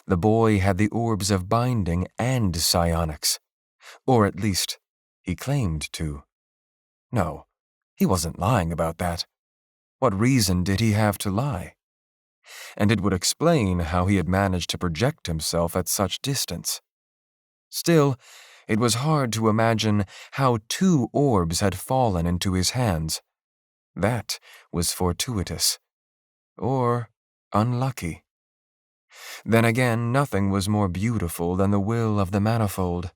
the boy had the orbs of binding and psionics, or at least, he claimed to. No, he wasn't lying about that. What reason did he have to lie? And it would explain how he had managed to project himself at such distance. Still, it was hard to imagine how 2 orbs had fallen into his hands. That was fortuitous. Or unlucky. Then again, nothing was more beautiful than the will of the manifold,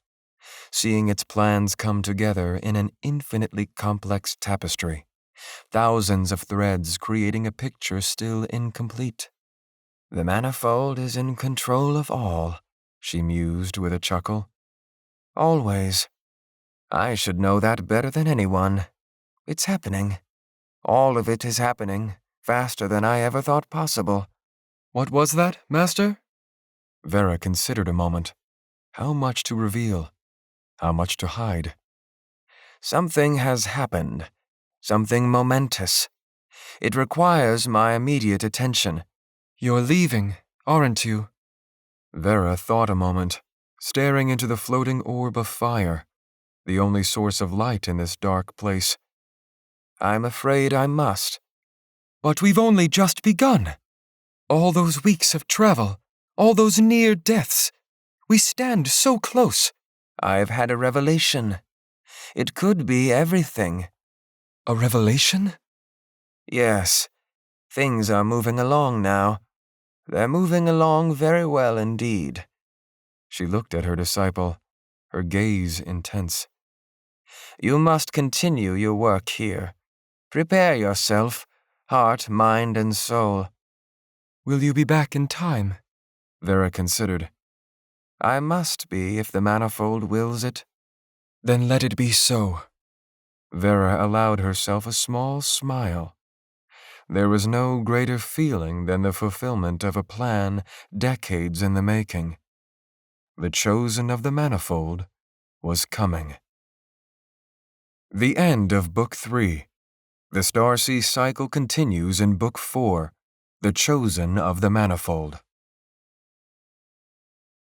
seeing its plans come together in an infinitely complex tapestry, thousands of threads creating a picture still incomplete. The manifold is in control of all, she mused with a chuckle. Always. I should know that better than anyone. It's happening. All of it is happening, faster than I ever thought possible. What was that, Master? Vera considered a moment. How much to reveal? How much to hide? Something has happened. Something momentous. It requires my immediate attention. You're leaving, aren't you? Vera thought a moment, staring into the floating orb of fire, the only source of light in this dark place. I'm afraid I must. But we've only just begun. All those weeks of travel, all those near deaths. We stand so close. I've had a revelation. It could be everything. A revelation? Yes. Things are moving along now. They're moving along very well indeed. She looked at her disciple, her gaze intense. You must continue your work here. Prepare yourself, heart, mind, and soul. Will you be back in time? Vera considered. I must be if the manifold wills it. Then let it be so. Vera allowed herself a small smile. There was no greater feeling than the fulfillment of a plan decades in the making. The chosen of the manifold was coming. The end of Book 3. The Starsea cycle continues in Book 4, The Chosen of the Manifold.